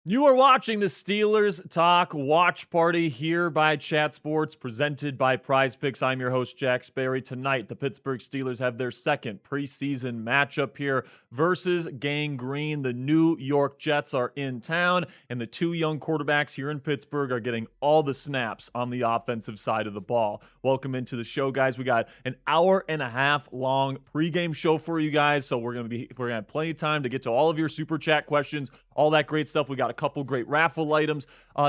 You are watching the Steelers Talk Watch Party here by Chat Sports, presented by Prize Picks. I'm your host, Jack Sperry. Tonight, the Pittsburgh Steelers have their second preseason matchup here versus Gang Green. The New York Jets are in town, and the two young quarterbacks here in Pittsburgh are getting all the snaps on the offensive side of the ball. Welcome into the show, guys. We got an hour and a half long pregame show for you guys, so we're gonna have plenty of time to get to all of your super chat questions, all that great stuff. We got a couple great raffle items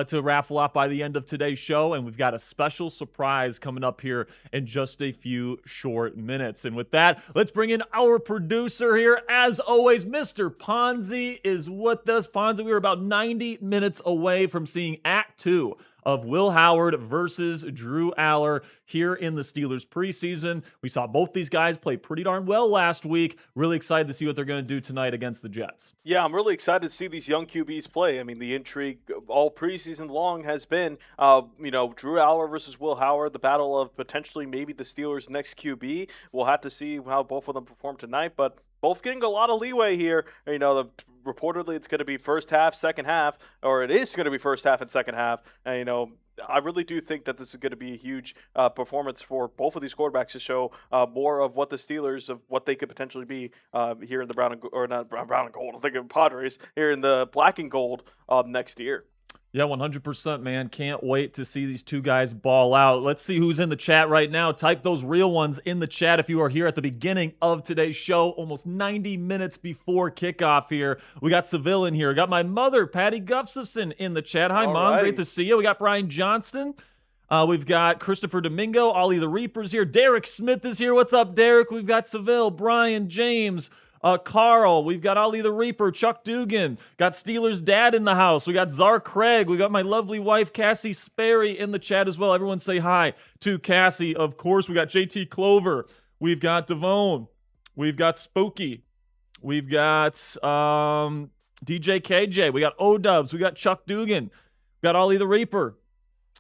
to raffle off by the end of today's show, and we've got a special surprise coming up here in just a few short minutes. And with that, let's bring in our producer here. As always, Mr. Ponzi is with us. Ponzi, we were about 90 minutes away from seeing Act 2 of Will Howard versus Drew Allar here in the Steelers preseason. We saw both these guys play pretty darn well last week. Really excited to see what they're going to do tonight against the Jets. Yeah, I'm really excited to see these young QBs play. I mean, the intrigue all preseason long has been, Drew Allar versus Will Howard, the battle of potentially maybe the Steelers' next QB. We'll have to see how both of them perform tonight, but both getting a lot of leeway here. Reportedly it's going to be first half, second half, or it is going to be first half and second half. And, I really do think that this is going to be a huge performance for both of these quarterbacks to show more of what the Steelers, of what they could potentially be here in the brown and gold. I'm thinking Padres here in the black and gold next year. Yeah, 100%, man. Can't wait to see these two guys ball out. Let's see who's in the chat right now. Type those real ones in the chat if you are here at the beginning of today's show, almost 90 minutes before kickoff here. We got Seville in here. I got my mother, Patty Gustafson, in the chat. Hi, All Mom. right. Great to see you. We got Brian Johnston. We've got Christopher Domingo. Ollie the Reaper's here. Derek Smith is here. What's up, Derek? We've got Seville, Brian, James, Carl, we've got Ollie the Reaper, Chuck Dugan, got Steelers dad in the house. We got Czar Craig. We got my lovely wife, Cassie Sperry, in the chat as well. Everyone say hi to Cassie. Of course, we got JT Clover. We've got Devone. We've got Spooky. We've got DJ KJ. We got O-Dubs. We got Chuck Dugan. We got Ollie the Reaper.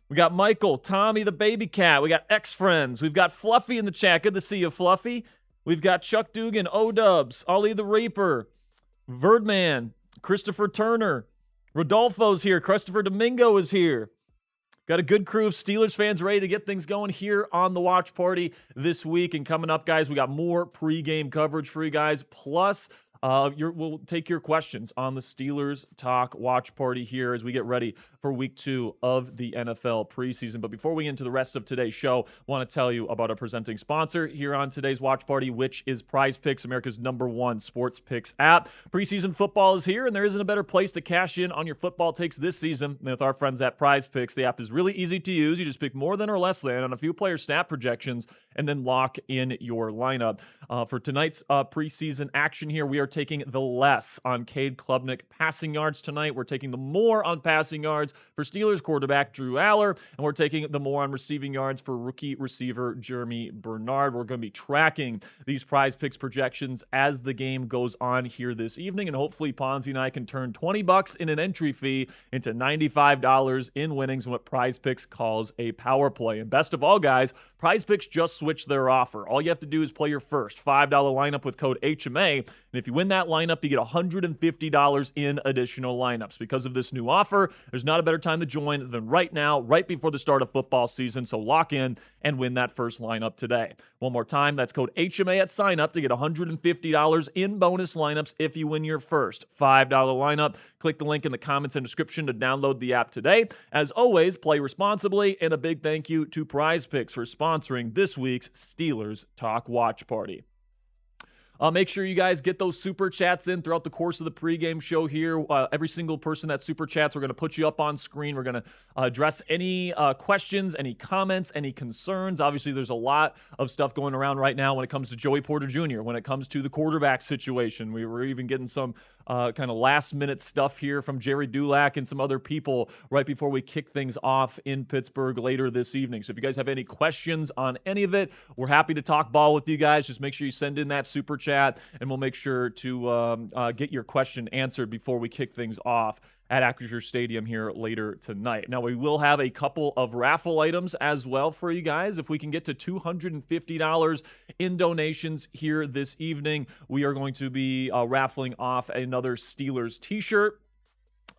We got Michael, Tommy the Baby Cat. We got X-Friends. We've got Fluffy in the chat. Good to see you, Fluffy. We've got Chuck Dugan, O-Dubs, Ollie the Reaper, Verdman, Christopher Turner, Rodolfo's here, Christopher Domingo is here. Got a good crew of Steelers fans ready to get things going here on the watch party this week. And coming up, guys, we got more pregame coverage for you guys. Plus, we'll take your questions on the Steelers Talk Watch Party here as we get ready for week 2 of the NFL preseason. But before we get into the rest of today's show, I want to tell you about our presenting sponsor here on today's Watch Party, which is Prize Picks, America's #1 sports picks app. Preseason football is here, and there isn't a better place to cash in on your football takes this season than with our friends at Prize Picks. The app is really easy to use. You just pick more than or less than on a few player snap projections and then lock in your lineup. For tonight's preseason action here, we are taking the less on Cade Klubnik passing yards tonight. We're taking the more on passing yards for Steelers quarterback Drew Allar, and we're taking the more on receiving yards for rookie receiver Jeremy Bernard. We're going to be tracking these Prize Picks projections as the game goes on here this evening, and hopefully Ponzi and I can turn $20 in an entry fee into $95 in winnings in what Prize Picks calls a power play. And best of all, guys, Prize Picks just switched their offer. All you have to do is play your first $5 lineup with code HMA, and if you win that lineup, you get $150 in additional lineups. Because of this new offer, there's not a better time to join than right now, right before the start of football season. So lock in and win that first lineup today. One more time, that's code HMA at sign up to get $150 in bonus lineups if you win your first $5 lineup. Click the link in the comments and description to download the app today. As always, play responsibly, and a big thank you to Prize Picks for sponsoring this week's Steelers Talk Watch Party. Make sure you guys get those super chats in throughout the course of the pregame show here. Every single person that super chats, we're going to put you up on screen. We're going to address any questions, any comments, any concerns. Obviously, there's a lot of stuff going around right now when it comes to Joey Porter Jr., when it comes to the quarterback situation. We were even getting some kind of last-minute stuff here from Jerry Dulac and some other people right before we kick things off in Pittsburgh later this evening. So if you guys have any questions on any of it, we're happy to talk ball with you guys. Just make sure you send in that super chat, and we'll make sure to get your question answered before we kick things off at Acrisure Stadium here later tonight. Now, we will have a couple of raffle items as well for you guys. If we can get to $250 in donations here this evening, we are going to be raffling off another Steelers T-shirt.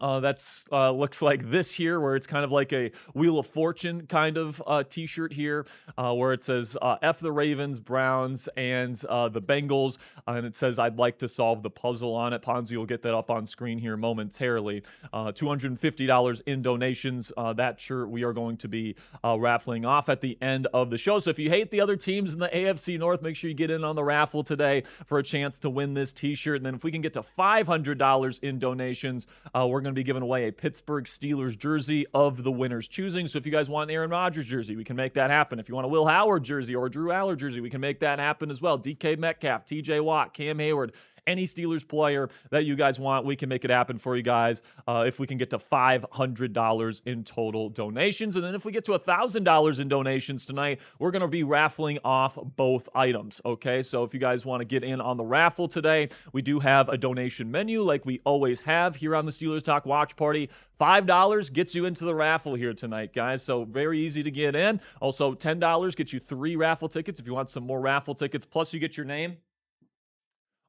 That's looks like this here, where it's kind of like a Wheel of Fortune kind of T-shirt here, where it says "F the Ravens, Browns, and the Bengals," and it says "I'd like to solve the puzzle" on it. Ponzi will get that up on screen here momentarily. $250 in donations. That shirt we are going to be raffling off at the end of the show. So if you hate the other teams in the AFC North, make sure you get in on the raffle today for a chance to win this T-shirt. And then if we can get to $500 in donations, we're going to be giving away a Pittsburgh Steelers jersey of the winner's choosing. So if you guys want an Aaron Rodgers jersey, we can make that happen. If you want a Will Howard jersey or a Drew Allar jersey, we can make that happen as well. DK Metcalf, TJ Watt, Cam Hayward, any Steelers player that you guys want, we can make it happen for you guys if we can get to $500 in total donations. And then if we get to $1,000 in donations tonight, we're going to be raffling off both items, okay? So if you guys want to get in on the raffle today, we do have a donation menu like we always have here on the Steelers Talk Watch Party. $5 gets you into the raffle here tonight, guys. So very easy to get in. Also, $10 gets you 3 raffle tickets if you want some more raffle tickets. Plus, you get your name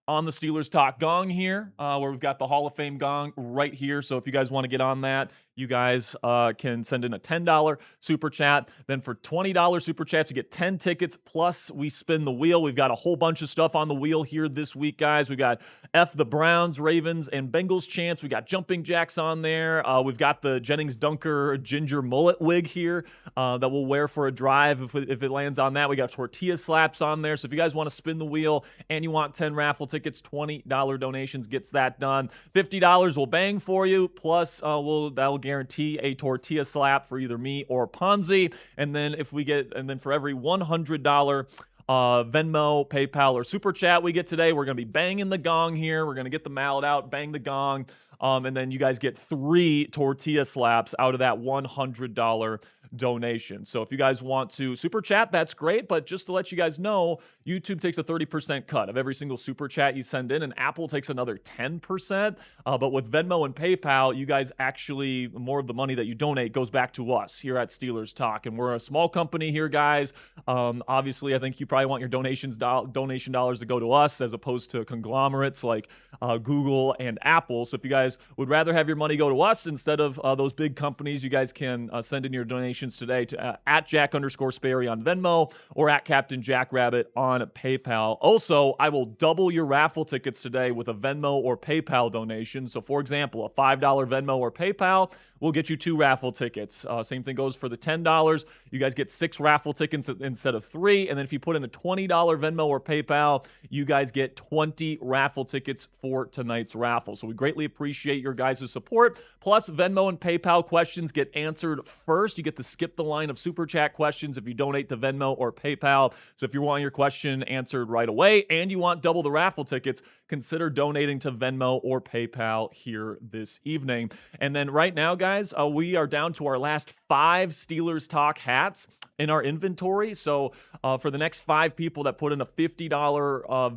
on the Steelers Talk Gong here, where we've got the Hall of Fame Gong right here. So if you guys want to get on that, you guys can send in a $10 super chat. Then for $20 super chats, you get 10 tickets, plus we spin the wheel. We've got a whole bunch of stuff on the wheel here this week, guys. We've got F the Browns, Ravens, and Bengals chants. We got jumping jacks on there. We've got the Jennings Dunker ginger mullet wig here that we'll wear for a drive if it lands on that. We got tortilla slaps on there. So if you guys want to spin the wheel and you want 10 raffle tickets, $20 donations gets that done. $50 will bang for you, plus that'll guarantee a tortilla slap for either me or Ponzi. And then for every $100 Venmo, PayPal, or Super Chat we get today, we're going to be banging the gong here. We're going to get the mallet out, bang the gong, and then you guys get 3 tortilla slaps out of that $100 donation. So if you guys want to super chat, that's great. But just to let you guys know, YouTube takes a 30% cut of every single super chat you send in, and Apple takes another 10%. But with Venmo and PayPal, you guys actually, more of the money that you donate goes back to us here at Steelers Talk. And we're a small company here, guys. Obviously, I think you probably want your donation dollars to go to us as opposed to conglomerates like Google and Apple. So if you guys would rather have your money go to us instead of those big companies, you guys can send in your donations today to at Jack_Sperry on Venmo or at Captain Jackrabbit on PayPal. Also, I will double your raffle tickets today with a Venmo or PayPal donation. So for example, a $5 Venmo or PayPal will get you 2 raffle tickets. Same thing goes for the $10. You guys get 6 raffle tickets instead of 3. And then if you put in a $20 Venmo or PayPal, you guys get 20 raffle tickets for tonight's raffle. So we greatly appreciate your guys' support. Plus, Venmo and PayPal questions get answered first. You get to skip the line of Super Chat questions if you donate to Venmo or PayPal. So if you want your question answered right away and you want double the raffle tickets, consider donating to Venmo or PayPal here this evening. And then right now, guys, we are down to our last 5 Steelers Talk hats in our inventory. So for the next 5 people that put in a $50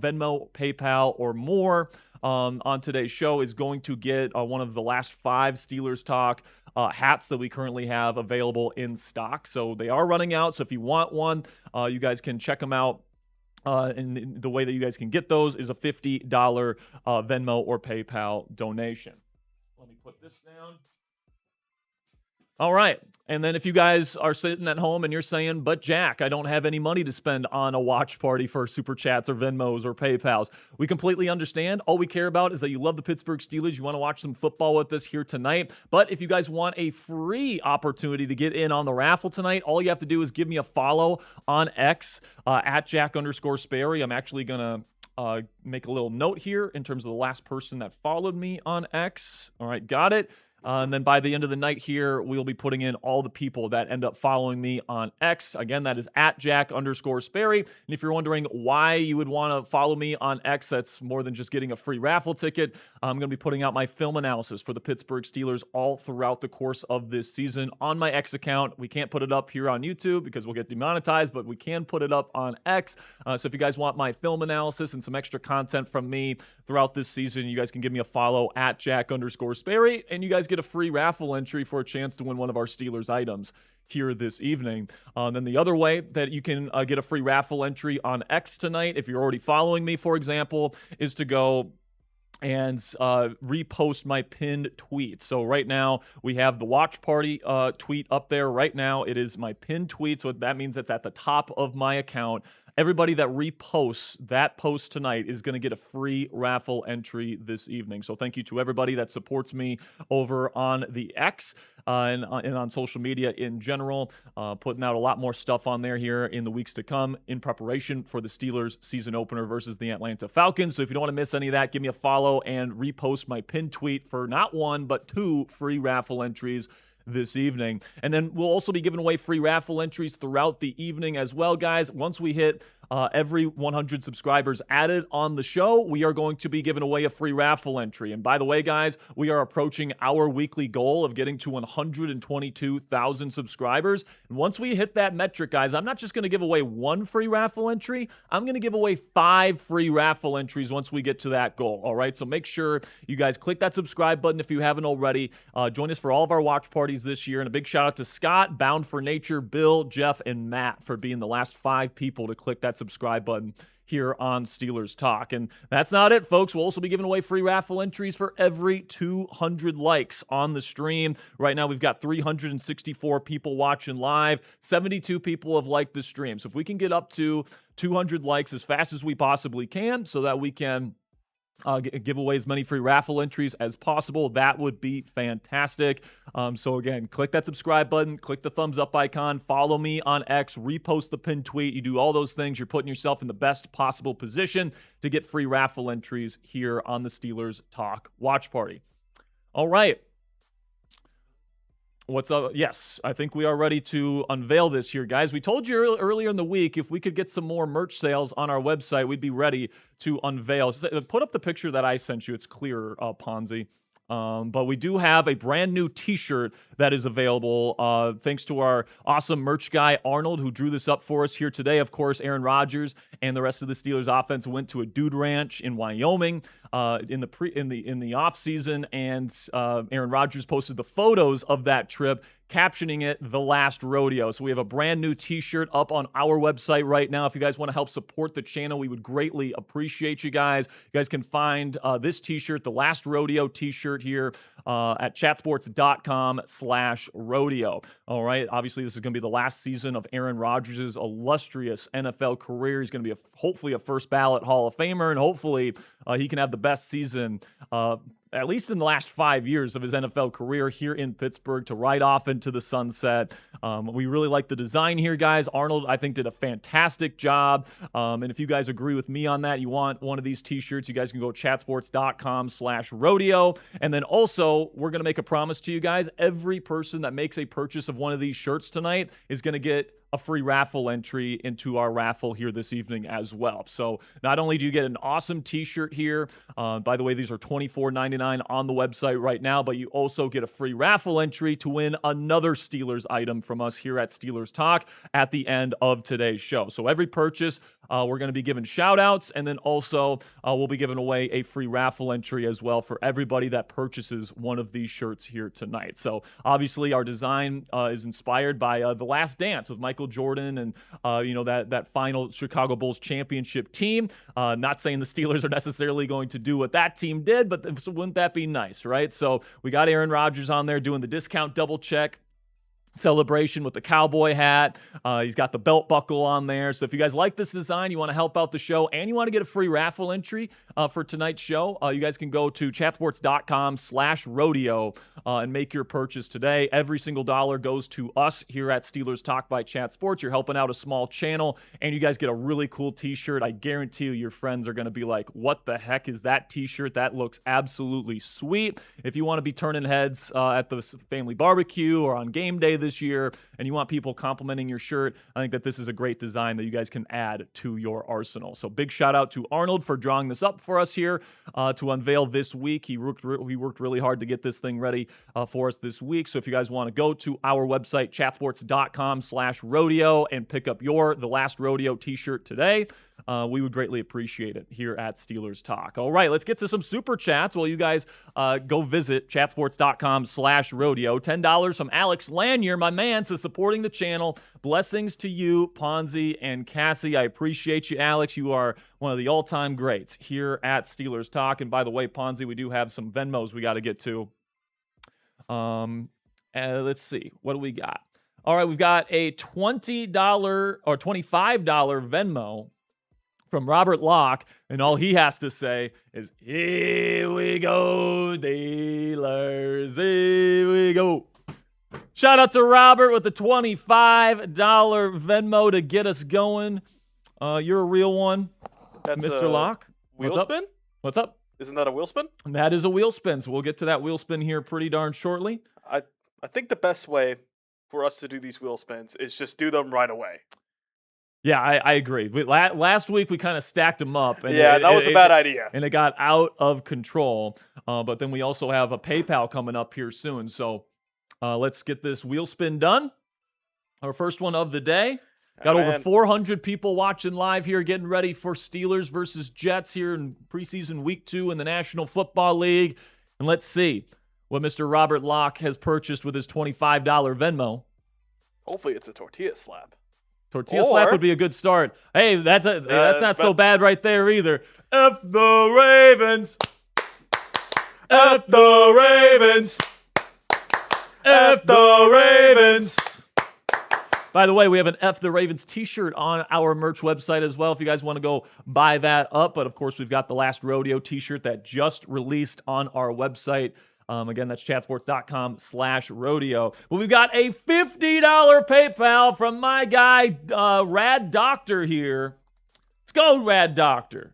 Venmo, PayPal, or more on today's show is going to get one of the last 5 Steelers Talk hats that we currently have available in stock. So they are running out. So if you want one, you guys can check them out. And the way that you guys can get those is a $50 Venmo or PayPal donation. Let me put this down. All right. And then if you guys are sitting at home and you're saying, but Jack, I don't have any money to spend on a watch party for Super Chats or Venmos or PayPals, we completely understand. All we care about is that you love the Pittsburgh Steelers. You want to watch some football with us here tonight. But if you guys want a free opportunity to get in on the raffle tonight, all you have to do is give me a follow on X at Jack_Sperry. I'm actually going to make a little note here in terms of the last person that followed me on X. All right, got it. And then by the end of the night here, we'll be putting in all the people that end up following me on X. Again, that is at Jack_Sperry. And if you're wondering why you would want to follow me on X, that's more than just getting a free raffle ticket. I'm going to be putting out my film analysis for the Pittsburgh Steelers all throughout the course of this season on my X account. We can't put it up here on YouTube because we'll get demonetized, but we can put it up on X. So if you guys want my film analysis and some extra content from me throughout this season, you guys can give me a follow at Jack_Sperry, and you guys get a free raffle entry for a chance to win one of our Steelers items here this evening. Then the other way that you can get a free raffle entry on X tonight, if you're already following me, for example, is to go and repost my pinned tweet. So right now we have the watch party tweet up there. Right now it is my pinned tweet, so that means it's at the top of my account. Everybody that reposts that post tonight is going to get a free raffle entry this evening. So thank you to everybody that supports me over on the X and on social media in general. Putting out a lot more stuff on there here in the weeks to come in preparation for the Steelers season opener versus the Atlanta Falcons. So if you don't want to miss any of that, give me a follow and repost my pinned tweet for not one, but 2 free raffle entries this evening. And then we'll also be giving away free raffle entries throughout the evening as well, guys. Once we hit every 100 subscribers added on the show, we are going to be giving away a free raffle entry. And by the way, guys, we are approaching our weekly goal of getting to 122,000 subscribers. And once we hit that metric, guys, I'm not just going to give away 1 free raffle entry. I'm going to give away 5 free raffle entries once we get to that goal. All right, so make sure you guys click that subscribe button if you haven't already. Join us for all of our watch parties this year. And a big shout out to Scott, Bound for Nature, Bill, Jeff, and Matt for being the last 5 people to click that subscribe button here on Steelers Talk. And that's not it, folks. We'll also be giving away free raffle entries for every 200 likes on the stream. Right now, we've got 364 people watching live. 72 people have liked the stream. So if we can get up to 200 likes as fast as we possibly can so that we can give away as many free raffle entries as possible, that would be fantastic. So again, click that subscribe button, click the thumbs up icon, follow me on X, repost the pinned tweet. You do all those things, you're putting yourself in the best possible position to get free raffle entries here on the Steelers Talk Watch Party. All right. What's up? Yes, I think we are ready to unveil this here, guys. We told you earlier in the week if we could get some more merch sales on our website, we'd be ready to unveil. Put up the picture that I sent you. It's clearer, Ponzi. But we do have a brand new T-shirt that is available thanks to our awesome merch guy, Arnold, who drew this up for us here today. Of course, Aaron Rodgers and the rest of the Steelers offense went to a dude ranch in Wyoming in the off season, and Aaron Rodgers posted the photos of that trip, captioning it The Last Rodeo. So we have a brand new T-shirt up on our website right now. If you guys want to help support the channel, we would greatly appreciate you guys. You guys can find this T-shirt, the Last Rodeo T-shirt here at chatsports.com/rodeo. All right. Obviously, this is going to be the last season of Aaron Rodgers' illustrious NFL career. He's going to be hopefully a first ballot Hall of Famer, and hopefully he can have the best season at least in the last 5 years of his NFL career here in Pittsburgh to ride off into the sunset. We really like the design here, guys. Arnold, I think, did a fantastic job. And if you guys agree with me on that, you want one of these T-shirts, you guys can go chatsports.com/rodeo. And then also, we're going to make a promise to you guys. Every person that makes a purchase of one of these shirts tonight is going to get a free raffle entry into our raffle here this evening as well. So not only do you get an awesome T-shirt here, by the way, these are $24.99 on the website right now, but you also get a free raffle entry to win another Steelers item from us here at Steelers Talk at the end of today's show. So every purchase, we're going to be giving shout outs, and then also we'll be giving away a free raffle entry as well for everybody that purchases one of these shirts here tonight. So obviously our design is inspired by The Last Dance with Michael Jordan and that final Chicago Bulls championship team. Not saying the Steelers are necessarily going to do what that team did, but wouldn't that be nice, right? So we got Aaron Rodgers on there doing the discount double check celebration with the cowboy hat. He's got the belt buckle on there. So if you guys like this design, you want to help out the show, and you want to get a free raffle entry for tonight's show, you guys can go to chatsports.com/rodeo and make your purchase today. Every single dollar goes to us here at Steelers Talk by Chat Sports. You're helping out a small channel, and you guys get a really cool T-shirt. I guarantee you your friends are going to be like, what the heck is that T-shirt? That looks absolutely sweet. If you want to be turning heads at the family barbecue or on game day this year, and you want people complimenting your shirt, I think that this is a great design that you guys can add to your arsenal. So big shout out to Arnold for drawing this up for us here to unveil this week. He worked really hard to get this thing ready for us this week. So if you guys want to go to our website, chatsports.com/rodeo, and pick up the Last Rodeo T-shirt today, we would greatly appreciate it here at Steelers Talk. All right, let's get to some super chats. Well, you guys go visit chatsports.com/rodeo. $10 from Alex Lanier, my man, says supporting the channel. Blessings to you, Ponzi and Cassie. I appreciate you, Alex. You are one of the all-time greats here at Steelers Talk. And by the way, Ponzi, we do have some Venmos we got to get to. Let's see. What do we got? All right, we've got a $20 or $25 Venmo from Robert Locke, and all he has to say is, here we go, Steelers, here we go. Shout out to Robert with the $25 Venmo to get us going. You're a real one, That's Mr. Locke. Wheel What's spin? Up? What's up? Isn't that a wheel spin? That is a wheel spin, so we'll get to that wheel spin here pretty darn shortly. I think the best way for us to do these wheel spins is just do them right away. Yeah, I agree. Last week we kind of stacked them up. And that was a bad idea. And it got out of control. But then we also have a PayPal coming up here soon. So let's get this wheel spin done. Our first one of the day. Got over 400 people watching live here, getting ready for Steelers versus Jets here in preseason week 2 in the National Football League. And let's see what Mr. Robert Locke has purchased with his $25 Venmo. Hopefully it's a tortilla slap. Tortilla slap would be a good start. Hey, that's not so bad right there either. F the Ravens. F the Ravens. F the Ravens. By the way, we have an F the Ravens T-shirt on our merch website as well if you guys want to go buy that up. But, of course, we've got the Last Rodeo T-shirt that just released on our website. Again, that's chatsports.com/rodeo. Well, we've got a $50 PayPal from my guy, Rad Doctor here. Let's go, Rad Doctor.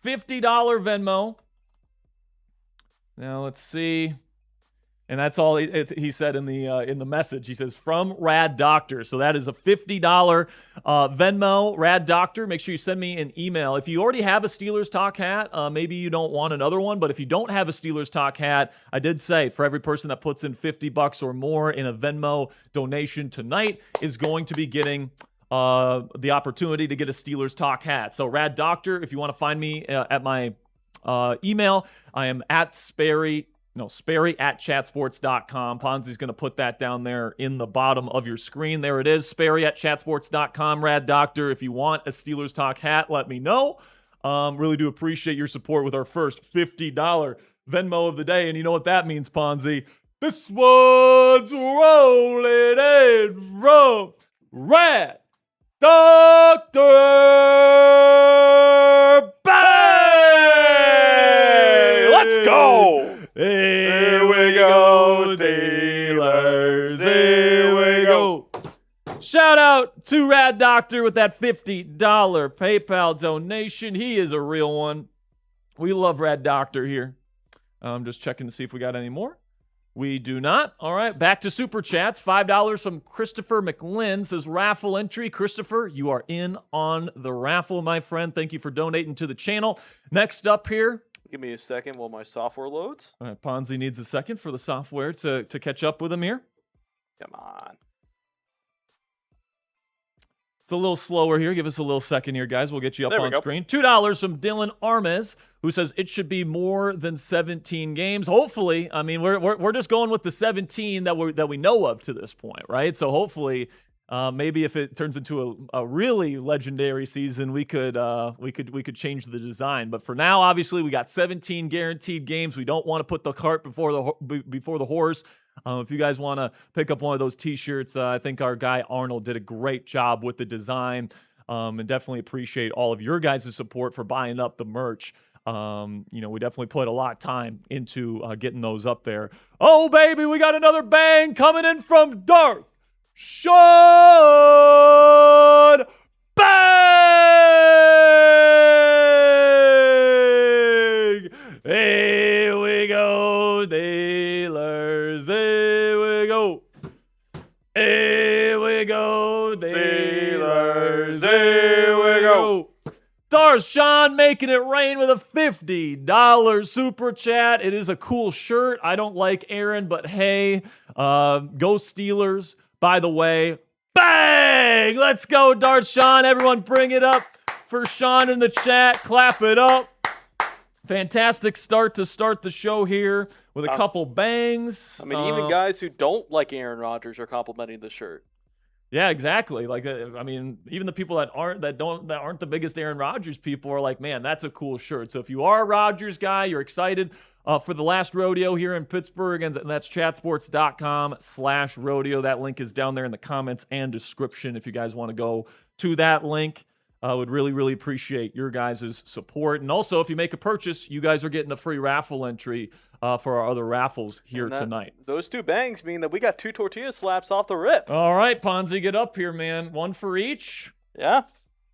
$50 Venmo. Now, let's see. And that's all he said in the message. He says, from Rad Doctor. So that is a $50 Venmo, Rad Doctor. Make sure you send me an email. If you already have a Steelers Talk hat, maybe you don't want another one. But if you don't have a Steelers Talk hat, I did say for every person that puts in $50 or more in a Venmo donation tonight is going to be getting the opportunity to get a Steelers Talk hat. So Rad Doctor, if you want to find me at my email, I am at Sperry at chatsports.com. Ponzi's going to put that down there in the bottom of your screen. There it is, Sperry at chatsports.com. Rad Doctor, if you want a Steelers Talk hat, let me know. Really do appreciate your support with our first $50 Venmo of the day. And you know what that means, Ponzi? This one's rolling in from Rad Doctor. Bang! Let's go! Here we go, Steelers. Here we go. Shout out to Rad Doctor with that $50 PayPal donation. He is a real one. We love Rad Doctor here. I'm just checking to see if we got any more. We do not. All right, back to Super Chats. $5 from Christopher McLinn says, raffle entry. Christopher, you are in on the raffle, my friend. Thank you for donating to the channel. Next up here. Give me a second while my software loads. All right, Ponzi needs a second for the software to catch up with him here. Come on. It's a little slower here. Give us a little second here, guys. We'll get you up on go. screen. $2 from Dylan Armes, who says it should be more than 17 games. Hopefully, I mean, we're just going with the 17 that we know of to this point, right? So hopefully, maybe if it turns into a really legendary season, we could change the design. But for now, obviously, we got 17 guaranteed games. We don't want to put the cart before the horse. If you guys want to pick up one of those T-shirts, I think our guy Arnold did a great job with the design, and definitely appreciate all of your guys' support for buying up the merch. We definitely put a lot of time into getting those up there. Oh, baby, we got another bang coming in from Darth Sean Bang! Here we go, Steelers. Here we go. Here we go, Steelers. Here we go. Darshawn making it rain with a $50 super chat. It is a cool shirt. I don't like Aaron, but hey, go Steelers. By the way, bang! Let's go, Darshawn. Everyone bring it up. for Sean in the chat. Clap it up. Fantastic start to start the show here with a couple bangs. I mean, even guys who don't like Aaron Rodgers are complimenting the shirt. Yeah, exactly. Like, I mean, even the people that aren't the biggest Aaron Rodgers people are like, man, that's a cool shirt. So if you are a Rodgers guy, you're excited for the last rodeo here in Pittsburgh, and that's chatsports.com/rodeo. That link is down there in the comments and description if you guys want to go to that link. I would really, really appreciate your guys' support. And also, if you make a purchase, you guys are getting a free raffle entry for our other raffles here tonight. Those two bangs mean that we got 2 tortilla slaps off the rip. All right, Ponzi, get up here, man. One for each. Yeah.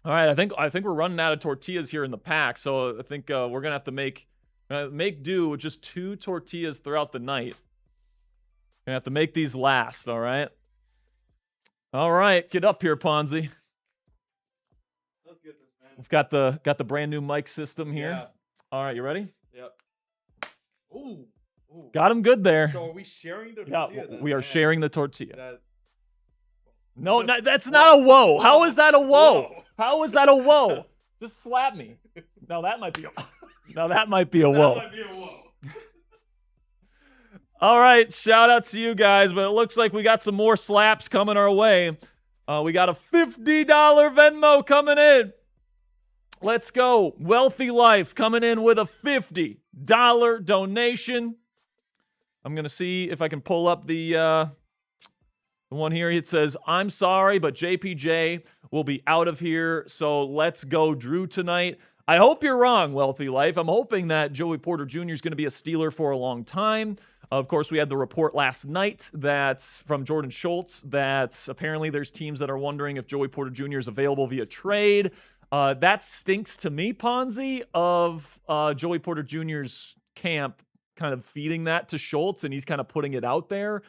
All right, I think we're running out of tortillas here in the pack, so I think we're gonna have to make do with just 2 tortillas throughout the night. Gonna have to make these last. All right. All right, get up here, Ponzi. Let's get this, man. We've got the brand new mic system here. Yeah. All right, you ready? Yep. Ooh. Got him good there. So are we sharing the Yeah, tortilla? we are sharing the tortilla. No, That's not a whoa. How is that a whoa? Whoa. How is that a whoa? Just slap me. Now that might be a whoa. That might be a whoa. All right, shout out to you guys, but it looks like we got some more slaps coming our way. We got a $50 Venmo coming in. Let's go. Wealthy Life coming in with a $50 donation. I'm going to see if I can pull up the one here. It says, I'm sorry, but JPJ will be out of here, so let's go Drew tonight. I hope you're wrong, Wealthy Life. I'm hoping that Joey Porter Jr. is going to be a Steeler for a long time. Of course, we had the report last night that's from Jordan Schultz that apparently there's teams that are wondering if Joey Porter Jr. is available via trade. That stinks to me, Ponzi, of Joey Porter Jr.'s camp kind of feeding that to Schultz, and he's kind of putting it out there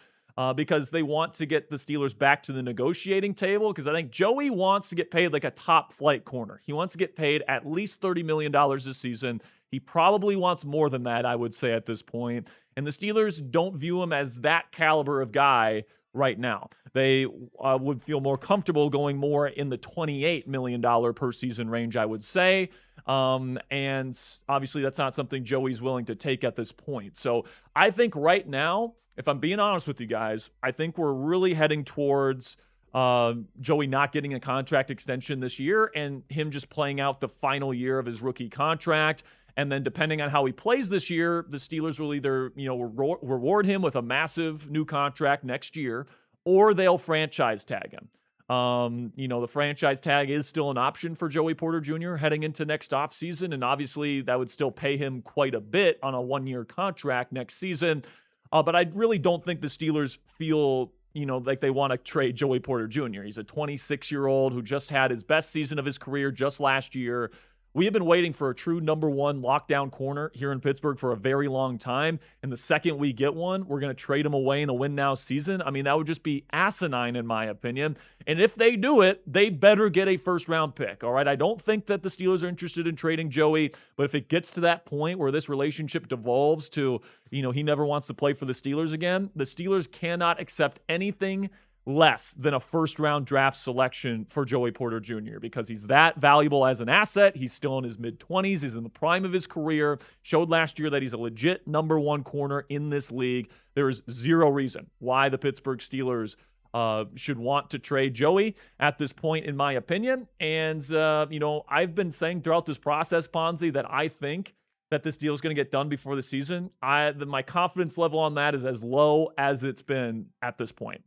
because they want to get the Steelers back to the negotiating table, because I think Joey wants to get paid like a top flight corner. He wants to get paid at least $30 million this season. He probably wants more than that, I would say, at this point. And the Steelers don't view him as that caliber of guy right now. They would feel more comfortable going more in the $28 million per season range, I would say. And obviously that's not something Joey's willing to take at this point. So I think right now, if I'm being honest with you guys, I think we're really heading towards Joey not getting a contract extension this year and him just playing out the final year of his rookie contract. And then depending on how he plays this year, the Steelers will either, reward him with a massive new contract next year, or they'll franchise tag him. The franchise tag is still an option for Joey Porter Jr. heading into next offseason, and obviously that would still pay him quite a bit on a one-year contract next season. But I really don't think the Steelers feel, like they want to trade Joey Porter Jr. He's a 26-year-old who just had his best season of his career just last year. We have been waiting for a true number one lockdown corner here in Pittsburgh for a very long time. And the second we get one, we're going to trade him away in a win-now season. I mean, that would just be asinine in my opinion. And if they do it, they better get a first-round pick, all right? I don't think that the Steelers are interested in trading Joey, but if it gets to that point where this relationship devolves to, he never wants to play for the Steelers again, the Steelers cannot accept anything less than a first-round draft selection for Joey Porter Jr. because he's that valuable as an asset. He's still in his mid-20s. He's in the prime of his career. Showed last year that he's a legit number one corner in this league. There is zero reason why the Pittsburgh Steelers should want to trade Joey at this point, in my opinion. And, I've been saying throughout this process, Ponzi, that I think that this deal is going to get done before the season. My confidence level on that is as low as it's been at this point.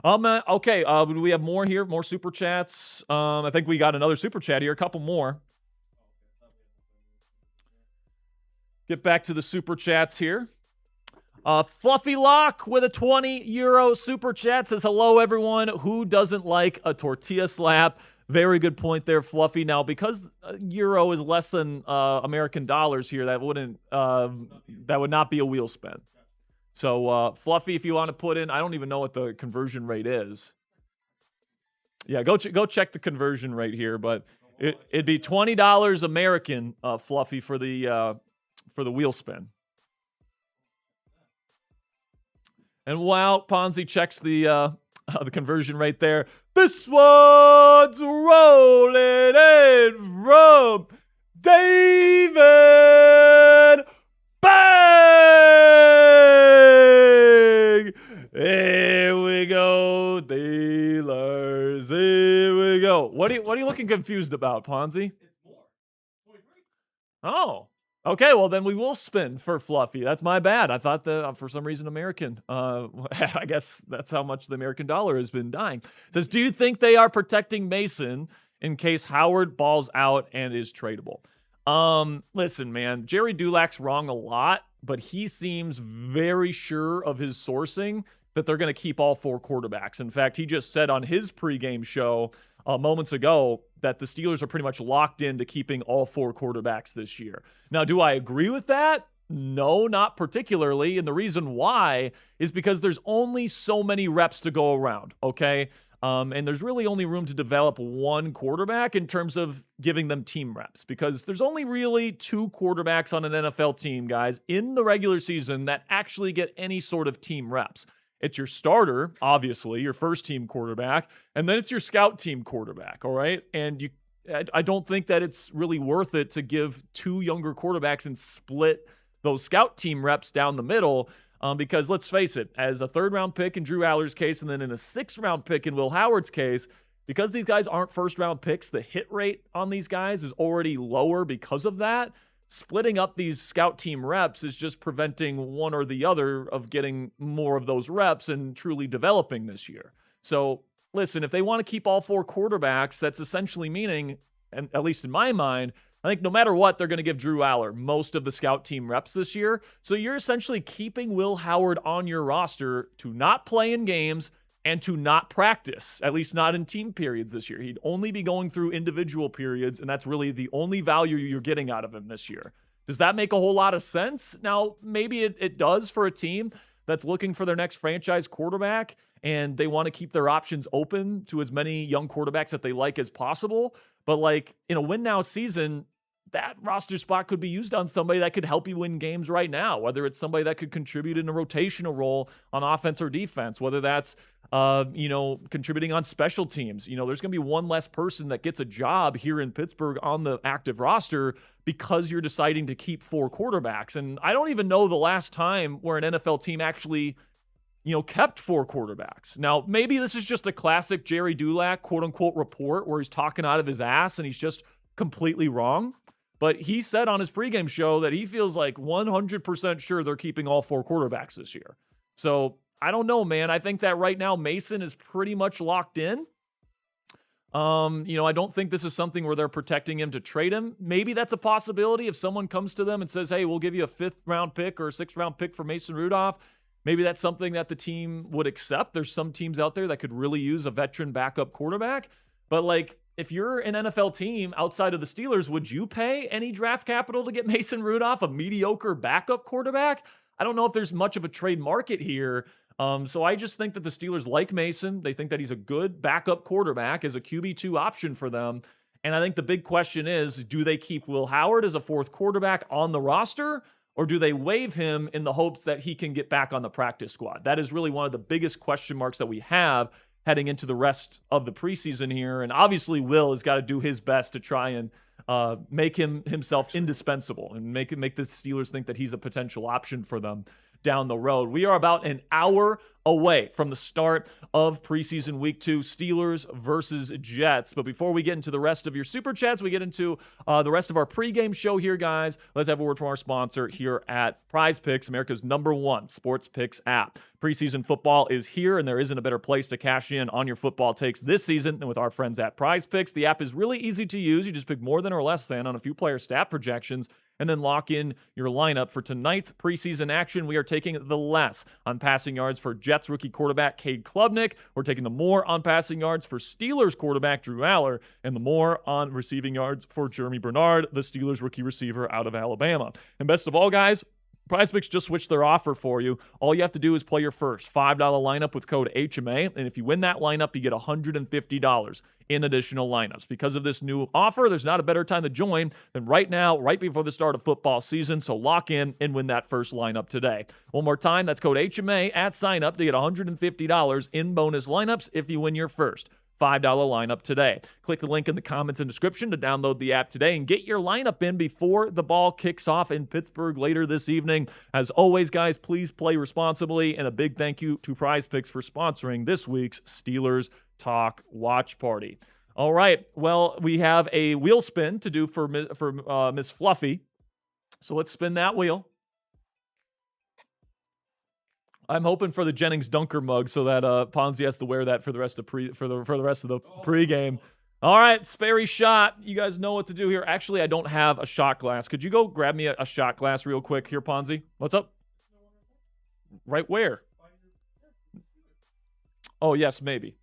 Okay, do we have more here? More super chats? I think we got another super chat here. A couple more. Get back to the super chats here. Fluffy Lock with a 20 euro super chat says, hello, everyone. Who doesn't like a tortilla slap? Very good point there, Fluffy. Now, because euro is less than American dollars here, that would not be a wheel spin. So, Fluffy, if you want to put in, I don't even know what the conversion rate is. Yeah, go check the conversion rate here, but it'd be $20 American, Fluffy, for the wheel spin. And while Ponzi checks the The conversion right there. This one's rolling in from David. Bang! Here we go, Steelers. Here we go. What are you looking confused about, Ponzi? It's more. 23. Oh, okay. Well, then we will spin for Fluffy. That's my bad. I thought for some reason American. I guess that's how much the American dollar has been dying. It says, do you think they are protecting Mason in case Howard balls out and is tradable? Listen, man, Jerry Dulac's wrong a lot, but he seems very sure of his sourcing that they're going to keep all 4 quarterbacks. In fact, he just said on his pregame show moments ago that the Steelers are pretty much locked into keeping all 4 quarterbacks this year. Now, do I agree with that? No, not particularly. And the reason why is because there's only so many reps to go around, okay? And there's really only room to develop 1 quarterback in terms of giving them team reps, because there's only really 2 quarterbacks on an NFL team, guys, in the regular season that actually get any sort of team reps. It's your starter, obviously, your first team quarterback, and then it's your scout team quarterback, all right? And I don't think that it's really worth it to give 2 younger quarterbacks and split those scout team reps down the middle. Because let's face it, as a 3rd-round pick in Drew Allar's case and then in a 6th-round pick in Will Howard's case, because these guys aren't first-round picks, the hit rate on these guys is already lower because of that. Splitting up these scout team reps is just preventing one or the other of getting more of those reps and truly developing this year. So listen, if they want to keep all 4 quarterbacks, that's essentially meaning, and at least in my mind, I think no matter what, they're going to give Drew Allar most of the scout team reps this year. So you're essentially keeping Will Howard on your roster to not play in games and to not practice, at least not in team periods this year. He'd only be going through individual periods, and that's really the only value you're getting out of him this year. Does that make a whole lot of sense? Now, maybe it does for a team that's looking for their next franchise quarterback, and they want to keep their options open to as many young quarterbacks that they like as possible. But like in a win-now season, that roster spot could be used on somebody that could help you win games right now, whether it's somebody that could contribute in a rotational role on offense or defense, whether that's, contributing on special teams. There's going to be one less person that gets a job here in Pittsburgh on the active roster because you're deciding to keep 4 quarterbacks. And I don't even know the last time where an NFL team actually, kept 4 quarterbacks. Now, maybe this is just a classic Jerry Dulac, quote unquote, report where he's talking out of his ass and he's just completely wrong. But he said on his pregame show that he feels like 100% sure they're keeping all 4 quarterbacks this year. So I don't know, man. I think that right now Mason is pretty much locked in. I don't think this is something where they're protecting him to trade him. Maybe that's a possibility if someone comes to them and says, hey, we'll give you a 5th-round pick or a 6th-round pick for Mason Rudolph. Maybe that's something that the team would accept. There's some teams out there that could really use a veteran backup quarterback. But if you're an NFL team outside of the Steelers, would you pay any draft capital to get Mason Rudolph, a mediocre backup quarterback? I don't know if there's much of a trade market here. So I just think that the Steelers like Mason. They think that he's a good backup quarterback as a QB2 option for them. And I think the big question is, do they keep Will Howard as a 4th quarterback on the roster, or do they waive him in the hopes that he can get back on the practice squad? That is really one of the biggest question marks that we have heading into the rest of the preseason here. And obviously Will has got to do his best to try and make himself indispensable and make the Steelers think that he's a potential option for them down the road. We are about an hour away from the start of preseason week 2, Steelers versus Jets. But before we get into the rest of your super chats, we get into the rest of our pregame show here, guys. Let's have a word from our sponsor here at Prize Picks, America's #1 sports picks app. Preseason football is here, and there isn't a better place to cash in on your football takes this season than with our friends at Prize Picks. The app is really easy to use. You just pick more than or less than on a few player stat projections and then lock in your lineup. For tonight's preseason action, we are taking the less on passing yards for Jets rookie quarterback Cade Klubnik. We're taking the more on passing yards for Steelers quarterback Drew Allar, and the more on receiving yards for Jeremy Bernard, the Steelers rookie receiver out of Alabama. And best of all, guys, PrizePicks just switched their offer for you. All you have to do is play your first $5 lineup with code HMA, and if you win that lineup, you get $150 in additional lineups. Because of this new offer, there's not a better time to join than right now, right before the start of football season, so lock in and win that first lineup today. One more time, that's code HMA at sign up to get $150 in bonus lineups if you win your first $5 lineup today. Click the link in the comments and description to download the app today and get your lineup in before the ball kicks off in Pittsburgh later this evening. As always, guys, please play responsibly, and a big thank you to PrizePicks for sponsoring this week's Steelers Talk Watch Party. All right, well, we have a wheel spin to do for Miss Fluffy, so let's spin that wheel. I'm hoping for the Jennings Dunker mug so that Ponzi has to wear that for the rest of the rest of the pregame. All right, Sperry shot. You guys know what to do here. Actually, I don't have a shot glass. Could you go grab me a shot glass real quick here, Ponzi? What's up? Right where? Oh, yes, maybe.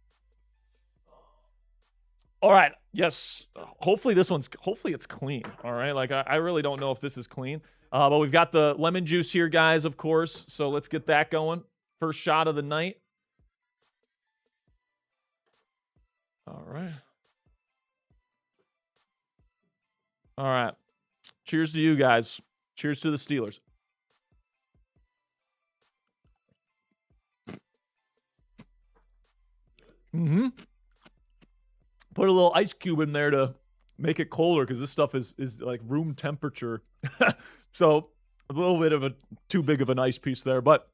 All right, yes. Hopefully it's clean. All right, like I really don't know if this is clean. But we've got the lemon juice here, guys, of course. So let's get that going. First shot of the night. All right. All right. Cheers to you guys. Cheers to the Steelers. Put a little ice cube in there to make it colder because this stuff is like room temperature. So a little bit of a too big of an ice piece there, but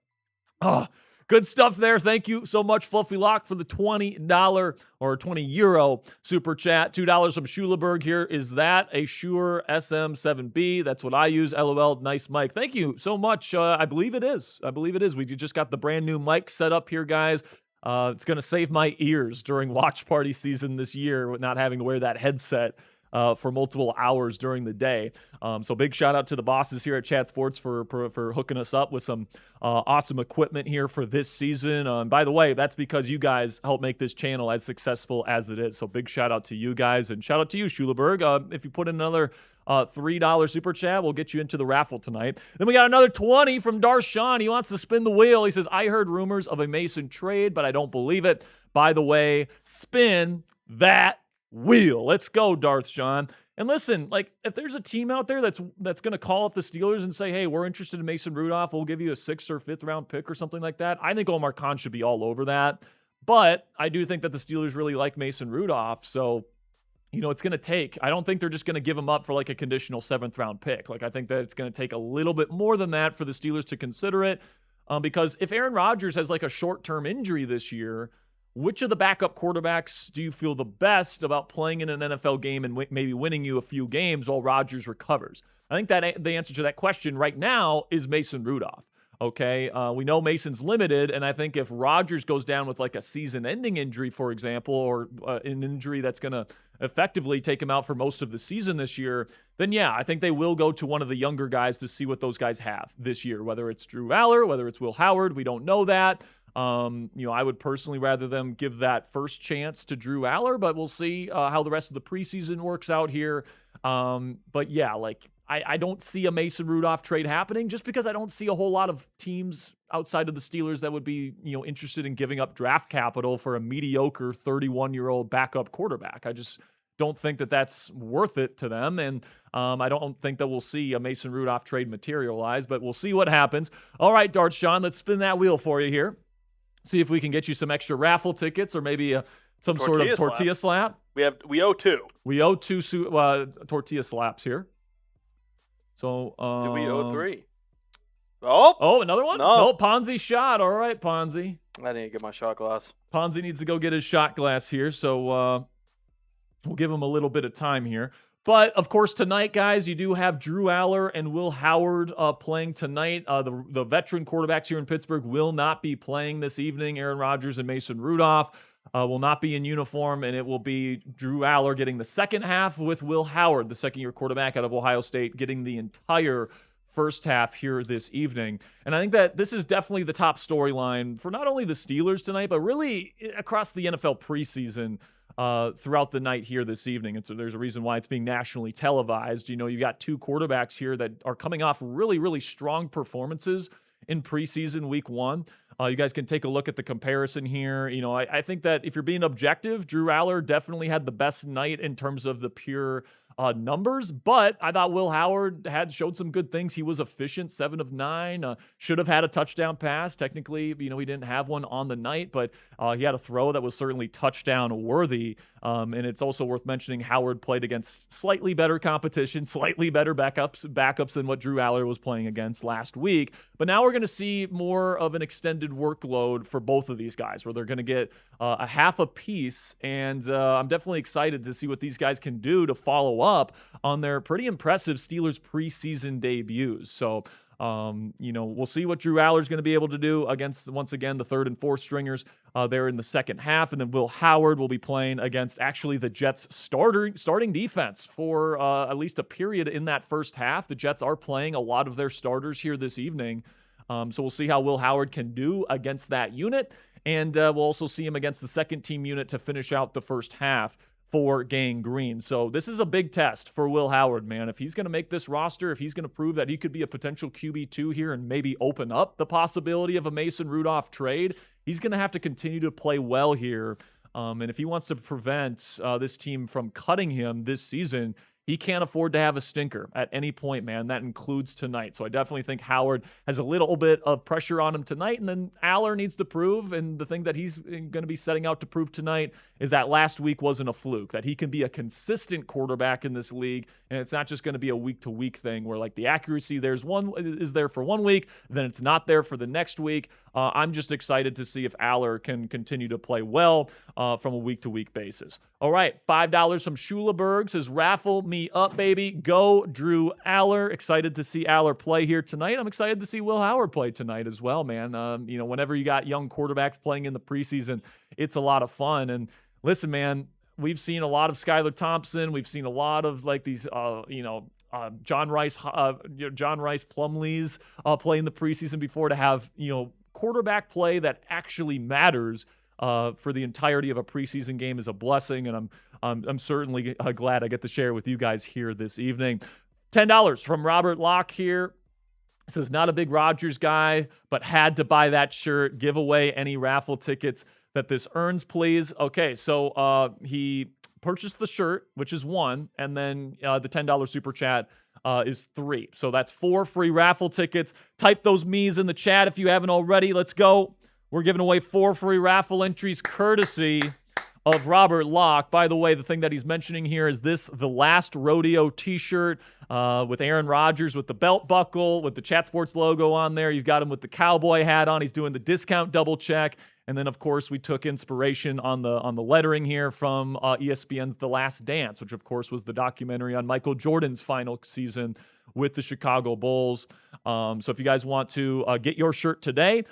good stuff there. Thank you so much, Fluffy Lock, for the $20 or €20 super chat. $2 from Schuleberg here. Is that a Shure SM7B? That's what I use. LOL. Nice mic. Thank you so much. I believe it is. We just got the brand new mic set up here, guys. It's going to save my ears during watch party season this year with not having to wear that headset for multiple hours during the day. So big shout out to the bosses here at Chat Sports for hooking us up with some awesome equipment here for this season. And by the way, that's because you guys help make this channel as successful as it is. So big shout out to you guys, and shout out to you, Schuleberg. If you put in another $3 super chat, we'll get you into the raffle tonight. Then we got another 20 from Darshan. He wants to spin the wheel. He says, I heard rumors of a Mason trade, but I don't believe it. By the way, spin that wheel. Let's go, Darth Sean. And listen, like, if there's a team out there that's going to call up the Steelers and say, hey, we're interested in Mason Rudolph, we'll give you a 6th or 5th round pick or something like that, I think Omar Khan should be all over that. But I do think that the Steelers really like Mason Rudolph, so it's going to take, I don't think they're just going to give him up for like a conditional 7th round pick. Like, I think that it's going to take a little bit more than that for the Steelers to consider it. Because if Aaron Rodgers has like a short-term injury this year, which of the backup quarterbacks do you feel the best about playing in an NFL game and maybe winning you a few games while Rodgers recovers? I think that the answer to that question right now is Mason Rudolph. Okay, we know Mason's limited, and I think if Rodgers goes down with like a season-ending injury, for example, or an injury that's going to effectively take him out for most of the season this year, then yeah, I think they will go to one of the younger guys to see what those guys have this year, whether it's Drew Allar, whether it's Will Howard, we don't know that. I would personally rather them give that first chance to Drew Allar, but we'll see how the rest of the preseason works out here. But yeah, like I don't see a Mason Rudolph trade happening just because I don't see a whole lot of teams outside of the Steelers that would be, interested in giving up draft capital for a mediocre 31-year-old backup quarterback. I just don't think that that's worth it to them. And I don't think that we'll see a Mason Rudolph trade materialize, but we'll see what happens. All right, Dart Sean, let's spin that wheel for you here. See if we can get you some extra raffle tickets or maybe some sort of tortilla slap. We owe 2. We owe 2 tortilla slaps here. So do we owe 3? Oh, another one? No, Ponzi shot. All right, Ponzi. I didn't get my shot glass. Ponzi needs to go get his shot glass here. So we'll give him a little bit of time here. But, of course, tonight, guys, you do have Drew Allar and Will Howard playing tonight. The veteran quarterbacks here in Pittsburgh will not be playing this evening. Aaron Rodgers and Mason Rudolph will not be in uniform, and it will be Drew Allar getting the second half with Will Howard, the second-year quarterback out of Ohio State, getting the entire first half here this evening. And I think that this is definitely the top storyline for not only the Steelers tonight, but really across the NFL preseason. throughout the night here this evening. And so there's a reason why it's being nationally televised. You know, you got two quarterbacks here that are coming off really, really strong performances in preseason week 1. You guys can take a look at the comparison here. You know, I think that if you're being objective, Drew Allar definitely had the best night in terms of the pure numbers, but I thought Will Howard showed some good things. He was efficient, 7 of 9, should have had a touchdown pass. Technically, you know, he didn't have one on the night, but he had a throw that was certainly touchdown worthy. And it's also worth mentioning Howard played against slightly better competition, slightly better backups than what Drew Allar was playing against last week. But now we're going to see more of an extended workload for both of these guys, where they're going to get a half a piece. And I'm definitely excited to see what these guys can do to follow up on their pretty impressive Steelers preseason debuts. So, you know, we'll see what Drew Allar's going to be able to do against, once again, the third and fourth stringers there in the second half. And then Will Howard will be playing against actually the Jets' starting defense for at least a period in that first half. The Jets are playing a lot of their starters here this evening. So we'll see how Will Howard can do against that unit. And we'll also see him against the second team unit to finish out the first half for Gang Green. So this is a big test for Will Howard, man. If he's going to make this roster, if he's going to prove that he could be a potential QB2 here and maybe open up the possibility of a Mason Rudolph trade, he's going to have to continue to play well here. And if he wants to prevent this team from cutting him this season, he can't afford to have a stinker at any point, man. That includes tonight. So I definitely think Howard has a little bit of pressure on him tonight, and then Allar needs to prove, and the thing that he's going to be setting out to prove tonight is that last week wasn't a fluke, that he can be a consistent quarterback in this league, and it's not just going to be a week-to-week thing where, like, the accuracy is there for 1 week, then it's not there for the next week. I'm just excited to see if Allar can continue to play well from a week-to-week basis. All right, $5 from Schuleberg says, Raffle me up, baby. Go, Drew Allar. Excited to see Allar play here tonight. I'm excited to see Will Howard play tonight as well, man. You know, whenever you got young quarterbacks playing in the preseason, it's a lot of fun. And listen, man, we've seen a lot of Skylar Thompson. We've seen a lot of like these, John Rice Plumlees play in the preseason before, to have, you know, quarterback play that actually matters for the entirety of a preseason game is a blessing, and I'm certainly glad I get to share with you guys here this evening. $10 from Robert Locke here. Says, not a big Rodgers guy, but had to buy that shirt. Give away any raffle tickets that this earns, please. Okay, so he purchased the shirt, which is 1, and then the $10 super chat is 3. So that's 4 free raffle tickets. Type those me's in the chat if you haven't already. Let's go. We're giving away 4 free raffle entries courtesy of Robert Locke. By the way, the thing that he's mentioning here is the Last Rodeo T-shirt with Aaron Rodgers with the belt buckle, with the Chat Sports logo on there. You've got him with the cowboy hat on. He's doing the discount double check. And then, of course, we took inspiration on the lettering here from ESPN's The Last Dance, which, of course, was the documentary on Michael Jordan's final season with the Chicago Bulls. So if you guys want to get your shirt today,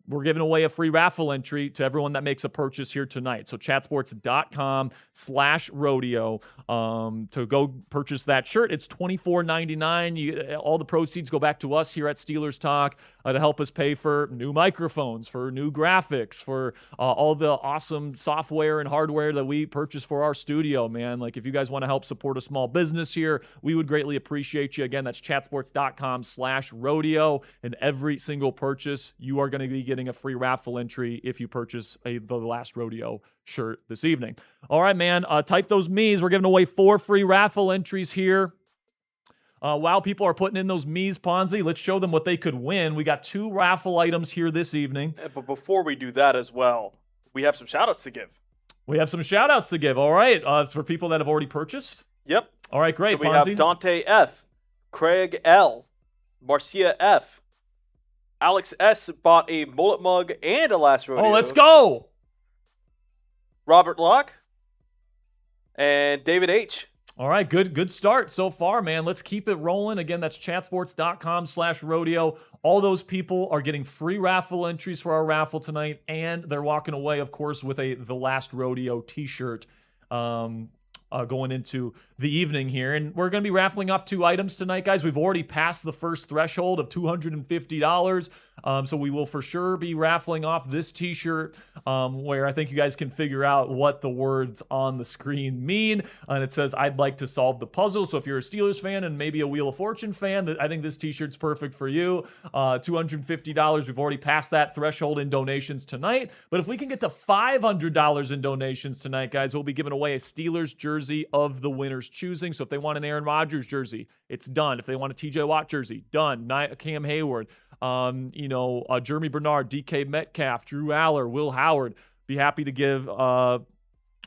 we're giving away a free raffle entry to everyone that makes a purchase here tonight. So chatsports.com/rodeo to go purchase that shirt. It's $24.99. All the proceeds go back to us here at Steelers Talk to help us pay for new microphones, for new graphics, for all the awesome software and hardware that we purchase for our studio, man. Like, if you guys want to help support a small business here, we would greatly appreciate you. Again, that's chatsports.com/rodeo. And every single purchase, you are going to be getting a free raffle entry if you purchase the Last Rodeo shirt this evening. All right, man. Type those me's. We're giving away 4 free raffle entries here. While people are putting in those me's, Ponzi, let's show them what they could win. We got 2 raffle items here this evening. But before we do that as well, we have some shout-outs to give. We have some shout-outs to give. All right. For people that have already purchased? Yep. All right, great, So we Ponzi. have Dante F., Craig L., Marcia F., Alex S. bought a mullet mug and a Last Rodeo. Oh, let's go. Robert Locke and David H. All right, good start so far, man. Let's keep it rolling. Again, that's chatsports.com/rodeo. All those people are getting free raffle entries for our raffle tonight, and they're walking away, of course, with the Last Rodeo T-shirt. going into the evening here. And we're going to be raffling off 2 items tonight, guys. We've already passed the first threshold of $250. So we will for sure be raffling off this T-shirt, where I think you guys can figure out what the words on the screen mean. And it says, "I'd like to solve the puzzle." So if you're a Steelers fan and maybe a Wheel of Fortune fan, I think this T-shirt's perfect for you. $250. We've already passed that threshold in donations tonight. But if we can get to $500 in donations tonight, guys, we'll be giving away a Steelers jersey of the winner's choosing. So if they want an Aaron Rodgers jersey, it's done. If they want a TJ Watt jersey, done. Cam Hayward, Jeremy Bernard, DK Metcalf, Drew Allar, Will Howard. Be happy to give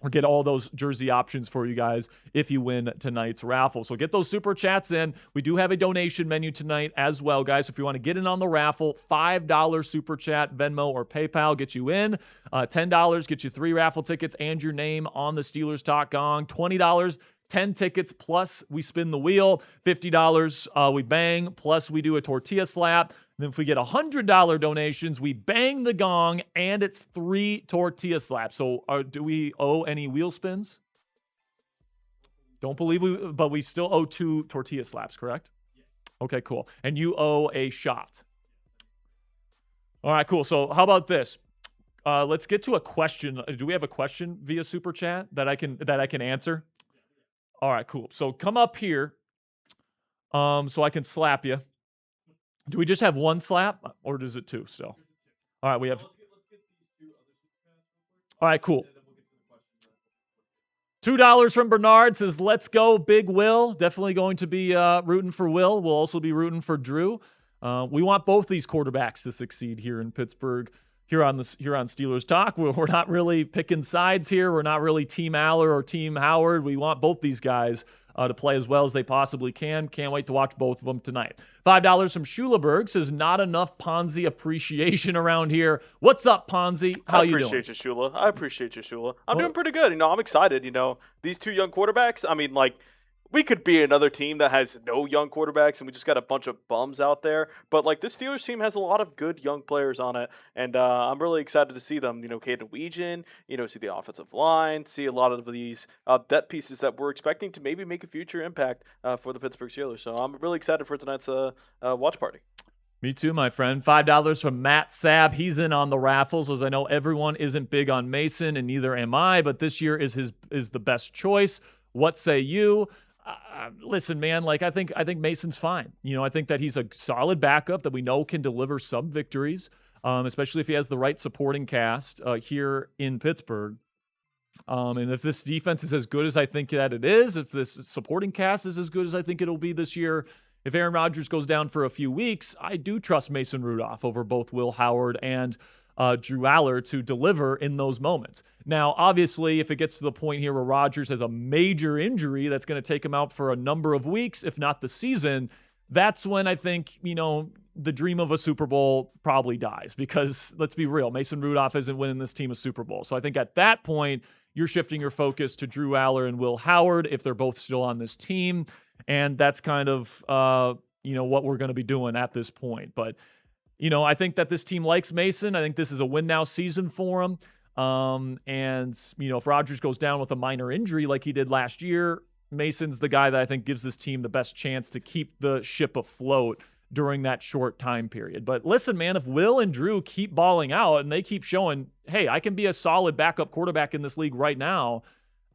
or get all those jersey options for you guys if you win tonight's raffle. So get those super chats in. We do have a donation menu tonight as well, guys. If you want to get in on the raffle, $5 super chat, Venmo, or PayPal get you in. $10 get you 3 raffle tickets and your name on the Steelers Talk Gong. $20, 10 tickets, plus we spin the wheel. $50, we bang, plus we do a tortilla slap. Then if we get $100 donations, we bang the gong, and it's 3 tortilla slaps. So do we owe any wheel spins? Don't believe but we still owe 2 tortilla slaps, correct? Yeah. Okay, cool. And you owe a shot. All right, cool. So how about this? Let's get to a question. Do we have a question via Super Chat that I can answer? All right, cool. So come up here so I can slap you. Do we just have 1 slap, or is it 2 still? All right, we have. All right, cool. $2 from Bernard says, "Let's go, Big Will." Definitely going to be rooting for Will. We'll also be rooting for Drew. We want both these quarterbacks to succeed here in Pittsburgh. Here on Steelers Talk, we're not really picking sides here. We're not really Team Allar or Team Howard. We want both these guys to play as well as they possibly can. Can't wait to watch both of them tonight. $5 from Schuleberg says, "Not enough Ponzi appreciation around here." What's up, Ponzi? How you doing? I appreciate you, Shula. I'm doing pretty good. I'm excited. These 2 young quarterbacks, we could be another team that has no young quarterbacks and we just got a bunch of bums out there. But, this Steelers team has a lot of good young players on it. And I'm really excited to see them. Caden Weegan, see the offensive line, see a lot of these depth pieces that we're expecting to maybe make a future impact for the Pittsburgh Steelers. So I'm really excited for tonight's watch party. Me too, my friend. $5 from Matt Sabb. He's in on the raffles, as I know everyone isn't big on Mason, and neither am I. But this year is the best choice. What say you? Listen, man, I think Mason's fine. I think that he's a solid backup that we know can deliver some victories, especially if he has the right supporting cast here in Pittsburgh. And if this defense is as good as I think that it is, if this supporting cast is as good as I think it'll be this year, if Aaron Rodgers goes down for a few weeks, I do trust Mason Rudolph over both Will Howard and Drew Allar to deliver in those moments. Now, obviously, if it gets to the point here where Rodgers has a major injury that's going to take him out for a number of weeks, if not the season, that's when I think, the dream of a Super Bowl probably dies. Because let's be real, Mason Rudolph isn't winning this team a Super Bowl. So I think at that point, you're shifting your focus to Drew Allar and Will Howard if they're both still on this team. And that's kind of, what we're going to be doing at this point. But I think that this team likes Mason. I think this is a win-now season for him. If Rodgers goes down with a minor injury like he did last year, Mason's the guy that I think gives this team the best chance to keep the ship afloat during that short time period. But listen, man, if Will and Drew keep balling out and they keep showing, hey, I can be a solid backup quarterback in this league right now,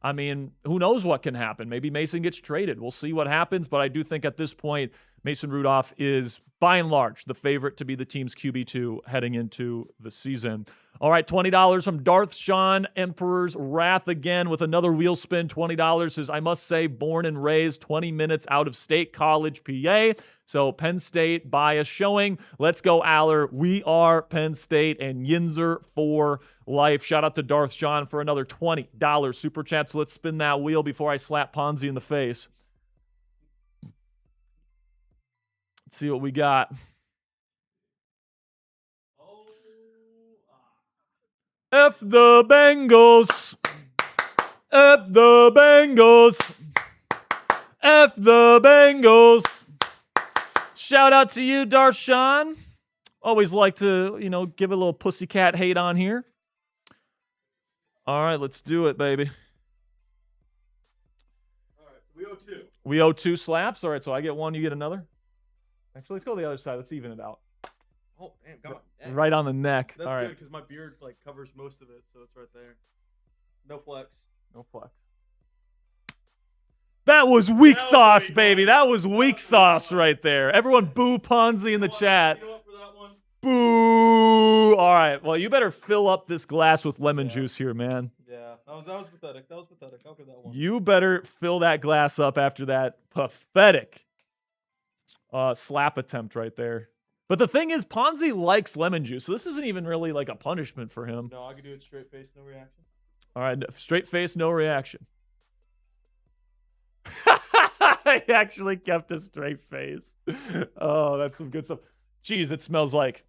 who knows what can happen? Maybe Mason gets traded. We'll see what happens. But I do think at this point, Mason Rudolph is, by and large, the favorite to be the team's QB2 heading into the season. All right, $20 from Darth Sean, Emperor's Wrath again with another wheel spin. $20 says, "I must say, born and raised 20 minutes out of State College, PA. So Penn State bias showing. Let's go, Allar. We are Penn State and Yinzer for life." Shout out to Darth Sean for another $20 super chat. So let's spin that wheel before I slap Ponzi in the face. Let's see what we got. F the Bengals. F the Bengals. F the Bengals. Shout out to you, Darth Sean. Always like to, give a little pussycat hate on here. All right, let's do it, baby. We owe 2 slaps. All right, so I get 1, you get another. Actually, let's go to the other side. Let's even it out. Oh, damn, got my neck. Right on the neck. That's All right. good because my beard like covers most of it, so it's right there. No flex. No flex. That was weak That was sauce, weak. baby. That was weak was sauce weak. right there. Everyone boo Ponzi in the chat. You know what for that one? Boo. All right. Well, you better fill up this glass with lemon juice here, man. Yeah, that was pathetic. That was pathetic. I'll give that one. You better fill that glass up after that pathetic slap attempt right there. But the thing is, Ponzi likes lemon juice, so this isn't even really like a punishment for him. No, I can do it straight face, no reaction. All right, straight face, no reaction. He actually kept a straight face. Oh, that's some good stuff. Jeez, it smells like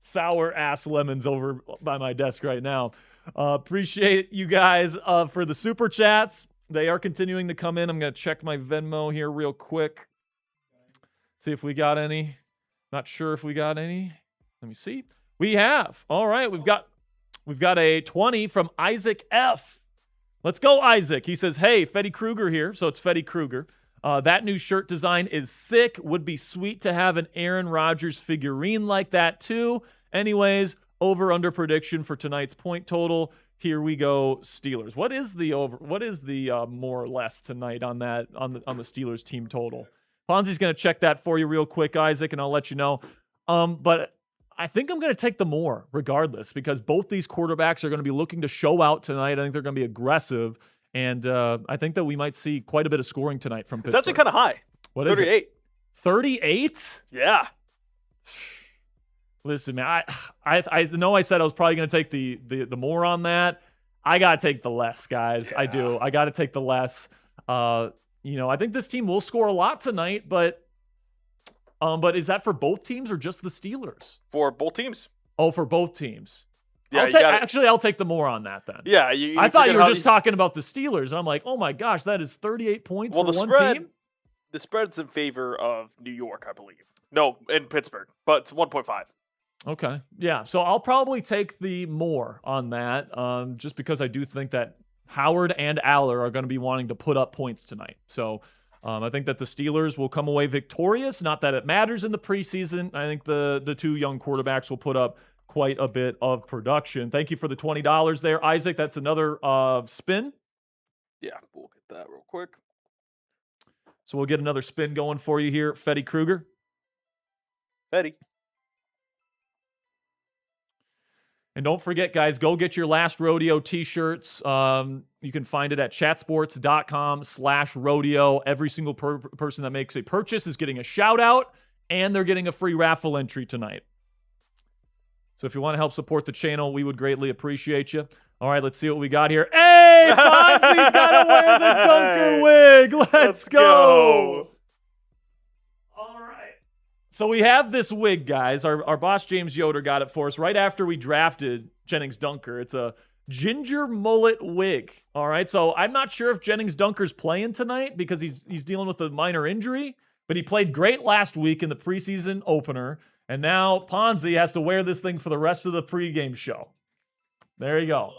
sour ass lemons over by my desk right now. Appreciate you guys for the super chats. They are continuing to come in. I'm gonna check my Venmo here real quick. See if we got any. Not sure if we got any. Let me see. We have. All right, we've got a 20 from Isaac F. Let's go, Isaac. He says, hey, Freddy Krueger here. So it's Freddy Krueger. That new shirt design is sick. Would be sweet to have an Aaron Rodgers figurine like that too. Anyways, over/under prediction for tonight's point total. Here we go, Steelers. What is the over? What is the more or less tonight on that on the Steelers team total? Ponzi's going to check that for you real quick, Isaac, and I'll let you know. But I think I'm going to take the more regardless because both these quarterbacks are going to be looking to show out tonight. I think they're going to be aggressive, and I think that we might see quite a bit of scoring tonight from Pittsburgh. It's actually kind of high. What is 38. it? 38? Yeah. Listen, man, I know I said I was probably going to take the more on that. I got to take the less, guys. Yeah. I do. I got to take the less. I think this team will score a lot tonight, but is that for both teams or just the Steelers? For both teams. Oh, for both teams. Yeah, I'll take the more on that then. Yeah, I thought you were just talking about the Steelers. And I'm like, oh my gosh, that is 38 points for one team. The spread's in favor of New York, I believe. No, in Pittsburgh, but it's 1.5. Okay. Yeah. So I'll probably take the more on that, just because I do think that Howard and Allar are going to be wanting to put up points tonight. So I think that the Steelers will come away victorious. Not that it matters in the preseason. I think the two young quarterbacks will put up quite a bit of production. Thank you for the $20 there, Isaac. That's another spin. Yeah, we'll get that real quick. So we'll get another spin going for you here, Freddy Krueger. Freddy. And don't forget, guys, go get your Last Rodeo T-shirts. You can find it at chatsports.com/rodeo. Every single person that makes a purchase is getting a shout out, and they're getting a free raffle entry tonight. So if you want to help support the channel, we would greatly appreciate you. All right, let's see what we got here. Hey, Fonzie's got to wear the Dunker wig. Let's go. All right. So we have this wig, guys. Our boss, James Yoder, got it for us right after we drafted Jennings Dunker. It's a ginger mullet wig. All right. So I'm not sure if Jennings Dunker's playing tonight because he's dealing with a minor injury, but he played great last week in the preseason opener. And now Ponzi has to wear this thing for the rest of the pregame show. There you go.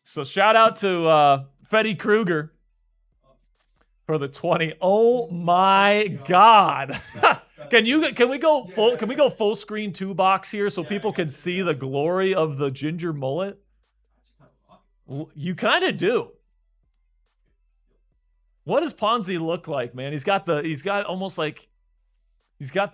So shout out to Freddy Krueger for the 20. Oh my God. Can we go full screen 2-box here so people can see the glory of the ginger mullet? You kind of do. What does Ponzi look like, man? He's got the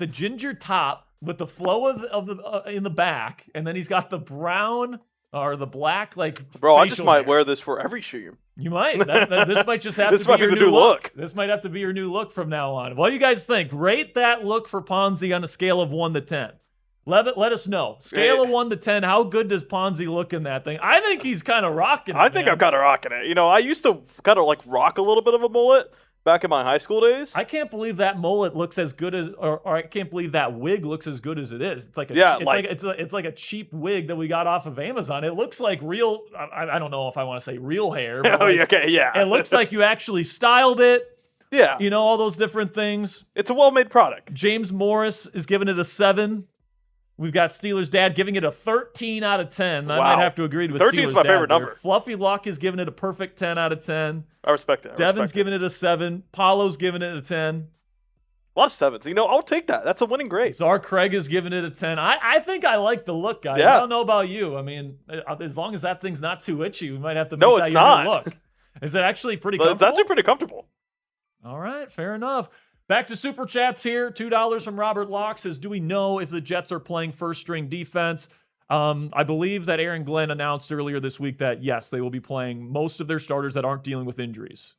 ginger top with the flow of the in the back, and then he's got the brown or the black Bro, I just facial might hair. wear this for every stream. You might. This might just have This to might be your be the new new look. look. This might have to be your new look from now on. What do you guys think? Rate that look for Ponzi on a scale of 1 to 10. Let us know. Scale of 1 to 10, how good does Ponzi look in that thing? I think he's kind of rocking it. I think I'm kind of rocking it. I used to kind of rock a little bit of a mullet back in my high school days. I can't believe that mullet looks as good as, or I can't believe that wig looks as good as it is. It's like it's like a cheap wig that we got off of Amazon. It looks like real. I don't know if I want to say real hair. But okay, yeah. It looks like you actually styled it. Yeah. All those different things. It's a well-made product. James Morris is giving it a 7. We've got Steelers Dad giving it a 13 out of 10. I Wow. might have to agree with 13 is Steelers my Dad favorite there. number. Fluffy Luck is giving it a perfect 10 out of 10. I respect it. Devin's giving it a 7. Paulo's giving it a 10. A lot of 7s. I'll take that. That's a winning grade. Czar Craig is giving it a 10. I think I like the look, guys. Yeah. I don't know about you. I mean, as long as that thing's not too itchy, we might have to make No, that it's your not. new look. Is it actually pretty But comfortable? it's actually pretty comfortable. All right, fair enough. Back to Super Chats here. $2 from Robert Locke says, do we know if the Jets are playing first-string defense? I believe that Aaron Glenn announced earlier this week that, yes, they will be playing most of their starters that aren't dealing with injuries.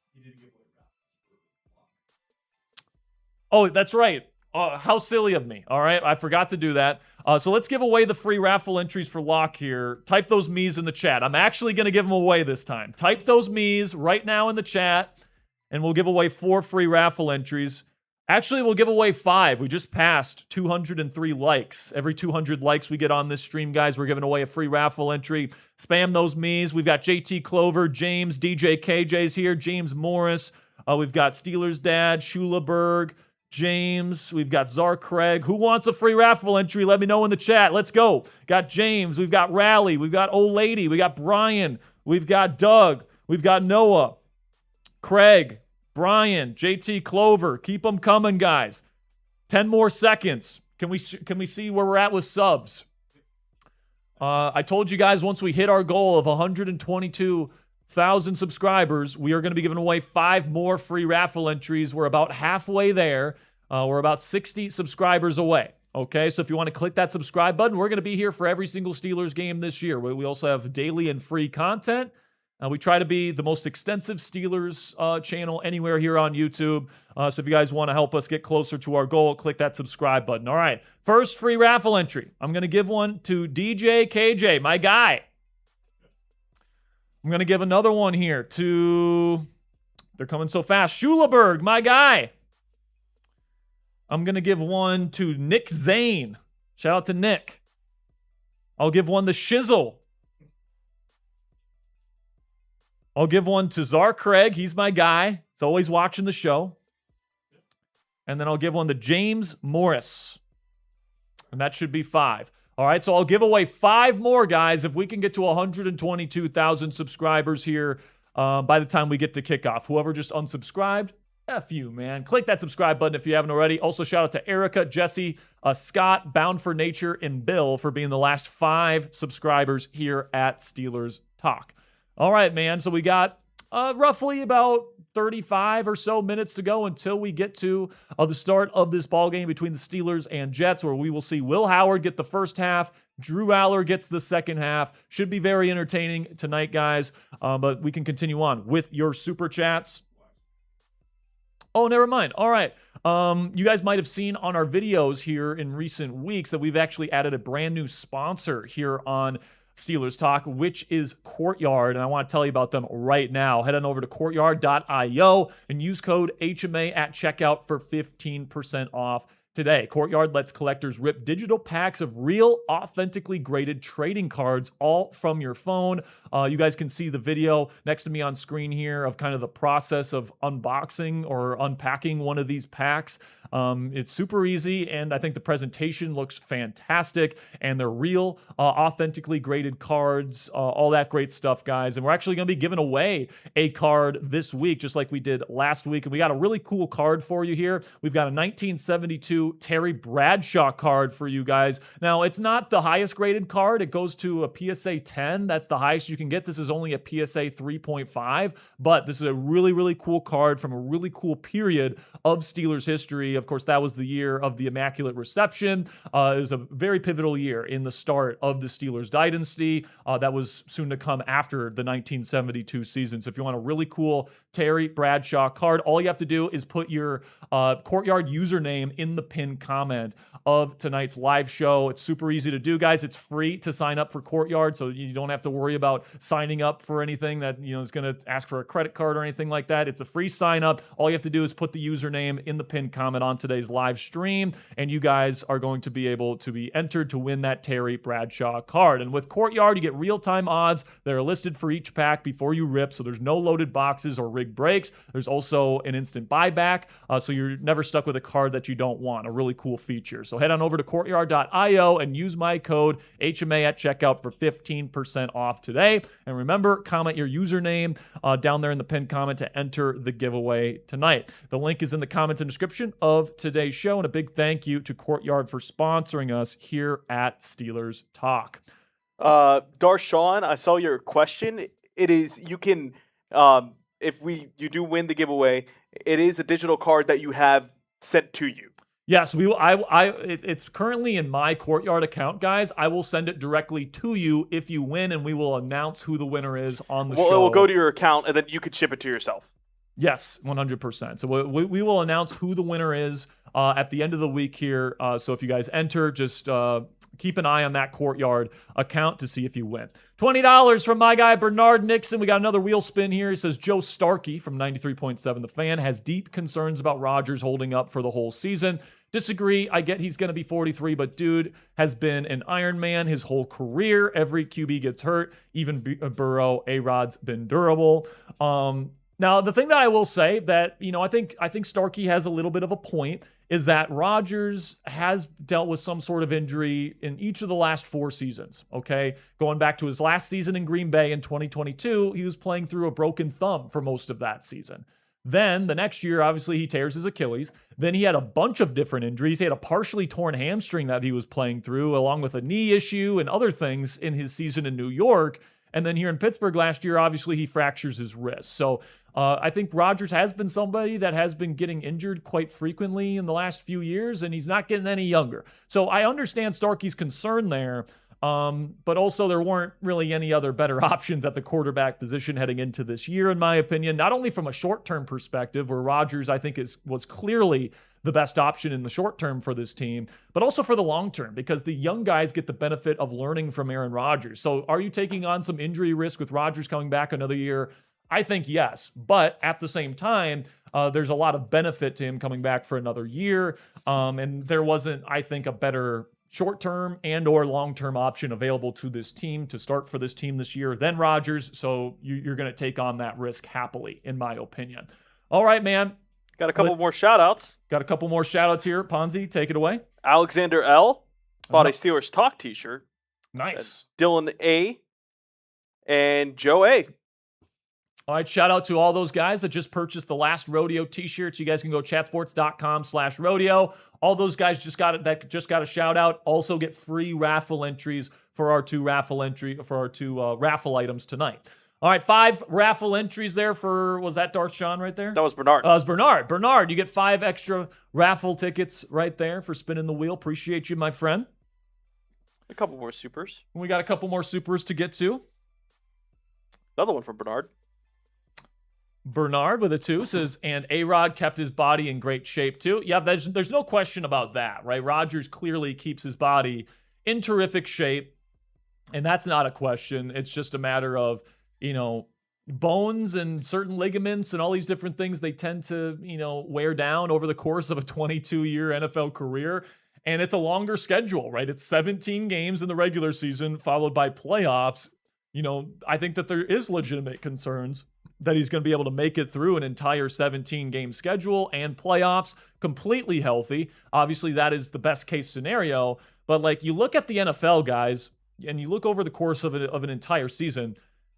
Oh, that's right. How silly of me. All right, I forgot to do that. So let's give away the free raffle entries for Locke here. Type those me's in the chat. I'm actually going to give them away this time. Type those me's right now in the chat, and we'll give away 4 free raffle entries. Actually, we'll give away 5. We just passed 203 likes. Every 200 likes we get on this stream, guys, we're giving away a free raffle entry. Spam those me's. We've got JT Clover, James, DJ KJ's here, James Morris. We've got Steelers Dad, Schulaberg, James. We've got Czar Craig. Who wants a free raffle entry? Let me know in the chat. Let's go. Got James. We've got Rally. We've got Old Lady. We got Brian. We've got Doug. We've got Noah, Craig, Brian, JT Clover. Keep them coming, guys. 10 more seconds. Can we see where we're at with subs? I told you guys once we hit our goal of 122,000 subscribers, we are going to be giving away 5 more free raffle entries. We're about halfway there. We're about 60 subscribers away. Okay, so if you want to click that subscribe button, we're going to be here for every single Steelers game this year. We also have daily and free content. We try to be the most extensive Steelers channel anywhere here on YouTube. So if you guys want to help us get closer to our goal, click that subscribe button. All right, first free raffle entry. I'm going to give one to DJ KJ, my guy. I'm going to give another one here to, they're coming so fast, Schulaberg, my guy. I'm going to give one to Nick Zane. Shout out to Nick. I'll give one to Shizzle. I'll give one to Czar Craig. He's my guy. He's always watching the show. And then I'll give one to James Morris. And that should be 5. All right, so I'll give away 5 more, guys, if we can get to 122,000 subscribers here by the time we get to kickoff. Whoever just unsubscribed, F you, man. Click that subscribe button if you haven't already. Also, shout out to Erica, Jesse, Scott, Bound for Nature, and Bill for being the last 5 subscribers here at Steelers Talk. All right, man. So we got roughly about 35 or so minutes to go until we get to the start of this ball game between the Steelers and Jets, where we will see Will Howard get the first half. Drew Allar gets the second half. Should be very entertaining tonight, guys. But we can continue on with your super chats. Oh, never mind. All right. You guys might have seen on our videos here in recent weeks that we've actually added a brand new sponsor here on Steelers Talk, which is Courtyard, and I want to tell you about them right now. Head on over to courtyard.io and use code HMA at checkout for 15% off today. Courtyard lets collectors rip digital packs of real, authentically graded trading cards all from your phone. You guys can see the video next to me on screen here of kind of the process of unboxing or unpacking one of these packs. It's super easy, and I think the presentation looks fantastic, and they're real, authentically graded cards, all that great stuff, guys. And we're actually going to be giving away a card this week, just like we did last week. And we got a really cool card for you here. We've got a 1972 Terry Bradshaw card for you guys. Now, it's not the highest graded card. It goes to a PSA 10. That's the highest you can get. This is only a PSA 3.5, but this is a really, really cool card from a really cool period of Steelers history. Of course, that was the year of the Immaculate Reception. It was a very pivotal year in the start of the Steelers dynasty. That was soon to come after the 1972 season. So if you want a really cool Terry Bradshaw card, all you have to do is put your Courtyard username in the pinned comment of tonight's live show. It's super easy to do, guys. It's free to sign up for Courtyard, so you don't have to worry about signing up for anything that is going to ask for a credit card or anything like that. It's a free sign up. All you have to do is put the username in the pinned comment on today's live stream, and you guys are going to be able to be entered to win that Terry Bradshaw card. And with Courtyard, you get real-time odds that are listed for each pack before you rip, so there's no loaded boxes or rigged breaks. There's also an instant buyback, so you're never stuck with a card that you don't want. a really cool feature. So head on over to courtyard.io and use my code HMA at checkout for 15% off today. And remember, comment your username down there in the pinned comment to enter the giveaway tonight. The link is in the comments and description of today's show. And a big thank you to Courtyard for sponsoring us here at Steelers Talk. Darshawn, I saw your question. It is, you can, if you do win the giveaway, it is a digital card that you have sent to you. Yes, it's currently in my Courtyard account, guys. I will send it directly to you if you win, and we will announce who the winner is on the show. It will go to your account, and then you could ship it to yourself. Yes, 100%. So we will announce who the winner is at the end of the week here. So if you guys enter, just keep an eye on that Courtyard account to see if you win. $20 from my guy, Bernard Nixon. We got another wheel spin here. He says, Joe Starkey from 93.7 The Fan has deep concerns about Rodgers holding up for the whole season. Disagree. I get he's going to be 43, but dude has been an Iron Man his whole career. Every QB gets hurt. Even Burrow, A-Rod's been durable. Now, the thing that I will say that, I think Starkey has a little bit of a point is that Rodgers has dealt with some sort of injury in each of the last 4 seasons, okay? Going back to his last season in Green Bay in 2022, he was playing through a broken thumb for most of that season. Then the next year, obviously, he tears his Achilles. Then he had a bunch of different injuries. He had a partially torn hamstring that he was playing through, along with a knee issue and other things in his season in New York. And then here in Pittsburgh last year, obviously, he fractures his wrist. So I think Rodgers has been somebody that has been getting injured quite frequently in the last few years, and he's not getting any younger. So I understand Starkey's concern there, but also there weren't really any other better options at the quarterback position heading into this year, in my opinion, not only from a short-term perspective, where Rodgers, I think, was clearly the best option in the short term for this team, but also for the long term, because the young guys get the benefit of learning from Aaron Rodgers. So are you taking on some injury risk with Rodgers coming back another year? I think yes, but at the same time, there's a lot of benefit to him coming back for another year, and there wasn't, I think, a better short-term and or long-term option available to this team to start for this team this year than Rodgers, so you're going to take on that risk happily, in my opinion. All right, man. Got a couple more shout-outs. Got a couple more shout-outs here. Ponzi, take it away. Alexander L. bought a Steelers Talk T-shirt. Nice. Dylan A. and Joe A. All right, shout out to all those guys that just purchased the Last Rodeo T-shirts. You guys can go chatsports.com/rodeo. All those guys just got a shout out. Also get free raffle entries for our two raffle raffle items tonight. All right, 5 raffle entries there for, was that Darshawn right there? That was Bernard. That was Bernard. Bernard, you get 5 extra raffle tickets right there for spinning the wheel. Appreciate you, my friend. A couple more supers. We got a couple more supers to get to. Another one from Bernard. Bernard with a 2 says, and A-Rod kept his body in great shape too. Yeah, there's no question about that, right? Rodgers clearly keeps his body in terrific shape, and that's not a question. It's just a matter of, bones and certain ligaments and all these different things, they tend to, wear down over the course of a 22-year NFL career. And it's a longer schedule, right? It's 17 games in the regular season followed by playoffs. I think that there is legitimate concerns that he's going to be able to make it through an entire 17-game schedule and playoffs completely healthy. Obviously, that is the best case scenario. But you look at the NFL, guys, and you look over the course of an entire season,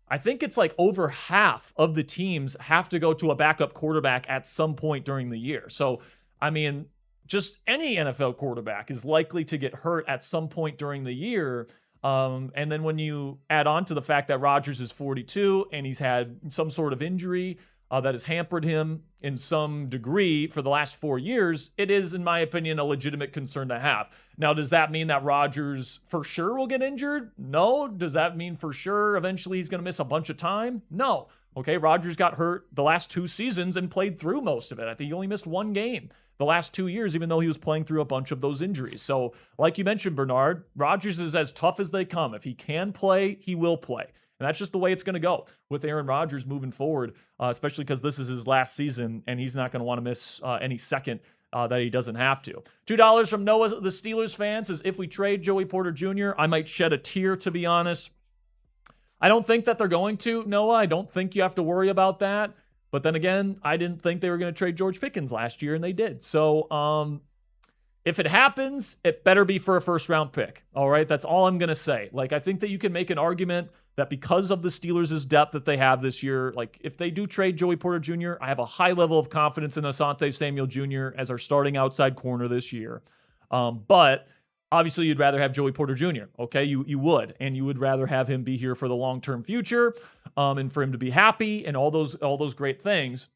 I think it's over half of the teams have to go to a backup quarterback at some point during the year. So, just any NFL quarterback is likely to get hurt at some point during the year. And then when you add on to the fact that Rodgers is 42 and he's had some sort of injury that has hampered him in some degree for the last 4 years, it is, in my opinion, a legitimate concern to have. Now, does that mean that Rodgers for sure will get injured? No. Does that mean for sure eventually he's going to miss a bunch of time? No. Okay, Rodgers got hurt the last 2 seasons and played through most of it. I think he only missed 1 game the last 2 years, even though he was playing through a bunch of those injuries. So, like you mentioned, Bernard, Rodgers is as tough as they come. If he can play, he will play. And that's just the way it's going to go with Aaron Rodgers moving forward, especially because this is his last season, and he's not going to want to miss any second that he doesn't have to. $2 from Noah, the Steelers fan, says, if we trade Joey Porter Jr., I might shed a tear, to be honest. I don't think that they're going to, Noah. I don't think you have to worry about that. But then again, I didn't think they were going to trade George Pickens last year, and they did. So If it happens, it better be for a first-round pick. All right, that's all I'm going to say. Like, I think that you can make an argument that because of the Steelers' depth that they have this year, like if they do trade Joey Porter Jr., I have a high level of confidence in Asante Samuel Jr. as our starting outside corner this year. But obviously, you'd rather have Joey Porter Jr. Okay, you would, and you would rather have him be here for the long-term future, and for him to be happy and all those great things.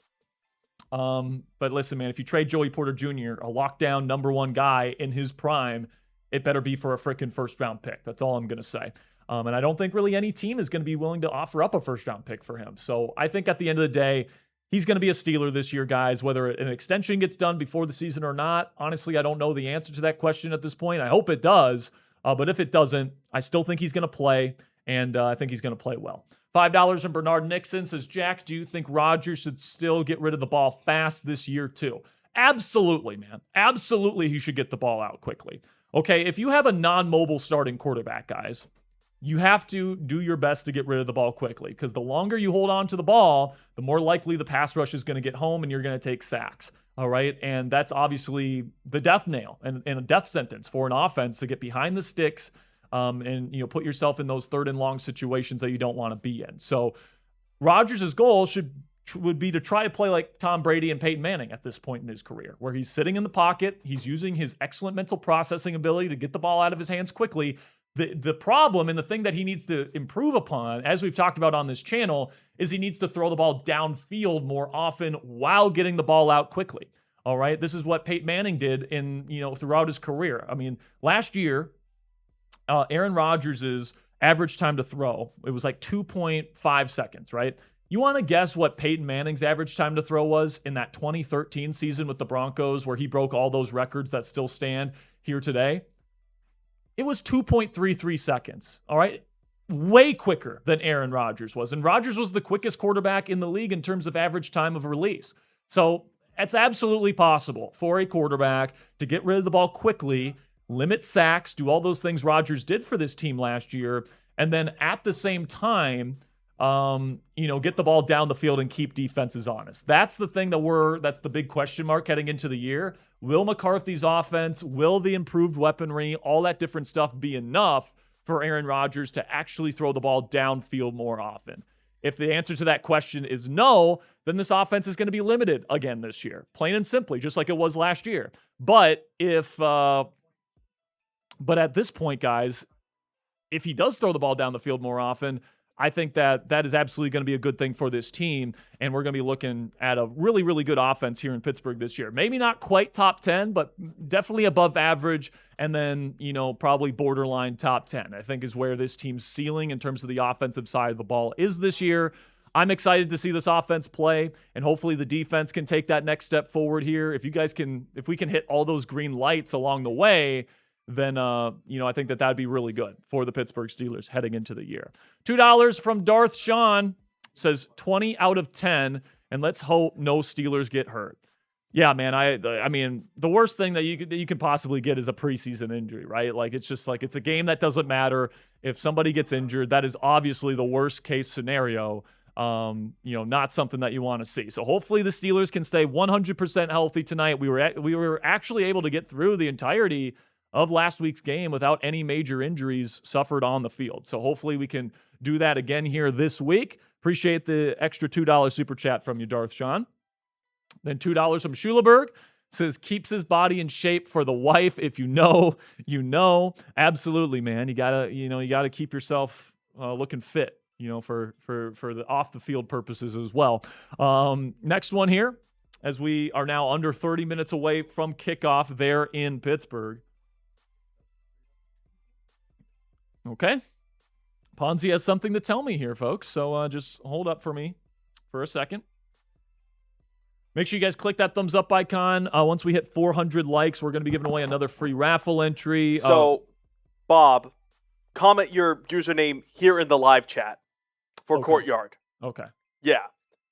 But listen, man, if you trade Joey Porter Jr., a lockdown number one guy in his prime, it better be for a freaking first-round pick. That's all I'm gonna say. And I don't think really any team is going to be willing to offer up a first-round pick for him. So I think at the end of the day, he's going to be a Steeler this year, guys. Whether an extension gets done before the season or not, honestly, I don't know the answer to that question at this point. I hope it does. But if it doesn't, I still think he's going to play, and I think he's going to play well. $5 from Bernard Nixon says, Jack, do you think Rodgers should still get rid of the ball fast this year too? Absolutely, man. Absolutely, he should get the ball out quickly. Okay, if you have a non-mobile starting quarterback, guys, you have to do your best to get rid of the ball quickly, because the longer you hold on to the ball, the more likely the pass rush is going to get home and you're going to take sacks. All right. And that's obviously the death nail and a death sentence for an offense to get behind the sticks and, put yourself in those third and long situations that you don't want to be in. So Rodgers' goal would be to try to play like Tom Brady and Peyton Manning at this point in his career, where he's sitting in the pocket. He's using his excellent mental processing ability to get the ball out of his hands quickly. The problem and the thing that he needs to improve upon, as we've talked about on this channel, is he needs to throw the ball downfield more often while getting the ball out quickly. All right. This is what Peyton Manning did throughout his career. I mean, last year, Aaron Rodgers' average time to throw, it was like 2.5 seconds, right? You want to guess what Peyton Manning's average time to throw was in that 2013 season with the Broncos, where he broke all those records that still stand here today? It was 2.33 seconds, all right? Way quicker than Aaron Rodgers was. And Rodgers was the quickest quarterback in the league in terms of average time of release. So it's absolutely possible for a quarterback to get rid of the ball quickly, limit sacks, do all those things Rodgers did for this team last year, and then at the same time, get the ball down the field and keep defenses honest. That's the thing that's the big question mark heading into the year. Will McCarthy's offense, will the improved weaponry, all that different stuff be enough for Aaron Rodgers to actually throw the ball downfield more often? If the answer to that question is no, then this offense is going to be limited again this year, plain and simply, just like it was last year. But at this point, guys, if he does throw the ball down the field more often, I think that is absolutely going to be a good thing for this team, and we're going to be looking at a really, really good offense here in Pittsburgh this year. Maybe not quite top 10, but definitely above average, and then, probably borderline top 10, I think is where this team's ceiling in terms of the offensive side of the ball is this year. I'm excited to see this offense play, and hopefully the defense can take that next step forward here. If we can hit all those green lights along the way, then, I think that'd be really good for the Pittsburgh Steelers heading into the year. $2 from Darth Sean says 20 out of 10, and let's hope no Steelers get hurt. Yeah, man, I mean, the worst thing that you can possibly get is a preseason injury, right? Like, it's just like, it's a game that doesn't matter. If somebody gets injured, that is obviously the worst case scenario. Not something that you want to see. So hopefully the Steelers can stay 100% healthy tonight. We were actually able to get through the entirety of last week's game without any major injuries suffered on the field. So hopefully we can do that again here this week. Appreciate the extra $2 super chat from you, Darth Sean. Then $2 from Schuleberg says, keeps his body in shape for the wife. If you know. Absolutely, man. You gotta keep yourself looking fit, for the off the field purposes as well. Next one here, as we are now under 30 minutes away from kickoff there in Pittsburgh. Okay. Ponzi has something to tell me here, folks. So just hold up for me for a second. Make sure you guys click that thumbs up icon. Once we hit 400 likes, we're going to be giving away another free raffle entry. So, Bob, comment your username here in the live chat for Okay. Courtyard. Okay. Yeah.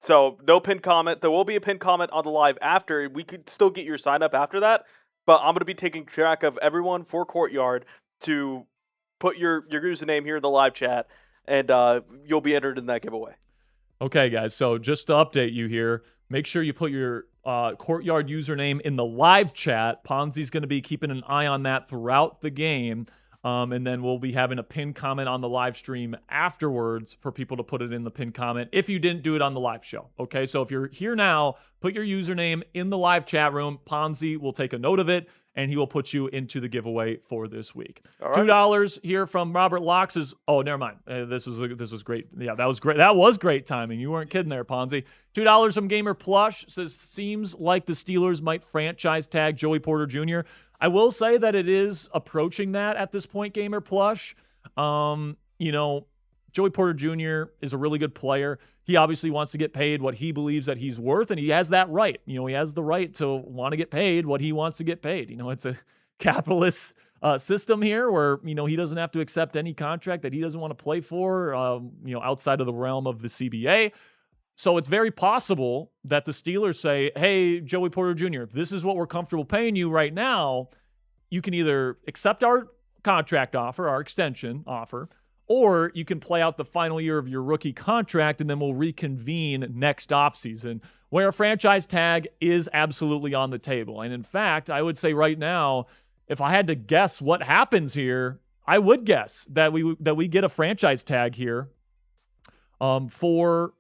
So no pinned comment. There will be a pinned comment on the live after. We could still get your sign up after that, but I'm going to be taking track of everyone for Courtyard to put your username here in the live chat, and you'll be entered in that giveaway. Okay, guys. So just to update you here, make sure you put your Courtyard username in the live chat. Ponzi's going to be keeping an eye on that throughout the game. And then we'll be having a pinned comment on the live stream afterwards for people to put it in the pinned comment if you didn't do it on the live show. Okay, so if you're here now, put your username in the live chat room. Ponzi will take a note of it, and he will put you into the giveaway for this week. All right. $2 here from Robert Locks is, oh, never mind. This was great. Yeah, that was great. That was great timing. You weren't kidding there, Ponzi. $2 from Gamer Plush says, seems like the Steelers might franchise tag Joey Porter Jr. I will say that it is approaching that at this point, Gamer Plush. Joey Porter Jr. is a really good player. He obviously wants to get paid what he believes that he's worth, and he has that right. He has the right to want to get paid what he wants to get paid. It's a capitalist system here where, he doesn't have to accept any contract that he doesn't want to play for, outside of the realm of the CBA. So it's very possible that the Steelers say, hey, Joey Porter Jr., if this is what we're comfortable paying you right now, you can either accept our contract offer, our extension offer, or you can play out the final year of your rookie contract, and then we'll reconvene next offseason, where a franchise tag is absolutely on the table. And in fact, I would say right now, if I had to guess what happens here, I would guess that we get a franchise tag here for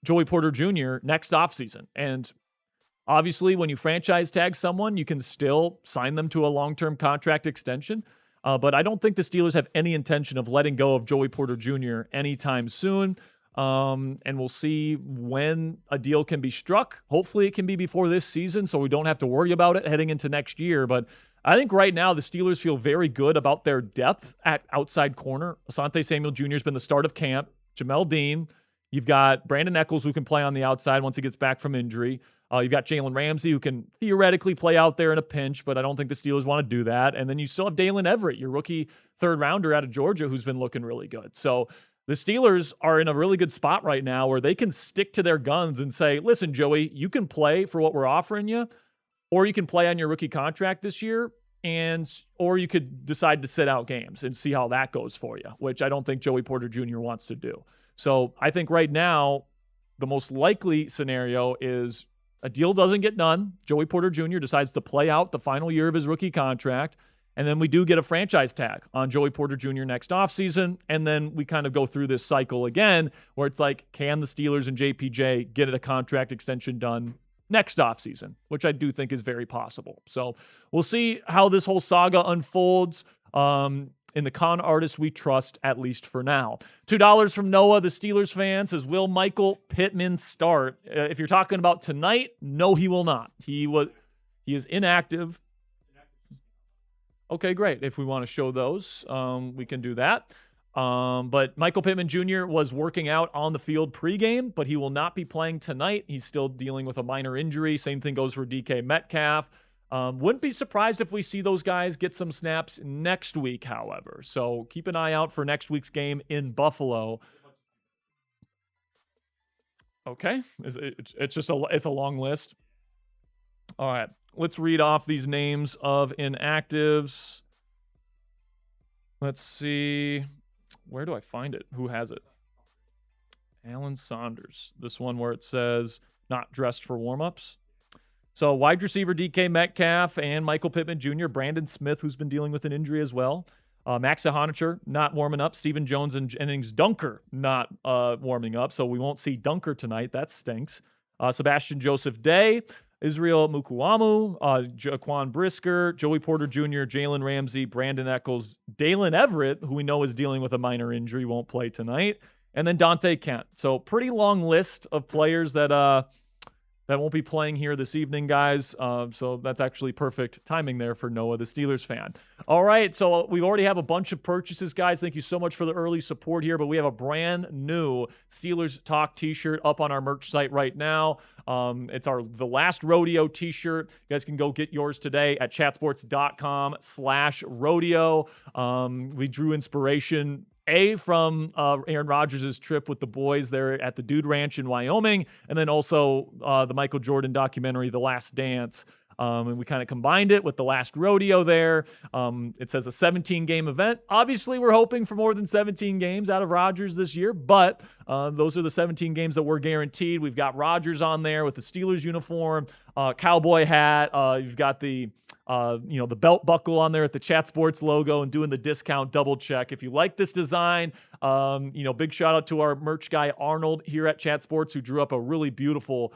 Joey Porter Jr. next offseason. And obviously, when you franchise tag someone, you can still sign them to a long-term contract extension. But I don't think the Steelers have any intention of letting go of Joey Porter Jr. anytime soon. And we'll see when a deal can be struck. Hopefully it can be before this season, so we don't have to worry about it heading into next year. But I think right now the Steelers feel very good about their depth at outside corner. Asante Samuel Jr. has been the start of camp. Jamel Dean. You've got Brandon Echols, who can play on the outside once he gets back from injury. You've got Jalen Ramsey, who can theoretically play out there in a pinch, but I don't think the Steelers want to do that. And then you still have Dalen Everett, your rookie third-rounder out of Georgia, who's been looking really good. So the Steelers are in a really good spot right now where they can stick to their guns and say, listen, Joey, you can play for what we're offering you, or you can play on your rookie contract this year, or you could decide to sit out games and see how that goes for you, which I don't think Joey Porter Jr. wants to do. So I think right now the most likely scenario is a deal doesn't get done. Joey Porter Jr. decides to play out the final year of his rookie contract, and then we do get a franchise tag on Joey Porter Jr. next offseason, and then we kind of go through this cycle again where it's like, can the Steelers and JPJ get a contract extension done next offseason, which I do think is very possible. So we'll see how this whole saga unfolds. In the con artist we trust, at least for now. $2 from Noah, the Steelers fan, says, will Michael Pittman start? If you're talking about tonight, no, he will not. He is inactive. Okay, great. If we want to show those, we can do that. But Michael Pittman Jr. was working out on the field pregame, but he will not be playing tonight. He's still dealing with a minor injury. Same thing goes for DK Metcalf. Wouldn't be surprised if we see those guys get some snaps next week, however. So keep an eye out for next week's game in Buffalo. Okay, it's a long list. All right, let's read off these names of inactives. Let's see. Where do I find it? Who has it? Alan Saunders. This one where it says not dressed for warmups. So wide receiver DK Metcalf and Michael Pittman Jr., Brandon Smith, who's been dealing with an injury as well. Max Ahanicher not warming up. Stephen Jones and Jennings Dunker not warming up. So we won't see Dunker tonight. That stinks. Sebastian Joseph Day, Israel Mukuamu, Jaquan Brisker, Joey Porter Jr., Jalen Ramsey, Brandon Echols, Dalen Everett, who we know is dealing with a minor injury, won't play tonight. And then Dante Kent. So pretty long list of players that won't be playing here this evening, guys. So that's actually perfect timing there for Noah, the Steelers fan. All right, so we already have a bunch of purchases, guys. Thank you so much for the early support here. But we have a brand new Steelers Talk T-shirt up on our merch site right now. It's the Last Rodeo T-shirt. You guys can go get yours today at chatsports.com/rodeo. We drew inspiration from Aaron Rodgers' trip with the boys there at the Dude Ranch in Wyoming, and then also the Michael Jordan documentary, The Last Dance. And we kind of combined it with the Last Rodeo there. It says a 17-game event. Obviously, we're hoping for more than 17 games out of Rodgers this year, but those are the 17 games that we're guaranteed. We've got Rodgers on there with the Steelers uniform, cowboy hat. You've got the the belt buckle on there at the Chat Sports logo and doing the discount double check. If you like this design, big shout out to our merch guy Arnold here at Chat Sports, who drew up a really beautiful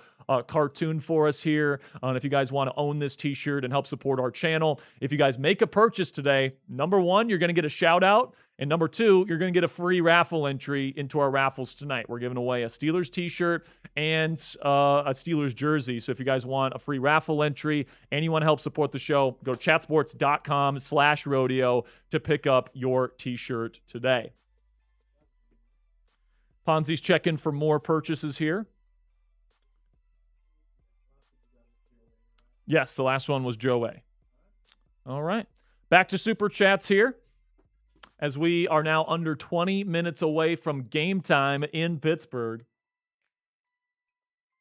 cartoon for us here. And if you guys want to own this t-shirt and help support our channel, if you guys make a purchase today, number one, you're going to get a shout out. And number two, you're going to get a free raffle entry into our raffles tonight. We're giving away a Steelers t-shirt and a Steelers jersey. So if you guys want a free raffle entry and you want to help support the show, go to chatsports.com/rodeo to pick up your t-shirt today. Ponzi's checking for more purchases here. Yes, the last one was Joe A. All right. Back to Super Chats here, as we are now under 20 minutes away from game time in Pittsburgh.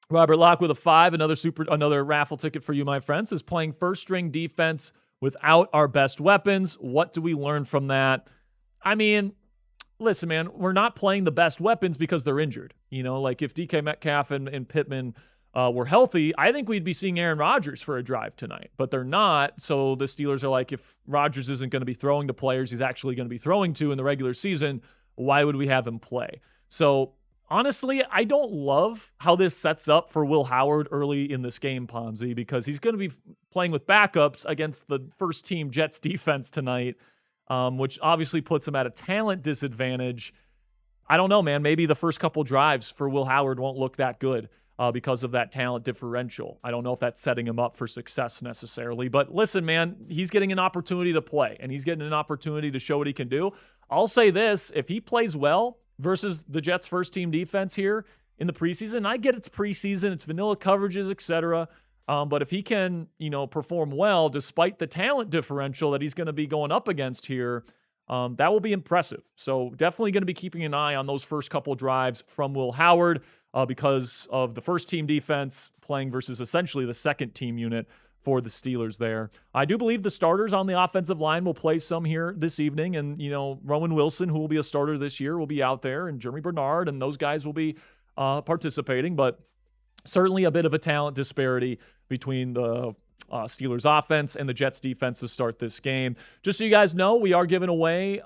Robert Locke with a 5, another raffle ticket for you, my friends, is playing first-string defense without our best weapons. What do we learn from that? I mean, listen, man, we're not playing the best weapons because they're injured. Like if DK Metcalf and Pittman were healthy, I think we'd be seeing Aaron Rodgers for a drive tonight, but they're not. So the Steelers are like, if Rodgers isn't going to be throwing to players he's actually going to be throwing to in the regular season, why would we have him play? So honestly, I don't love how this sets up for Will Howard early in this game, Ponzi, because he's going to be playing with backups against the first team Jets defense tonight, which obviously puts him at a talent disadvantage. I don't know, man. Maybe the first couple drives for Will Howard won't look that good because of that talent differential. I don't know if that's setting him up for success necessarily. But listen, man, he's getting an opportunity to play, and he's getting an opportunity to show what he can do. I'll say this. If he plays well versus the Jets' first-team defense here in the preseason, I get it's preseason, it's vanilla coverages, etc. But if he can, perform well despite the talent differential that he's going to be going up against here, that will be impressive. So definitely going to be keeping an eye on those first couple drives from Will Howard because of the first-team defense playing versus essentially the second-team unit for the Steelers there. I do believe the starters on the offensive line will play some here this evening. And, Rowan Wilson, who will be a starter this year, will be out there, and Jeremy Bernard, and those guys will be participating. But certainly a bit of a talent disparity between the Steelers offense and the Jets defense to start this game. Just so you guys know, we are giving away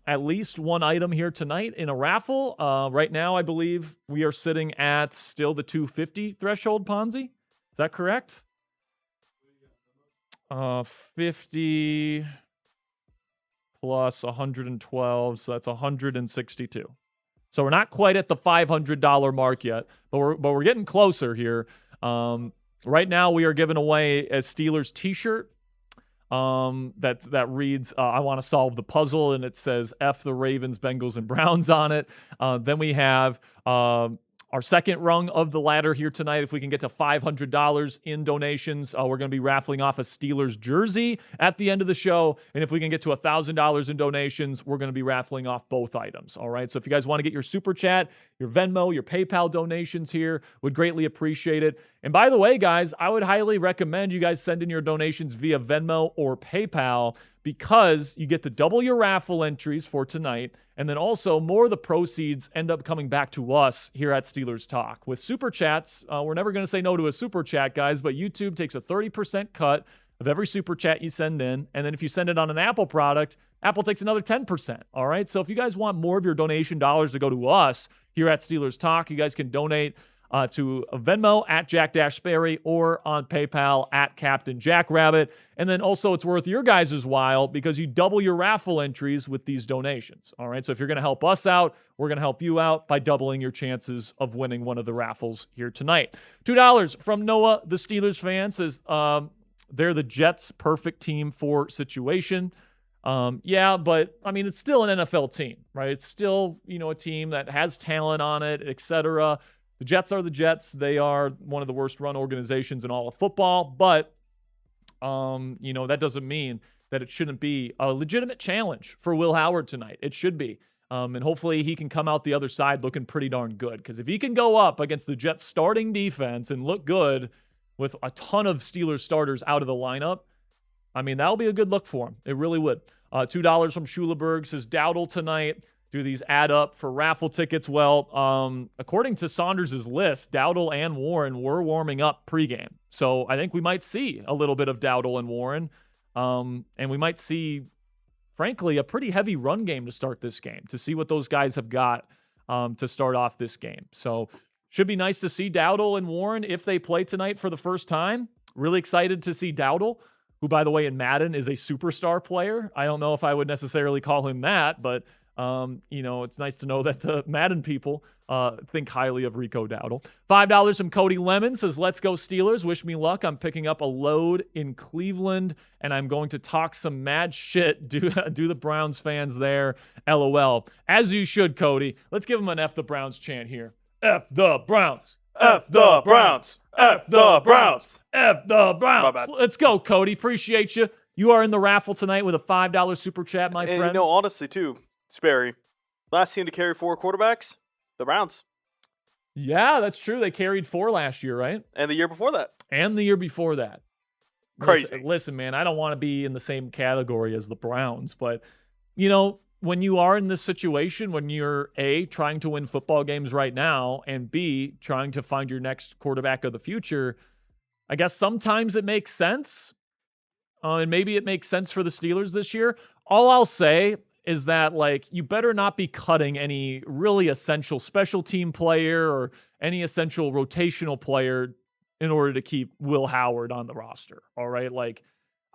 at least one item here tonight in a raffle. Right now, I believe we are sitting at still the 250 threshold, Ponzi. Is that correct? 50 plus 112, so that's 162. So we're not quite at the $500 mark yet, but we're getting closer here. Right now we are giving away a Steelers t-shirt that reads, I want to solve the puzzle, and it says F the Ravens, Bengals, and Browns on it. Then we have our second rung of the ladder here tonight. If we can get to $500 in donations, we're going to be raffling off a Steelers jersey at the end of the show. And if we can get to $1,000 in donations, we're going to be raffling off both items. All right. So if you guys want to get your Super Chat, your Venmo, your PayPal donations here, would greatly appreciate it. And by the way, guys, I would highly recommend you guys send in your donations via Venmo or PayPal, because you get to double your raffle entries for tonight. And then also more of the proceeds end up coming back to us here at Steelers Talk. With Super Chats, we're never going to say no to a Super Chat, guys, but YouTube takes a 30% cut of every Super Chat you send in. And then if you send it on an Apple product, Apple takes another 10%. All right. So if you guys want more of your donation dollars to go to us here at Steelers Talk, you guys can donate to Venmo at Jack-Sperry or on PayPal at Captain Jackrabbit. And then also it's worth your guys' while because you double your raffle entries with these donations. All right. So if you're going to help us out, we're going to help you out by doubling your chances of winning one of the raffles here tonight. $2 from Noah, the Steelers fan, says they're the Jets' perfect team for situation. Yeah, but I mean, it's still an NFL team, right? It's still, a team that has talent on it, etc. The Jets are the Jets. They are one of the worst run organizations in all of football, but, that doesn't mean that it shouldn't be a legitimate challenge for Will Howard tonight. It should be. And hopefully he can come out the other side looking pretty darn good, because if he can go up against the Jets starting defense and look good with a ton of Steelers starters out of the lineup, I mean, that'll be a good look for him. It really would. $2 from Schuleberg says Dowdle tonight. Do these add up for raffle tickets? Well, according to Saunders' list, Dowdle and Warren were warming up pregame. So I think we might see a little bit of Dowdle and Warren. And we might see, frankly, a pretty heavy run game to start this game, to see what those guys have got to start off this game. So should be nice to see Dowdle and Warren if they play tonight for the first time. Really excited to see Dowdle, who, by the way, in Madden is a superstar player. I don't know if I would necessarily call him that, but it's nice to know that the Madden people think highly of Rico Dowdle. $5 from Cody Lemon says, let's go Steelers. Wish me luck. I'm picking up a load in Cleveland, and I'm going to talk some mad shit. Do the Browns fans there. LOL. As you should, Cody. Let's give them an F the Browns chant here. F the Browns. F the Browns. F the Browns. F the Browns. My bad. Let's go, Cody. Appreciate you. You are in the raffle tonight with a $5 super chat, my friend. And honestly, too, Sperry, last team to carry 4 quarterbacks, the Browns. Yeah, that's true. They carried 4 last year, right? And the year before that. And the year before that. Crazy. Listen, man, I don't want to be in the same category as the Browns, but, when you are in this situation, when you're A, trying to win football games right now, and B, trying to find your next quarterback of the future, I guess sometimes it makes sense. And maybe it makes sense for the Steelers this year. All I'll say is that, you better not be cutting any really essential special team player or any essential rotational player in order to keep Will Howard on the roster. All right?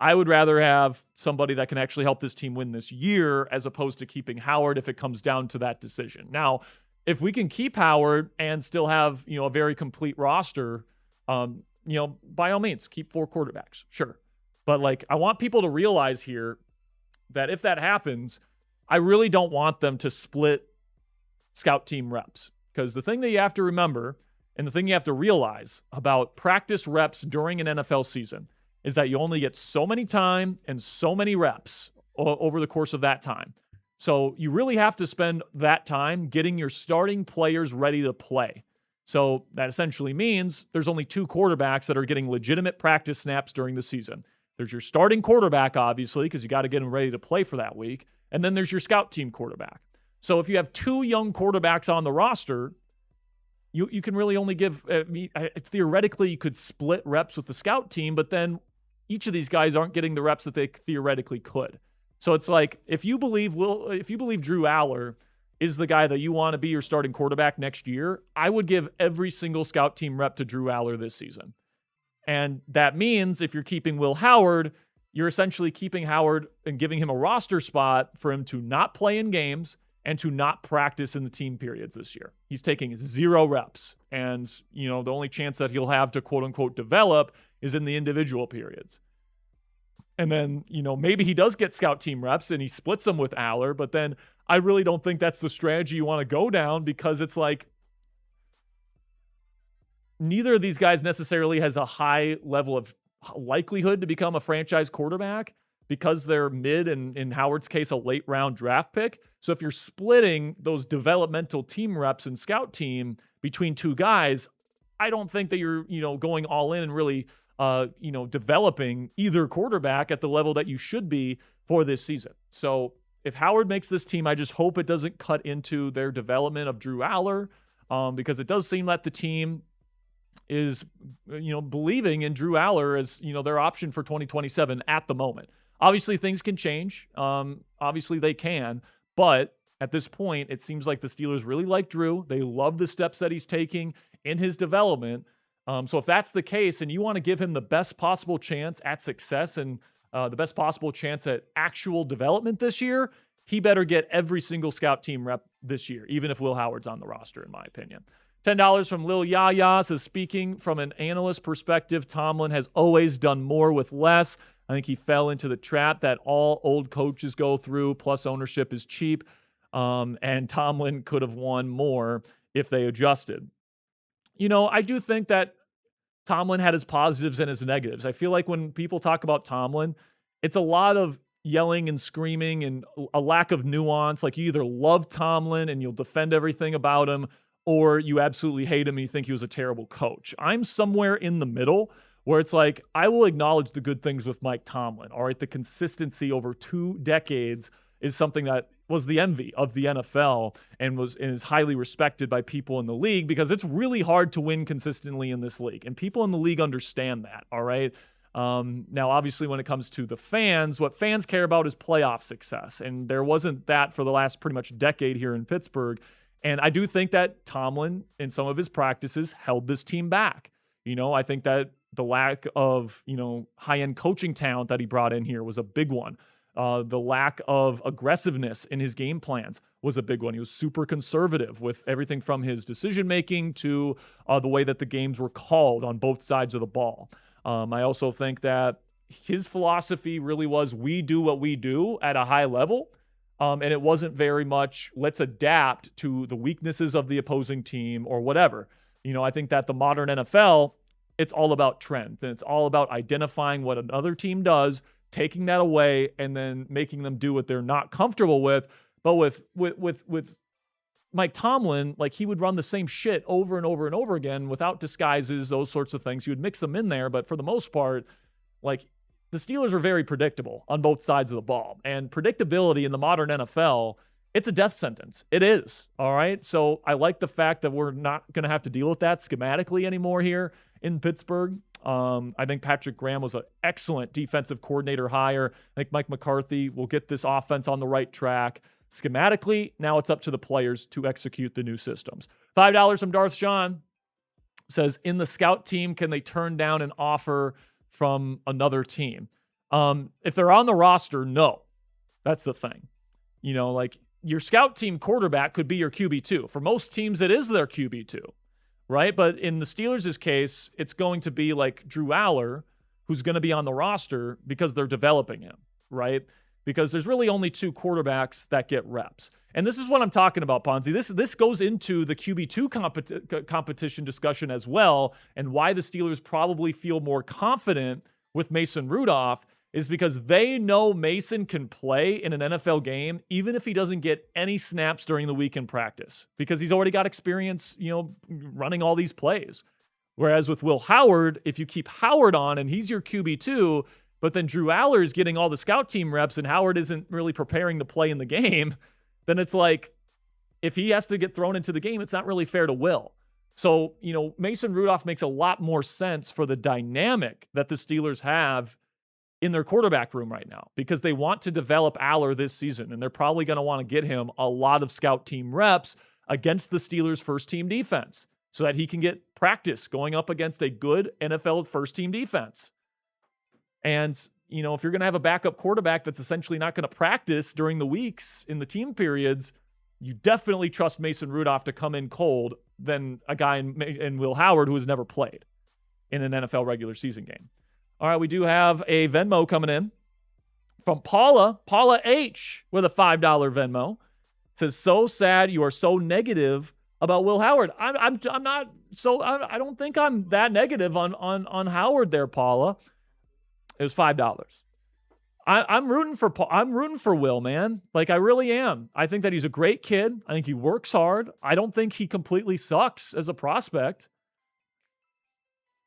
I would rather have somebody that can actually help this team win this year as opposed to keeping Howard if it comes down to that decision. Now, if we can keep Howard and still have, a very complete roster, by all means, keep 4 quarterbacks. Sure. But I want people to realize here that if that happens, I really don't want them to split scout team reps. Because the thing that you have to remember and the thing you have to realize about practice reps during an NFL season is that you only get so many time and so many reps over the course of that time. So you really have to spend that time getting your starting players ready to play. So that essentially means there's only 2 quarterbacks that are getting legitimate practice snaps during the season. There's your starting quarterback, obviously, because you got to get him ready to play for that week. And then there's your scout team quarterback. So if you have 2 young quarterbacks on the roster, you can really only give, theoretically, you could split reps with the scout team, but then each of these guys aren't getting the reps that they theoretically could. So it's if you believe Drew Allar is the guy that you want to be your starting quarterback next year, I would give every single scout team rep to Drew Allar this season. And that means if you're keeping Will Howard, you're essentially keeping Howard and giving him a roster spot for him to not play in games and to not practice in the team periods this year. He's taking 0 reps. And, the only chance that he'll have to quote unquote develop is in the individual periods. And then, maybe he does get scout team reps and he splits them with Allar, but then I really don't think that's the strategy you want to go down because it's neither of these guys necessarily has a high level of likelihood to become a franchise quarterback because they're mid and, in Howard's case, a late round draft pick. So if you're splitting those developmental team reps and scout team between 2 guys, I don't think that you're, going all in and really, developing either quarterback at the level that you should be for this season. So if Howard makes this team, I just hope it doesn't cut into their development of Drew Allar, because it does seem that the team is, believing in Drew Allar as, their option for 2027 at the moment. Obviously, things can change. Obviously, they can. But at this point, it seems like the Steelers really like Drew. They love the steps that he's taking in his development. So if that's the case and you want to give him the best possible chance at success and the best possible chance at actual development this year, he better get every single scout team rep this year, even if Will Howard's on the roster, in my opinion. $10 from Lil Yaya says, speaking from an analyst perspective, Tomlin has always done more with less. I think he fell into the trap that all old coaches go through, plus ownership is cheap, and Tomlin could have won more if they adjusted. I do think that Tomlin had his positives and his negatives. I feel like when people talk about Tomlin, it's a lot of yelling and screaming and a lack of nuance. You either love Tomlin and you'll defend everything about him, or you absolutely hate him and you think he was a terrible coach. I'm somewhere in the middle where it's like, I will acknowledge the good things with Mike Tomlin. All right. The consistency over 2 decades is something that was the envy of the NFL and is highly respected by people in the league, because it's really hard to win consistently in this league. And people in the league understand that. All right. Now, obviously, when it comes to the fans, what fans care about is playoff success. And there wasn't that for the last pretty much decade here in Pittsburgh. And I do think that Tomlin, in some of his practices, held this team back. I think that the lack of, high-end coaching talent that he brought in here was a big one. The lack of aggressiveness in his game plans was a big one. He was super conservative with everything from his decision-making to the way that the games were called on both sides of the ball. I also think that his philosophy really was, we do what we do at a high level. And it wasn't very much, let's adapt to the weaknesses of the opposing team or whatever. I think that the modern NFL, it's all about trend. And it's all about identifying what another team does, taking that away, and then making them do what they're not comfortable with. But with Mike Tomlin, like, he would run the same shit over and over and over again without disguises, those sorts of things. He would mix them in there, but for the most part, like, the Steelers are very predictable on both sides of the ball. And predictability in the modern NFL, it's a death sentence. It is, all right? So I like the fact that we're not going to have to deal with that schematically anymore here in Pittsburgh. I think Patrick Graham was an excellent defensive coordinator hire. I think Mike McCarthy will get this offense on the right track. Schematically, now it's up to the players to execute the new systems. $5 from Darth Sean says, in the scout team, can they turn down an offer from another team? If they're on the roster, no. That's the thing. Like, your scout team quarterback could be your QB2. For most teams, it is their QB2, right? But in the Steelers' case, it's going to be like Drew Allar, who's going to be on the roster because they're developing him, right? Because there's really only 2 quarterbacks that get reps. And this is what I'm talking about, Ponzi. This goes into the QB2 competition discussion as well, and why the Steelers probably feel more confident with Mason Rudolph is because they know Mason can play in an NFL game even if he doesn't get any snaps during the week in practice, because he's already got experience, running all these plays. Whereas with Will Howard, if you keep Howard on and he's your QB2, but then Drew Allar is getting all the scout team reps and Howard isn't really preparing to play in the game, then it's like, if he has to get thrown into the game, it's not really fair to Will. So, Mason Rudolph makes a lot more sense for the dynamic that the Steelers have in their quarterback room right now, because they want to develop Allar this season, and they're probably going to want to get him a lot of scout team reps against the Steelers' first team defense so that he can get practice going up against a good NFL first team defense. And, if you're going to have a backup quarterback that's essentially not going to practice during the weeks in the team periods, you definitely trust Mason Rudolph to come in cold than a guy in Will Howard who has never played in an NFL regular season game. All right, we do have a Venmo coming in from Paula H with a $5 Venmo. It says, so sad you are so negative about Will Howard. I'm not so, I don't think I'm that negative on Howard there, Paula. It was $5. I'm rooting for Will, man. Like, I really am. I think that he's a great kid. I think he works hard. I don't think he completely sucks as a prospect.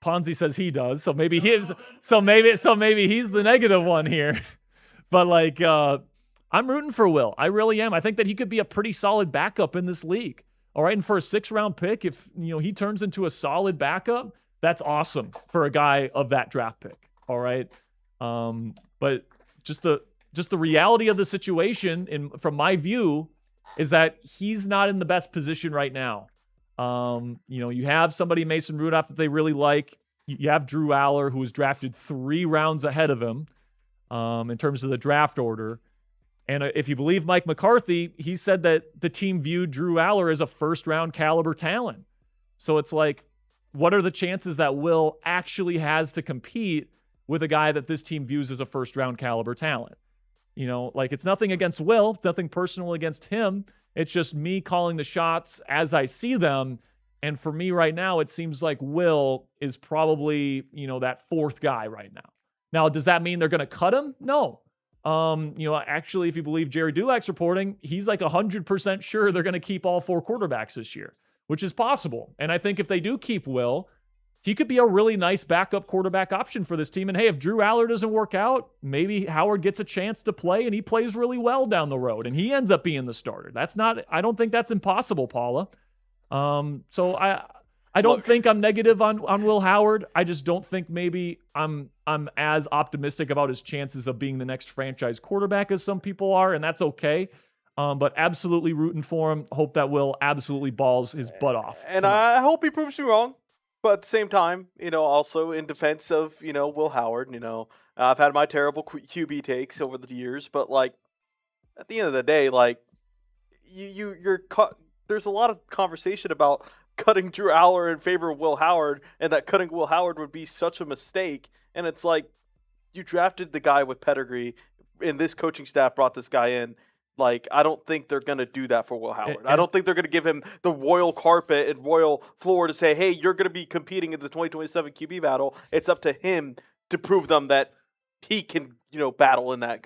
Ponzi says he does, so maybe he's the negative one here. But I'm rooting for Will. I really am. I think that he could be a pretty solid backup in this league. All right, and for a 6th-round pick, if he turns into a solid backup, that's awesome for a guy of that draft pick. All right, but just the reality of the situation, from my view, is that he's not in the best position right now. You have somebody, Mason Rudolph, that they really like. You have Drew Allar, who was drafted 3 rounds ahead of him in terms of the draft order. And if you believe Mike McCarthy, he said that the team viewed Drew Allar as a 1st-round caliber talent. So it's like, what are the chances that Will actually has to compete with a guy that this team views as a 1st-round caliber talent? It's nothing against Will. It's nothing personal against him. It's just me calling the shots as I see them. And for me right now, it seems like Will is probably, that 4th guy right now. Now, does that mean they're going to cut him? No. Actually, if you believe Jerry Dulack's reporting, he's like 100% sure they're going to keep all 4 quarterbacks this year, which is possible. And I think if they do keep Will, he could be a really nice backup quarterback option for this team. And hey, if Drew Allar doesn't work out, maybe Howard gets a chance to play and he plays really well down the road and he ends up being the starter. I don't think that's impossible, Paula. So I don't think I'm negative on Will Howard. I just don't think maybe I'm as optimistic about his chances of being the next franchise quarterback as some people are, and that's okay. But absolutely rooting for him. Hope that Will absolutely balls his butt off. And tonight. I hope he proves me wrong. But at the same time, also in defense of, Will Howard, I've had my terrible QB takes over the years, but like at the end of the day, like there's a lot of conversation about cutting Drew Allar in favor of Will Howard, and that cutting Will Howard would be such a mistake. And it's like, you drafted the guy with pedigree, and this coaching staff brought this guy in. Like, I don't think they're going to do that for Will Howard. I don't think they're going to give him the royal carpet and royal floor to say, hey, you're going to be competing in the 2027 QB battle. It's up to him to prove them that he can, battle in that,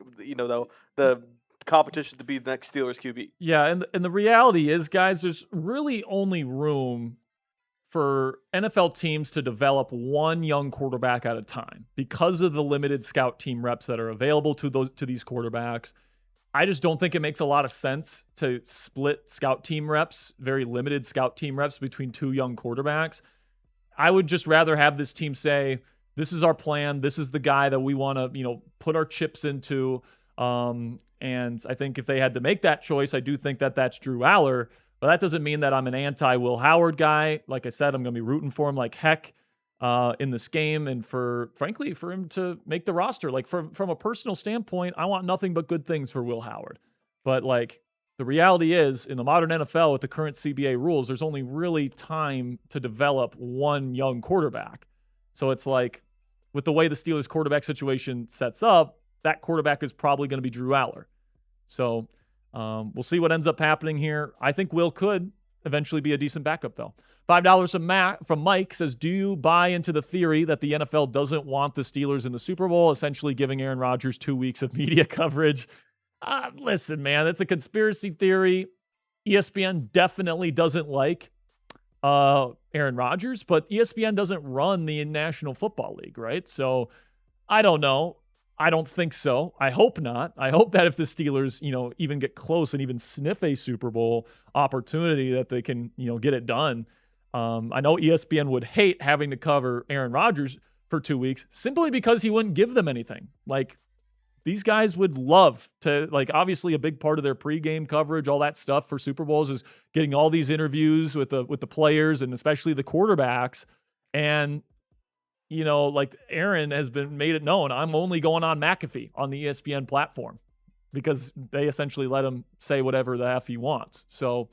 the competition to be the next Steelers QB. Yeah, and the reality is, guys, there's really only room for NFL teams to develop one young quarterback at a time because of the limited scout team reps that are available to these quarterbacks. I just don't think it makes a lot of sense to split scout team reps, very limited scout team reps between two young quarterbacks. I would just rather have this team say, this is our plan. This is the guy that we want to, put our chips into. And I think if they had to make that choice, I do think that that's Drew Allar. But that doesn't mean that I'm an anti-Will Howard guy. Like I said, I'm going to be rooting for him like heck in this game, and frankly, for him to make the roster. Like from a personal standpoint, I want nothing but good things for Will Howard. But like the reality is, in the modern NFL with the current CBA rules, there's only really time to develop one young quarterback. So it's like, with the way the Steelers quarterback situation sets up, that quarterback is probably going to be Drew Allar. So we'll see what ends up happening here. I think Will could eventually be a decent backup, though. $5 from Mike says, do you buy into the theory that the NFL doesn't want the Steelers in the Super Bowl, essentially giving Aaron Rodgers 2 weeks of media coverage? Listen, man, it's a conspiracy theory. ESPN definitely doesn't like Aaron Rodgers, but ESPN doesn't run the National Football League, right? So I don't know. I don't think so. I hope not. I hope that if the Steelers, even get close and even sniff a Super Bowl opportunity, that they can, get it done. I know ESPN would hate having to cover Aaron Rodgers for 2 weeks simply because he wouldn't give them anything. Like, these guys would love to, like, obviously a big part of their pregame coverage, all that stuff for Super Bowls is getting all these interviews with the players and especially the quarterbacks. And like Aaron has made it known, I'm only going on McAfee on the ESPN platform because they essentially let him say whatever the F he wants. So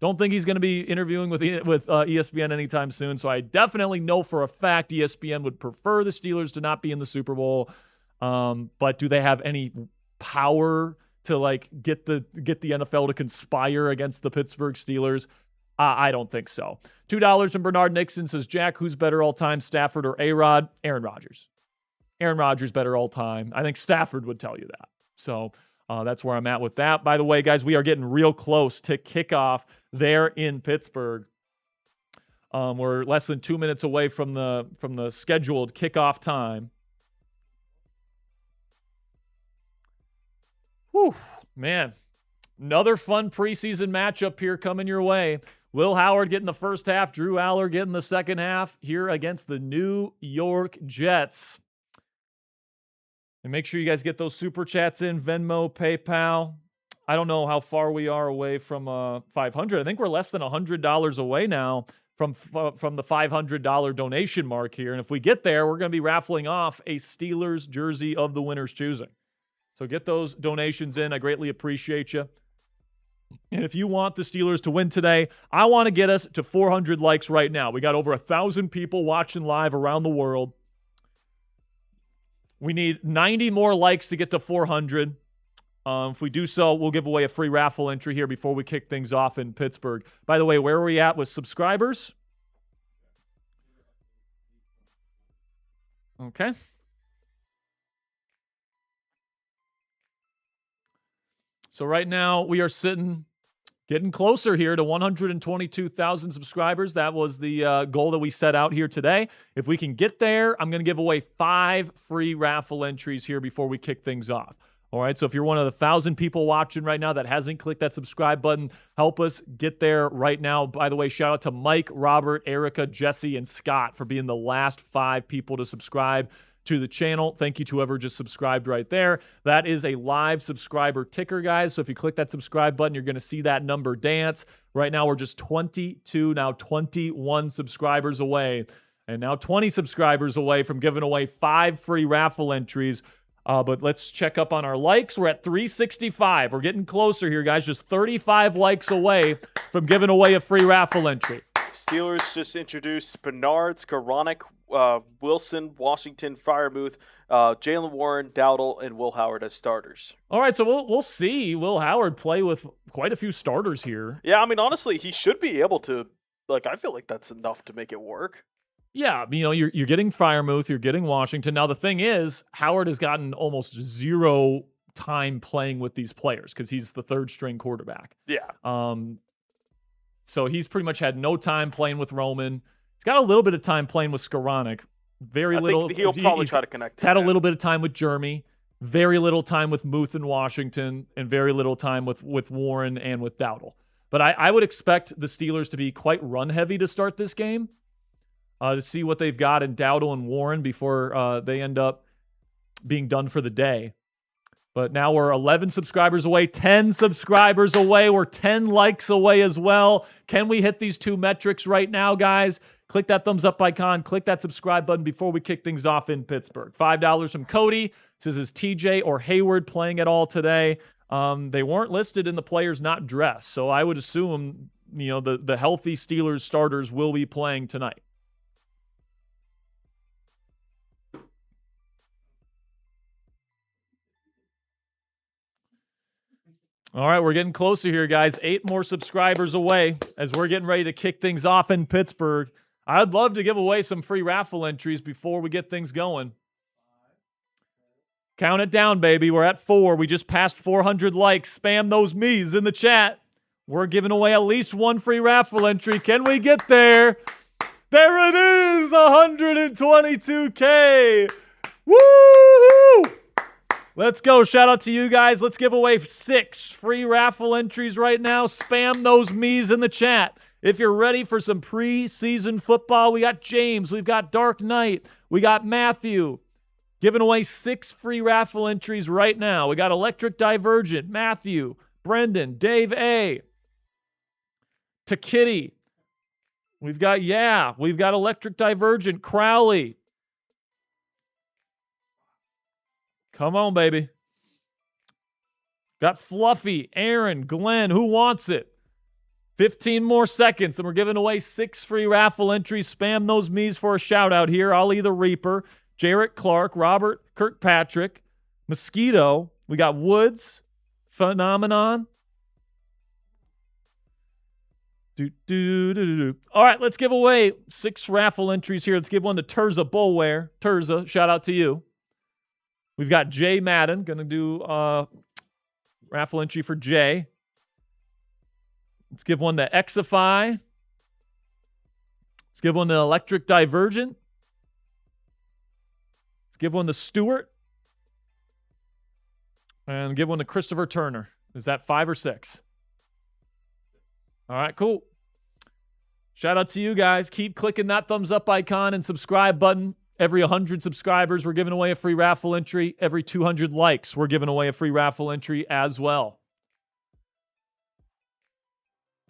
don't think he's going to be interviewing with ESPN anytime soon. So I definitely know for a fact ESPN would prefer the Steelers to not be in the Super Bowl. But do they have any power to like get the NFL to conspire against the Pittsburgh Steelers? I don't think so. $2 from Bernard Nixon says, Jack, who's better all time, Stafford or A-Rod? Aaron Rodgers. Aaron Rodgers better all time. I think Stafford would tell you that. So that's where I'm at with that. By the way, guys, we are getting real close to kickoff there in Pittsburgh. We're less than 2 minutes away from the scheduled kickoff time. Whew, man. Another fun preseason matchup here coming your way. Will Howard getting the first half, Drew Allar getting the second half here against the New York Jets. And make sure you guys get those super chats in, Venmo, PayPal. I don't know how far we are away from 500. I think we're less than $100 away now from the $500 donation mark here. And if we get there, we're going to be raffling off a Steelers jersey of the winner's choosing. So get those donations in. I greatly appreciate you. And if you want the Steelers to win today, I want to get us to 400 likes right now. We got over 1,000 people watching live around the world. We need 90 more likes to get to 400. If we do so, we'll give away a free raffle entry here before we kick things off in Pittsburgh. By the way, where are we at with subscribers? Okay. So right now we are sitting Getting closer here to 122,000 subscribers. That was the goal that we set out here today. If we can get there, I'm going to give away 5 free raffle entries here before we kick things off. All right, so if you're one of the 1,000 people watching right now that hasn't clicked that subscribe button, help us get there right now. By the way, shout out to Mike, Robert, Erica, Jesse, and Scott for being the last 5 people to subscribe to the channel. Thank you to whoever just subscribed right there. That is a live subscriber ticker, guys. So if you click that subscribe button, you're going to see that number dance. Right now, we're just 22, now 21 subscribers away, and now 20 subscribers away from giving away 5 free raffle entries. But let's check up on our likes. We're at 365. We're getting closer here, guys. Just 35 likes away from giving away a free raffle entry. Steelers just introduced Bernard, Skoranek, Wilson, Washington, Freiermuth, Jalen Warren, Dowdle, and Will Howard as starters. All right, so we'll see Will Howard play with quite a few starters here. Yeah, I mean, honestly, he should be able to. I feel like that's enough to make it work. Yeah, you're getting Freiermuth, you're getting Washington. Now, the thing is, Howard has gotten almost 0 time playing with these players because he's the 3rd-string quarterback. Yeah. So he's pretty much had no time playing with Roman. He's got a little bit of time playing with Skoranek. Very little. Think he'll probably try to connect. He's had a little bit of time with Jeremy. Very little time with Muth and Washington, and very little time with Warren and with Dowdle. But I would expect the Steelers to be quite run-heavy to start this game, to see what they've got in Dowdle and Warren before they end up being done for the day. But now we're 11 subscribers away, 10 subscribers away. We're 10 likes away as well. Can we hit these 2 metrics right now, guys? Click that thumbs up icon. Click that subscribe button before we kick things off in Pittsburgh. $5 from Cody. Says, is TJ or Hayward playing at all today? They weren't listed in the players not dressed. So I would assume, the healthy Steelers starters will be playing tonight. All right, we're getting closer here, guys. 8 more subscribers away as we're getting ready to kick things off in Pittsburgh. I'd love to give away some free raffle entries before we get things going. Count it down, baby. We're at 4. We just passed 400 likes. Spam those me's in the chat. We're giving away at least 1 free raffle entry. Can we get there? There it is, 122K. Woo! Let's go. Shout out to you guys. Let's give away 6 free raffle entries right now. Spam those me's in the chat. If you're ready for some preseason football, we got James, we've got Dark Knight, we got Matthew. Giving away 6 free raffle entries right now. We got Electric Divergent, Matthew, Brendan, Dave A, to Kitty. We've got Electric Divergent, Crowley. Come on, baby. Got Fluffy, Aaron, Glenn. Who wants it? 15 more seconds, and we're giving away 6 free raffle entries. Spam those me's for a shout-out here. Ollie the Reaper, Jarrett Clark, Robert Kirkpatrick, Mosquito. We got Woods, Phenomenon. All right, let's give away 6 raffle entries here. Let's give one to Terza Bulware. Terza, shout-out to you. We've got Jay Madden. Going to do raffle entry for Jay. Let's give one to Exify. Let's give one to Electric Divergent. Let's give one to Stewart. And give one to Christopher Turner. Is that 5 or 6? All right, cool. Shout out to you guys. Keep clicking that thumbs up icon and subscribe button. Every 100 subscribers, we're giving away a free raffle entry. Every 200 likes, we're giving away a free raffle entry as well.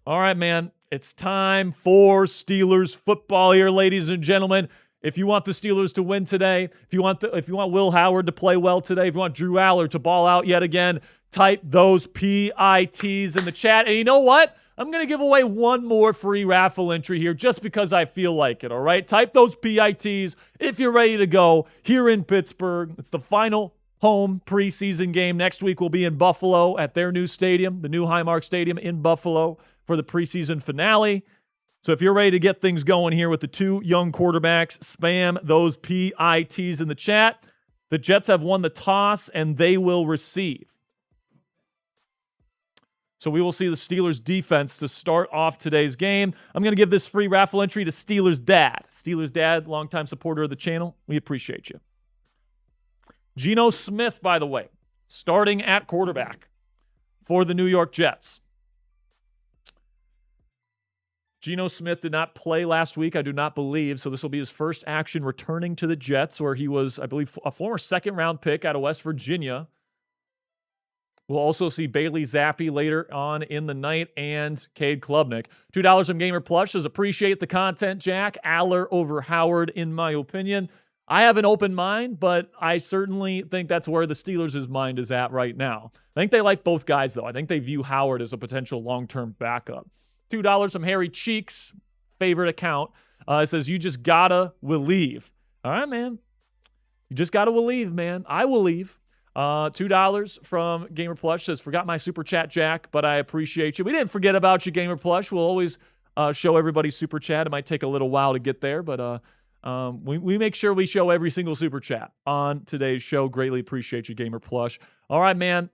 All right, man. It's time for Steelers football here, ladies and gentlemen. If you want the Steelers to win today, if you want Will Howard to play well today, if you want Drew Allar to ball out yet again, type those PITs in the chat. And you know what? I'm going to give away 1 more free raffle entry here just because I feel like it, all right? Type those PITs if you're ready to go here in Pittsburgh. It's the final home preseason game. Next week we'll be in Buffalo at their new stadium, the new Highmark Stadium in Buffalo for the preseason finale. So if you're ready to get things going here with the 2 young quarterbacks, spam those PITs in the chat. The Jets have won the toss and they will receive. So we will see the Steelers defense to start off today's game. I'm going to give this free raffle entry to Steelers Dad. Steelers Dad, longtime supporter of the channel. We appreciate you. Geno Smith, by the way, starting at quarterback for the New York Jets. Geno Smith did not play last week, I do not believe, so this will be his first action returning to the Jets, where he was, I believe, a former second-round pick out of West Virginia. We'll also see Bailey Zappi later on in the night and Cade Klubnik. $2 from Gamer Plus says, appreciate the content, Jack. Allar over Howard, in my opinion. I have an open mind, but I certainly think that's where the Steelers' mind is at right now. I think they like both guys, though. I think they view Howard as a potential long-term backup. $2 from Harry Cheeks, favorite account. It says, you just gotta believe. All right, man. You just gotta believe, man. I will leave. $2 from Gamer Plush says, forgot my super chat, Jack, but I appreciate you. We didn't forget about you, Gamer Plush. We'll always show everybody's super chat. It might take a little while to get there, but we make sure we show every single super chat on today's show. Greatly appreciate you, Gamer Plush. All right, man.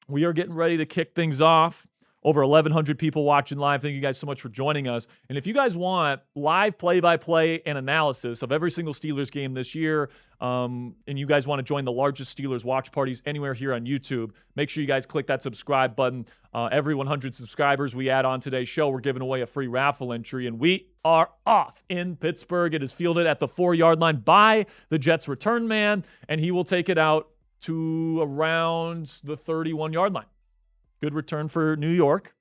We are getting ready to kick things off. Over 1,100 people watching live. Thank you guys so much for joining us. And if you guys want live play-by-play and analysis of every single Steelers game this year, and you guys want to join the largest Steelers watch parties anywhere here on YouTube, make sure you guys click that subscribe button. Every 100 subscribers we add on today's show, we're giving away a free raffle entry, and we are off in Pittsburgh. It is fielded at the 4-yard line by the Jets return man, and he will take it out to around the 31-yard line. Good return for New York.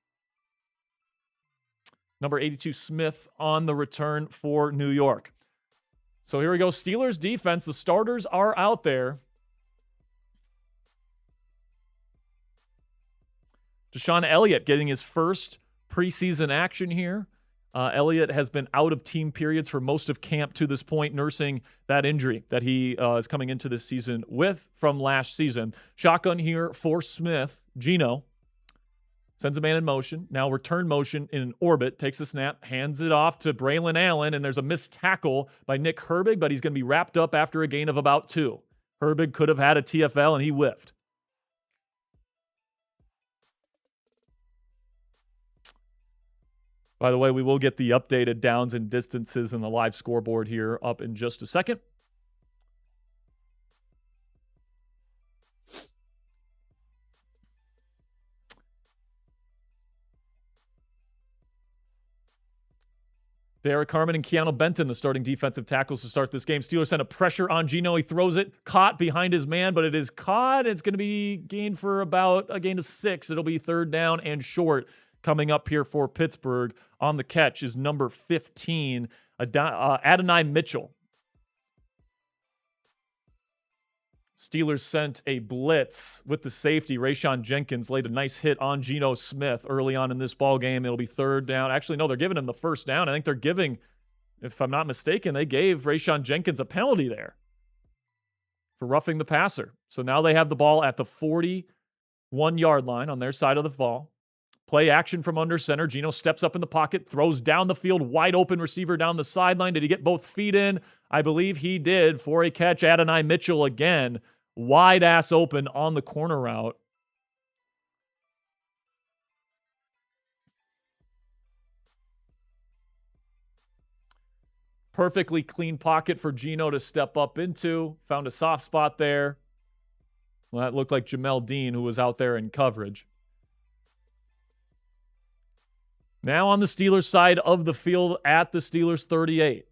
Number 82, Smith, on the return for New York. So here we go. Steelers defense. The starters are out there. Deshaun Elliott getting his first preseason action here. Elliott has been out of team periods for most of camp to this point, nursing that injury that he is coming into this season with from last season. Shotgun here for Smith. Geno sends a man in motion. Now return motion in an orbit. Takes the snap. Hands it off to Braylon Allen. And there's a missed tackle by Nick Herbig, but he's going to be wrapped up after a gain of about 2. Herbig could have had a TFL, and he whiffed. By the way, we will get the updated downs and distances in the live scoreboard here up in just a second. Derek Harmon and Keanu Benton, the starting defensive tackles to start this game. Steelers send a pressure on Geno. He throws it, caught behind his man, but it is caught. It's going to be gained for about a gain of 6. It'll be third down and short coming up here for Pittsburgh. On the catch is number 15, Adonai Mitchell. Steelers sent a blitz with the safety. Rayshawn Jenkins laid a nice hit on Geno Smith early on in this ball game. It'll be third down. Actually, no, they're giving him the first down. I think they're giving, if I'm not mistaken, they gave Rayshawn Jenkins a penalty there for roughing the passer. So now they have the ball at the 41-yard line on their side of the ball. Play action from under center. Geno steps up in the pocket, throws down the field, wide open receiver down the sideline. Did he get both feet in? I believe he did for a catch. Adonai Mitchell again, wide ass open on the corner route. Perfectly clean pocket for Geno to step up into. Found a soft spot there. Well, that looked like Jamel Dean, who was out there in coverage. Now on the Steelers side of the field at the Steelers 38.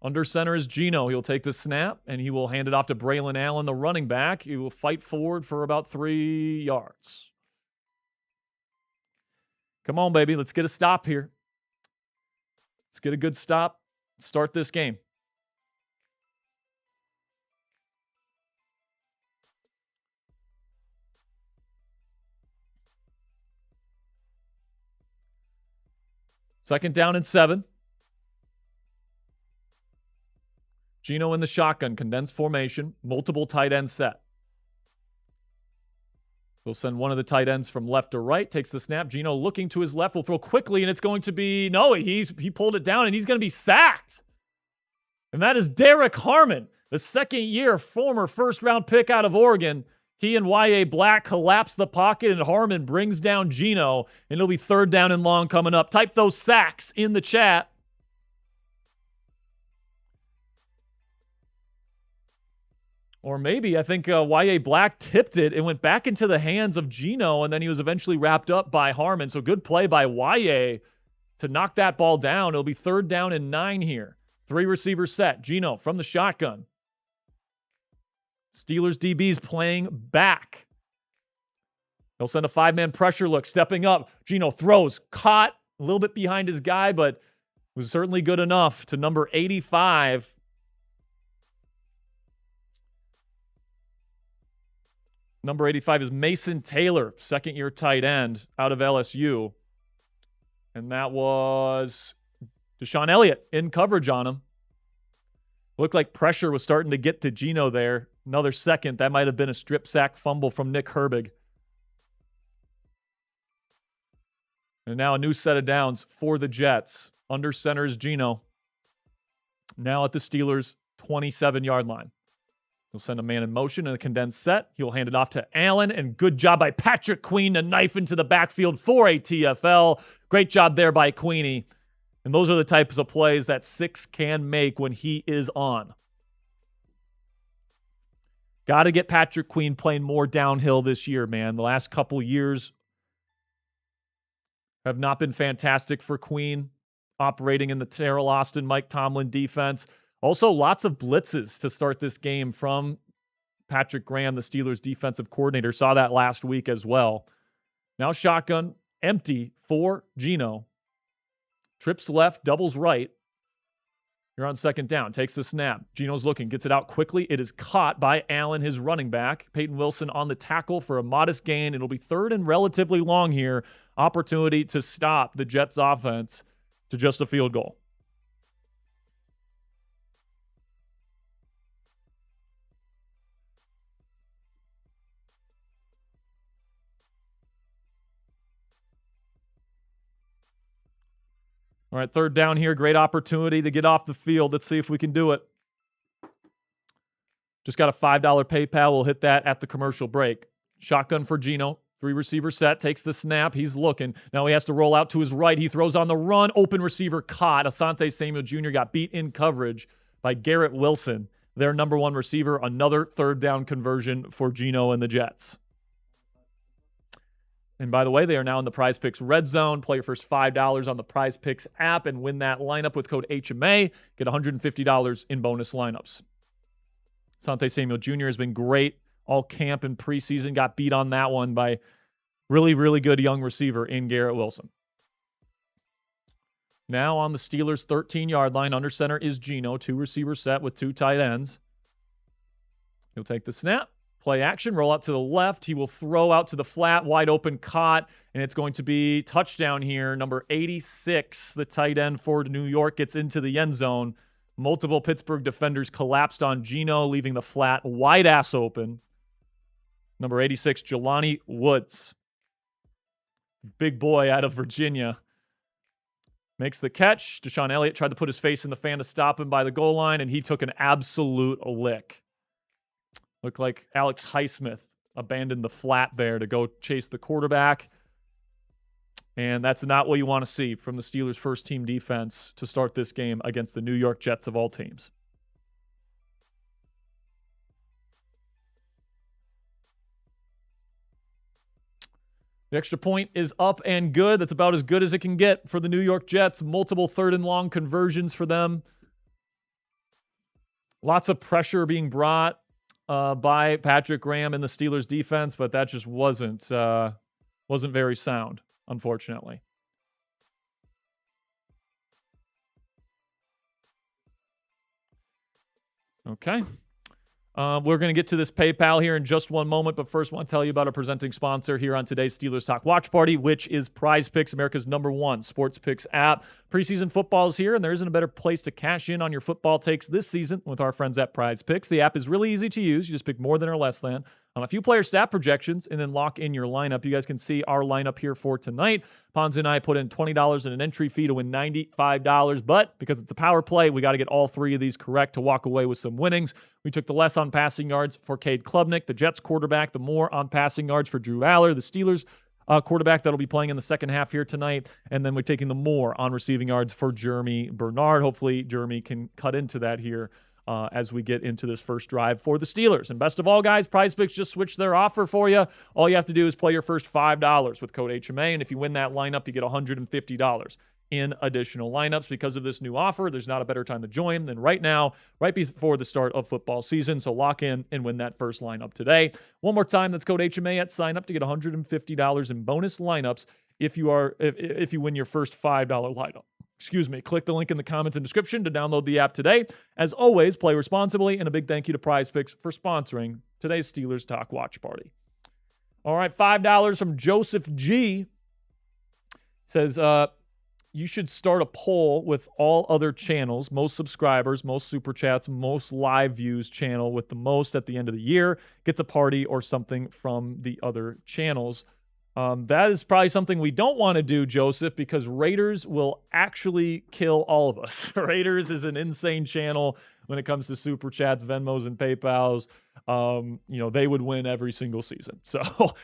Under center is Geno. He'll take the snap, and he will hand it off to Braylon Allen, the running back. He will fight forward for about 3 yards. Come on, baby. Let's get a stop here. Let's get a good stop. Start this game. Second down and 7. Geno in the shotgun, condensed formation, multiple tight end set. We'll send one of the tight ends from left to right, takes the snap. Geno looking to his left, will throw quickly, and it's going to be, no, he pulled it down, and he's going to be sacked. And that is Derek Harmon, the second-year former first-round pick out of Oregon. He and Y.A. Black collapse the pocket, and Harmon brings down Geno, and it'll be 3rd down and long coming up. Type those sacks in the chat. Or maybe, I think Y.A. Black tipped it and went back into the hands of Geno, and then he was eventually wrapped up by Harmon. So good play by Y.A. to knock that ball down. It'll be 3rd down and 9 here. 3 receiver set. Geno from the shotgun. Steelers DBs playing back. He'll send a 5-man pressure look, stepping up. Geno throws, caught a little bit behind his guy, but was certainly good enough to number 85. Number 85 is Mason Taylor, second-year tight end out of LSU. And that was Deshaun Elliott in coverage on him. Looked like pressure was starting to get to Geno there. Another second. That might have been a strip sack fumble from Nick Herbig. And now a new set of downs for the Jets. Under center is Geno. Now at the Steelers' 27-yard line. He'll send a man in motion in a condensed set. He'll hand it off to Allen, and good job by Patrick Queen to knife into the backfield for a TFL. Great job there by Queenie. And those are the types of plays that Six can make when he is on. Got to get Patrick Queen playing more downhill this year, man. The last couple years have not been fantastic for Queen, operating in the Terrell Austin, Mike Tomlin defense. Also, lots of blitzes to start this game from Patrick Graham, the Steelers defensive coordinator. Saw that last week as well. Now shotgun, empty for Geno. Trips left, doubles right. You're on 2nd down. Takes the snap. Geno's looking, gets it out quickly. It is caught by Allen, his running back. Peyton Wilson on the tackle for a modest gain. It'll be 3rd and relatively long here. Opportunity to stop the Jets offense to just a field goal. All right, 3rd down here. Great opportunity to get off the field. Let's see if we can do it. Just got a $5 PayPal. We'll hit that at the commercial break. Shotgun for Geno. 3 receiver set. Takes the snap. He's looking. Now he has to roll out to his right. He throws on the run. Open receiver caught. Asante Samuel Jr. got beat in coverage by Garrett Wilson, their number 1 receiver. Another 3rd down conversion for Geno and the Jets. And by the way, they are now in the Prize Picks Red Zone. Play your first $5 on the Prize Picks app and win that lineup with code HMA. Get $150 in bonus lineups. Asante Samuel Jr. has been great all camp and preseason. Got beat on that one by really, really good young receiver in Garrett Wilson. Now on the Steelers' 13-yard line, under center is Geno. 2 receiver set with 2 tight ends. He'll take the snap. Play action, roll out to the left. He will throw out to the flat, wide open, caught, and it's going to be touchdown here. Number 86, the tight end for New York, gets into the end zone. Multiple Pittsburgh defenders collapsed on Geno, leaving the flat wide ass open. Number 86, Jelani Woods. Big boy out of Virginia. Makes the catch. Deshaun Elliott tried to put his face in the fan to stop him by the goal line, and he took an absolute lick. Looked like Alex Highsmith abandoned the flat there to go chase the quarterback. And that's not what you want to see from the Steelers' first-team defense to start this game against the New York Jets of all teams. The extra point is up and good. That's about as good as it can get for the New York Jets. Multiple 3rd and long conversions for them. Lots of pressure being brought by Patrick Graham and the Steelers defense, but that just wasn't very sound, unfortunately. Okay. We're going to get to this PayPal here in just one moment, but first I want to tell you about our presenting sponsor here on today's Steelers Talk Watch Party, which is Prize Picks, America's #1 sports picks app. Preseason football is here, and there isn't a better place to cash in on your football takes this season with our friends at Prize Picks. The app is really easy to use. You just pick more than or less than A few player stat projections, and then lock in your lineup. You guys can see our lineup here for tonight. Ponzi and I put in $20 in an entry fee to win $95, but because it's a power play, we got to get all three of these correct to walk away with some winnings. We took the less on passing yards for Cade Klubnik, the Jets quarterback, the more on passing yards for Drew Allar, the Steelers quarterback that'll be playing in the second half here tonight, and then we're taking the more on receiving yards for Jeremy Bernard. Hopefully, Jeremy can cut into that here as we get into this first drive for the Steelers. And best of all, guys, PrizePicks just switched their offer for you. All you have to do is play your first $5 with code HMA, and if you win that lineup, you get $150 in additional lineups. Because of this new offer, there's not a better time to join than right now, right before the start of football season. So lock in and win that first lineup today. One more time, that's code HMA at sign up to get $150 in bonus lineups if you win your first $5 lineup. Click the link in the comments and description to download the app today. As always, play responsibly, and a big thank you to PrizePicks for sponsoring today's Steelers Talk Watch Party. All right, $5 from Joseph G. Says, you should start a poll with all other channels, most subscribers, most super chats, most live views channel with the most at the end of the year gets a party or something from the other channels. That is probably something we don't want to do, Joseph, because Raiders will actually kill all of us. Raiders is an insane channel when it comes to super chats, Venmos, and PayPals. They would win every single season. So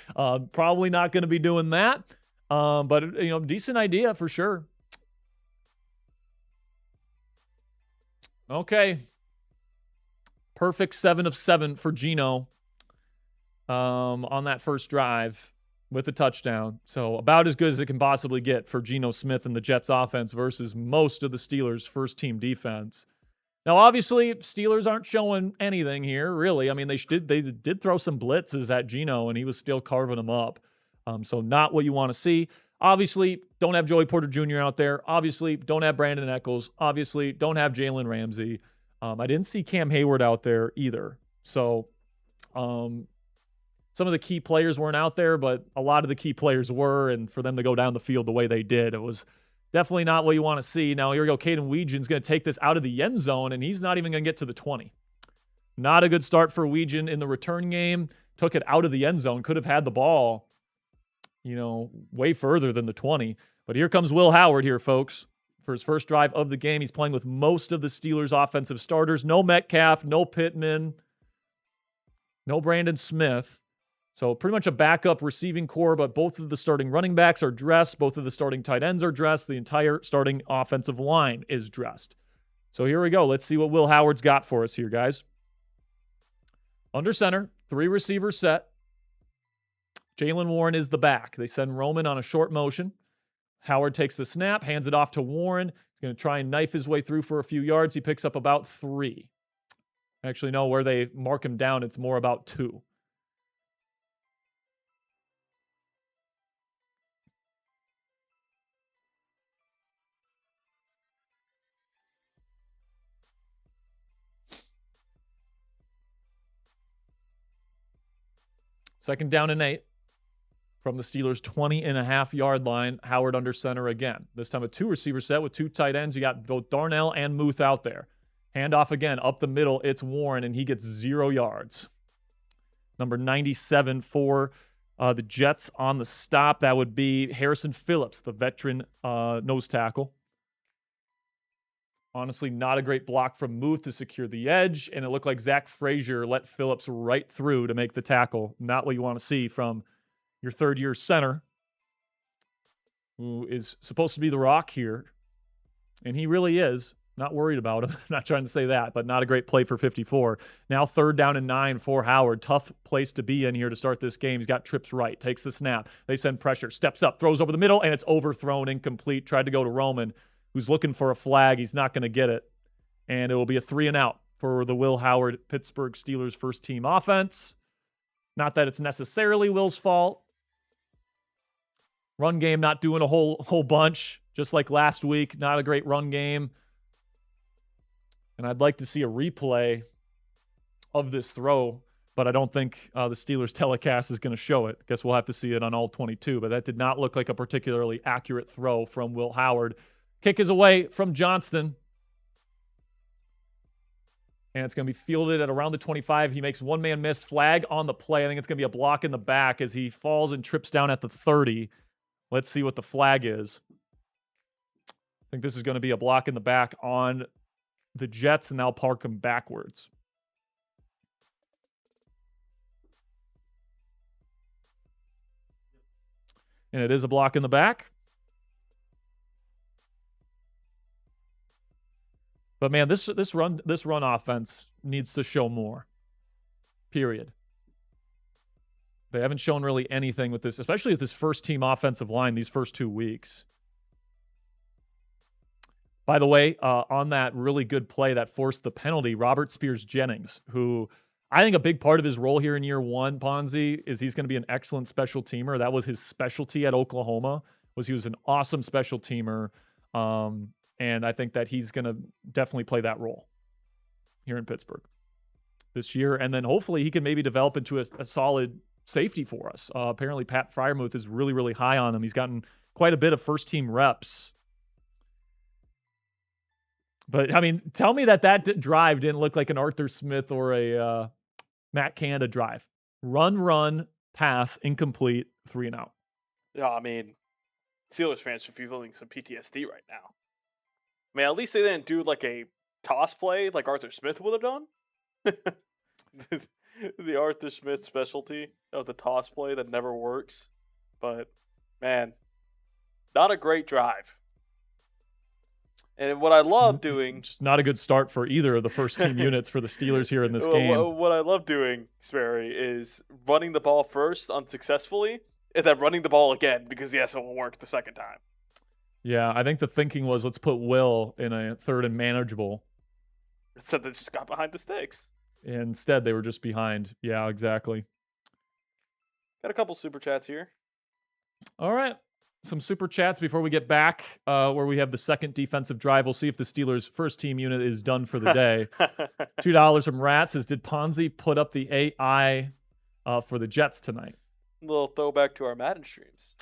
probably not going to be doing that. But decent idea for sure. Okay. Perfect 7 of 7 for Geno on that first drive with a touchdown. So about as good as it can possibly get for Geno Smith and the Jets offense versus most of the Steelers' first-team defense. Now, obviously, Steelers aren't showing anything here, really. I mean, they did throw some blitzes at Geno, and he was still carving them up. So not what you want to see. Obviously, don't have Joey Porter Jr. out there. Obviously, don't have Brandon Echols. Obviously, don't have Jalen Ramsey. I didn't see Cam Hayward out there either. So some of the key players weren't out there, but a lot of the key players were, and for them to go down the field the way they did, it was definitely not what you want to see. Now, here we go. Caden Weegen's going to take this out of the end zone, and he's not even going to get to the 20. Not a good start for Weegen in the return game. Took it out of the end zone. Could have had the ball, way further than the 20. But here comes Will Howard here, folks, for his first drive of the game. He's playing with most of the Steelers' offensive starters. No Metcalf, no Pittman, no Brandon Smith. So pretty much a backup receiving core, but both of the starting running backs are dressed. Both of the starting tight ends are dressed. The entire starting offensive line is dressed. So here we go. Let's see what Will Howard's got for us here, guys. Under center, 3 receiver set. Jaylen Warren is the back. They send Roman on a short motion. Howard takes the snap, hands it off to Warren. He's going to try and knife his way through for a few yards. He picks up about 3. Actually, no, where they mark him down, it's more about 2. Second down and 8 from the Steelers' 20.5-yard line. Howard under center again. This time a 2 receiver set with 2 tight ends. You got both Darnell and Muth out there. Handoff again up the middle. It's Warren, and he gets 0 yards. Number 97 for the Jets on the stop. That would be Harrison Phillips, the veteran nose tackle. Honestly, not a great block from Muth to secure the edge, and it looked like Zach Frazier let Phillips right through to make the tackle. Not what you want to see from your third-year center, who is supposed to be the rock here, and he really is. Not worried about him. Not trying to say that, but not a great play for 54. Now 3rd down and 9 for Howard. Tough place to be in here to start this game. He's got trips right, takes the snap. They send pressure, steps up, throws over the middle, and it's overthrown, incomplete. Tried to go to Roman, who's looking for a flag. He's not going to get it. And it will be a 3 and out for the Will Howard Pittsburgh Steelers first-team offense. Not that it's necessarily Will's fault. Run game not doing a whole bunch, just like last week. Not a great run game. And I'd like to see a replay of this throw, but I don't think the Steelers telecast is going to show it. Guess we'll have to see it on all 22, but that did not look like a particularly accurate throw from Will Howard. Kick is away from Johnston. And it's going to be fielded at around the 25. He makes one-man miss, flag on the play. I think it's going to be a block in the back as he falls and trips down at the 30. Let's see what the flag is. I think this is going to be a block in the back on the Jets, and they'll park him backwards. And it is a block in the back. But man, this run offense needs to show more. Period. They haven't shown really anything with this, especially with this first team offensive line these first 2 weeks. By the way, on that really good play that forced the penalty, Robert Spears-Jennings, who I think a big part of his role here in year one, Ponzi, is he's going to be an excellent special teamer. That was his specialty at Oklahoma, was he was an awesome special teamer. And I think that he's going to definitely play that role here in Pittsburgh this year. And then hopefully he can maybe develop into a solid safety for us. Apparently Pat Freiermuth is really, really high on him. He's gotten quite a bit of first-team reps. But, I mean, tell me that drive didn't look like an Arthur Smith or a Matt Canada drive. Run, pass, incomplete, 3 and out. Yeah, I mean, Steelers fans should be feeling some PTSD right now. I mean, at least they didn't do like a toss play like Arthur Smith would have done. The Arthur Smith specialty of the toss play that never works. But, man, not a great drive. And what I love doing... Just not a good start for either of the first team units for the Steelers here in this game. What I love doing, Sperry, is running the ball first unsuccessfully, and then running the ball again because, yes, it won't work the second time. Yeah, I think the thinking was let's put Will in a third and manageable. Instead, they just got behind the sticks. Instead, they were just behind. Yeah, exactly. Got a couple super chats here. All right. Some super chats before we get back, where we have the second defensive drive. We'll see if the Steelers' first team unit is done for the day. $2 from Rat says, did Ponzi put up the AI for the Jets tonight? A little throwback to our Madden streams.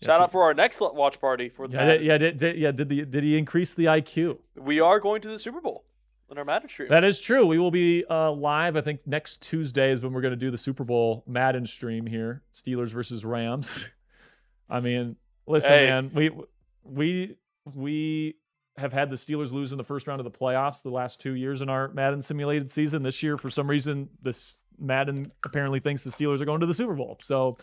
Shout out for our next watch party for the Madden. Did he increase the IQ? We are going to the Super Bowl in our Madden stream. That is true. We will be live, I think, next Tuesday is when we're going to do the Super Bowl Madden stream here. Steelers versus Rams. I mean, listen, man, we have had the Steelers lose in the first round of the playoffs the last 2 years in our Madden simulated season. This year, for some reason, this Madden apparently thinks the Steelers are going to the Super Bowl. So,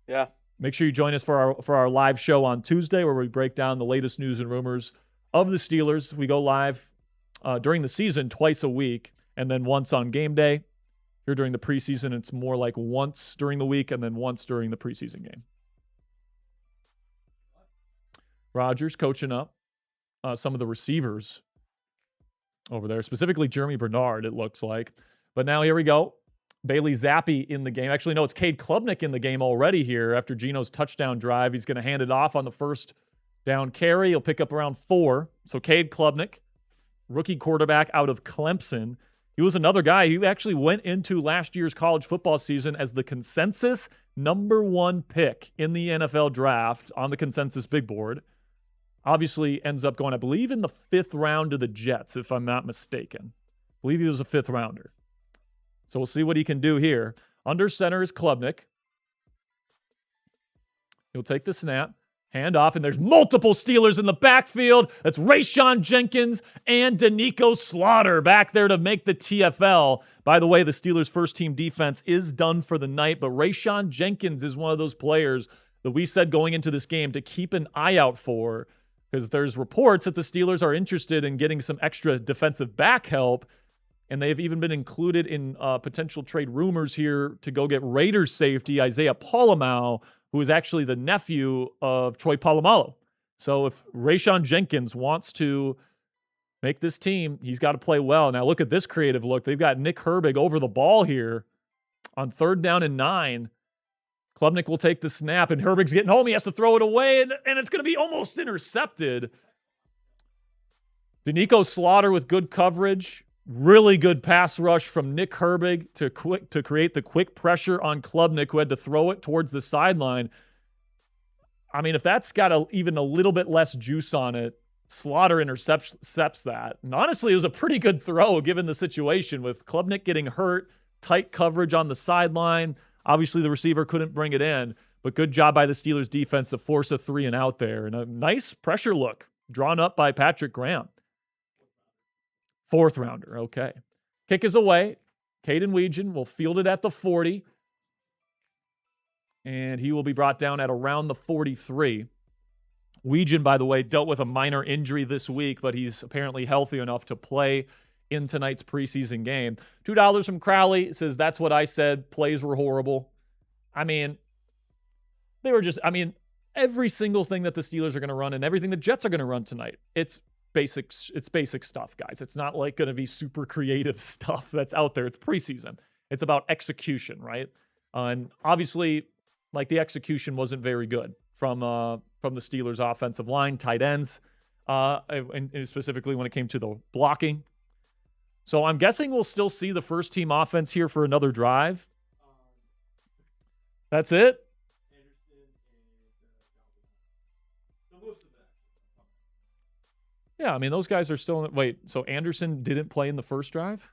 yeah. Make sure you join us for our live show on Tuesday where we break down the latest news and rumors of the Steelers. We go live during the season twice a week and then once on game day. Here during the preseason, it's more like once during the week and then once during the preseason game. Rodgers coaching up some of the receivers over there, specifically Jeremy Bernard, it looks like. But now here we go. Bailey Zappi in the game. Actually, no, it's Cade Klubnik in the game already here after Geno's touchdown drive. He's going to hand it off on the first down carry. He'll pick up around 4. So Cade Klubnik, rookie quarterback out of Clemson. He was another guy who actually went into last year's college football season as the consensus number 1 pick in the NFL draft on the consensus big board. Obviously ends up going, I believe, in the 5th round to the Jets, if I'm not mistaken. I believe he was a 5th rounder. So we'll see what he can do here. Under center is Klubnik. He'll take the snap, hand off, and there's multiple Steelers in the backfield. That's Rayshawn Jenkins and Danico Slaughter back there to make the TFL. By the way, the Steelers' first-team defense is done for the night, but Rayshawn Jenkins is one of those players that we said going into this game to keep an eye out for because there's reports that the Steelers are interested in getting some extra defensive back help. And they've even been included in potential trade rumors here to go get Raiders safety Isaiah Polamalu, who is actually the nephew of Troy Polamalu. So if Rayshawn Jenkins wants to make this team, he's got to play well. Now look at this creative look. They've got Nick Herbig over the ball here on 3rd down and 9. Klubnik will take the snap, and Herbig's getting home. He has to throw it away, and it's going to be almost intercepted. Danico Slaughter with good coverage. Really good pass rush from Nick Herbig to create the quick pressure on Klubnik, who had to throw it towards the sideline. I mean, if that's got even a little bit less juice on it, Slaughter intercepts that. And honestly, it was a pretty good throw given the situation with Klubnik getting hurt, tight coverage on the sideline. Obviously, the receiver couldn't bring it in, but good job by the Steelers defense to force a 3 and out there. And a nice pressure look drawn up by Patrick Graham. 4th rounder, okay. Kick is away. Caden Weegan will field it at the 40. And he will be brought down at around the 43. Weegan, by the way, dealt with a minor injury this week, but he's apparently healthy enough to play in tonight's preseason game. $2 from Crowley. Says, that's what I said. Plays were horrible. I mean, they were just, every single thing that the Steelers are going to run and everything the Jets are going to run tonight, it's basic stuff, guys. It's not like going to be super creative stuff that's out there. It's preseason. It's about execution, right? And obviously, like, the execution wasn't very good from the Steelers' offensive line, tight ends, and specifically when it came to the blocking. So I'm guessing we'll still see the first-team offense here for another drive. That's it? Yeah, those guys are still in. Wait, so Anderson didn't play in the first drive?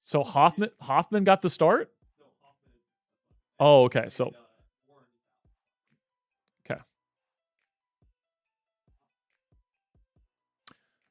So Hoffman got the start? Oh, okay. So, okay.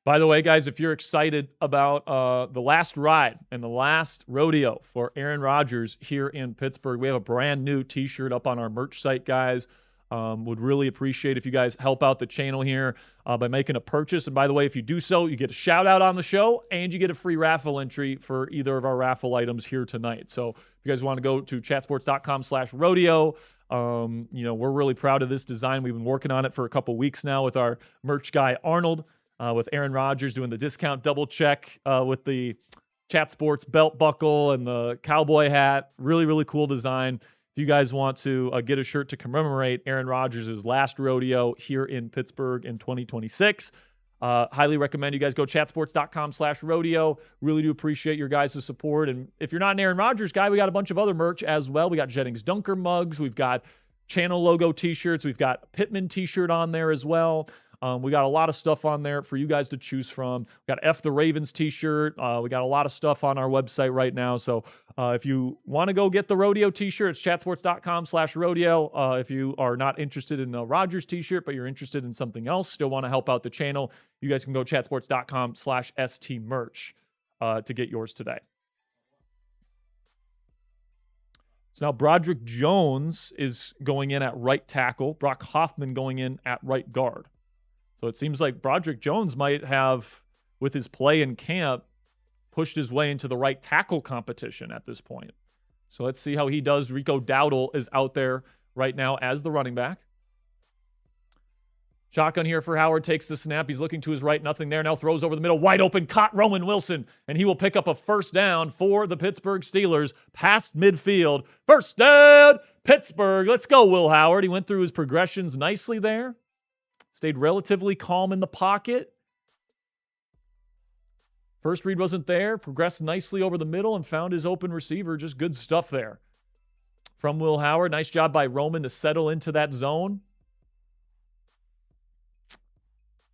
By the way, guys, if you're excited about the last ride and the last rodeo for Aaron Rodgers here in Pittsburgh, we have a brand new T-shirt up on our merch site, guys. Would really appreciate if you guys help out the channel here by making a purchase. And by the way, if you do so, you get a shout out on the show and you get a free raffle entry for either of our raffle items here tonight. So if you guys want to go to chatsports.com/rodeo, we're really proud of this design. We've been working on it for a couple weeks now with our merch guy, Arnold, with Aaron Rodgers doing the discount double check with the Chat Sports belt buckle and the cowboy hat. Really, really cool design. If you guys want to get a shirt to commemorate Aaron Rodgers' last rodeo here in Pittsburgh in 2026, highly recommend you guys go chatsports.com/rodeo. Really do appreciate your guys' support. And if you're not an Aaron Rodgers guy, we got a bunch of other merch as well. We got Jennings Dunker mugs. We've got channel logo T-shirts. We've got a Pittman T-shirt on there as well. We got a lot of stuff on there for you guys to choose from. We got F the Ravens T-shirt. We got a lot of stuff on our website right now. So if you want to go get the rodeo T-shirt, it's chatsports.com/rodeo. If you are not interested in a Rodgers T-shirt, but you're interested in something else, still want to help out the channel, you guys can go chatsports.com/stmerch to get yours today. So now Broderick Jones is going in at right tackle. Brock Hoffman going in at right guard. So it seems like Broderick Jones might have, with his play in camp, pushed his way into the right tackle competition at this point. So let's see how he does. Rico Dowdle is out there right now as the running back. Shotgun here for Howard, takes the snap. He's looking to his right, nothing there. Now throws over the middle, wide open, caught Roman Wilson, and he will pick up a first down for the Pittsburgh Steelers past midfield. First down, Pittsburgh. Let's go, Will Howard. He went through his progressions nicely there. Stayed relatively calm in the pocket. First read wasn't there. Progressed nicely over the middle and found his open receiver. Just good stuff there from Will Howard. Nice job by Roman to settle into that zone.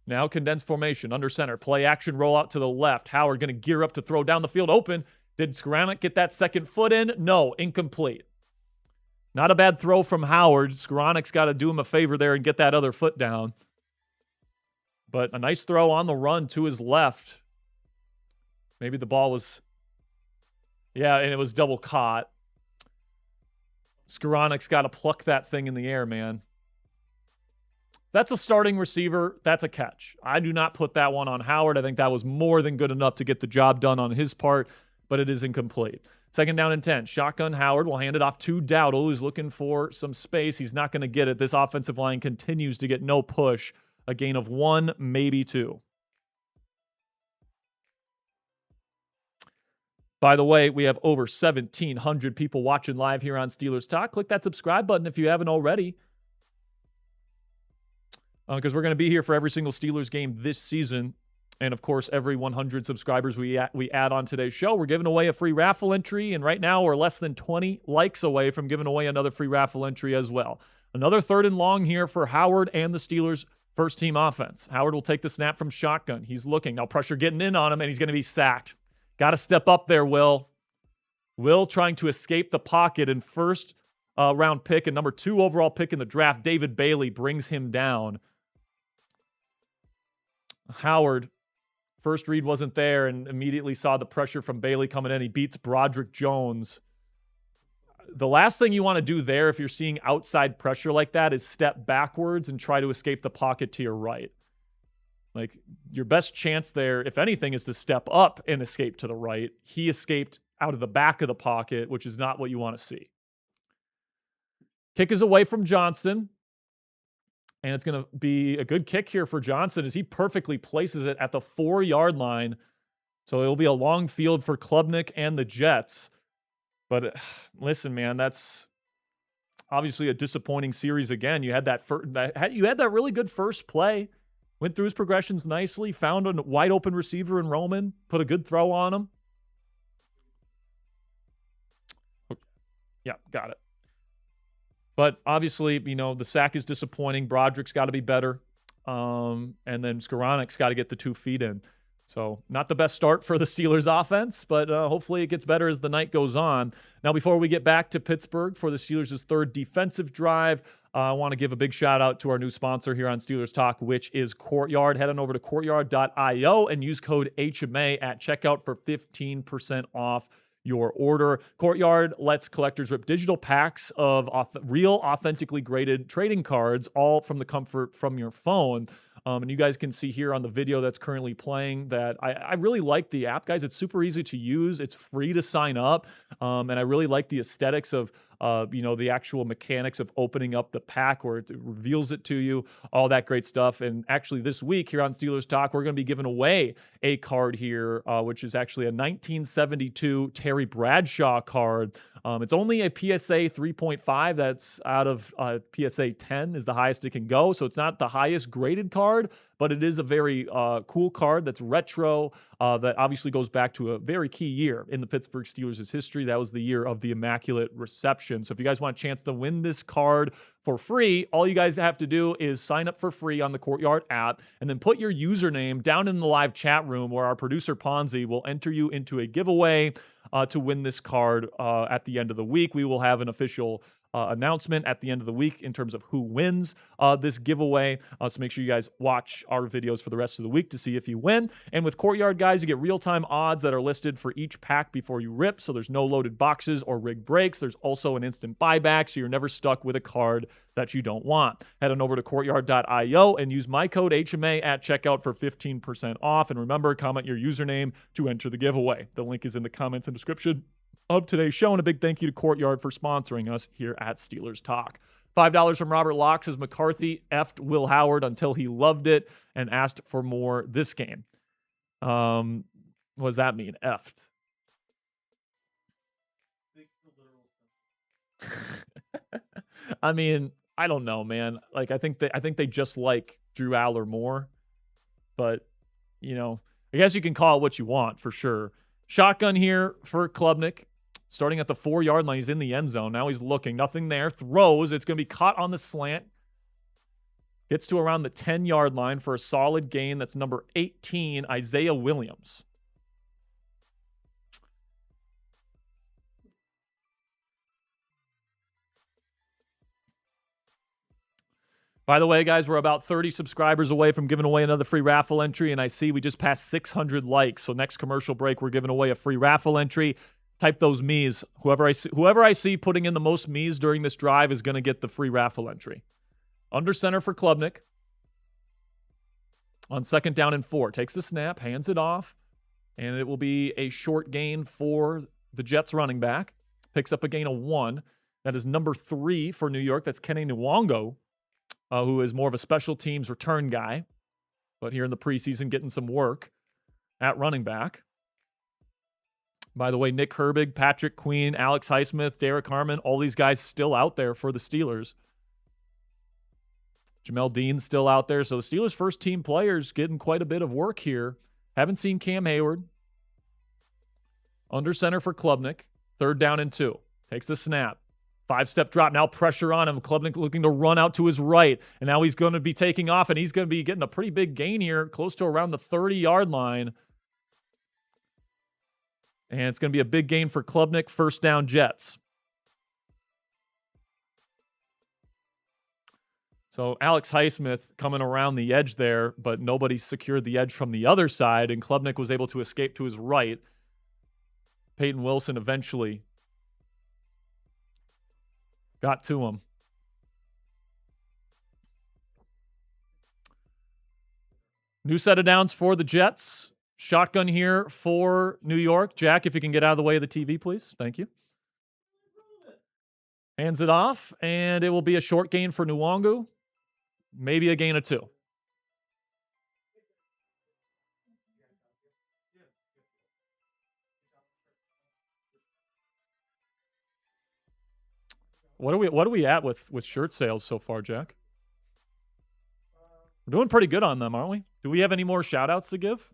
Now condensed formation under center. Play action rollout to the left. Howard going to gear up to throw down the field open. Did Skoranek get that second foot in? No, incomplete. Not a bad throw from Howard. Skoranek's got to do him a favor there and get that other foot down. But a nice throw on the run to his left. Maybe the ball was... Yeah, and it was double caught. Skoranek's got to pluck that thing in the air, man. That's a starting receiver. That's a catch. I do not put that one on Howard. I think that was more than good enough to get the job done on his part, but it is incomplete. Second down and 10. Shotgun Howard will hand it off to Dowdle, who's looking for some space. He's not going to get it. This offensive line continues to get no push. A gain of 1, maybe 2. By the way, we have over 1,700 people watching live here on Steelers Talk. Click that subscribe button if you haven't already. Because we're going to be here for every single Steelers game this season. And, of course, every 100 subscribers we add on today's show, we're giving away a free raffle entry. And right now, we're less than 20 likes away from giving away another free raffle entry as well. Another 3rd and long here for Howard and the Steelers First team offense. Howard will take the snap from shotgun. He's looking. Now pressure getting in on him, and he's going to be sacked. Got to step up there, Will. Will trying to escape the pocket, and first round pick and number 2 overall pick in the draft, David Bailey, brings him down. Howard, first read wasn't there and immediately saw the pressure from Bailey coming in. He beats Broderick Jones. The last thing you want to do there if you're seeing outside pressure like that is step backwards and try to escape the pocket to your right. Like, your best chance there, if anything, is to step up and escape to the right. He escaped out of the back of the pocket, which is not what you want to see. Kick is away from Johnston. And it's going to be a good kick here for Johnson as he perfectly places it at the 4-yard line. So it'll be a long field for Klubnik and the Jets. But listen, man, that's obviously a disappointing series again. You had that really good first play. Went through his progressions nicely, found a wide open receiver in Roman, put a good throw on him. Yeah, got it. But obviously, the sack is disappointing. Broderick's got to be better. And then Skoranik's got to get the 2 feet in. So not the best start for the Steelers offense, but hopefully it gets better as the night goes on. Now, before we get back to Pittsburgh for the Steelers' third defensive drive, I want to give a big shout out to our new sponsor here on Steelers Talk, which is Courtyard. Head on over to courtyard.io and use code HMA at checkout for 15% off your order. Courtyard lets collectors rip digital packs of real, authentically graded trading cards, all from the comfort from your phone. And you guys can see here on the video that's currently playing that I really like the app, guys. It's super easy to use. It's free to sign up. And I really like the aesthetics of, the actual mechanics of opening up the pack where it reveals it to you, all that great stuff. And actually this week here on Steelers Talk, we're going to be giving away a card here, which is actually a 1972 Terry Bradshaw card. It's only a PSA 3.5. That's out of PSA 10 is the highest it can go. So it's not the highest graded card, but it is a very cool card that's retro, that obviously goes back to a very key year in the Pittsburgh Steelers' history. That was the year of the Immaculate Reception. So if you guys want a chance to win this card for free, all you guys have to do is sign up for free on the Courtyard app and then put your username down in the live chat room where our producer Ponzi will enter you into a giveaway to win this card at the end of the week. We will have an official announcement at the end of the week in terms of who wins this giveaway. So make sure you guys watch our videos for the rest of the week to see if you win. And with Courtyard, guys, you get real-time odds that are listed for each pack before you rip. So there's no loaded boxes or rigged breaks. There's also an instant buyback, so you're never stuck with a card that you don't want. Head on over to courtyard.io and use my code HMA at checkout for 15% off. And remember, comment your username to enter the giveaway. The link is in the comments and description of today's show, and a big thank you to Courtyard for sponsoring us here at Steelers Talk. $5 from Robert Locke says McCarthy effed Will Howard until he loved it and asked for more this game. What does that mean, effed? I mean, I don't know, man. Like, I think they just like Drew Allar more, but I guess you can call it what you want for sure. Shotgun here for Klubnik. Starting at the 4-yard line, he's in the end zone. Now he's looking. Nothing there. Throws. It's going to be caught on the slant. Gets to around the 10-yard line for a solid gain. That's number 18, Isaiah Williams. By the way, guys, we're about 30 subscribers away from giving away another free raffle entry, and I see we just passed 600 likes. So next commercial break, we're giving away a free raffle entry. Type those me's. Whoever I see putting in the most me's during this drive is going to get the free raffle entry. Under center for Klubnik. On 2nd down and 4. Takes the snap, hands it off, and it will be a short gain for the Jets running back. Picks up a gain of 1. That is number 3 for New York. That's Kenny Nwango, who is more of a special teams return guy, but here in the preseason getting some work at running back. By the way, Nick Herbig, Patrick Queen, Alex Highsmith, Derek Harmon, all these guys still out there for the Steelers. Jamel Dean's still out there. So the Steelers' first team players getting quite a bit of work here. Haven't seen Cam Hayward. Under center for Klubnik. 3rd down and 2. Takes the snap. 5-step drop. Now pressure on him. Klubnik looking to run out to his right. And now he's going to be taking off, and he's going to be getting a pretty big gain here, close to around the 30-yard line. And it's going to be a big gain for Klubnik. First down, Jets. So Alex Highsmith coming around the edge there, but nobody secured the edge from the other side, and Klubnik was able to escape to his right. Peyton Wilson eventually got to him. New set of downs for the Jets. Shotgun here for New York. Jack, if you can get out of the way of the TV, please. Thank you. Hands it off, and it will be a short gain for Nwangu. Maybe a gain of 2. What are we at with shirt sales so far, Jack? We're doing pretty good on them, aren't we? Do we have any more shout outs to give?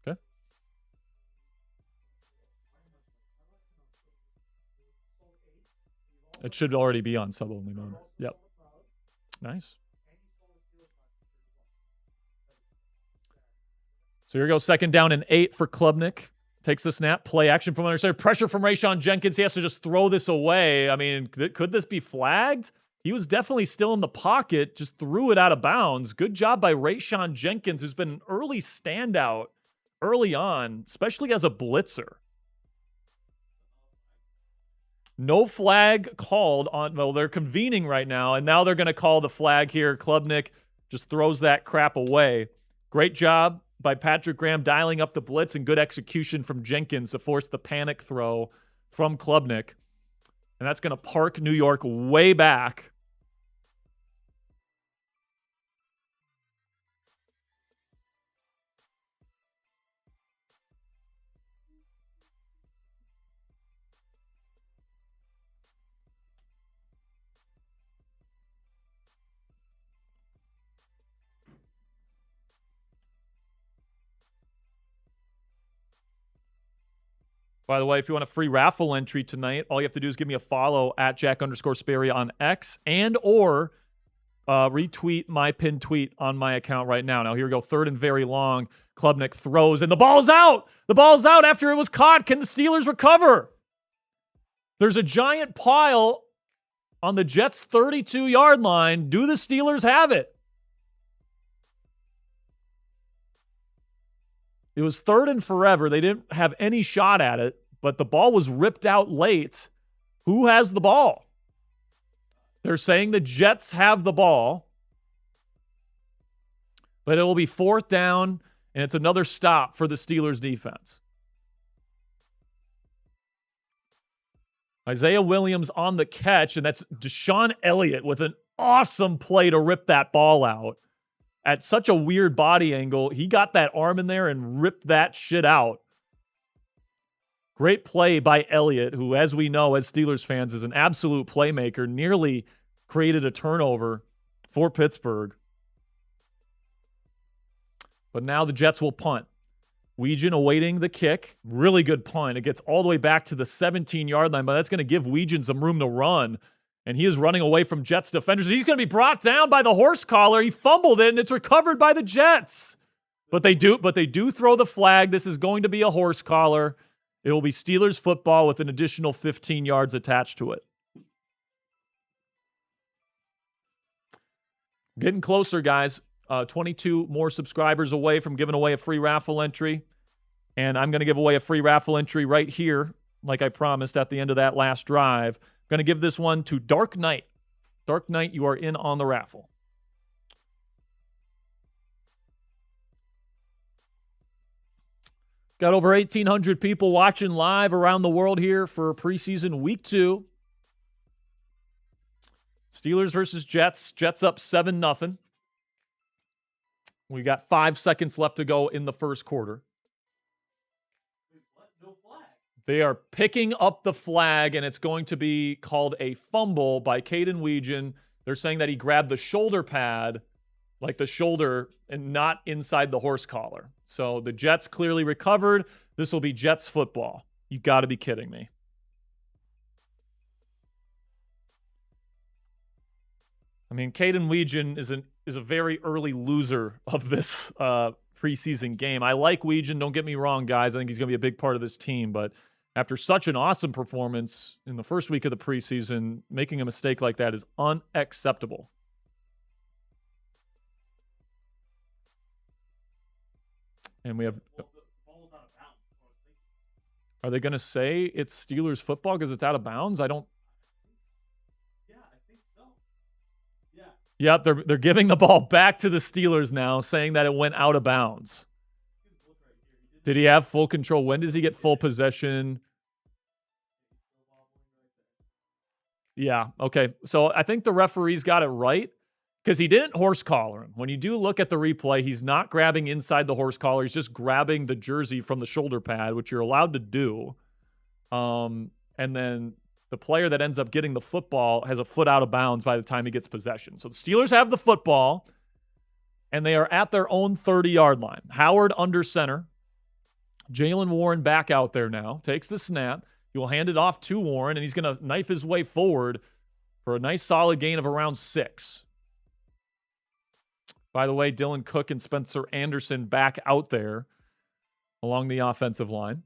Okay. It should already be on sub only mode. Yep. Nice. So here goes 2nd down and 8 for Klubnik. Takes the snap, play action from underside. Pressure from Rayshawn Jenkins. He has to just throw this away. I mean, could this be flagged? He was definitely still in the pocket, just threw it out of bounds. Good job by Rayshawn Jenkins, who's been an early standout early on, especially as a blitzer. No flag called on, well, they're convening right now, and now they're going to call the flag here. Klubnik just throws that crap away. Great job by Patrick Graham dialing up the blitz, and good execution from Jenkins to force the panic throw from Klubnik. And that's going to park New York way back. By the way, if you want a free raffle entry tonight, all you have to do is give me a follow at Jack_Sperry on X, and or retweet my pinned tweet on my account right now. Now here we go. 3rd and very long. Klubnik throws, and the ball's out. The ball's out after it was caught. Can the Steelers recover? There's a giant pile on the Jets' 32-yard line. Do the Steelers have it? It was 3rd and forever. They didn't have any shot at it, but the ball was ripped out late. Who has the ball? They're saying the Jets have the ball, but it will be 4th down, and it's another stop for the Steelers defense. Isaiah Williams on the catch, and that's Deshaun Elliott with an awesome play to rip that ball out. At such a weird body angle, he got that arm in there and ripped that shit out. Great play by Elliott, who, as we know, as Steelers fans, is an absolute playmaker, nearly created a turnover for Pittsburgh. But now the Jets will punt. Weejan awaiting the kick. Really good punt. It gets all the way back to the 17-yard line, but that's going to give Weejan some room to run. And he is running away from Jets defenders. He's going to be brought down by the horse collar. He fumbled it, and it's recovered by the Jets. But they do throw the flag. This is going to be a horse collar. It will be Steelers football with an additional 15 yards attached to it. Getting closer, guys. 22 more subscribers away from giving away a free raffle entry. And I'm going to give away a free raffle entry right here, like I promised at the end of that last drive. Going to give this one to Dark Knight. Dark Knight, you are in on the raffle. Got over 1,800 people watching live around the world here for preseason week 2. Steelers versus Jets. Jets up 7-0. We got 5 seconds left to go in the first quarter. They are picking up the flag, and it's going to be called a fumble by Caden Weejan. They're saying that he grabbed the shoulder pad, like the shoulder, and not inside the horse collar. So the Jets clearly recovered. This will be Jets football. You got to be kidding me. mean, Caden Weegan is a very early loser of this preseason game. I like Weegan, don't get me wrong, guys. I think he's going to be a big part of this team, but after such an awesome performance in the first week of the preseason, making a mistake like that is unacceptable. And we have... Are they going to say it's Steelers football because it's out of bounds? I don't... Yeah, I think so. Yeah. Yep, they're giving the ball back to the Steelers now, saying that it went out of bounds. Did he have full control? When does he get full possession? Yeah, okay. So I think the referees got it right because he didn't horse collar him. When you do look at the replay, he's not grabbing inside the horse collar. He's just grabbing the jersey from the shoulder pad, which you're allowed to do. And then the player that ends up getting the football has a foot out of bounds by the time he gets possession. So the Steelers have the football, and they are at their own 30-yard line. Howard under center. Jalen Warren back out there now. Takes the snap. He will hand it off to Warren, and he's going to knife his way forward for a nice solid gain of around 6. By the way, Dylan Cook and Spencer Anderson back out there along the offensive line.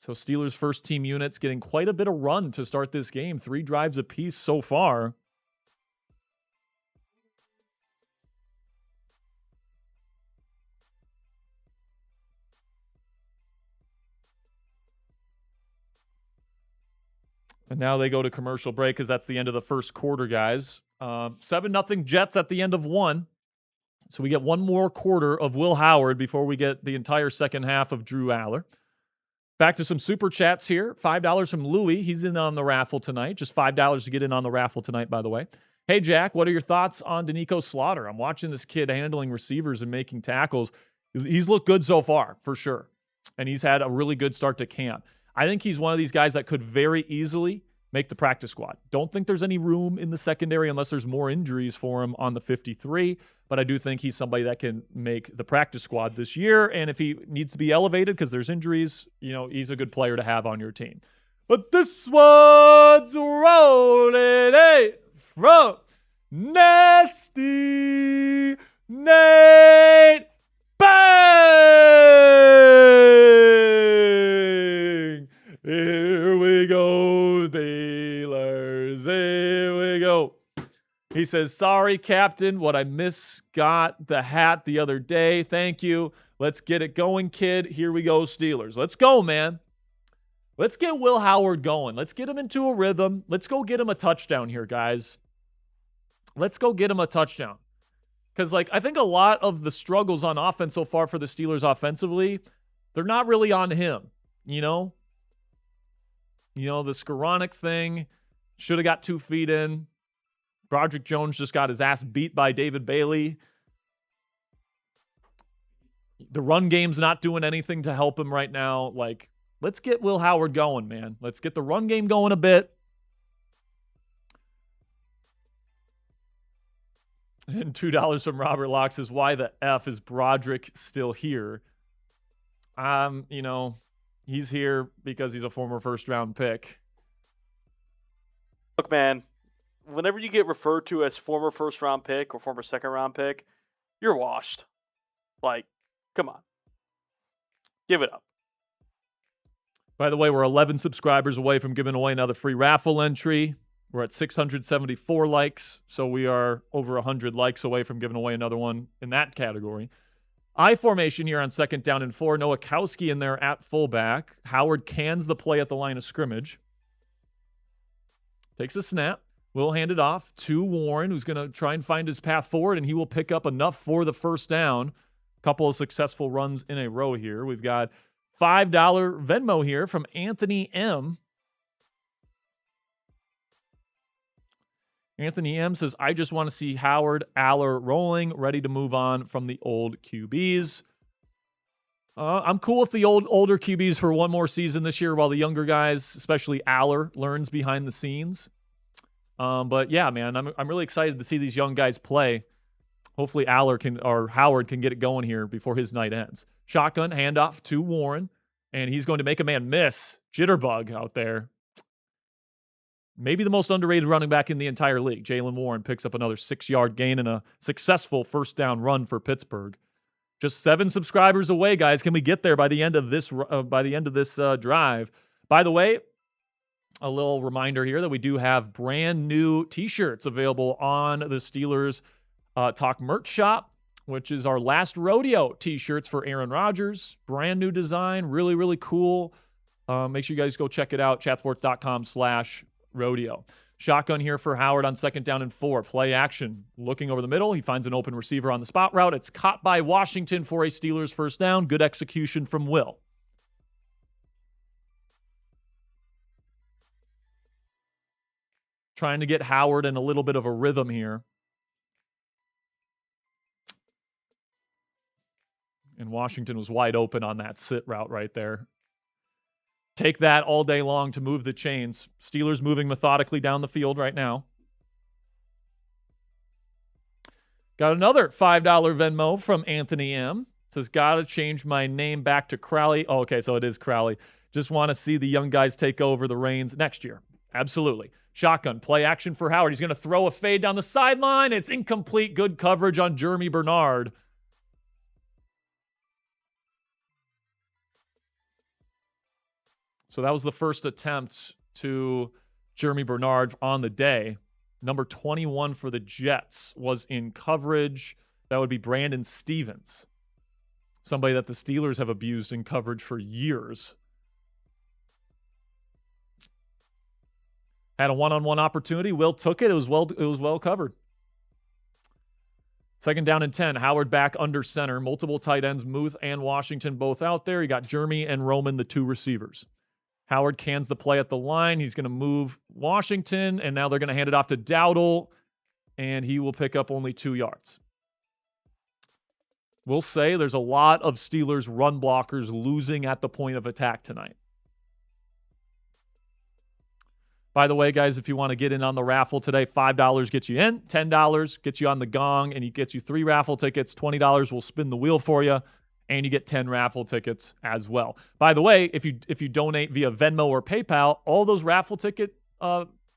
So Steelers first team units getting quite a bit of run to start this game. 3 drives apiece so far. And now they go to commercial break because that's the end of the first quarter, guys. 7-0 Jets at the end of 1. So we get one more quarter of Will Howard before we get the entire second half of Drew Allar. Back to some super chats here. $5 from Louie. He's in on the raffle tonight. Just $5 to get in on the raffle tonight, by the way. Hey, Jack, what are your thoughts on Danico Slaughter? I'm watching this kid handling receivers and making tackles. He's looked good so far, for sure. And he's had a really good start to camp. I think he's one of these guys that could very easily make the practice squad. Don't think there's any room in the secondary unless there's more injuries for him on the 53, but I do think he's somebody that can make the practice squad this year, and if he needs to be elevated because there's injuries, he's a good player to have on your team. But this one's rolling from Nasty Nate Bang! Here we go, Steelers. Here we go. He says, sorry, Captain. What I got the hat the other day. Thank you. Let's get it going, kid. Here we go, Steelers. Let's go, man. Let's get Will Howard going. Let's get him into a rhythm. Let's go get him a touchdown here, guys. Let's go get him a touchdown. Because, I think a lot of the struggles on offense so far for the Steelers offensively, they're not really on him, the Skoranek thing, should have got 2 feet in. Broderick Jones just got his ass beat by David Bailey. The run game's not doing anything to help him right now. Let's get Will Howard going, man. Let's get the run game going a bit. And $2 from Robert Locke says, why the F is Broderick still here? He's here because he's a former first-round pick. Look, man, whenever you get referred to as former first-round pick or former second-round pick, you're washed. Come on. Give it up. By the way, we're 11 subscribers away from giving away another free raffle entry. We're at 674 likes, so we are over 100 likes away from giving away another one in that category. I formation here on 2nd down and 4. Nowakowski in there at fullback. Howard cans the play at the line of scrimmage. Takes a snap. Will hand it off to Warren, who's going to try and find his path forward, and he will pick up enough for the first down. A couple of successful runs in a row here. We've got $5 Venmo here from Anthony M. Anthony M says, I just want to see Howard, Allar rolling, ready to move on from the old QBs. I'm cool with the older QBs for one more season this year while the younger guys, especially Allar, learns behind the scenes. But yeah, man, I'm really excited to see these young guys play. Hopefully Howard can get it going here before his night ends. Shotgun handoff to Warren, and he's going to make a man miss. Jitterbug out there. maybe the most underrated running back in the entire league. Jaylen Warren picks up another 6-yard gain and a successful first down run for Pittsburgh. Just 7 subscribers away, guys. Can we get there by the end of this drive? By the way, a little reminder here that we do have brand new T-shirts available on the Steelers Talk merch shop, which is our Last Rodeo T-shirts for Aaron Rodgers. Brand new design, really, really cool. Make sure you guys go check it out, chatsports.com/rodeo. Shotgun here for Howard on 2nd down and 4. Play action. Looking over the middle, he finds an open receiver on the spot route. It's caught by Washington for a Steelers first down. Good execution from Will. Trying to get Howard in a little bit of a rhythm here. And Washington was wide open on that sit route right there. Take that all day long to move the chains. Steelers moving methodically down the field right now. Got another $5 Venmo from Anthony M. Says, gotta change my name back to Crowley. Oh, okay, so it is Crowley. Just want to see the young guys take over the reins next year. Absolutely. Shotgun, play action for Howard. He's going to throw a fade down the sideline. It's incomplete. Good coverage on Jeremy Bernard. So that was the first attempt to Jeremy Bernard on the day. Number 21 for the Jets was in coverage. That would be Brandon Stevens, somebody that the Steelers have abused in coverage for years. Had a one-on-one opportunity. Will took it. It was well covered. 2nd down and 10. Howard back under center. Multiple tight ends, Muth and Washington both out there. You got Jeremy and Roman, the 2 receivers. Howard cans the play at the line. He's going to move Washington, and now they're going to hand it off to Dowdle, and he will pick up only 2 yards. We'll say there's a lot of Steelers run blockers losing at the point of attack tonight. By the way, guys, if you want to get in on the raffle today, $5 gets you in, $10 gets you on the Gong, and he gets you 3 raffle tickets. $20 will spin the wheel for you, and you get 10 raffle tickets as well. By the way, if you donate via Venmo or PayPal, all those raffle ticket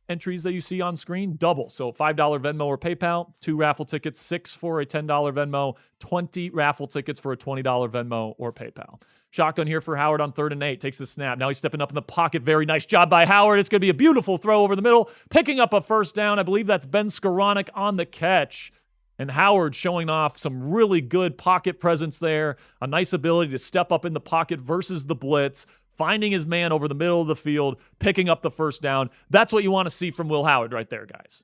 entries that you see on screen double. So $5 Venmo or PayPal, 2 raffle tickets, 6 for a $10 Venmo, 20 raffle tickets for a $20 Venmo or PayPal. Shotgun here for Howard on 3rd and 8. Takes the snap. Now he's stepping up in the pocket. Very nice job by Howard. It's going to be a beautiful throw over the middle. Picking up a first down. I believe that's Ben Skoranek on the catch. And Howard showing off some really good pocket presence there. A nice ability to step up in the pocket versus the blitz. Finding his man over the middle of the field. Picking up the first down. That's what you want to see from Will Howard right there, guys.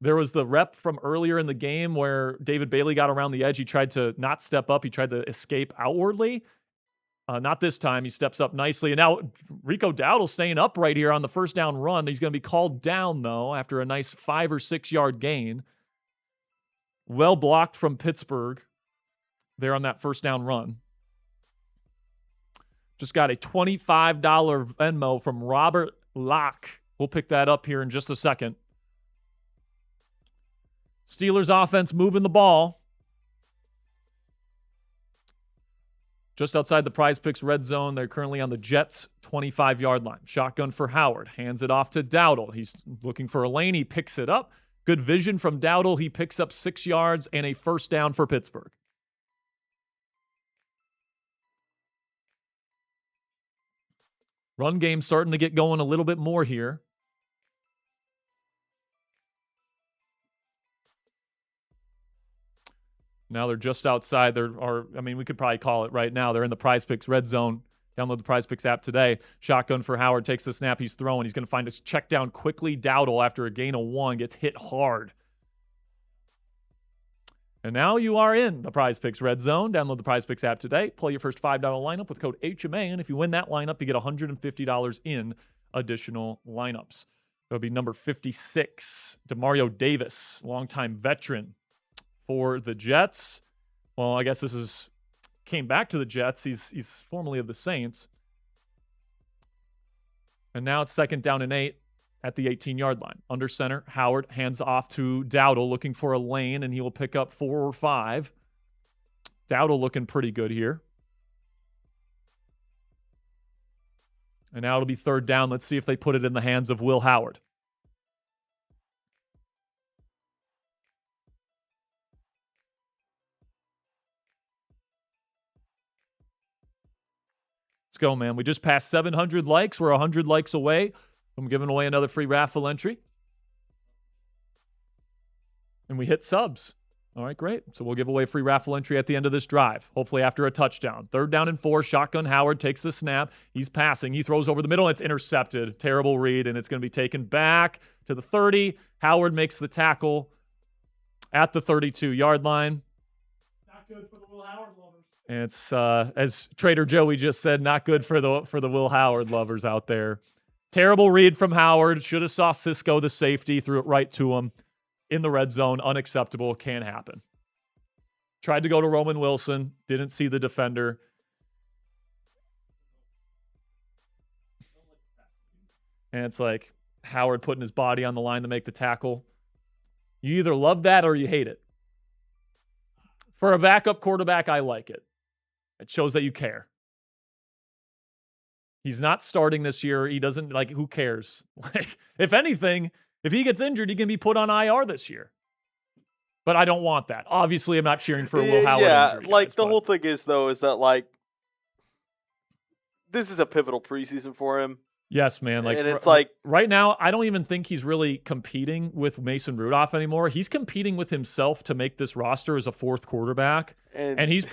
There was the rep from earlier in the game where David Bailey got around the edge. He tried to not step up. He tried to escape outwardly. Not this time. He steps up nicely. And now Rico Dowdle staying up right here on the first down run. He's going to be called down, though, after a nice 5 or 6 yard gain. Well blocked from Pittsburgh there on that first down run. Just got a $25 Venmo from Robert Locke. We'll pick that up here in just a second. Steelers offense moving the ball. Just outside the Prize Picks red zone. They're currently on the Jets' 25-yard line. Shotgun for Howard. Hands it off to Dowdle. He's looking for a lane. He picks it up. Good vision from Dowdle. He picks up 6 yards and a first down for Pittsburgh. Run game starting to get going a little bit more here. Now they're just outside. We could probably call it right now. They're in the Prize Picks red zone. Download the Prize Picks app today. Shotgun for Howard. Takes the snap. He's throwing. He's going to find his check down quickly. Dowdle, after a gain of 1, gets hit hard. And now you are in the Prize Picks red zone. Download the Prize Picks app today. Play your first $5 lineup with code HMA. And if you win that lineup, you get $150 in additional lineups. That'll be number 56, Demario Davis, longtime veteran for the Jets. Well, I guess came back to the Jets. He's formerly of the Saints. And now it's 2nd down and 8 at the 18-yard line. Under center, Howard hands off to Dowdle, looking for a lane, and he will pick up 4 or 5. Dowdle looking pretty good here. And now it'll be third down. Let's see if they put it in the hands of Will Howard. Let's go, man. We just passed 700 likes. We're 100 likes away from giving away another free raffle entry. And we hit subs. All right, great. So we'll give away a free raffle entry at the end of this drive, hopefully after a touchdown. 3rd down and 4. Shotgun Howard takes the snap. He's passing. He throws over the middle. And it's intercepted. Terrible read, and it's going to be taken back to the 30. Howard makes the tackle at the 32-yard line. Not good for the Will Howard lovers. And it's, as Trader Joey just said, not good for the Will Howard lovers out there. Terrible read from Howard. Should have saw Cisco, the safety, threw it right to him. In the red zone, unacceptable, can't happen. Tried to go to Roman Wilson, didn't see the defender. And it's like Howard putting his body on the line to make the tackle. You either love that or you hate it. For a backup quarterback, I like it. It shows that you care. He's not starting this year. He doesn't, who cares? If anything, if he gets injured, he can be put on IR this year. But I don't want that. Obviously, I'm not cheering for Will Howard. Yeah, injury, guys, the whole thing is, though, is that, this is a pivotal preseason for him. Yes, man. And it's right now, I don't even think he's really competing with Mason Rudolph anymore. He's competing with himself to make this roster as a 4th quarterback. And he's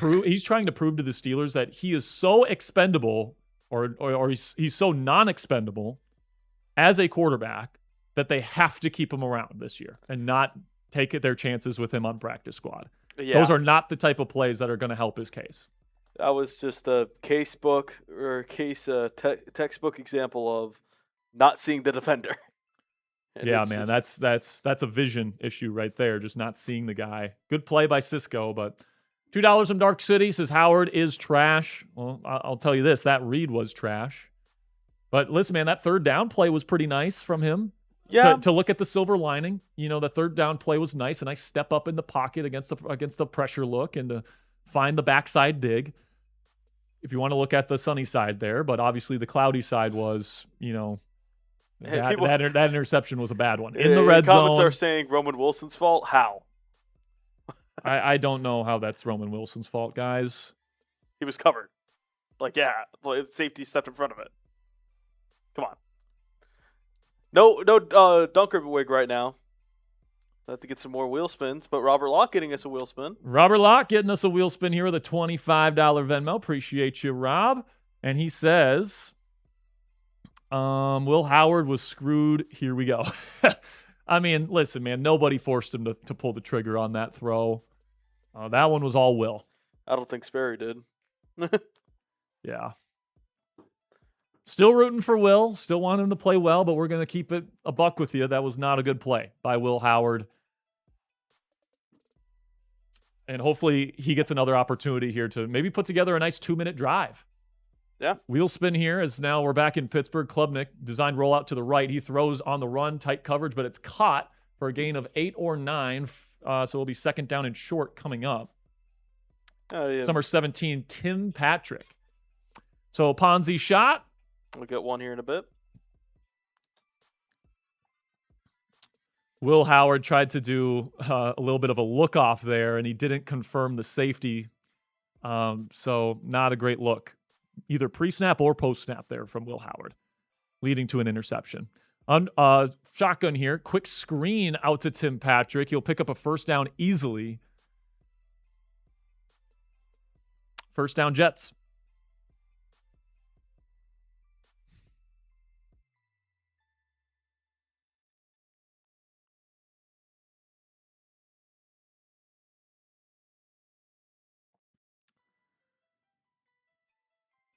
trying to prove to the Steelers that he is so expendable or he's so non-expendable as a quarterback that they have to keep him around this year and not take their chances with him on practice squad. Yeah. Those are not the type of plays that are going to help his case. That was just a textbook example of not seeing the defender. Yeah, man, that's a vision issue right there, just not seeing the guy. Good play by Cisco, but $2 from Dark City says Howard is trash. Well, I'll tell you this, that read was trash. But listen, man, that 3rd down play was pretty nice from him. Yeah. To look at the silver lining, the 3rd down play was nice, and I step up in the pocket against the pressure look and to find the backside dig. If you want to look at the sunny side there, but obviously the cloudy side was, that interception was a bad one. In the red zone. Comments are saying Roman Wilson's fault. How? I don't know how that's Roman Wilson's fault, guys. He was covered. Safety stepped in front of it. Come on. No dunker wig right now. I have to get some more wheel spins, but Robert Locke getting us a wheel spin. Robert Locke getting us a wheel spin here with a $25 Venmo. Appreciate you, Rob. And he says, Will Howard was screwed. Here we go. I mean, listen, man, nobody forced him to pull the trigger on that throw. That one was all Will. I don't think Sperry did. Yeah. Still rooting for Will. Still want him to play well, but we're going to keep it a buck with you. That was not a good play by Will Howard. And hopefully he gets another opportunity here to maybe put together a nice 2-minute drive. Yeah. Wheel spin here as now we're back in Pittsburgh. Klubnik, designed rollout to the right. He throws on the run, tight coverage, but it's caught for a gain of 8 or 9. So it'll be 2nd down and short coming up. Oh, yeah. Number 17, Tim Patrick. So Ponzi shot. We'll get one here in a bit. Will Howard tried to do a little bit of a look off there, and he didn't confirm the safety. So not a great look, either pre-snap or post-snap there from Will Howard, leading to an interception. Shotgun here, quick screen out to Tim Patrick. He'll pick up a 1st down easily. 1st down Jets.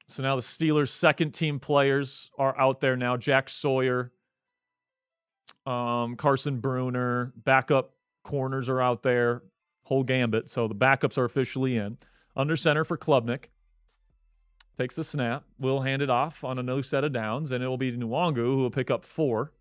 So now the Steelers' 2nd-team players are out there now. Jack Sawyer, Carson Bruner, backup corners are out there. Whole gambit. So the backups are officially in. Under center for Klubnik. Takes the snap. Will hand it off on a no set of downs, and it will be Nwangu who will pick up 4.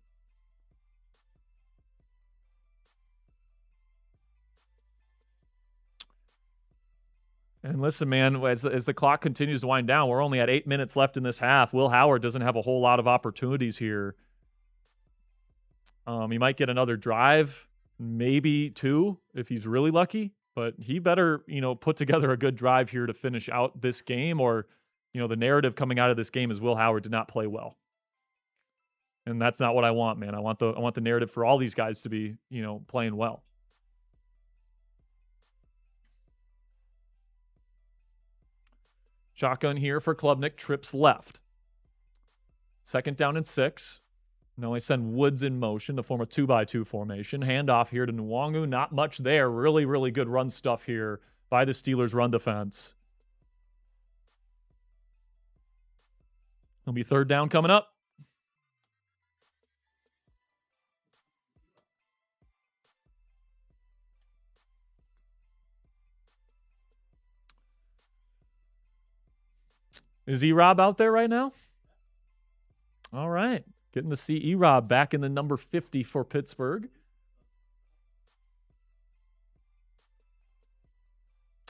And listen, man, as the clock continues to wind down, we're only at 8 minutes left in this half. Will Howard doesn't have a whole lot of opportunities here. He might get another drive, maybe 2 if he's really lucky, but he better, put together a good drive here to finish out this game, or, the narrative coming out of this game is Will Howard did not play well. And that's not what I want, man. I want the narrative for all these guys to be, playing well. Shotgun here for Klubnik, trips left. 2nd down and 6. Now I send Woods in motion to form a 2-by-2 formation. Handoff here to Nwangu. Not much there. Really, really good run stuff here by the Steelers' run defense. It'll be 3rd down coming up. Is E-Rob out there right now? All right. Getting to see E-Rob back in the number 50 for Pittsburgh.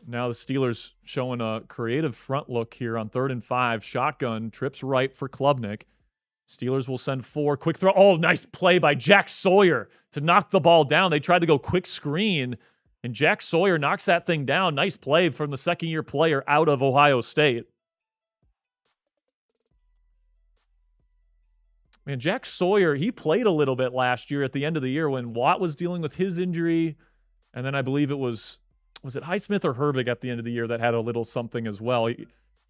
Now the Steelers showing a creative front look here on 3rd and 5. Shotgun, trips right for Klubnik. Steelers will send 4. Quick throw. Oh, nice play by Jack Sawyer to knock the ball down. They tried to go quick screen, and Jack Sawyer knocks that thing down. Nice play from the second-year player out of Ohio State. Man, Jack Sawyer, he played a little bit last year at the end of the year when Watt was dealing with his injury. And then I believe it was it Highsmith or Herbig at the end of the year that had a little something as well.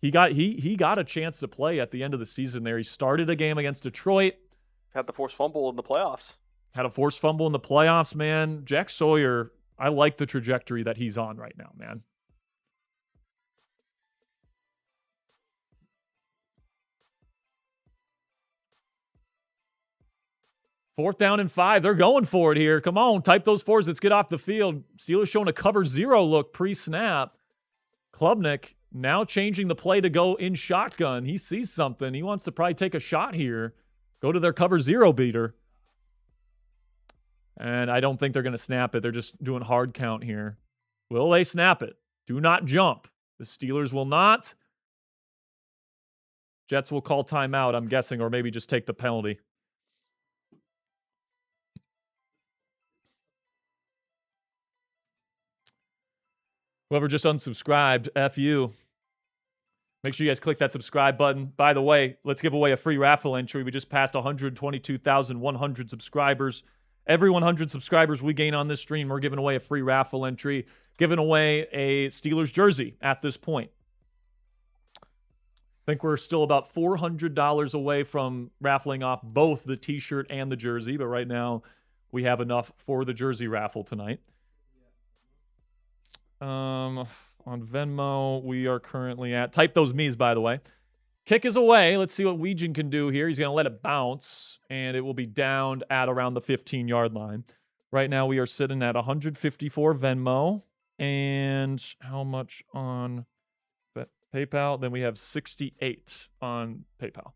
He got a chance to play at the end of the season there. He started a game against Detroit. Had the forced fumble in the playoffs. Had a forced fumble in the playoffs, man. Jack Sawyer, I like the trajectory that he's on right now, man. Fourth down and 5. They're going for it here. Come on, type those 4s. Let's get off the field. Steelers showing a cover 0 look pre-snap. Klubnik now changing the play to go in shotgun. He sees something. He wants to probably take a shot here. Go to their cover 0 beater. And I don't think they're going to snap it. They're just doing hard count here. Will they snap it? Do not jump. The Steelers will not. Jets will call timeout, I'm guessing, or maybe just take the penalty. Whoever just unsubscribed, F you. Make sure you guys click that subscribe button. By the way, let's give away a free raffle entry. We just passed 122,100 subscribers. Every 100 subscribers we gain on this stream, we're giving away a free raffle entry, giving away a Steelers jersey at this point. I think we're still about $400 away from raffling off both the T-shirt and the jersey, but right now we have enough for the jersey raffle tonight. On Venmo, we are currently at... Type those me's, by the way. Kick is away. Let's see what Weejan can do here. He's going to let it bounce, and it will be downed at around the 15-yard line. Right now, we are sitting at 154 Venmo. And how much on PayPal? Then we have 68 on PayPal.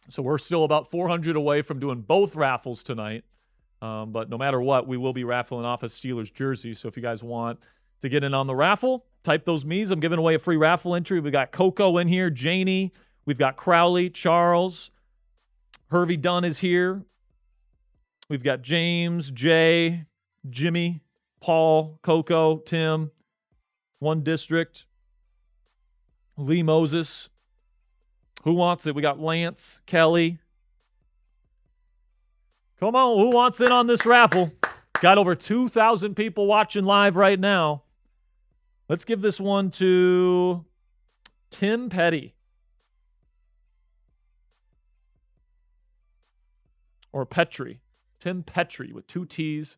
So we're still about 400 away from doing both raffles tonight. But no matter what, we will be raffling off a Steelers jersey. So if you guys want to get in on the raffle, type those me's. I'm giving away a free raffle entry. We got Coco in here, Janie. We've got Crowley, Charles. Hervey Dunn is here. We've got James, Jay, Jimmy, Paul, Coco, Tim, One District, Lee Moses. Who wants it? We got Lance, Kelly. Come on, who wants in on this raffle? Got over 2,000 people watching live right now. Let's give this one to Tim Petty. Or Petrie. Tim Petrie with 2 T's.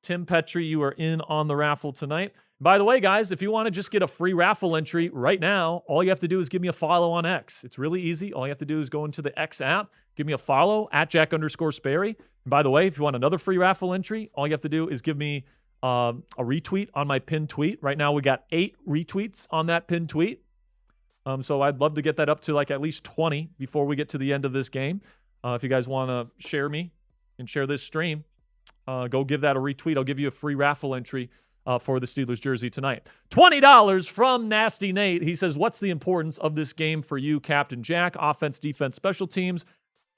Tim Petrie, you are in on the raffle tonight. By the way, guys, if you want to just get a free raffle entry right now, all you have to do is give me a follow on X. It's really easy. All you have to do is go into the X app, give me a follow at Jack_Sperry. And by the way, if you want another free raffle entry, all you have to do is give me a retweet on my pinned tweet. Right now, we got 8 retweets on that pinned tweet. So I'd love to get that up to like at least 20 before we get to the end of this game. If you guys want to share me and share this stream, go give that a retweet. I'll give you a free raffle entry for the Steelers jersey tonight. $20 from Nasty Nate. He says, what's the importance of this game for you, Captain Jack? Offense, defense, special teams.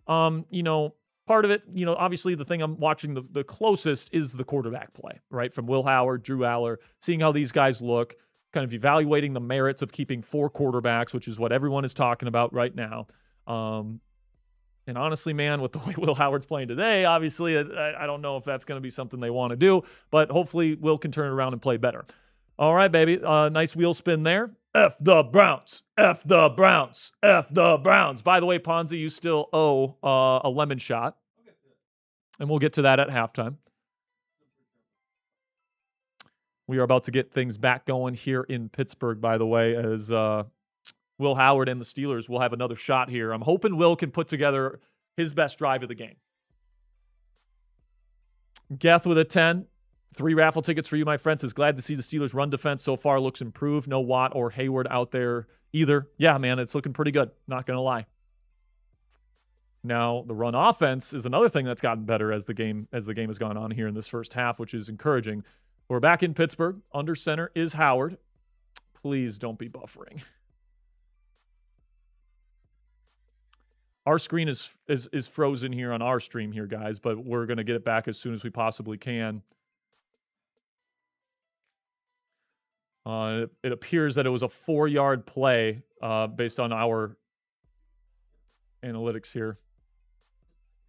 Part of it, obviously the thing I'm watching the closest is the quarterback play, right? From Will Howard, Drew Allar, seeing how these guys look, kind of evaluating the merits of keeping 4 quarterbacks, which is what everyone is talking about right now. And honestly, man, with the way Will Howard's playing today, obviously, I don't know if that's going to be something they want to do, but hopefully Will can turn it around and play better. All right, baby. Nice wheel spin there. F the Browns. F the Browns. F the Browns. By the way, Ponzi, you still owe a lemon shot. And we'll get to that at halftime. We are about to get things back going here in Pittsburgh, by the way, as Will Howard and the Steelers will have another shot here. I'm hoping Will can put together his best drive of the game. Geth with a 10. 3 raffle tickets for you, my friend. Says, glad to see the Steelers' run defense so far looks improved. No Watt or Hayward out there either. Yeah, man, it's looking pretty good. Not going to lie. Now, the run offense is another thing that's gotten better as the game has gone on here in this first half, which is encouraging. We're back in Pittsburgh. Under center is Howard. Please don't be buffering. Our screen is frozen here on our stream here, guys, but we're going to get it back as soon as we possibly can. It appears that it was a 4-yard play based on our analytics here.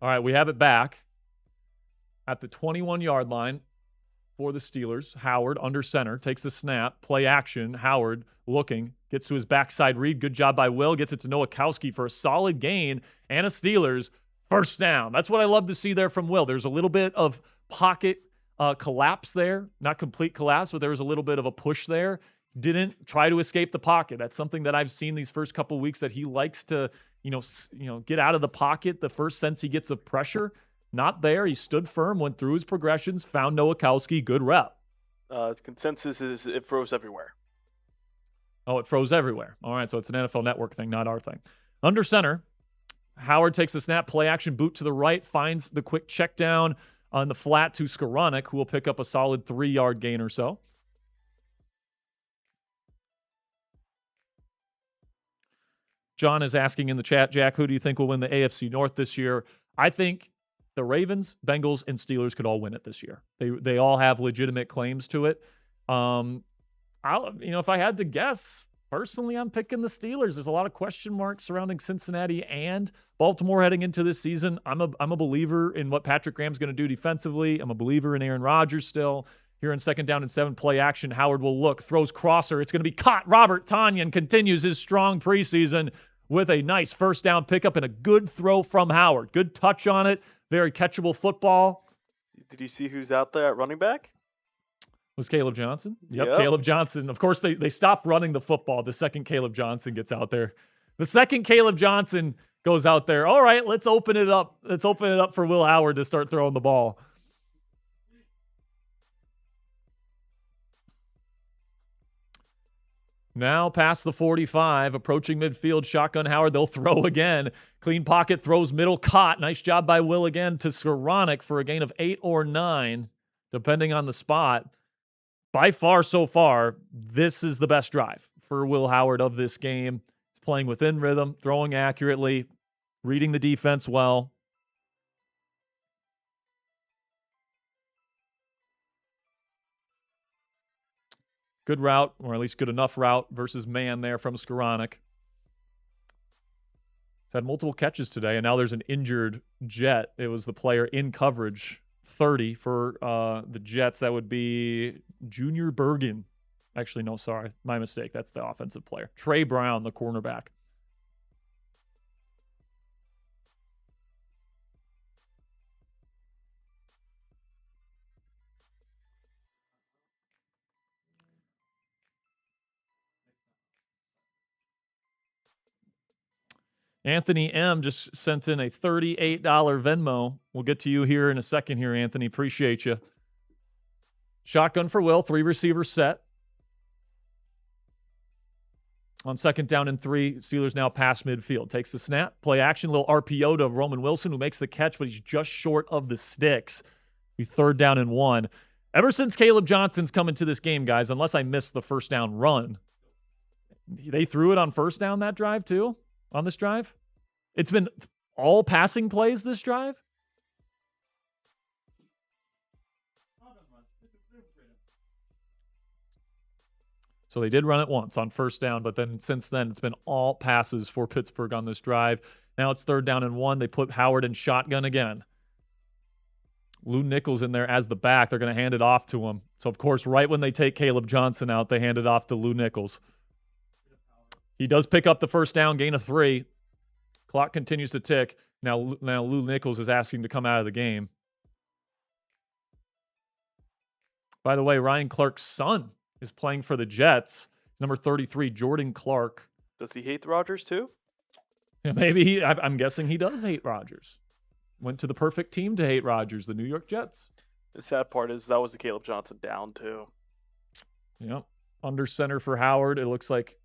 All right, we have it back at the 21-yard line for the Steelers. Howard under center, takes the snap, play action. Howard looking, gets to his backside read. Good job by Will. Gets it to Nowakowski for a solid gain and a Steelers first down. That's what I love to see there from Will. There's a little bit of pocket collapse there. Not complete collapse, but there was a little bit of a push there. Didn't try to escape the pocket. That's something that I've seen these first couple weeks that he likes to, get out of the pocket the first sense he gets of pressure. Not there. He stood firm, went through his progressions, found Nowakowski. Good rep. The consensus is it froze everywhere. Oh, it froze everywhere. All right, so it's an NFL Network thing, not our thing. Under center, Howard takes the snap, play action, boot to the right, finds the quick check down on the flat to Skowronek, who will pick up a solid 3-yard gain or so. John is asking in the chat, Jack, who do you think will win the AFC North this year? I think the Ravens, Bengals, and Steelers could all win it this year. They all have legitimate claims to it. If I had to guess, personally, I'm picking the Steelers. There's a lot of question marks surrounding Cincinnati and Baltimore heading into this season. I'm a believer in what Patrick Graham's going to do defensively. I'm a believer in Aaron Rodgers still. Here in 2nd down and 7, play action. Howard will look, throws crosser. It's going to be caught. Robert Tonyan continues his strong preseason with a nice first down pickup and a good throw from Howard. Good touch on it. Very catchable football. Did you see who's out there at running back? Was Caleb Johnson? Yep, Caleb Johnson. Of course, they stopped running the football the second Caleb Johnson gets out there. The second Caleb Johnson goes out there. All right, let's open it up. Let's open it up for Will Howard to start throwing the ball. Now past the 45, approaching midfield, shotgun Howard. They'll throw again. Clean pocket, throws middle, caught. Nice job by Will again to Skowronek for a gain of 8 or 9, depending on the spot. By far, so far, this is the best drive for Will Howard of this game. He's playing within rhythm, throwing accurately, reading the defense well. Good route, or at least good enough route versus man there from Skowronek. He's had multiple catches today, and now there's an injured Jet. It was the player in coverage, 30 for the Jets. That would be Junior Bergen. Actually, no, sorry. My mistake. That's the offensive player. Trey Brown, the cornerback. Anthony M. just sent in a $38 Venmo. We'll get to you here in a second here, Anthony. Appreciate you. Shotgun for Will. 3 receivers set. On 2nd down and 3, Steelers now past midfield. Takes the snap. Play action. Little RPO to Roman Wilson, who makes the catch, but he's just short of the sticks. Be 3rd down and 1. Ever since Caleb Johnson's come into this game, guys, unless I missed the first down run, they threw it on first down that drive too, on this drive? It's been all passing plays this drive? So they did run it once on first down, but then since then it's been all passes for Pittsburgh on this drive. Now it's 3rd down and 1. They put Howard in shotgun again. Lou Nichols in there as the back. They're going to hand it off to him. So, of course, right when they take Caleb Johnson out, they hand it off to Lou Nichols. He does pick up the first down, gain of 3. Clock continues to tick. Now Lou Nichols is asking to come out of the game. By the way, Ryan Clark's son is playing for the Jets. Number 33, Jordan Clark. Does he hate the Rodgers too? Yeah, maybe I'm guessing he does hate Rodgers. Went to the perfect team to hate Rodgers, the New York Jets. The sad part is that was the Caleb Johnson down too. Yep. Under center for Howard. It looks like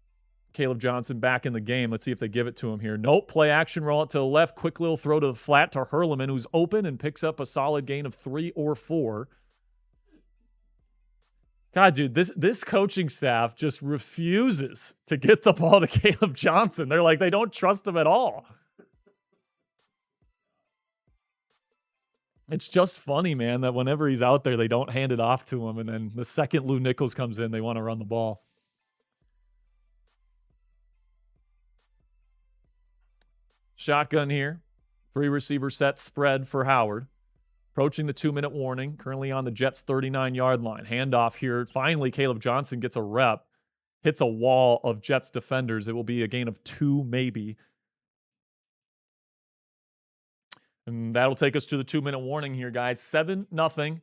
Caleb Johnson back in the game. Let's see if they give it to him here. Nope. Play action, roll out to the left. Quick little throw to the flat to Hurleman, who's open and picks up a solid gain of 3 or 4. God, dude, this coaching staff just refuses to get the ball to Caleb Johnson. They're like, they don't trust him at all. It's just funny, man, that whenever he's out there, they don't hand it off to him. And then the second Lou Nichols comes in, they want to run the ball. Shotgun here. 3 receiver set spread for Howard. Approaching the 2-minute warning. Currently on the Jets' 39-yard line. Handoff here. Finally, Caleb Johnson gets a rep. Hits a wall of Jets defenders. It will be a gain of 2, maybe. And that'll take us to the 2-minute warning here, guys. 7-0.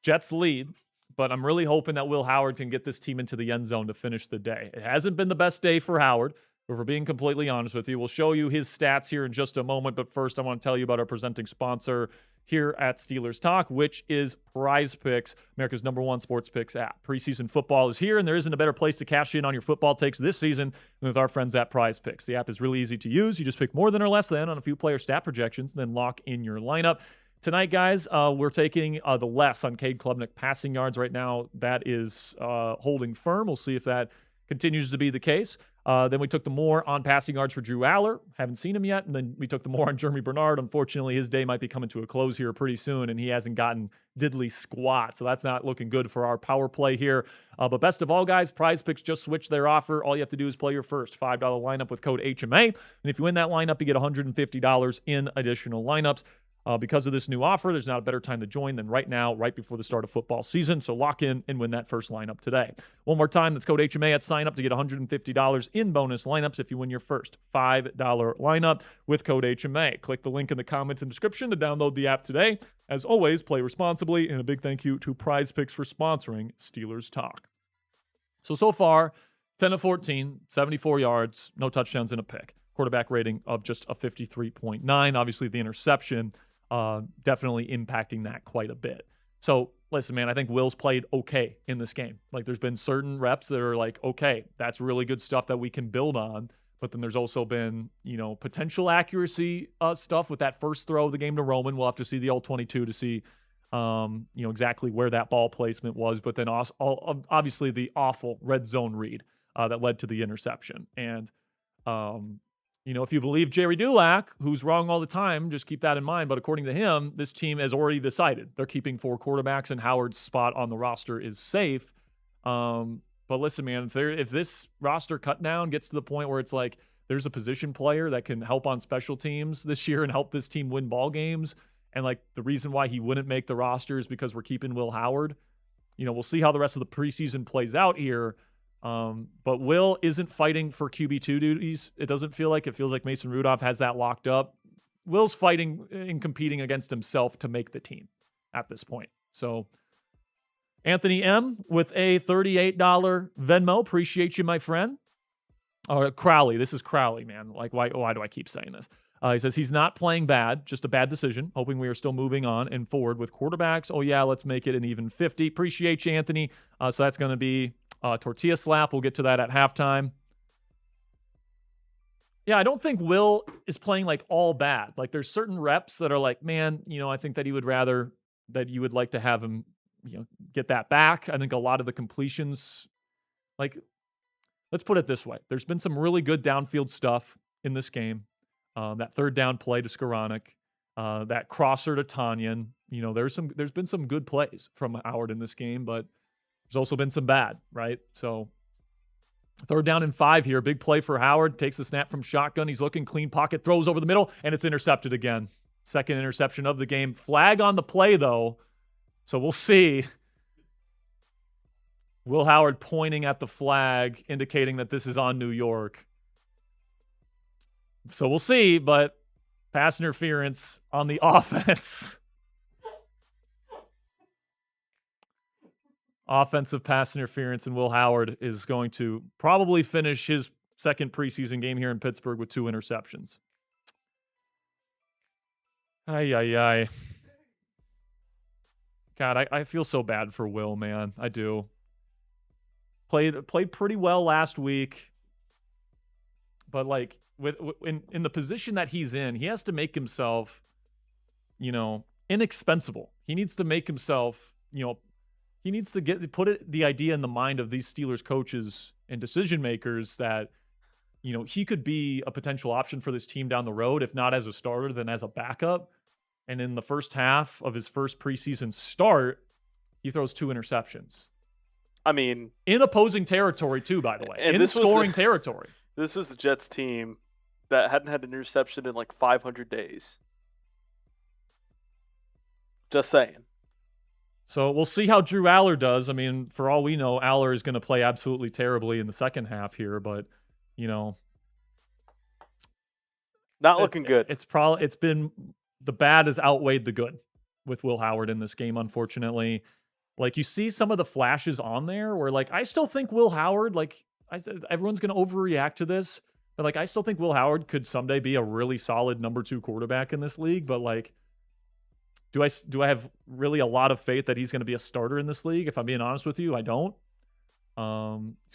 Jets lead. But I'm really hoping that Will Howard can get this team into the end zone to finish the day. It hasn't been the best day for Howard. But if we're being completely honest with you, we'll show you his stats here in just a moment. But first, I want to tell you about our presenting sponsor here at Steelers Talk, which is Prize Picks, America's #1 sports picks app. Preseason football is here, and there isn't a better place to cash in on your football takes this season than with our friends at Prize Picks. The app is really easy to use. You just pick more than or less than on a few player stat projections, and then lock in your lineup. Tonight, guys, we're taking the less on Cade Klubnik passing yards right now. That is holding firm. We'll see if that continues to be the case. Then we took the more on passing yards for Drew Allar. Haven't seen him yet. And then we took the more on Jeremy Bernard. Unfortunately, his day might be coming to a close here pretty soon, and he hasn't gotten diddly squat. So that's not looking good for our power play here. But best of all, guys, Prize Picks just switched their offer. All you have to do is play your first $5 lineup with code HMA. And if you win that lineup, you get $150 in additional lineups. Because of this new offer, there's not a better time to join than right now, right before the start of football season. So lock in and win that first lineup today. One more time, that's code HMA at sign up to get $150 in bonus lineups if you win your first $5 lineup with code HMA. Click the link in the comments and description to download the app today. As always, play responsibly, and a big thank you to Prize Picks for sponsoring Steelers Talk. So far, 10 of 14, 74 yards, no touchdowns and a pick. Quarterback rating of just a 53.9. Obviously, the interception definitely impacting that quite a bit. So, listen, man, I think Will's played okay in this game. Like, there's been certain reps that are like, okay, that's really good stuff that we can build on. But then there's also been, potential accuracy stuff with that first throw of the game to Roman. We'll have to see the all-22 to see, exactly where that ball placement was. But then also, obviously the awful red zone read that led to the interception. And, if you believe Jerry Dulac, who's wrong all the time, just keep that in mind. But according to him, this team has already decided they're keeping 4 quarterbacks, and Howard's spot on the roster is safe. But listen, man, if this roster cut down gets to the point where it's like there's a position player that can help on special teams this year and help this team win ball games, and like the reason why he wouldn't make the roster is because we're keeping Will Howard, we'll see how the rest of the preseason plays out here. But Will isn't fighting for QB2 duties. It doesn't feel like. It feels like Mason Rudolph has that locked up. Will's fighting and competing against himself to make the team at this point. So Anthony M. with a $38 Venmo. Appreciate you, my friend. Crowley. This is Crowley, man. Like, why do I keep saying this? He says he's not playing bad, just a bad decision. Hoping we are still moving on and forward with quarterbacks. Oh, yeah, let's make it an even 50. Appreciate you, Anthony. So that's going to be Tortilla slap. We'll get to that at halftime. Yeah, I don't think Will is playing like all bad. Like there's certain reps that are like, man, I think that he would rather that you would like to have him, get that back. I think a lot of the completions, like, let's put it this way. There's been some really good downfield stuff in this game. That third down play to Skoranek, that crosser to Tanyan. There's been some good plays from Howard in this game, but there's also been some bad, right? So 3rd down and 5 here. Big play for Howard. Takes the snap from shotgun. He's looking clean pocket, throws over the middle, and it's intercepted again. Second interception of the game. Flag on the play, though. So we'll see. Will Howard pointing at the flag, indicating that this is on New York. So we'll see, but pass interference on the offense. Offensive pass interference, and Will Howard is going to probably finish his second preseason game here in Pittsburgh with 2 interceptions. Ay. God, I feel so bad for Will, man. I do. Played pretty well last week, but like in the position that he's in, he has to make himself, inexpensible. He needs to make himself, he needs to put the idea in the mind of these Steelers coaches and decision makers that, he could be a potential option for this team down the road, if not as a starter, then as a backup. And in the first half of his first preseason start, he throws 2 interceptions. I mean, in opposing territory too, by the way, in scoring territory. This was the Jets team that hadn't had an interception in like 500 days. Just saying. So we'll see how Drew Allar does. I mean, for all we know, Allar is going to play absolutely terribly in the second half here, but not looking good. It's been the bad has outweighed the good with Will Howard in this game, unfortunately. Like, you see some of the flashes on there where, like, I still think Will Howard, everyone's going to overreact to this, but, like, I still think Will Howard could someday be a really solid number 2 quarterback in this league. But, like, do I have really a lot of faith that he's going to be a starter in this league? If I'm being honest with you, I don't. He's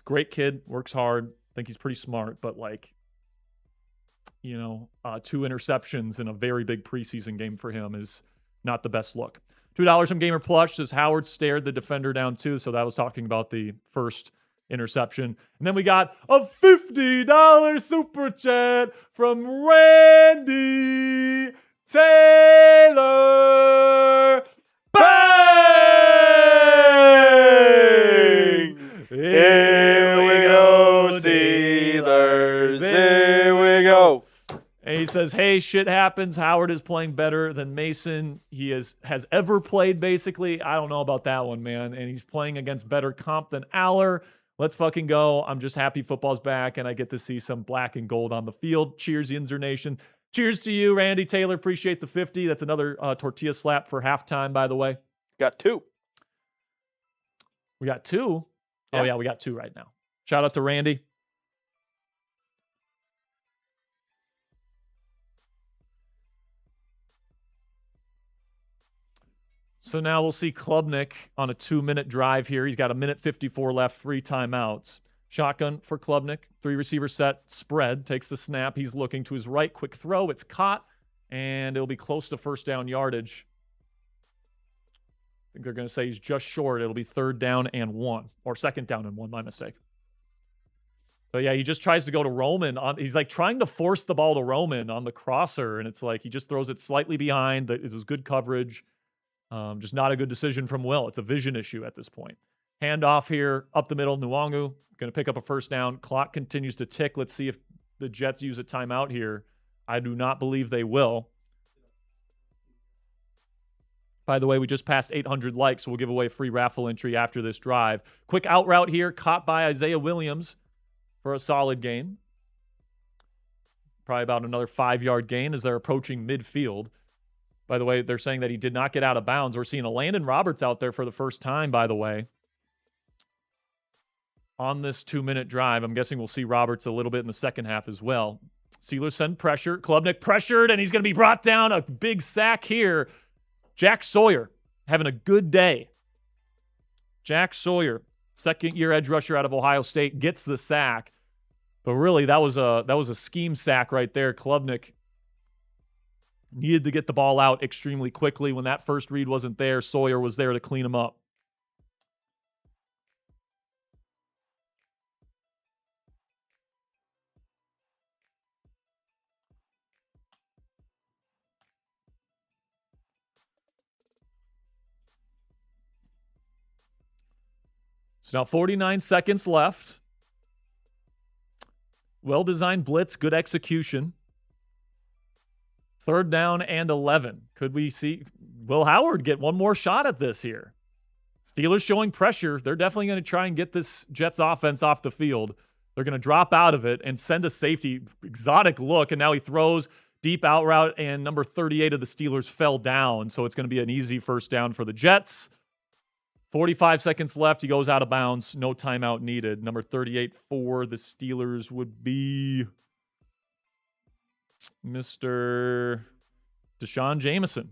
a great kid, works hard. I think he's pretty smart, but, like, 2 interceptions in a very big preseason game for him is not the best look. $2 from Gamer Plush says Howard stared the defender down too. So that was talking about the first interception. And then we got a $50 super chat from Randy Taylor. Bang! Here we go, Steelers. Here we go. And he says, hey, shit happens. Howard is playing better than Mason. He has ever played, basically. I don't know about that one, man. And he's playing against better comp than Allar. Let's fucking go. I'm just happy football's back, and I get to see some black and gold on the field. Cheers, Yinzer Nation. Cheers to you, Randy Taylor. Appreciate the 50. That's another tortilla slap for halftime, by the way. Got 2. We got 2? Yeah. Oh, yeah, we got 2 right now. Shout out to Randy. So now we'll see Klubnik on a 2-minute drive here. He's got 1:54 left, 3 timeouts. Shotgun for Klubnik, 3 receiver set, spread, takes the snap. He's looking to his right, quick throw. It's caught, and it'll be close to first down yardage. I think they're going to say he's just short. It'll be 3rd down and 1, or 2nd down and 1, my mistake. But yeah, he just tries to go to Roman. He's like trying to force the ball to Roman on the crosser, and it's like he just throws it slightly behind. It was good coverage. Just not a good decision from Will. It's a vision issue at this point. Handoff here, up the middle, Nwangu. Going to pick up a first down. Clock continues to tick. Let's see if the Jets use a timeout here. I do not believe they will. By the way, we just passed 800 likes, so we'll give away a free raffle entry after this drive. Quick out route here, caught by Isaiah Williams for a solid gain. Probably about another 5-yard gain as they're approaching midfield. By the way, they're saying that he did not get out of bounds. We're seeing a Landon Roberts out there for the first time, by the way, on this 2-minute drive. I'm guessing we'll see Roberts a little bit in the second half as well. Steelers send pressure. Klubnik pressured, and he's going to be brought down. A big sack here. Jack Sawyer having a good day. Jack Sawyer, second-year edge rusher out of Ohio State, gets the sack. But really, that was a scheme sack right there. Klubnik Needed to get the ball out extremely quickly. When that first read wasn't there, Sawyer was there to clean him up. So now 49 seconds left. Well-designed blitz, good execution. 3rd down and 11. Could we see Will Howard get one more shot at this here? Steelers showing pressure. They're definitely going to try and get this Jets offense off the field. They're going to drop out of it and send a safety. Exotic look, and now he throws deep out route, and number 38 of the Steelers fell down, so it's going to be an easy first down for the Jets. 45 seconds left. He goes out of bounds. No timeout needed. Number 38 for the Steelers would be Mr. Deshaun Jameson,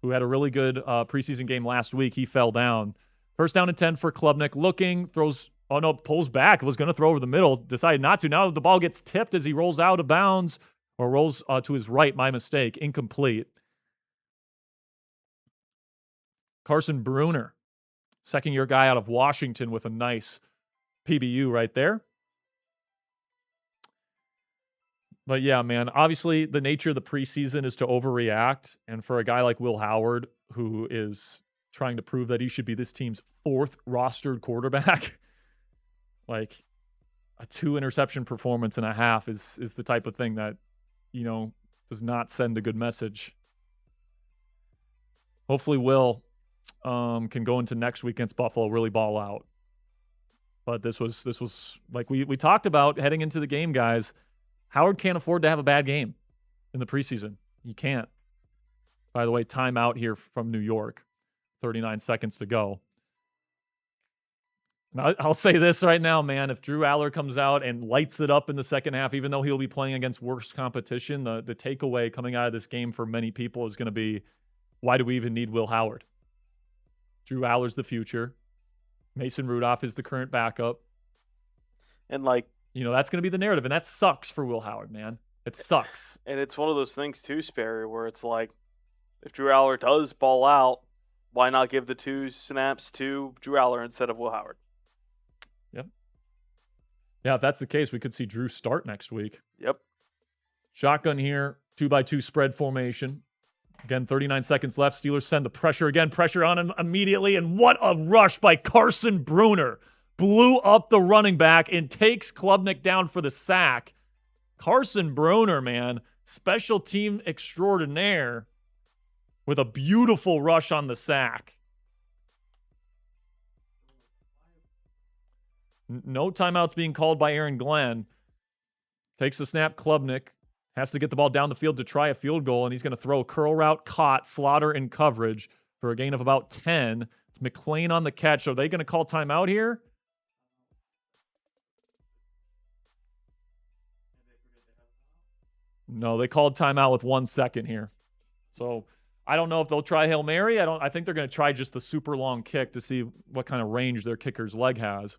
who had a really good preseason game last week. He fell down. First down and 10 for Klubnik. Looking, throws, oh no, pulls back. Was going to throw over the middle. Decided not to. Now the ball gets tipped as he rolls out of bounds, or rolls to his right. My mistake. Incomplete. Carson Bruner, second-year guy out of Washington, with a nice PBU right there. But yeah, man, obviously the nature of the preseason is to overreact. And for a guy like Will Howard, who is trying to prove that he should be this team's 4th rostered quarterback, like a 2-interception performance and a half is the type of thing that, you know, does not send a good message. Hopefully Will can go into next week against Buffalo, really ball out. But this was like we talked about heading into the game, guys. Howard can't afford to have a bad game in the preseason. He can't. By the way, timeout here from New York. 39 seconds to go. Now, I'll say this right now, man. If Drew Allar comes out and lights it up in the second half, even though he'll be playing against worse competition, the takeaway coming out of this game for many people is going to be, why do we even need Will Howard? Drew Allar's the future. Mason Rudolph is the current backup. And like, you know, that's going to be the narrative, and that sucks for Will Howard, man. It sucks. And it's one of those things too, Sperry, where it's like, if Drew Allar does ball out, why not give the 2 snaps to Drew Allar instead of Will Howard? Yep. Yeah, if that's the case, we could see Drew start next week. Yep. Shotgun here, 2-by-2 spread formation. Again, 39 seconds left. Steelers send the pressure again. Pressure on him immediately, and what a rush by Carson Bruner. Blew up the running back and takes Klubnik down for the sack. Carson Bruner, man, special team extraordinaire, with a beautiful rush on the sack. No timeouts being called by Aaron Glenn. Takes the snap, Klubnik. Has to get the ball down the field to try a field goal, and he's going to throw a curl route, caught, Slaughter in coverage for a gain of about 10. It's McClain on the catch. Are they going to call timeout here? No, they called timeout with 1 second here. So I don't know if they'll try Hail Mary. I think they're going to try just the super long kick to see what kind of range their kicker's leg has.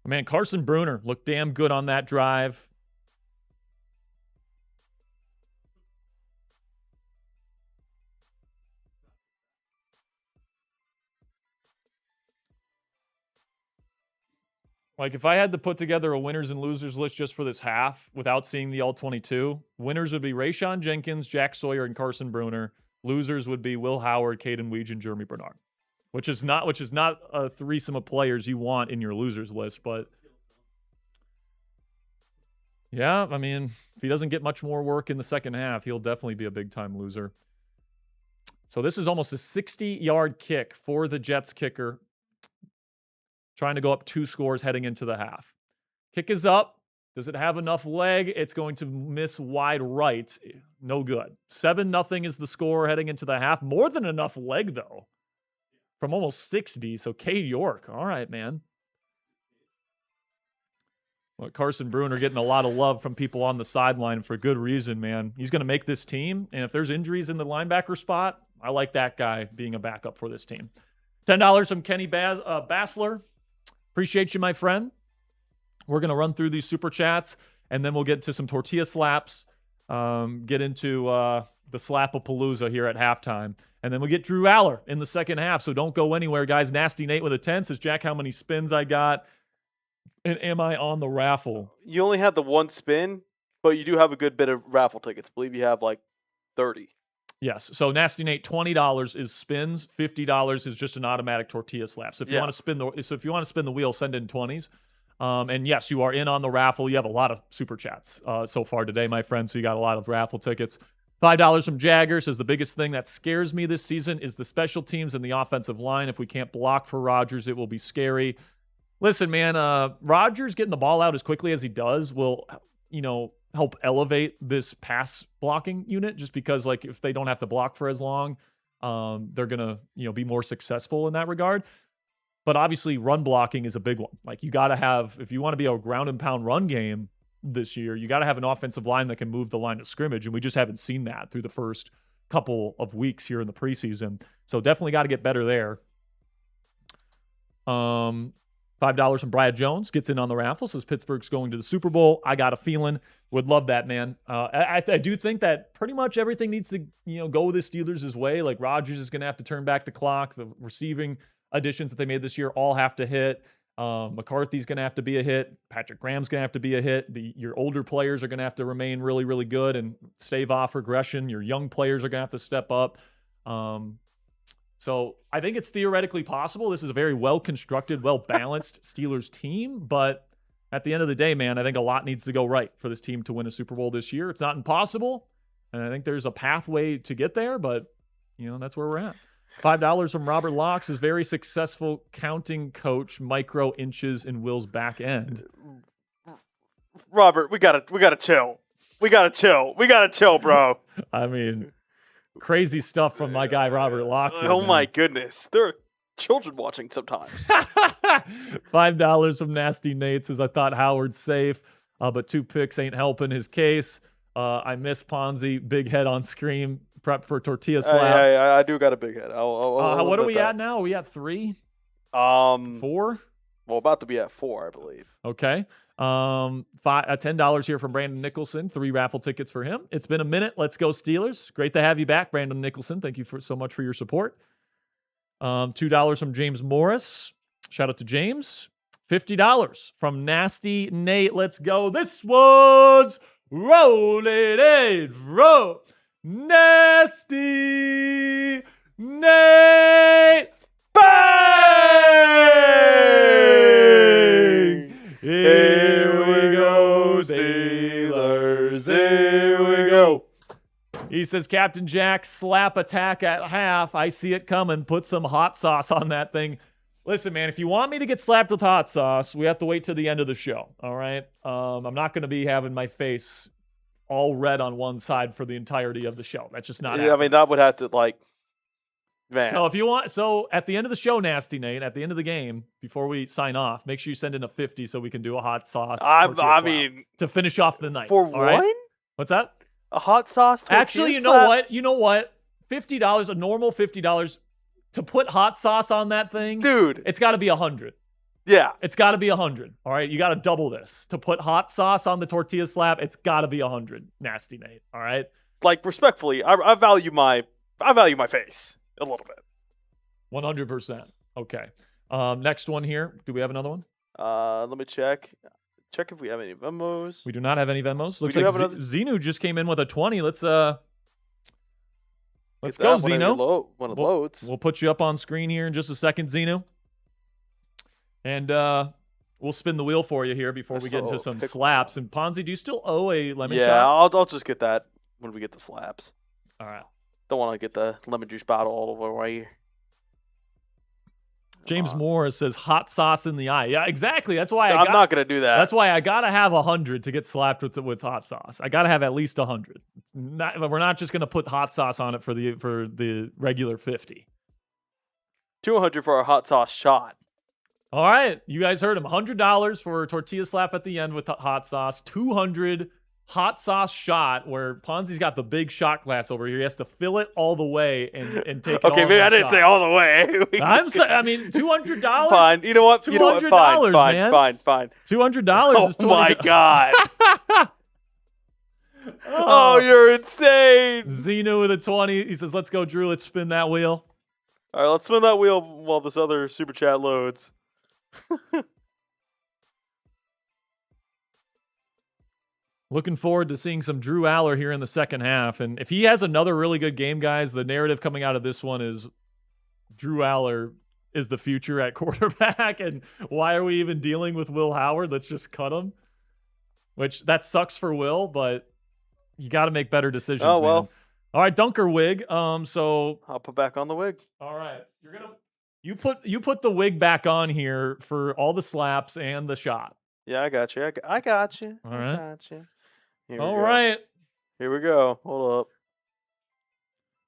Man, Carson Bruner looked damn good on that drive. Like, if I had to put together a winners and losers list just for this half without seeing the all-22, winners would be Rayshawn Jenkins, Jack Sawyer, and Carson Bruner. Losers would be Will Howard, Caden Weege, and Jeremy Bernard, which is not a threesome of players you want in your losers list. But yeah, I mean, if he doesn't get much more work in the second half, he'll definitely be a big-time loser. So this is almost a 60-yard kick for the Jets kicker, trying to go up 2 scores heading into the half. Kick is up. Does it have enough leg? It's going to miss wide right. No good. 7-0 is the score heading into the half. More than enough leg, though, from almost 60. So Cade York. All right, man. Well, Carson Bruner getting a lot of love from people on the sideline for good reason, man. He's going to make this team. And if there's injuries in the linebacker spot, I like that guy being a backup for this team. $10 from Kenny Bassler. Appreciate you, my friend. We're going to run through these super chats, and then we'll get to some tortilla slaps. get into the Slap-a-Palooza here at halftime. And then we get Drew Allar in the second half, so don't go anywhere, guys. Nasty Nate with a 10 says, Jack, how many spins I got? And am I on the raffle? You only had the one spin, but you do have a good bit of raffle tickets. I believe you have like 30. Yes. So Nasty Nate, $20 is spins, $50 is just an automatic tortilla slap. So if you want to spin the wheel, send in 20s. And yes, you are in on the raffle. You have a lot of super chats so far today, my friend. So you got a lot of raffle tickets. $5 from Jagger says the biggest thing that scares me this season is the special teams and the offensive line. If we can't block for Rodgers, it will be scary. Listen, man, Rodgers getting the ball out as quickly as he does will, help elevate this pass blocking unit, just because, like, if they don't have to block for as long, they're going to, be more successful in that regard. But obviously run blocking is a big one. Like, you got to have, if you want to be a ground and pound run game this year, you got to have an offensive line that can move the line of scrimmage. And we just haven't seen that through the first couple of weeks here in the preseason. So definitely got to get better there. $5 from Brad Jones gets in on the raffle, says Pittsburgh's going to the Super Bowl. I got a feeling. Would love that, man. I do think that pretty much everything needs to, go the Steelers' way. Like, Rodgers is going to have to turn back the clock. The receiving additions that they made this year all have to hit. McCarthy's going to have to be a hit. Patrick Graham's going to have to be a hit. Your older players are going to have to remain really, really good and stave off regression. Your young players are going to have to step up. So I think it's theoretically possible. This is a very well-constructed, well-balanced Steelers team. But at the end of the day, man, I think a lot needs to go right for this team to win a Super Bowl this year. It's not impossible, and I think there's a pathway to get there, but, that's where we're at. $5 from Robert Locks is very successful counting coach, micro inches in Will's back end. Robert, we gotta chill. We gotta chill, bro. I mean, crazy stuff from my guy Robert Locke. Oh my goodness, there are children watching sometimes. $5 from Nasty Nate says, I thought Howard's safe, but 2 picks ain't helping his case. I miss Ponzi, big head on screen. Prep for tortilla slap. I do got a big head. What are we at now? Are we at 3? 4? Well, about to be at 4, I believe. Okay. $10 here from Brandon Nicholson. 3 raffle tickets for him. It's been a minute. Let's go Steelers. Great to have you back, Brandon Nicholson. Thank you so much for your support. $2 from James Morris. Shout out to James. $50 from Nasty Nate. Let's go. This one's rolling in. Roll. Nasty Nate. Bang! Here we go, Steelers. Here we go. He says, Captain Jack, slap attack at half. I see it coming. Put some hot sauce on that thing. Listen, man, if you want me to get slapped with hot sauce, we have to wait till the end of the show, all right? I'm not going to be having my face all red on one side for the entirety of the show. That's just not happening. I mean, that would have to, man. So if you want, at the end of the show, Nasty Nate, at the end of the game, before we sign off, make sure you send in a 50 so we can do a hot sauce. To finish off the night. For one? Right? What's that? A hot sauce? Actually, you know what? $50, a normal $50 to put hot sauce on that thing. Dude. It's got to be 100. Yeah. It's got to be 100. All right. You got to double this. To put hot sauce on the tortilla slap, it's got to be 100. Nasty Nate. All right. Respectfully, I value my face a little bit. 100%. Okay. Next one here. Do we have another one? Let me check. Check if we have any Venmos. We do not have any Venmos. Looks like Zenu just came in with a 20. Let's go, Zeno. When it loads. We'll put you up on screen here in just a second, Zeno. And we'll spin the wheel for you here before we get into some slaps. And Ponzi, do you still owe a lemon shot? Yeah, I'll just get that when we get the slaps. All right. Don't want to get the lemon juice bottle all over right here. James Morris says hot sauce in the eye. Yeah, exactly. That's why I'm not going to do that. That's why I got to have 100 to get slapped with hot sauce. I got to have at least 100. We're not just going to put hot sauce on it for the regular 50. 200 for a hot sauce shot. All right. You guys heard him. $100 for a tortilla slap at the end with hot sauce. 200 hot sauce shot where Ponzi's got the big shot glass over here. He has to fill it all the way and take it okay, maybe I didn't say all the way. $200. Fine. You know what? $200, fine. $200 Oh is $20. my God. Oh, you're insane. Xenu with a 20. He says, let's go, Drew. Let's spin that wheel. All right, let's spin that wheel while this other super chat loads. Looking forward to seeing some Drew Allar here in the second half. And if he has another really good game, guys, the narrative coming out of this one is Drew Allar is the future at quarterback. And why are we even dealing with Will Howard? Let's just cut him. Which, that sucks for Will, but you got to make better decisions, Oh, well. man. All right, Dunker wig. So I'll put back on the wig. all right, you put the wig back on here for all the slaps and the shot. Yeah, I got you. I got you. All right. I got you. All right. Here we go. Hold up.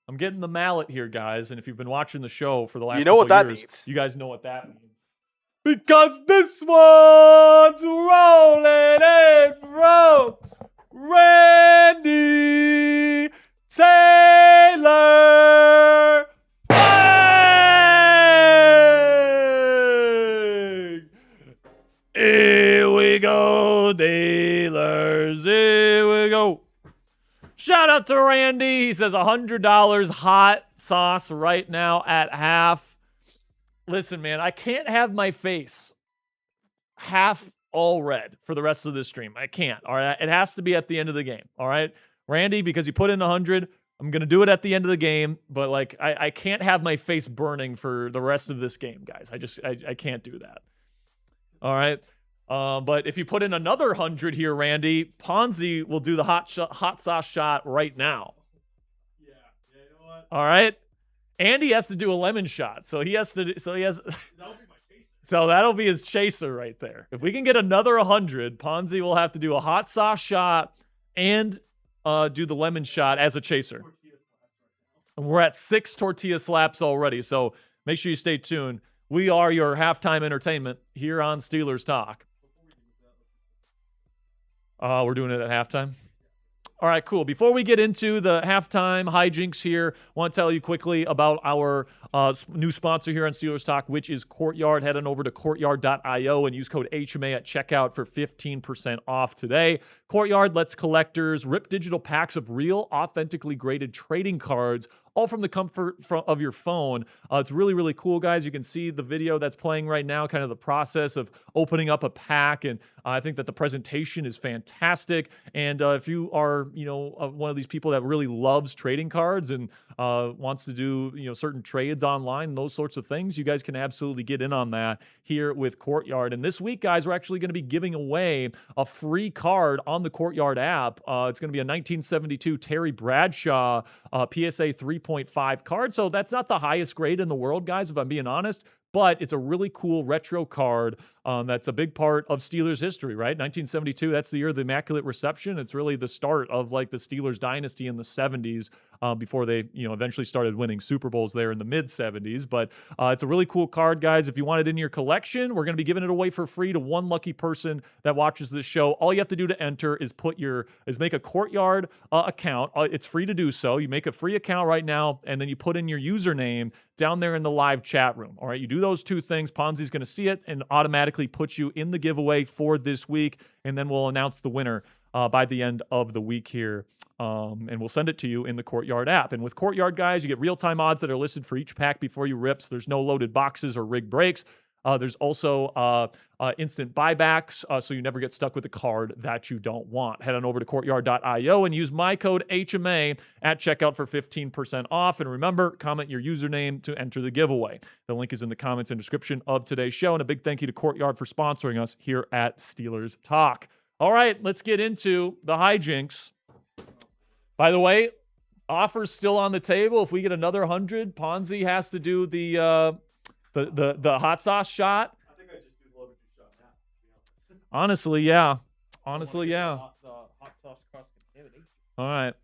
I'm getting the mallet here, guys, and if you've been watching the show for the last You know what couple that years, means. you guys know what that means. Because this one's rolling in from Randy Taylor. Bang! Here we go, dealers. Here we go. Shout out to Randy. He says $100 hot sauce right now at half. Listen, man, I can't have my face half all red for the rest of this stream. I can't, all right? It has to be at the end of the game, all right? Randy, because you put in 100, I'm going to do it at the end of the game, but, like, I can't have my face burning for the rest of this game, guys. I can't do that, all right? But if you put in another 100 here, Randy, Ponzi will do the hot sauce shot right now. Yeah, you know what? All right? Andy has to do a lemon shot, so he has. That'll be my chaser. So that'll be his chaser right there. If we can get another 100, Ponzi will have to do a hot sauce shot and do the lemon shot as a chaser. And we're at 6 tortilla slaps already, so make sure you stay tuned. We are your halftime entertainment here on Steelers Talk. We're doing it at halftime. All right, cool. Before we get into the halftime hijinks here, I want to tell you quickly about our new sponsor here on Steelers Talk, which is Courtyard. Head on over to courtyard.io and use code HMA at checkout for 15% off today. Courtyard lets collectors rip digital packs of real, authentically graded trading cards, all from the comfort of your phone. It's really, really cool, guys. You can see the video that's playing right now, kind of the process of opening up a pack, and I think that the presentation is fantastic. And if you are, one of these people that really loves trading cards and wants to do, certain trades online and those sorts of things, you guys can absolutely get in on that here with Courtyard. And this week, guys, we're actually going to be giving away a free card on the Courtyard app. It's going to be a 1972 Terry Bradshaw PSA 3.5 card. So that's not the highest grade in the world, guys, if I'm being honest, but it's a really cool retro card that's a big part of Steelers history, right? 1972, that's the year of the Immaculate Reception. It's really the start of like the Steelers dynasty in the 70s before they, eventually started winning Super Bowls there in the mid-70s. But it's a really cool card, guys. If you want it in your collection, we're going to be giving it away for free to one lucky person that watches this show. All you have to do to enter is make a Courtyard account. It's free to do so. You make a free account right now, and then you put in your username down there in the live chat room. All right, you do those two things. Ponzi's going to see it and automatically put you in the giveaway for this week, and then we'll announce the winner by the end of the week here, and we'll send it to you in the Courtyard app. And with Courtyard, guys, you get real-time odds that are listed for each pack before you rip. So there's no loaded boxes or rigged breaks. There's also instant buybacks, so you never get stuck with a card that you don't want. Head on over to courtyard.io and use my code HMA at checkout for 15% off. And remember, comment your username to enter the giveaway. The link is in the comments and description of today's show. And a big thank you to Courtyard for sponsoring us here at Steelers Talk. All right, let's get into the hijinks. By the way, offers still on the table. If we get another 100, Ponzi has to do the hot sauce shot. I think I just do the lemon juice shot now, to be honest. Honestly, yeah. Honestly, yeah. Hot sauce cross contamination. All right.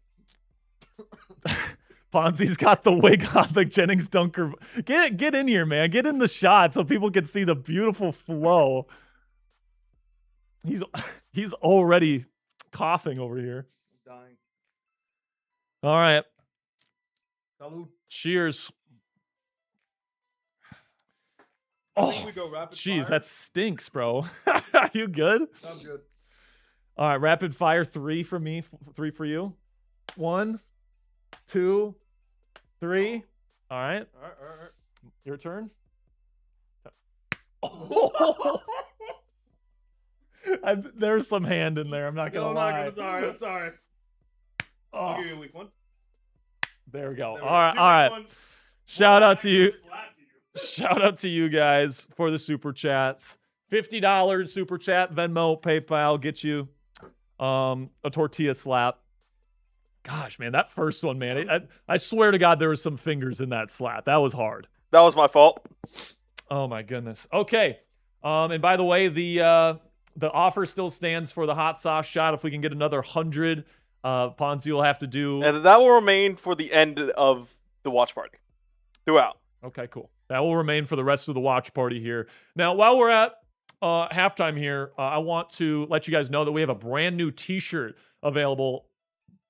Ponzi's got the wig on the Jennings Dunker. Get in here, man. Get in the shot so people can see the beautiful flow. He's already coughing over here. I'm dying. All right. Salud. Cheers. I think Oh, we go rapid jeez, fire. that stinks, bro. Are you good? I'm good. All right, rapid fire. 3 for me, 3 for you. 1, 2, 3. All right. All right. Your turn. There's some hand in there. I'm not gonna lie. I'm sorry. Oh, I'll give you a weak one. there we go. There All we right, go. all right. One. Shout out to you. Slap you. Shout out to you guys for the super chats. $50 super chat, Venmo, PayPal, get you a tortilla slap. Gosh, man, that first one, man. I swear to God, there were some fingers in that slap. That was hard. That was my fault. Oh my goodness. Okay. And by the way, the offer still stands for the hot sauce shot. If we can get another 100, Ponzi will have to do. And that will remain for the end of the watch party. Throughout. Okay, cool. That will remain for the rest of the watch party here. Now, while we're at halftime here, I want to let you guys know that we have a brand new T-shirt available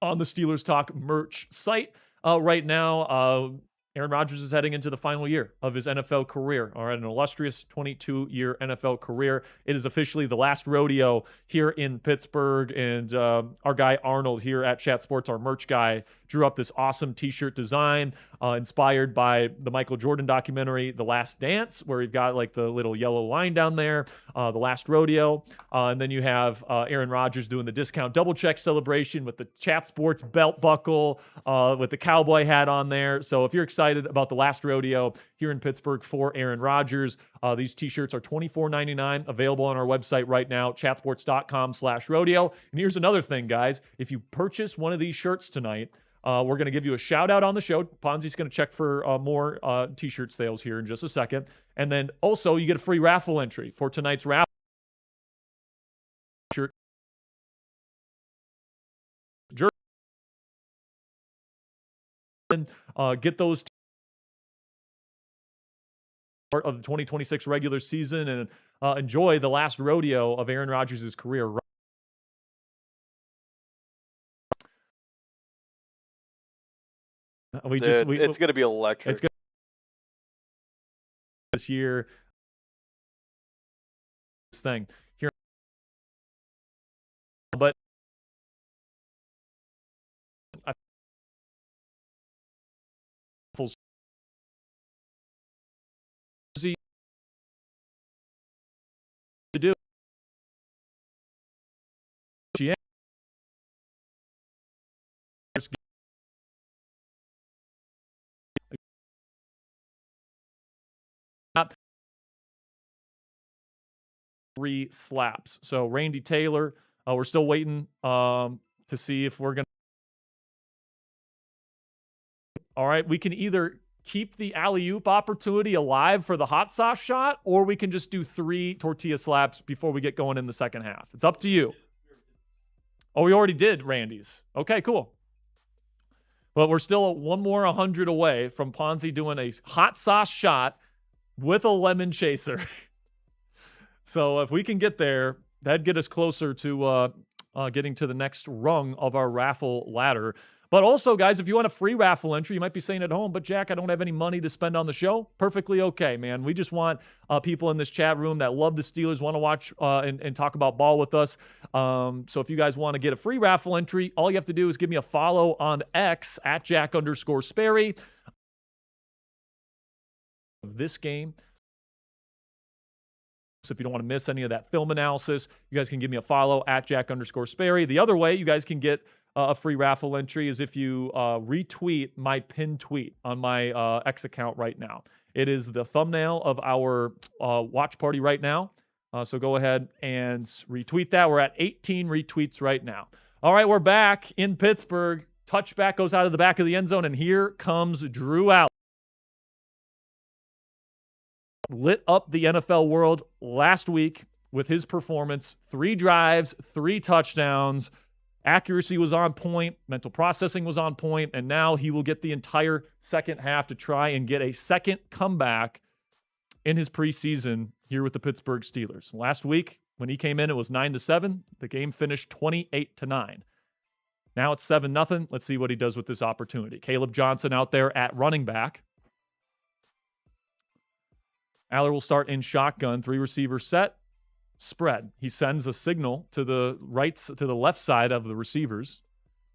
on the Steelers Talk merch site right now. Aaron Rodgers is heading into the final year of his NFL career. All right, an illustrious 22-year NFL career. It is officially the last rodeo here in Pittsburgh, and our guy Arnold here at Chat Sports, our merch guy, drew up this awesome T-shirt design inspired by the Michael Jordan documentary, The Last Dance, where you've got like the little yellow line down there, the Last Rodeo, and then you have Aaron Rodgers doing the discount double check celebration with the Chat Sports belt buckle, with the cowboy hat on there. So if you're excited about the Last Rodeo here in Pittsburgh for Aaron Rodgers, these T-shirts are $24.99, available on our website right now, chatsports.com/rodeo. And here's another thing, guys. If you purchase one of these shirts tonight, we're going to give you a shout out on the show. Ponzi's going to check for more T-shirt sales here in just a second. And then also you get a free raffle entry for tonight's raffle. Shirt. Get those part of the 2026 regular season and enjoy the last rodeo of Aaron Rodgers' career. It's going to be electric. It's going this year. This thing here, but to do. Three slaps. So Randy Taylor, we're still waiting to see if we're going to. All right, we can either keep the alley-oop opportunity alive for the hot sauce shot, or we can just do 3 tortilla slaps before we get going in the second half. It's up to you. Oh, we already did Randy's. Okay, cool. But we're still one more 100 away from Ponzi doing a hot sauce shot with a lemon chaser. So if we can get there, that'd get us closer to getting to the next rung of our raffle ladder. But also, guys, if you want a free raffle entry, you might be saying at home, but Jack, I don't have any money to spend on the show. Perfectly okay, man. We just want people in this chat room that love the Steelers, want to watch and talk about ball with us. So if you guys want to get a free raffle entry, all you have to do is give me a follow on X at Jack_Sperry. This game. So if you don't want to miss any of that film analysis, you guys can give me a follow at Jack_Sperry. The other way you guys can get a free raffle entry is if you retweet my pinned tweet on my X account right now. It is the thumbnail of our watch party right now. So go ahead and retweet that. We're at 18 retweets right now. All right, we're back in Pittsburgh. Touchback goes out of the back of the end zone, and here comes Drew Allar. Lit up the NFL world last week with his performance. 3 drives, 3 touchdowns. Accuracy was on point. Mental processing was on point. And now he will get the entire second half to try and get a second comeback in his preseason here with the Pittsburgh Steelers. Last week, when he came in, it was 9-7. The game finished 28-9. Now it's 7-0. Let's see what he does with this opportunity. Caleb Johnson out there at running back. Allar will start in shotgun, 3 receiver set. spread. He sends a signal to the left side of the receivers.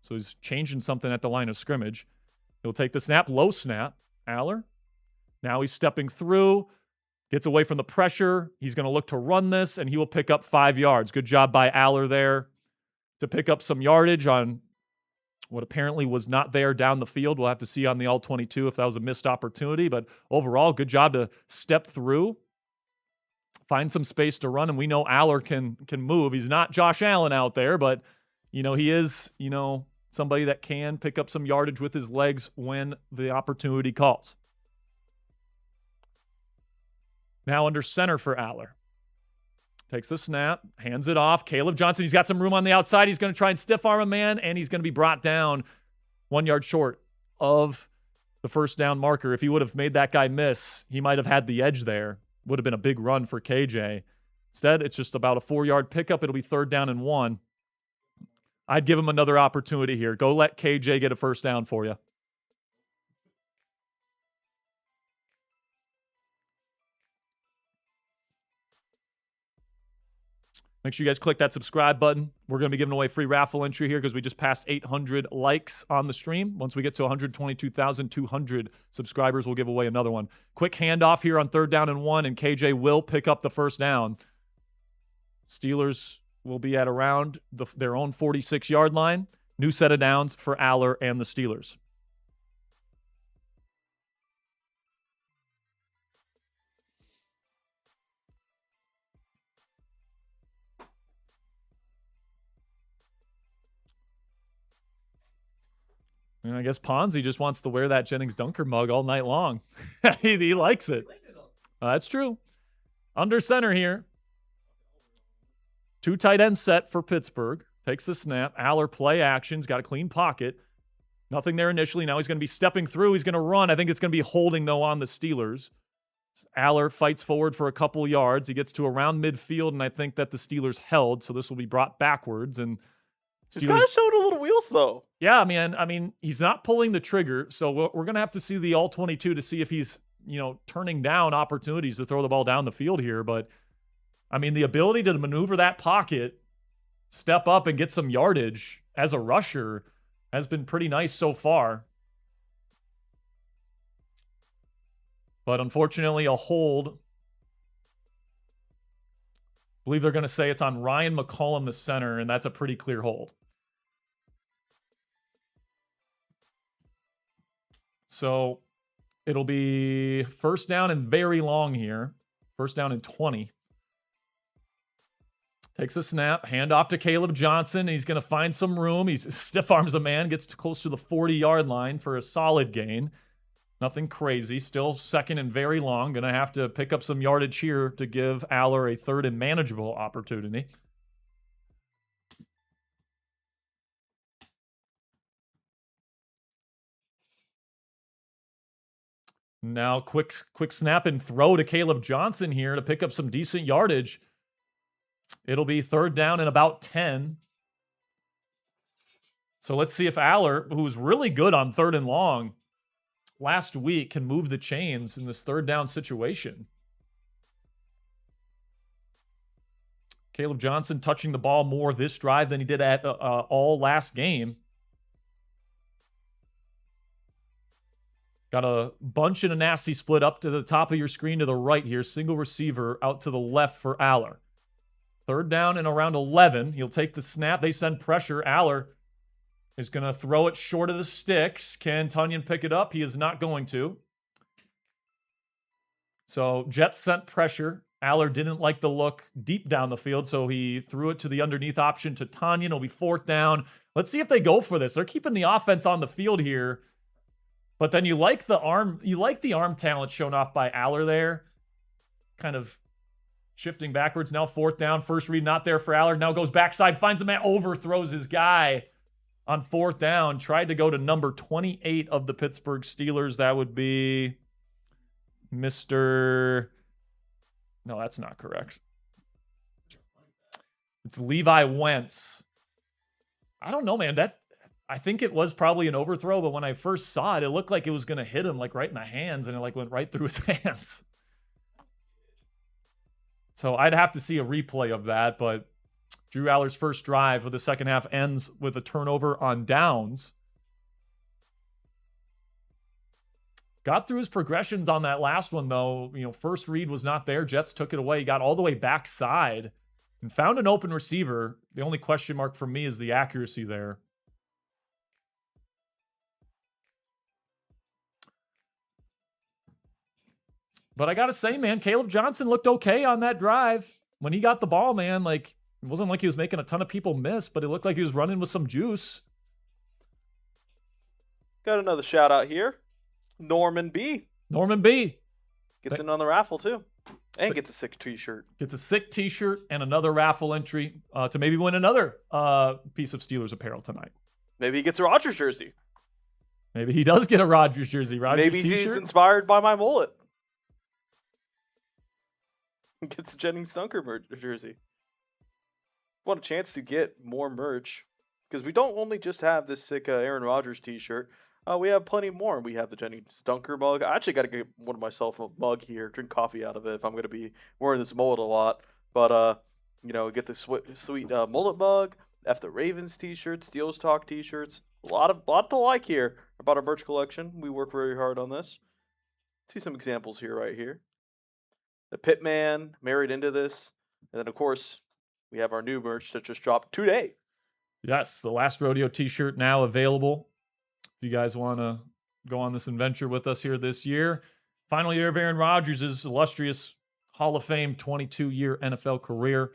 So he's changing something at the line of scrimmage. He'll take the snap, low snap. Allar. Now he's stepping through, gets away from the pressure. He's going to look to run this, and he will pick up 5 yards. Good job by Allar there to pick up some yardage on what apparently was not there down the field. We'll have to see on the All-22 if that was a missed opportunity. But overall, good job to step through, find some space to run. And we know Allar can move. He's not Josh Allen out there, but, he is, somebody that can pick up some yardage with his legs when the opportunity calls. Now under center for Allar. Takes the snap, hands it off. Caleb Johnson, he's got some room on the outside. He's going to try and stiff arm a man, and he's going to be brought down 1 yard short of the first down marker. If he would have made that guy miss, he might have had the edge there. Would have been a big run for KJ. Instead, it's just about a 4 yard pickup. It'll be 3rd down and 1. I'd give him another opportunity here. Go let KJ get a first down for you. Make sure you guys click that subscribe button. We're going to be giving away free raffle entry here because we just passed 800 likes on the stream. Once we get to 122,200 subscribers, we'll give away another one. Quick handoff here on 3rd down and 1, and KJ will pick up the first down. Steelers will be at around their own 46-yard line. New set of downs for Allar and the Steelers. And I guess Ponzi just wants to wear that Jennings Dunker mug all night long. He likes it. That's true. Under center here. 2 tight end set for Pittsburgh. Takes the snap. Allar play actions. Got a clean pocket. Nothing there initially. Now he's going to be stepping through. He's going to run. I think it's going to be holding, though, on the Steelers. Allar fights forward for a couple yards. He gets to around midfield, and I think that the Steelers held, so this will be brought backwards. And he's kind of showing a little wheels, though. Yeah, man. I mean, he's not pulling the trigger, so we're going to have to see the All-22 to see if he's, turning down opportunities to throw the ball down the field here. But, I mean, the ability to maneuver that pocket, step up and get some yardage as a rusher has been pretty nice so far. But unfortunately, a hold. I believe they're going to say it's on Ryan McCollum, the center, and that's a pretty clear hold. So it'll be first down and very long here. First down and 20. Takes a snap, hand off to Caleb Johnson. He's going to find some room. He stiff arms a man, gets close to the 40-yard line for a solid gain. Nothing crazy. Still second and very long. Going to have to pick up some yardage here to give Allar a 3rd and manageable opportunity. Now, quick snap and throw to Caleb Johnson here to pick up some decent yardage. It'll be 3rd down and about 10. So let's see if Allar, who was really good on 3rd and long last week, can move the chains in this 3rd down situation. Caleb Johnson touching the ball more this drive than he did at all last game. Got a bunch and a nasty split up to the top of your screen to the right here. Single receiver out to the left for Allar. 3rd down and around 11. He'll take the snap. They send pressure. Allar is going to throw it short of the sticks. Can Tunyon pick it up? He is not going to. So Jets sent pressure. Allar didn't like the look deep down the field, so he threw it to the underneath option to Tunyon. It'll be 4th down. Let's see if they go for this. They're keeping the offense on the field here. But then you like the arm talent shown off by Allar there. Kind of shifting backwards. Now 4th down. First read not there for Allar. Now goes backside. Finds a man. Overthrows his guy on 4th down. Tried to go to number 28 of the Pittsburgh Steelers. That would be Mr. No, that's not correct. It's Levi Wentz. I don't know, man. I think it was probably an overthrow, but when I first saw it, it looked like it was going to hit him like right in the hands, and it like went right through his hands. So I'd have to see a replay of that, but Drew Allar's first drive of the second half ends with a turnover on downs. Got through his progressions on that last one, though. First read was not there. Jets took it away. Got all the way backside and found an open receiver. The only question mark for me is the accuracy there. But I got to say, man, Caleb Johnson looked okay on that drive. When he got the ball, man, it wasn't like he was making a ton of people miss, but it looked like he was running with some juice. Got another shout out here. Norman B. Gets in on the raffle, too. And gets a sick T-shirt. Gets a sick T-shirt and another raffle entry to maybe win another piece of Steelers apparel tonight. Maybe he gets a Rodgers jersey. Maybe he does get a Rodgers jersey. Maybe t-shirt? He's inspired by my mullet. Gets a Jennings Dunker jersey. Want a chance to get more merch because we don't only just have this sick Aaron Rodgers T-shirt. We have plenty more. We have the Jennings Dunker mug. I actually got to get one of myself a mug here. Drink coffee out of it if I'm going to be wearing this mullet a lot. But get the sweet mullet mug. F the Ravens T-shirt, Steelers Talk T-shirts. A lot to like here about our merch collection. We work very hard on this. See some examples here, right here. The Pitman married into this. And then, of course, we have our new merch that just dropped today. Yes, the Last Rodeo T-shirt now available. If you guys want to go on this adventure with us here this year. Final year of Aaron Rodgers' illustrious Hall of Fame 22-year NFL career.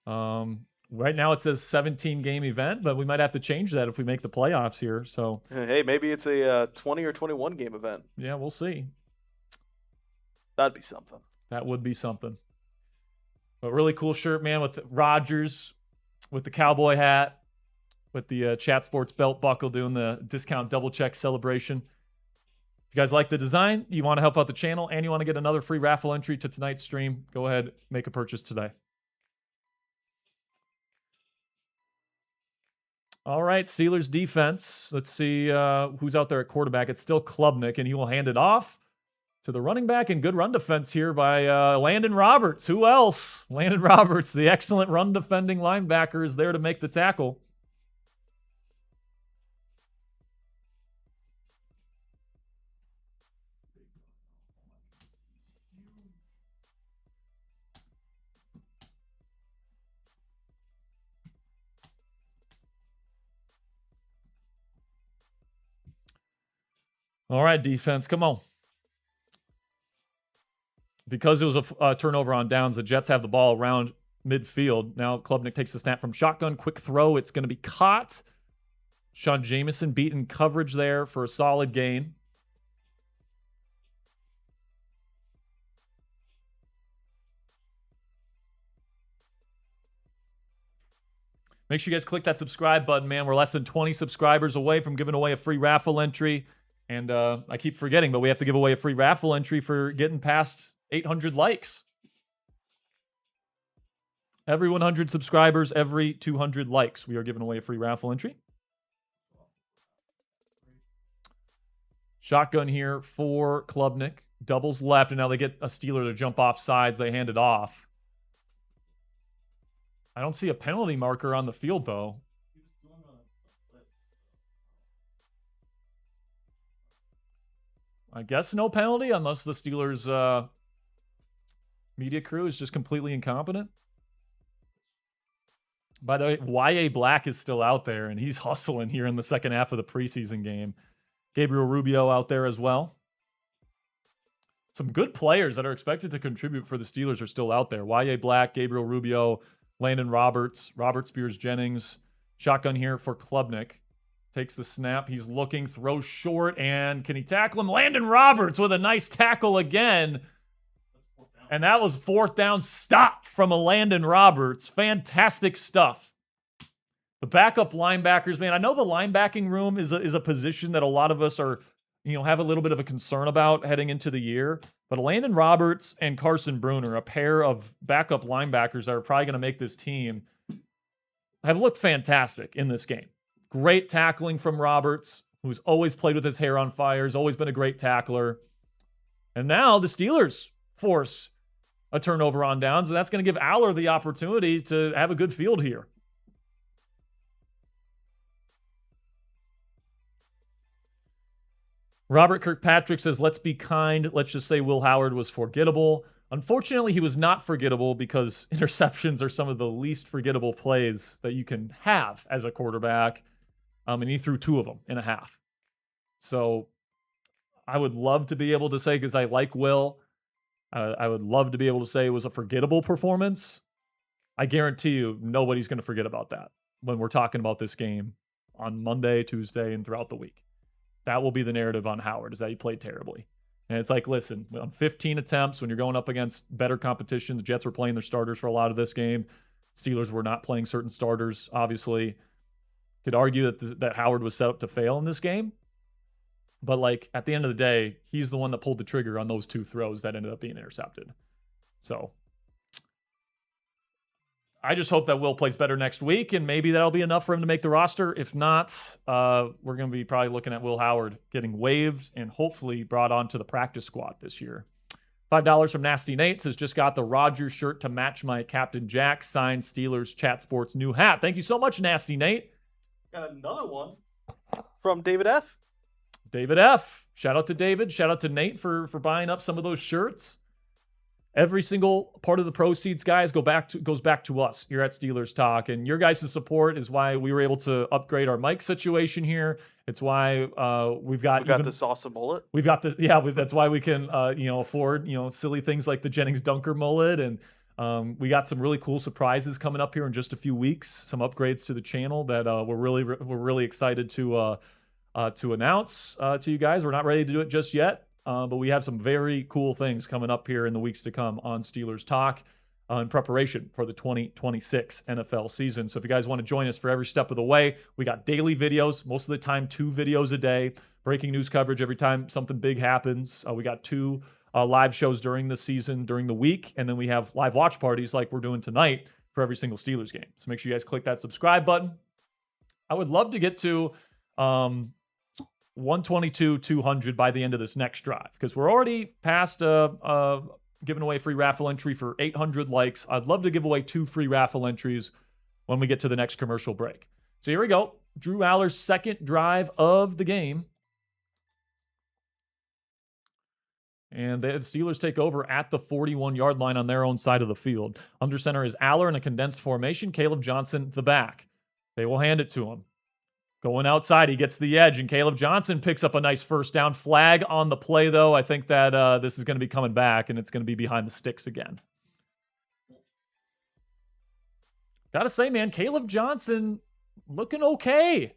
Right now it says 17-game event, but we might have to change that if we make the playoffs here. So hey, maybe it's a 20 or 21 game event. Yeah, we'll see. That'd be something. That would be something. But really cool shirt, man, with Rodgers, with the cowboy hat, with the Chat Sports belt buckle doing the discount double check celebration. If you guys like the design, you want to help out the channel, and you want to get another free raffle entry to tonight's stream, go ahead, make a purchase today. All right, Steelers defense. Let's see who's out there at quarterback. It's still Klubnik, and he will hand it off to the running back, and good run defense here by Landon Roberts. Who else? Landon Roberts, the excellent run defending linebacker, is there to make the tackle. All right, defense, come on. Because it was a turnover on downs, the Jets have the ball around midfield. Now Klubnik takes the snap from shotgun. Quick throw. It's going to be caught. Sean Jamison beaten coverage there for a solid gain. Make sure you guys click that subscribe button, man. We're less than 20 subscribers away from giving away a free raffle entry. And I keep forgetting, but we have to give away a free raffle entry for getting past 800 likes. Every 100 subscribers, every 200 likes, we are giving away a free raffle entry. Shotgun here for Klubnik. Doubles left, and now they get a Steeler to jump off sides. They hand it off. I don't see a penalty marker on the field, though. I guess no penalty unless the Steelers' media crew is just completely incompetent. By the way, Y.A. Black is still out there, and he's hustling here in the second half of the preseason game. Gabriel Rubio out there as well. Some good players that are expected to contribute for the Steelers are still out there. Y.A. Black, Gabriel Rubio, Landon Roberts, Robert Spears-Jennings. Shotgun here for Klubnik. Takes the snap. He's looking, throws short, and can he tackle him? Landon Roberts with a nice tackle again. And that was fourth down stop from a Landon Roberts. Fantastic stuff. The backup linebackers, man, I know the linebacking room is a position that a lot of us are, have a little bit of a concern about heading into the year. But Landon Roberts and Carson Bruner, a pair of backup linebackers that are probably going to make this team, have looked fantastic in this game. Great tackling from Roberts, who's always played with his hair on fire, has always been a great tackler. And now the Steelers force a turnover on downs, and that's going to give Allar the opportunity to have a good field here. Robert Kirkpatrick says, let's be kind. Let's just say Will Howard was forgettable. Unfortunately, he was not forgettable because interceptions are some of the least forgettable plays that you can have as a quarterback. And he threw 2 of them in a half. So I would love to be able to say, because I like Will, I would love to be able to say it was a forgettable performance. I guarantee you nobody's going to forget about that when we're talking about this game on Monday, Tuesday, and throughout the week. That will be the narrative on Howard, is that he played terribly. And it's like, listen, on 15 attempts, when you're going up against better competition, the Jets were playing their starters for a lot of this game. Steelers were not playing certain starters, obviously. Could argue that Howard was set up to fail in this game. But, like, at the end of the day, he's the one that pulled the trigger on those 2 throws that ended up being intercepted. So I just hope that Will plays better next week, and maybe that'll be enough for him to make the roster. If not, we're going to be probably looking at Will Howard getting waived and hopefully brought onto the practice squad this year. $5 from Nasty Nate says, just got the Rodgers shirt to match my Captain Jack signed Steelers Chat Sports new hat. Thank you so much, Nasty Nate. Got another one from David F. David F. Shout out to David. Shout out to Nate for buying up some of those shirts. Every single part of the proceeds, guys, goes back to us here at Steelers Talk. And your guys' support is why we were able to upgrade our mic situation here. It's why we've got this awesome mullet. We've got this, that's why we can afford silly things like the Jennings Dunker mullet, and we got some really cool surprises coming up here in just a few weeks. Some upgrades to the channel that we're really excited to announce to you guys. We're not ready to do it just yet. But we have some very cool things coming up here in the weeks to come on Steelers Talk in preparation for the 2026 NFL season. So if you guys want to join us for every step of the way, we got daily videos, most of the time 2 videos a day, breaking news coverage every time something big happens. We got 2 live shows during the season, during the week, and then we have live watch parties like we're doing tonight for every single Steelers game. So make sure you guys click that subscribe button. I would love to get to 122, 200 by the end of this next drive, because we're already past giving away free raffle entry for 800 likes. I'd love to give away 2 free raffle entries when we get to the next commercial break. So here we go. Drew Allar's second drive of the game. And the Steelers take over at the 41-yard line on their own side of the field. Under center is Allar in a condensed formation. Caleb Johnson, the back. They will hand it to him. Going outside, he gets the edge, and Caleb Johnson picks up a nice first down. Flag on the play, though. I think that this is going to be coming back, and it's going to be behind the sticks again. Got to say, man, Caleb Johnson looking okay.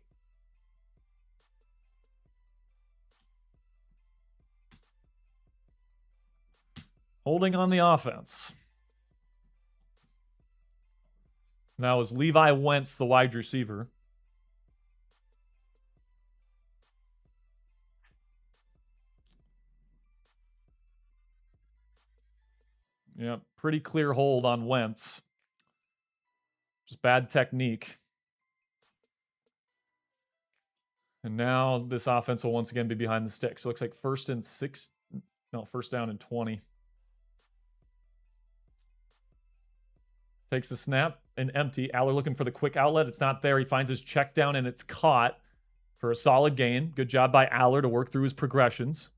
Holding on the offense. Now is Levi Wentz the wide receiver. Yeah, pretty clear hold on Wentz. Just bad technique. And now this offense will once again be behind the sticks. It looks like first down and 20. Takes the snap and empty. Allar looking for the quick outlet. It's not there. He finds his check down and it's caught for a solid gain. Good job by Allar to work through his progressions.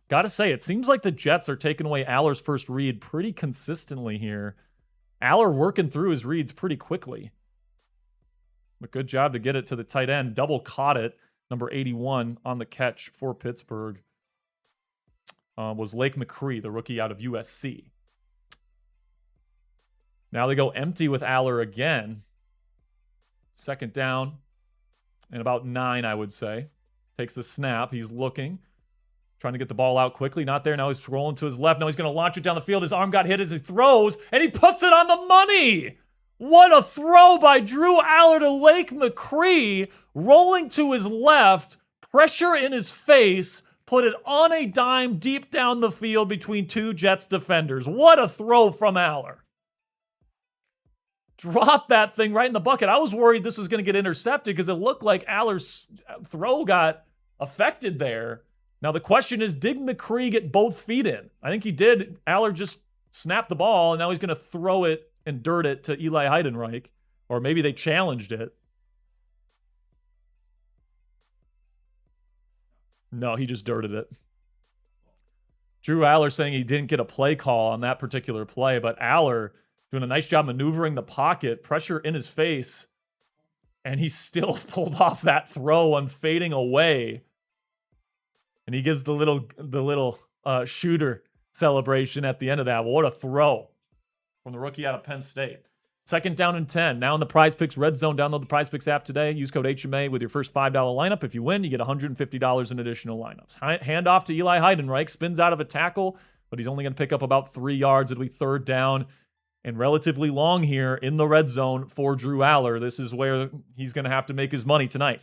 Got to say, it seems like the Jets are taking away Allar's first read pretty consistently here. Allar working through his reads pretty quickly. But good job to get it to the tight end. Double caught it. Number 81 on the catch for Pittsburgh was Lake McCree, the rookie out of USC. Now they go empty with Allar again. Second down and about 9, I would say. Takes the snap. He's looking. Trying to get the ball out quickly. Not there. Now he's rolling to his left. Now he's going to launch it down the field. His arm got hit as he throws, and he puts it on the money. What a throw by Drew Allar to Lake McCree. Rolling to his left. Pressure in his face. Put it on a dime deep down the field between 2 Jets defenders. What a throw from Allar. Drop that thing right in the bucket. I was worried this was going to get intercepted because it looked like Allar's throw got affected there. Now, the question is, did McCree get both feet in? I think he did. Allar just snapped the ball, and now he's going to throw it and dirt it to Eli Heidenreich. Or maybe they challenged it. No, he just dirted it. Drew Allar saying he didn't get a play call on that particular play, but Allar doing a nice job maneuvering the pocket, pressure in his face, and he still pulled off that throw on fading away. And he gives the little shooter celebration at the end of that. Well, what a throw from the rookie out of Penn State. 2nd down and 10. Now in the Prize Picks Red Zone. Download the Prize Picks app today. Use code HMA with your first $5 lineup. If you win, you get $150 in additional lineups. Hand off to Eli Heidenreich. Spins out of a tackle, but he's only going to pick up about 3 yards. It'll be 3rd down and relatively long here in the red zone for Drew Allar. This is where he's going to have to make his money tonight.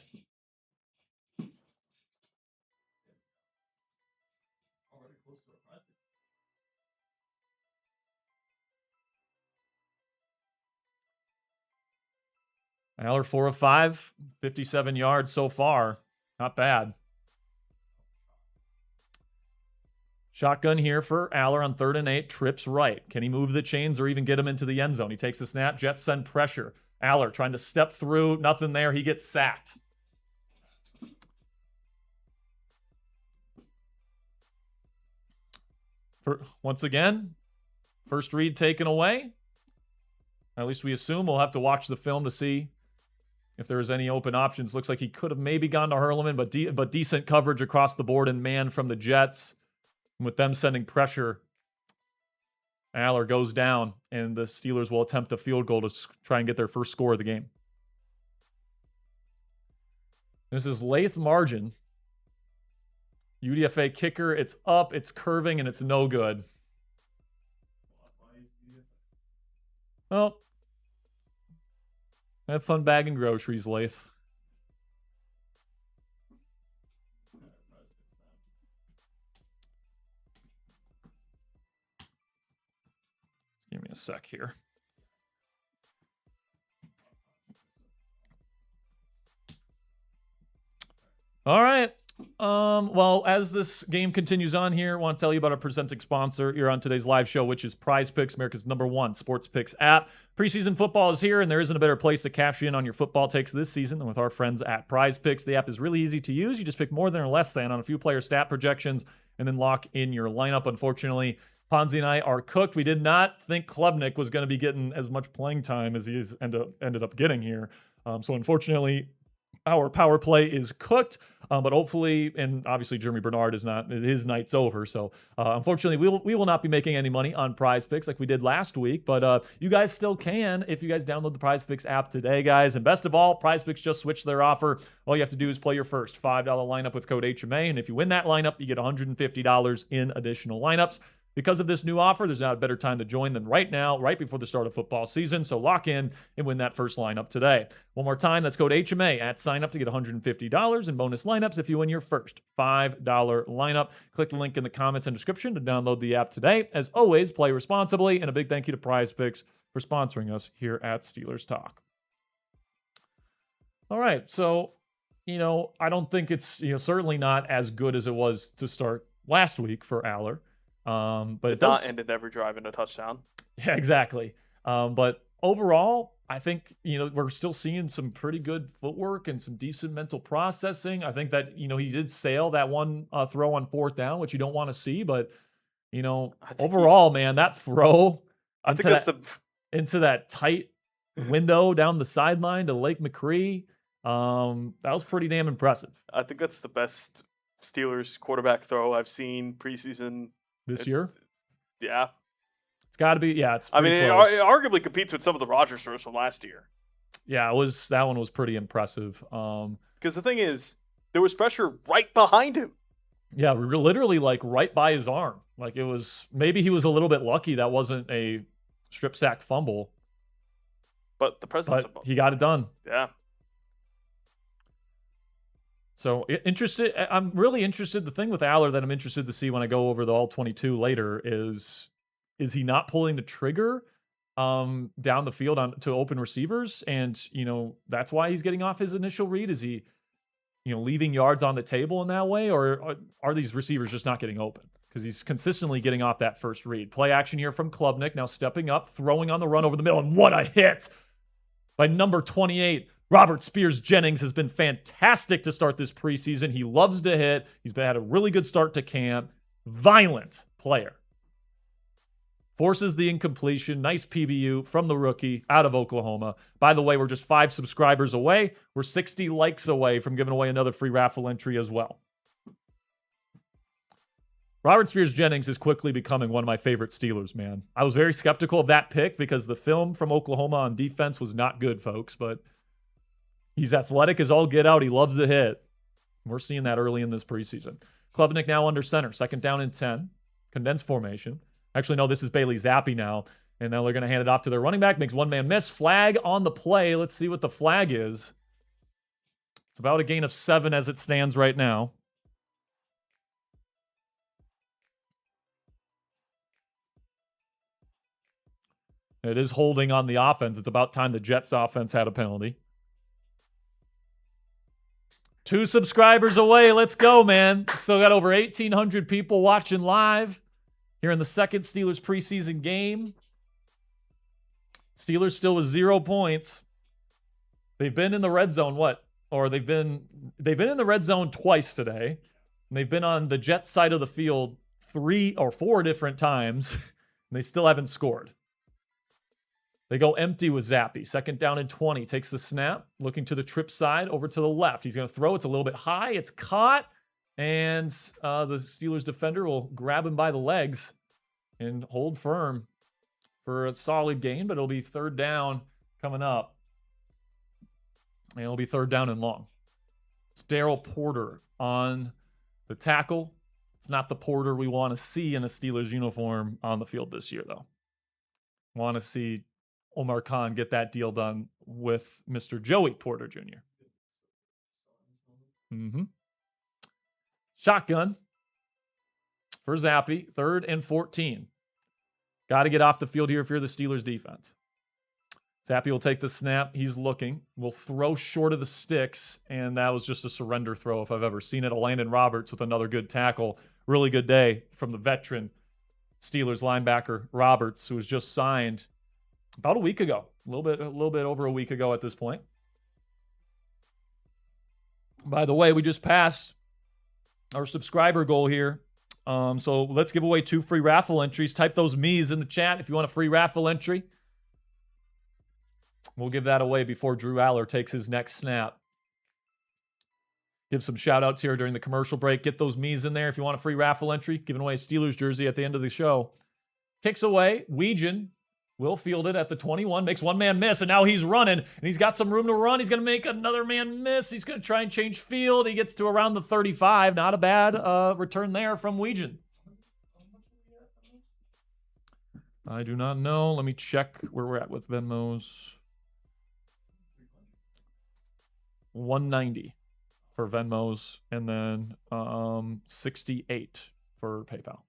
Allar 4 of 5, 57 yards so far. Not bad. Shotgun here for Allar on 3rd and 8. Trips right. Can he move the chains or even get him into the end zone? He takes a snap. Jets send pressure. Allar trying to step through. Nothing there. He gets sacked. Once again, first read taken away. At least we assume. We'll have to watch the film to see if there was any open options. Looks like he could have maybe gone to Hurleman, but decent coverage across the board and man from the Jets. And with them sending pressure, Allar goes down, and the Steelers will attempt a field goal to try and get their first score of the game. This is Lath Margin. UDFA kicker. It's up, it's curving, and it's no good. Well, have fun bagging groceries, Lath. Give me a sec here. All right. Well, as this game continues on here, I want to tell you about our presenting sponsor here on today's live show, which is Prize Picks, America's #1 sports picks app. Preseason football is here, and there isn't a better place to cash in on your football takes this season than with our friends at Prize Picks. The app is really easy to use. You just pick more than or less than on a few player stat projections and then lock in your lineup. Unfortunately, Ponzi and I are cooked. We did not think Klubnik was going to be getting as much playing time as he ended up getting here. So unfortunately, our power play is cooked. But hopefully, and obviously Jeremy Bernard is not, his night's over. So unfortunately, we will not be making any money on Prize Picks like we did last week. But you guys still can if you guys download the Prize Picks app today, guys. And best of all, Prize Picks just switched their offer. All you have to do is play your first $5 lineup with code HMA. And if you win that lineup, you get $150 in additional lineups. Because of this new offer, there's not a better time to join than right now, right before the start of football season. So lock in and win that first lineup today. One more time, that's code HMA at sign up to get $150 in bonus lineups if you win your first $5 lineup. Click the link in the comments and description to download the app today. As always, play responsibly, and a big thank you to Prize Picks for sponsoring us here at Steelers Talk. All right, so, I don't think it's, certainly not as good as it was to start last week for Allar. But it does ended every drive in a touchdown. Yeah, exactly. But overall, I think, we're still seeing some pretty good footwork and some decent mental processing. I think that, he did sail that one throw on 4th down, which you don't want to see. But, overall, man, that throw into that tight window down the sideline to Lake McCree, that was pretty damn impressive. I think that's the best Steelers quarterback throw I've seen preseason. This year? Yeah. It's got to be, yeah. It's I mean, it arguably competes with some of the Rodgers throws from last year. Yeah, that one was pretty impressive. Because the thing is, there was pressure right behind him. Yeah, literally like right by his arm. Like maybe he was a little bit lucky that wasn't a strip sack fumble. But the presence of he got it done. Yeah. So I'm really interested. The thing with Allar that I'm interested to see when I go over the all 22 later is he not pulling the trigger down the field to open receivers? And, that's why he's getting off his initial read. Is he, leaving yards on the table in that way? Or are these receivers just not getting open? because he's consistently getting off that first read. Play action here from Klubnik, now stepping up, throwing on the run over the middle, and what a hit by number 28. Robert Spears-Jennings has been fantastic to start this preseason. He loves to hit. He's had a really good start to camp. Violent player. Forces the incompletion. Nice PBU from the rookie out of Oklahoma. By the way, we're just 5 subscribers away. We're 60 likes away from giving away another free raffle entry as well. Robert Spears-Jennings is quickly becoming one of my favorite Steelers, man. I was very skeptical of that pick because the film from Oklahoma on defense was not good, folks, but he's athletic as all get out. He loves to hit. We're seeing that early in this preseason. Klubnik now under center. 2nd down and 10. Condensed formation. Actually, no, this is Bailey Zappi now. And now they're going to hand it off to their running back. Makes one-man miss. Flag on the play. Let's see what the flag is. It's about a gain of 7 as it stands right now. It is holding on the offense. It's about time the Jets offense had a penalty. 2 subscribers away. Let's go, man. Still got over 1,800 people watching live here in the second Steelers preseason game. Steelers still with 0 points. They've been in the red zone, they've been in the red zone twice today. And they've been on the Jets side of the field 3 or 4 different times, and they still haven't scored. They go empty with Zappi. 2nd down and 20. Takes the snap. Looking to the trip side. Over to the left. He's going to throw. It's a little bit high. It's caught. And the Steelers defender will grab him by the legs and hold firm for a solid gain. But it'll be 3rd down coming up. And it'll be 3rd down and long. It's Daryl Porter on the tackle. It's not the Porter we want to see in a Steelers uniform on the field this year, though. Want to see Omar Khan get that deal done with Mr. Joey Porter Jr. Shotgun for Zappi. 3rd and 14. Got to get off the field here if you're the Steelers defense. Zappi will take the snap. He's looking. Will throw short of the sticks, and that was just a surrender throw if I've ever seen it. Landon Roberts with another good tackle. Really good day from the veteran Steelers linebacker Roberts, who was just signed about a week ago. A little bit over a week ago at this point. By the way, we just passed our subscriber goal here. So let's give away 2 free raffle entries. Type those me's in the chat if you want a free raffle entry. We'll give that away before Drew Allar takes his next snap. Give some shout outs here during the commercial break. Get those me's in there if you want a free raffle entry. Giving away a Steelers jersey at the end of the show. Kicks away. Weegan will field it at the 21. Makes one man miss, and now he's running, and he's got some room to run. He's going to make another man miss. He's going to try and change field. He gets to around the 35. Not a bad return there from Weegan. I do not know. Let me check where we're at with Venmos. 190 for Venmos, and then 68 for PayPal.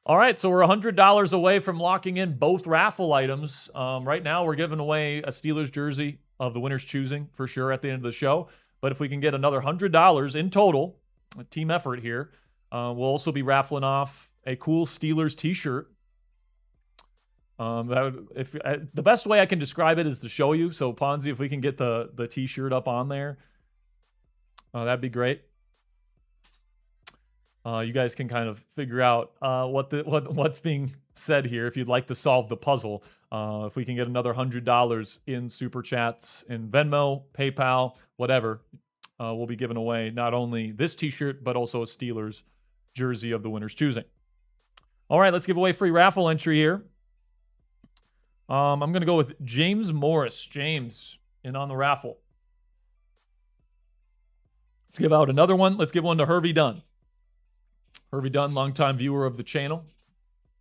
All right, so we're $100 away from locking in both raffle items. Right now, we're giving away a Steelers jersey of the winner's choosing for sure at the end of the show. But if we can get another $100 in total, a team effort here, we'll also be raffling off a cool Steelers T-shirt. The best way I can describe it is to show you. So Ponzi, if we can get the T-shirt up on there, that'd be great. You guys can kind of figure out what's being said here if you'd like to solve the puzzle. If we can get another $100 in Super Chats, in Venmo, PayPal, whatever, we'll be giving away not only this T-shirt, but also a Steelers jersey of the winner's choosing. All right, let's give away a free raffle entry here. I'm going to go with James Morris. James in on the raffle. Let's give out another one. Let's give one to Hervey Dunn. Hervey Dunn, longtime viewer of the channel.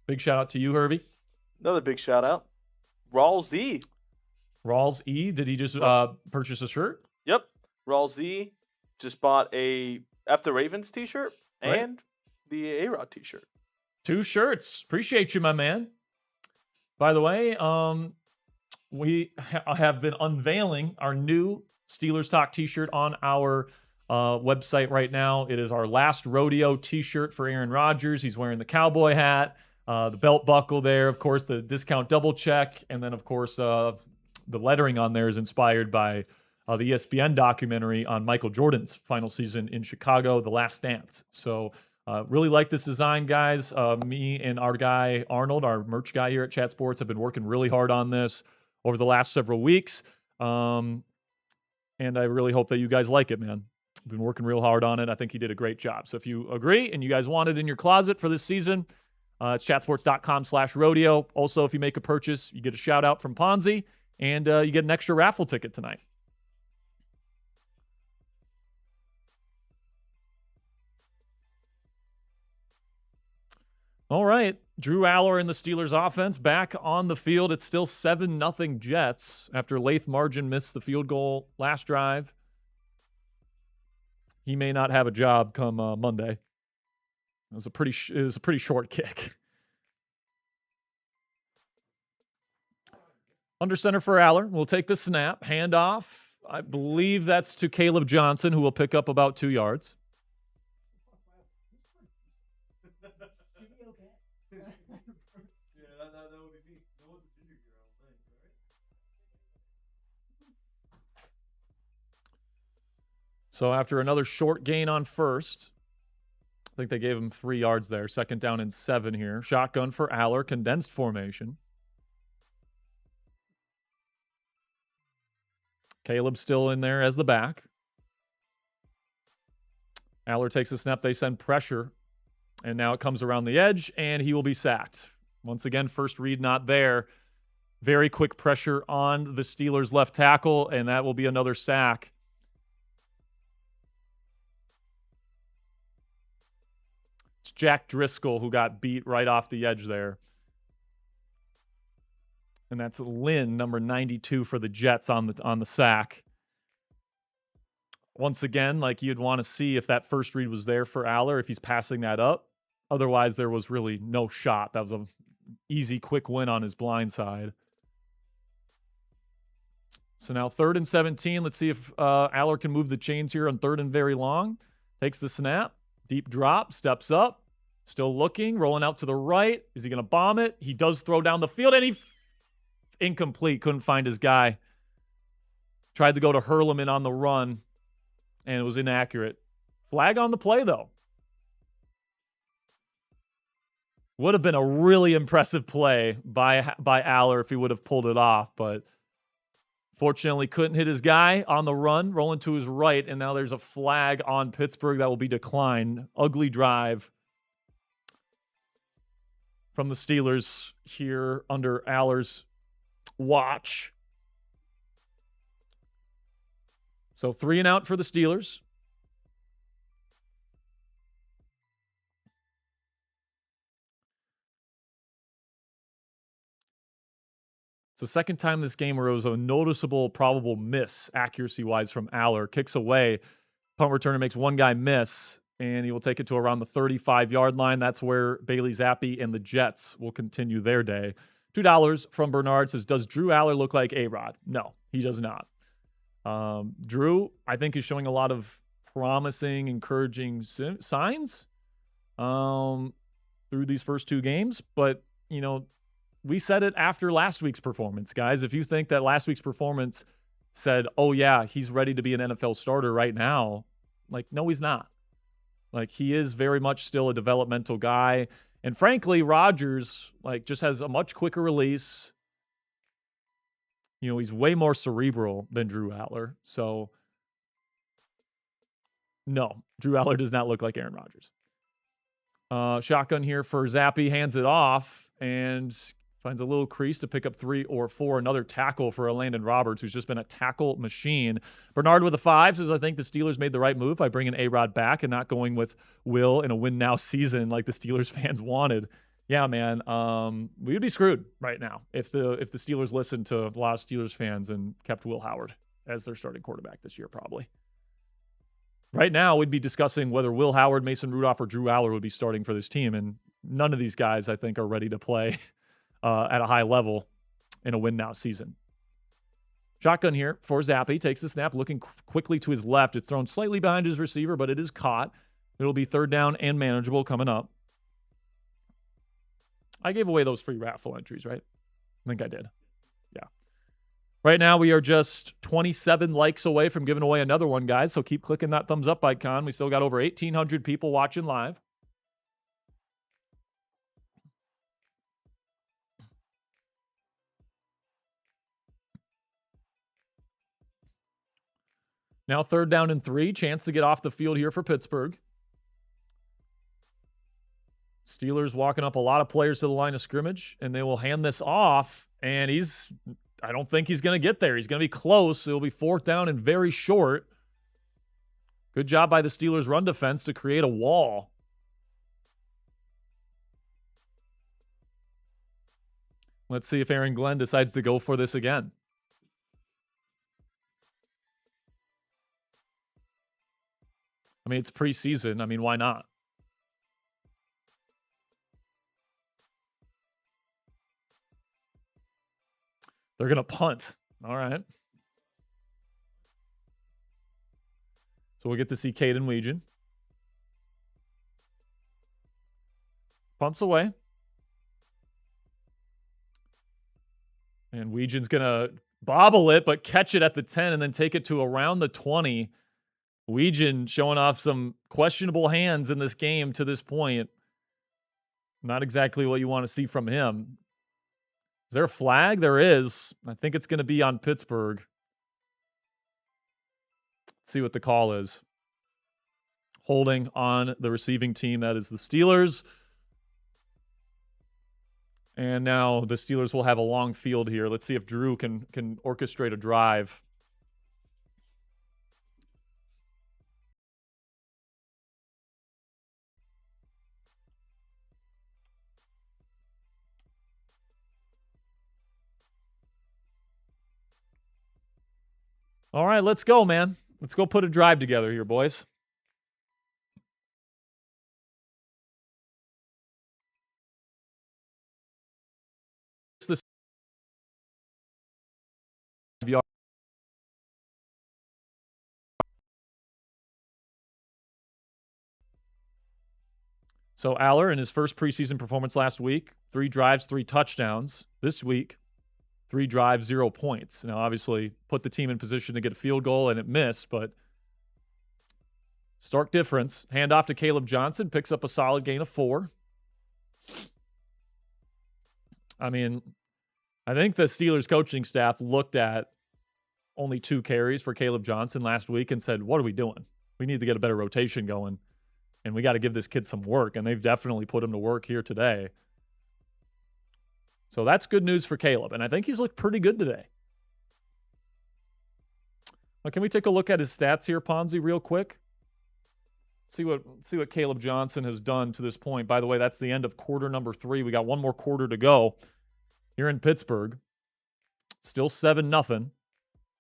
Big shout out to you, Hervey. Another big shout out. Rawls E. Rawls E. Did he just purchase a shirt? Yep. Rawls E just bought a F the Ravens t-shirt and the A-Rod t-shirt. 2 shirts. Appreciate you, my man. By the way, we have been unveiling our new Steelers Talk t-shirt on our website right now. It is our Last Rodeo T-shirt for Aaron Rodgers. He's wearing the cowboy hat, the belt buckle there, of course, the discount double check, and then, of course, the lettering on there is inspired by the ESPN documentary on Michael Jordan's final season in Chicago, The Last Dance. So really like this design, guys. Me and our guy, Arnold, our merch guy here at Chat Sports, have been working really hard on this over the last several weeks. And I really hope that you guys like it, man. I've been working real hard on it. I think he did a great job. So if you agree and you guys want it in your closet for this season, it's chatsports.com/rodeo. Also, if you make a purchase, you get a shout out from Ponzi, and you get an extra raffle ticket tonight. All right. Drew Allar and the Steelers offense back on the field. It's still 7-0 Jets after Lath Margin missed the field goal last drive. He may not have a job come Monday. It was a pretty short kick. Under center for Allar. We'll take the snap. Handoff. I believe that's to Caleb Johnson, who will pick up about 2 yards. So after another short gain on first, I think they gave him 3 yards there. 2nd down and 7 here. Shotgun for Allar, condensed formation. Caleb still in there as the back. Allar takes a snap. They send pressure. And now it comes around the edge, and he will be sacked. Once again, first read not there. Very quick pressure on the Steelers' left tackle, and that will be another sack. It's Jack Driscoll who got beat right off the edge there. And that's Lynn, number 92 for the Jets on the sack. Once again, like you'd want to see if that first read was there for Allar, if he's passing that up. Otherwise, there was really no shot. That was an easy, quick win on his blind side. So now 3rd and 17. Let's see if Allar can move the chains here on 3rd and very long. Takes the snap. Deep drop. Steps up. Still looking. Rolling out to the right. Is he going to bomb it? He does throw down the field, and he incomplete. Couldn't find his guy. Tried to go to Hurleman on the run, and it was inaccurate. Flag on the play, though. Would have been a really impressive play by Allar if he would have pulled it off, but fortunately couldn't hit his guy on the run, rolling to his right, and now there's a flag on Pittsburgh that will be declined. Ugly drive from the Steelers here under Allar's watch. So 3 and out for the Steelers. It's the second time this game where it was a noticeable probable miss accuracy-wise from Allar. Kicks away. Punt returner makes one guy miss, and he will take it to around the 35-yard line. That's where Bailey Zappi and the Jets will continue their day. $2 from Bernard says, does Drew Allar look like A-Rod? No, he does not. Drew, I think, is showing a lot of promising, encouraging signs through these first 2 games. But, you know, we said it after last week's performance, guys. If you think that last week's performance said, oh, yeah, he's ready to be an NFL starter right now, like, no, he's not. Like, he is very much still a developmental guy. And frankly, Rodgers, like, just has a much quicker release. You know, he's way more cerebral than Drew Allar. So, no, Drew Allar does not look like Aaron Rodgers. Shotgun here for Zappi, hands it off, and finds a little crease to pick up 3 or 4. Another tackle for Landon Roberts, who's just been a tackle machine. Bernard with a 5 says, I think the Steelers made the right move by bringing A-Rod back and not going with Will in a win-now season like the Steelers fans wanted. Yeah, man, we would be screwed right now if the Steelers listened to a lot of Steelers fans and kept Will Howard as their starting quarterback this year, probably. Right now, we'd be discussing whether Will Howard, Mason Rudolph, or Drew Allar would be starting for this team, and none of these guys, I think, are ready to play at a high level in a win-now season. Shotgun here for Zappe. Takes the snap, looking quickly to his left. It's thrown slightly behind his receiver, but it is caught. It'll be third down and manageable coming up. I gave away those free raffle entries, right? I think I did. Yeah. Right now, we are just 27 likes away from giving away another one, guys. So keep clicking that thumbs up icon. We still got over 1,800 people watching live. Now third down and 3. Chance to get off the field here for Pittsburgh. Steelers walking up a lot of players to the line of scrimmage, and they will hand this off, and I don't think he's going to get there. He's going to be close. It'll be fourth down and very short. Good job by the Steelers' run defense to create a wall. Let's see if Aaron Glenn decides to go for this again. I mean, it's preseason. I mean, why not? They're going to punt. All right. So we'll get to see Caden Weegan. Punts away. And Weegan's going to bobble it, but catch it at the 10 and then take it to around the 20. Weegan showing off some questionable hands in this game to this point. Not exactly what you want to see from him. Is there a flag? There is. I think it's going to be on Pittsburgh. Let's see what the call is. Holding on the receiving team, that is the Steelers. And now the Steelers will have a long field here. Let's see if Drew can orchestrate a drive. All right, let's go, man. Let's go put a drive together here, boys. This So Allar, in his first preseason performance last week, 3 drives, 3 touchdowns. This week, 3 drives, 0 points. Now, obviously, put the team in position to get a field goal, and it missed, but stark difference. Handoff to Caleb Johnson, picks up a solid gain of 4. I mean, I think the Steelers coaching staff looked at only 2 carries for Caleb Johnson last week and said, what are we doing? We need to get a better rotation going, and we got to give this kid some work, and they've definitely put him to work here today. So that's good news for Caleb, and I think he's looked pretty good today. Well, can we take a look at his stats here, Ponzi, real quick? See what Caleb Johnson has done to this point. By the way, that's the end of quarter number 3. We got one more quarter to go here in Pittsburgh. Still 7-0.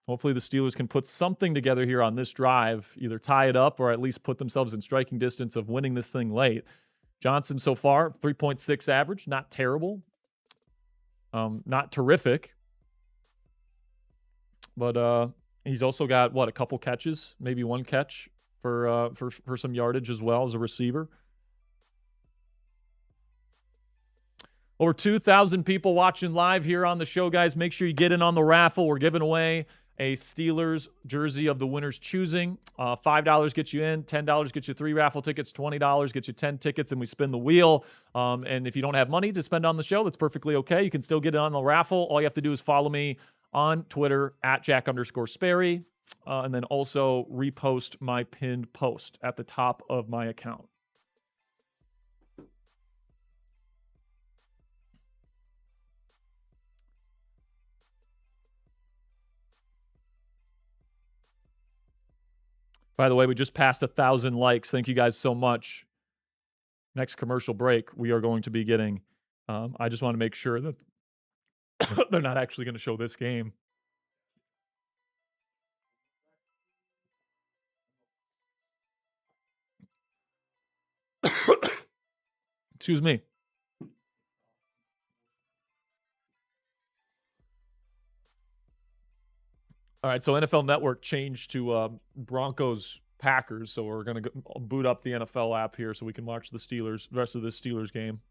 Hopefully the Steelers can put something together here on this drive, either tie it up or at least put themselves in striking distance of winning this thing late. Johnson so far, 3.6 average, not terrible. Not terrific. But he's also got, a couple catches, maybe 1 catch for some yardage as well as a receiver. Over 2,000 people watching live here on the show, guys. Make sure you get in on the raffle. We're giving away a Steelers jersey of the winner's choosing. $5 gets you in, $10 gets you 3 raffle tickets, $20 gets you 10 tickets, and we spin the wheel. And if you don't have money to spend on the show, that's perfectly okay. You can still get it on the raffle. All you have to do is follow me on Twitter at Jack_Sperry, and then also repost my pinned post at the top of my account. By the way, we just passed 1,000 likes. Thank you guys so much. Next commercial break, we are going to be getting, I just want to make sure that they're not actually going to show this game. Excuse me. All right, so NFL Network changed to Broncos Packers, so we're gonna boot up the NFL app here so we can watch the rest of this Steelers game.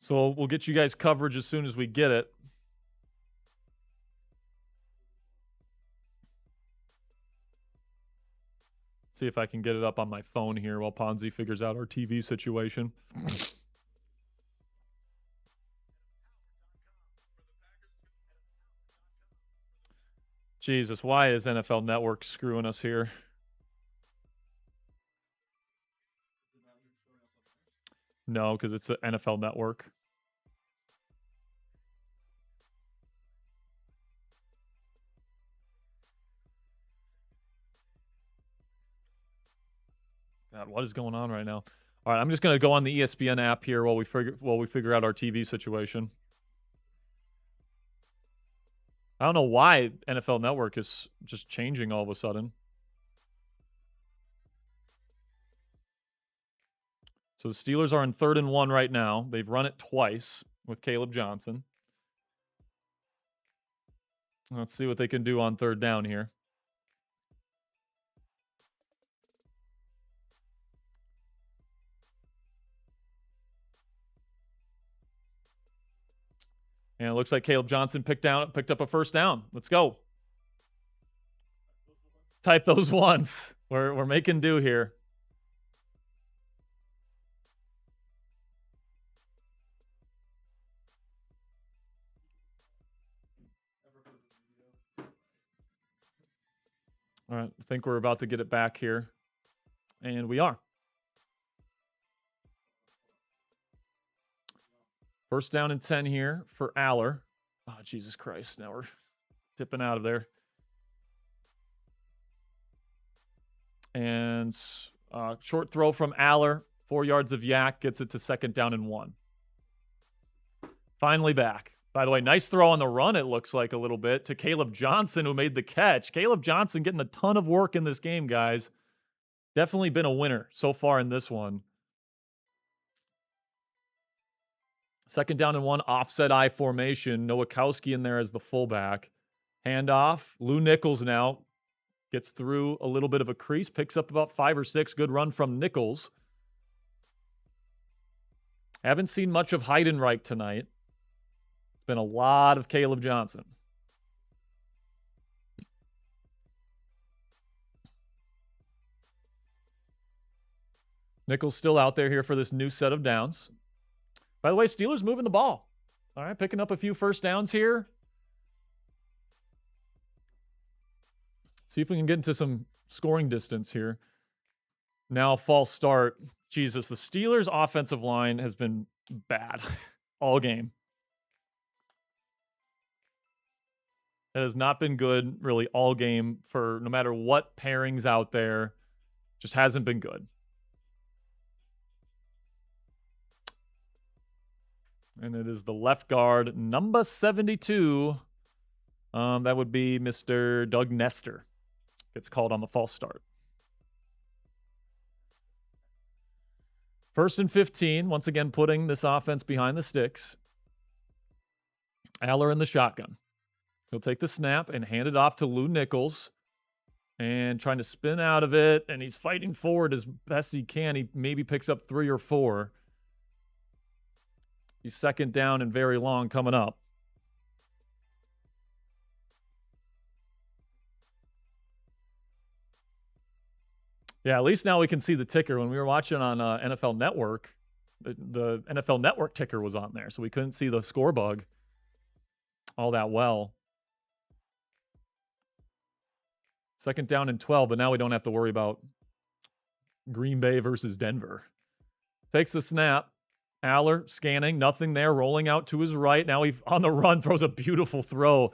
So we'll get you guys coverage as soon as we get it. See if I can get it up on my phone here while Ponzi figures out our TV situation. Jesus, why is NFL Network screwing us here? No, because it's an NFL Network. God, what is going on right now? All right, I'm just going to go on the ESPN app here while we figure out our TV situation. I don't know why NFL Network is just changing all of a sudden. So the Steelers are in 3rd and 1 right now. They've run it twice with Caleb Johnson. Let's see what they can do on 3rd down here. And it looks like Caleb Johnson picked up a 1st down. Let's go. Type those ones. We're making do here. All right, I think we're about to get it back here. And we are. 1st down and 10 here for Allar. Oh, Jesus Christ. Now we're tipping out of there. And short throw from Allar. 4 yards of yak. Gets it to 2nd down and 1. Finally back. By the way, nice throw on the run, it looks like a little bit, to Caleb Johnson, who made the catch. Caleb Johnson getting a ton of work in this game, guys. Definitely been a winner so far in this one. 2nd down and 1, offset I formation. Nowakowski in there as the fullback. Handoff. Lou Nichols now gets through a little bit of a crease, picks up about 5 or 6. Good run from Nichols. Haven't seen much of Heidenreich tonight. It's been a lot of Caleb Johnson. Nichols still out there here for this new set of downs. By the way, Steelers moving the ball. All right, picking up a few 1st downs here. See if we can get into some scoring distance here. Now, false start. Jesus, the Steelers' offensive line has been bad all game. It has not been good really all game for no matter what pairings out there. Just hasn't been good. And it is the left guard, number 72. That would be Mr. Doug Nestor. Gets called on the false start. 1st and 15. Once again, putting this offense behind the sticks. Allar in the shotgun. He'll take the snap and hand it off to Lou Nichols. And trying to spin out of it. And he's fighting forward as best he can. He maybe picks up 3 or 4. He's 2nd down and very long coming up. Yeah, at least now we can see the ticker. When we were watching on NFL Network, the NFL Network ticker was on there, so we couldn't see the score bug all that well. 2nd down and 12, but now we don't have to worry about Green Bay versus Denver. Takes the snap. Allar scanning, nothing there, rolling out to his right. Now he on the run throws a beautiful throw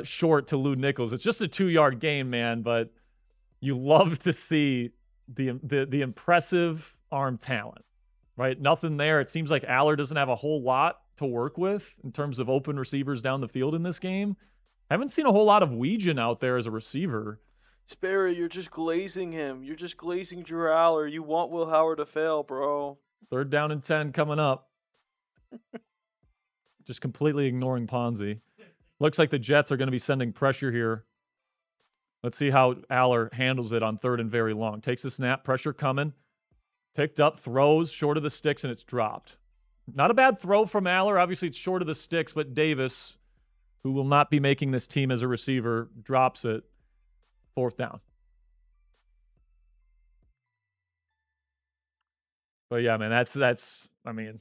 short to Lou Nichols. It's just a 2-yard gain, man, but you love to see the impressive arm talent, right? Nothing there. It seems like Allar doesn't have a whole lot to work with in terms of open receivers down the field in this game. I haven't seen a whole lot of Weejan out there as a receiver. Sperry, you're just glazing him. You're just glazing Drew Allar. You want Will Howard to fail, bro. 3rd down and 10 coming up. Just completely ignoring Ponzi. Looks like the Jets are going to be sending pressure here. Let's see how Allar handles it on 3rd and very long. Takes a snap, pressure coming. Picked up, throws short of the sticks, and it's dropped. Not a bad throw from Allar. Obviously, it's short of the sticks, but Davis, who will not be making this team as a receiver, drops it. 4th down. But yeah, man, that's I mean,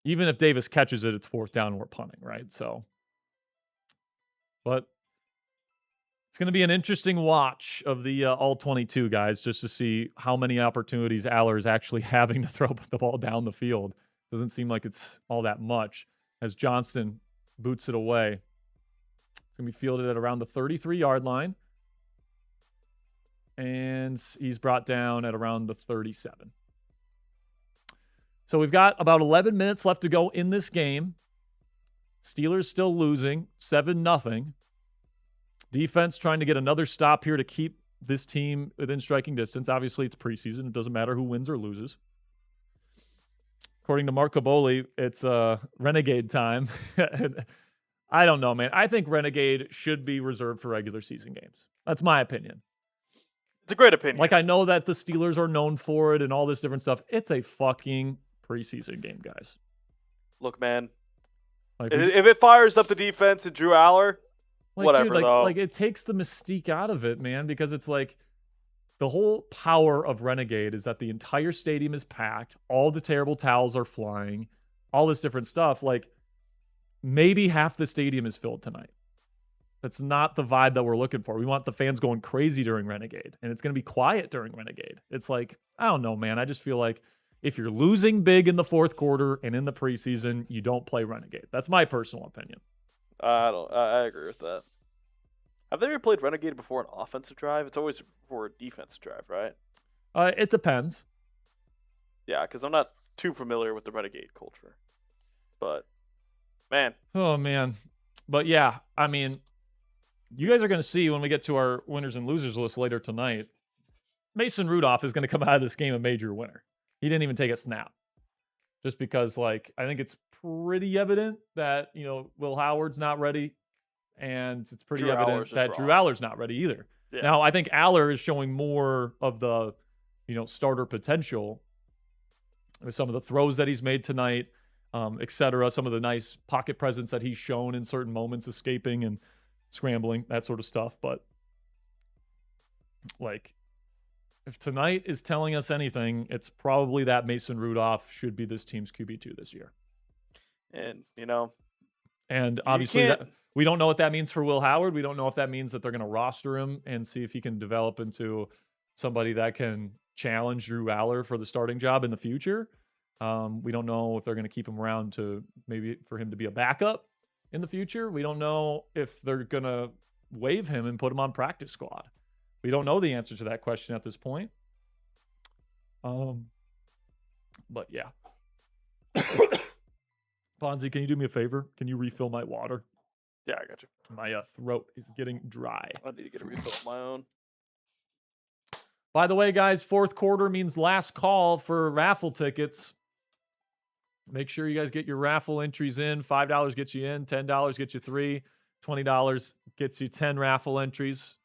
even if Davis catches it, it's 4th down and we're punting, right? So, but it's going to be an interesting watch of the all-22 guys, just to see how many opportunities Allar is actually having to throw the ball down the field. Doesn't seem like it's all that much as Johnston boots it away. It's going to be fielded at around the 33-yard line. And he's brought down at around the 37. So we've got about 11 minutes left to go in this game. Steelers still losing 7-0. Defense trying to get another stop here to keep this team within striking distance. Obviously, it's preseason. It doesn't matter who wins or loses. According to Mark Caboli, it's Renegade time. I don't know, man. I think Renegade should be reserved for regular season games. That's my opinion. It's a great opinion. Like, I know that the Steelers are known for it and all this different stuff. It's a fucking preseason game, guys. Look, man. Like, if it fires up the defense and Drew Allar, whatever, dude, though. Like, it takes the mystique out of it, man, because it's like the whole power of Renegade is that the entire stadium is packed. All the terrible towels are flying. All this different stuff. Like, maybe half the stadium is filled tonight. That's not the vibe that we're looking for. We want the fans going crazy during Renegade, and it's going to be quiet during Renegade. It's like, I don't know, man. I just feel like if you're losing big in the 4th quarter and in the preseason, you don't play Renegade. That's my personal opinion. I agree with that. Have they ever played Renegade before an offensive drive? It's always for a defensive drive, right? It depends. Yeah, because I'm not too familiar with the Renegade culture. But, man. Oh, man. But, yeah, I mean, you guys are going to see when we get to our winners and losers list later tonight, Mason Rudolph is going to come out of this game a major winner. He didn't even take a snap. Just because, like, I think it's pretty evident that, you know, Will Howard's not ready. And it's pretty evident that Drew Allar's not ready either. Yeah. Now, I think Allar is showing more of the, you know, starter potential with some of the throws that he's made tonight, et cetera. Some of the nice pocket presence that he's shown in certain moments, escaping and scrambling, that sort of stuff. But, like, if tonight is telling us anything, it's probably that Mason Rudolph should be this team's QB2 this year. And, you know. And obviously, we don't know what that means for Will Howard. We don't know if that means that they're going to roster him and see if he can develop into somebody that can challenge Drew Allar for the starting job in the future. We don't know if they're going to keep him around to maybe for him to be a backup in the future. We don't know if they're going to waive him and put him on practice squad. We don't know the answer to that question at this point. But yeah. Ponzi, can you do me a favor? Can you refill my water? Yeah, I got you. My throat is getting dry. I need to get a refill of my own. By the way, guys, 4th quarter means last call for raffle tickets. Make sure you guys get your raffle entries in. $5 gets you in. $10 gets you 3. $20 gets you 10 raffle entries.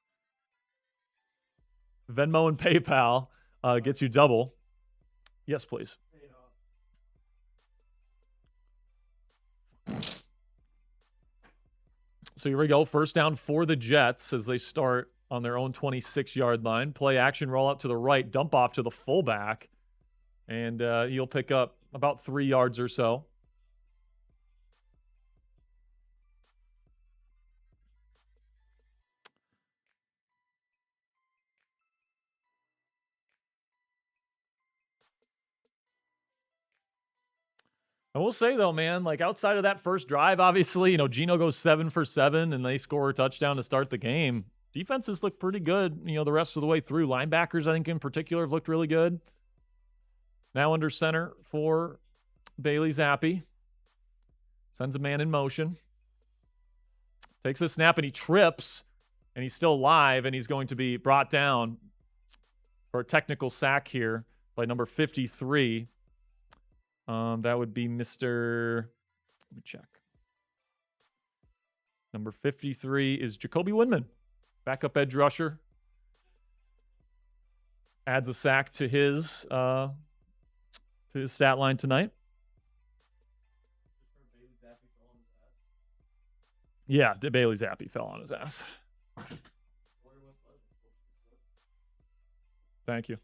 Venmo and PayPal gets you double. Yes, please. So here we go. 1st down for the Jets as they start on their own 26-yard line. Play action, roll out to the right, dump off to the fullback. And he'll pick up about 3 yards or so. I will say, though, man, like outside of that first drive, obviously, you know, Geno goes 7 for 7 and they score a touchdown to start the game. defenses look pretty good, the rest of the way through. Linebackers, I think, in particular, have looked really good. Now under center for Bailey Zappi. Sends a man in motion. Takes a snap, and he trips, and he's still alive, and he's going to be brought down for a technical sack here by number 53. That would be Mr. Let me check. Number 53 is Jacoby Windman, backup edge rusher. Adds a sack to his stat line tonight. Yeah, Bailey Zappi fell on his ass. Thank you.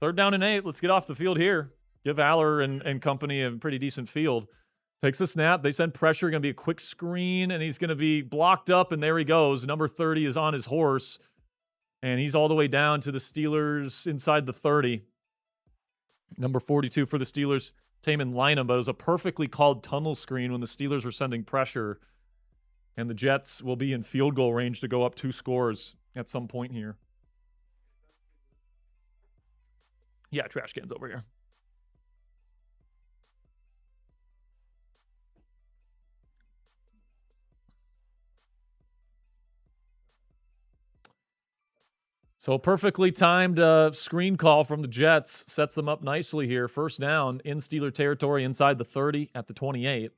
3rd down and 8. Let's get off the field here. Give Allar and company a pretty decent field. Takes the snap. They send pressure. Going to be a quick screen, and he's going to be blocked up, and there he goes. Number 30 is on his horse, and he's all the way down to the Steelers inside the 30. Number 42 for the Steelers, Taman Lynham, but it was a perfectly called tunnel screen when the Steelers were sending pressure, and the Jets will be in field goal range to go up 2 scores at some point here. Yeah, trash cans over here. So perfectly timed screen call from the Jets sets them up nicely here. 1st down in Steeler territory inside the 30 at the 28.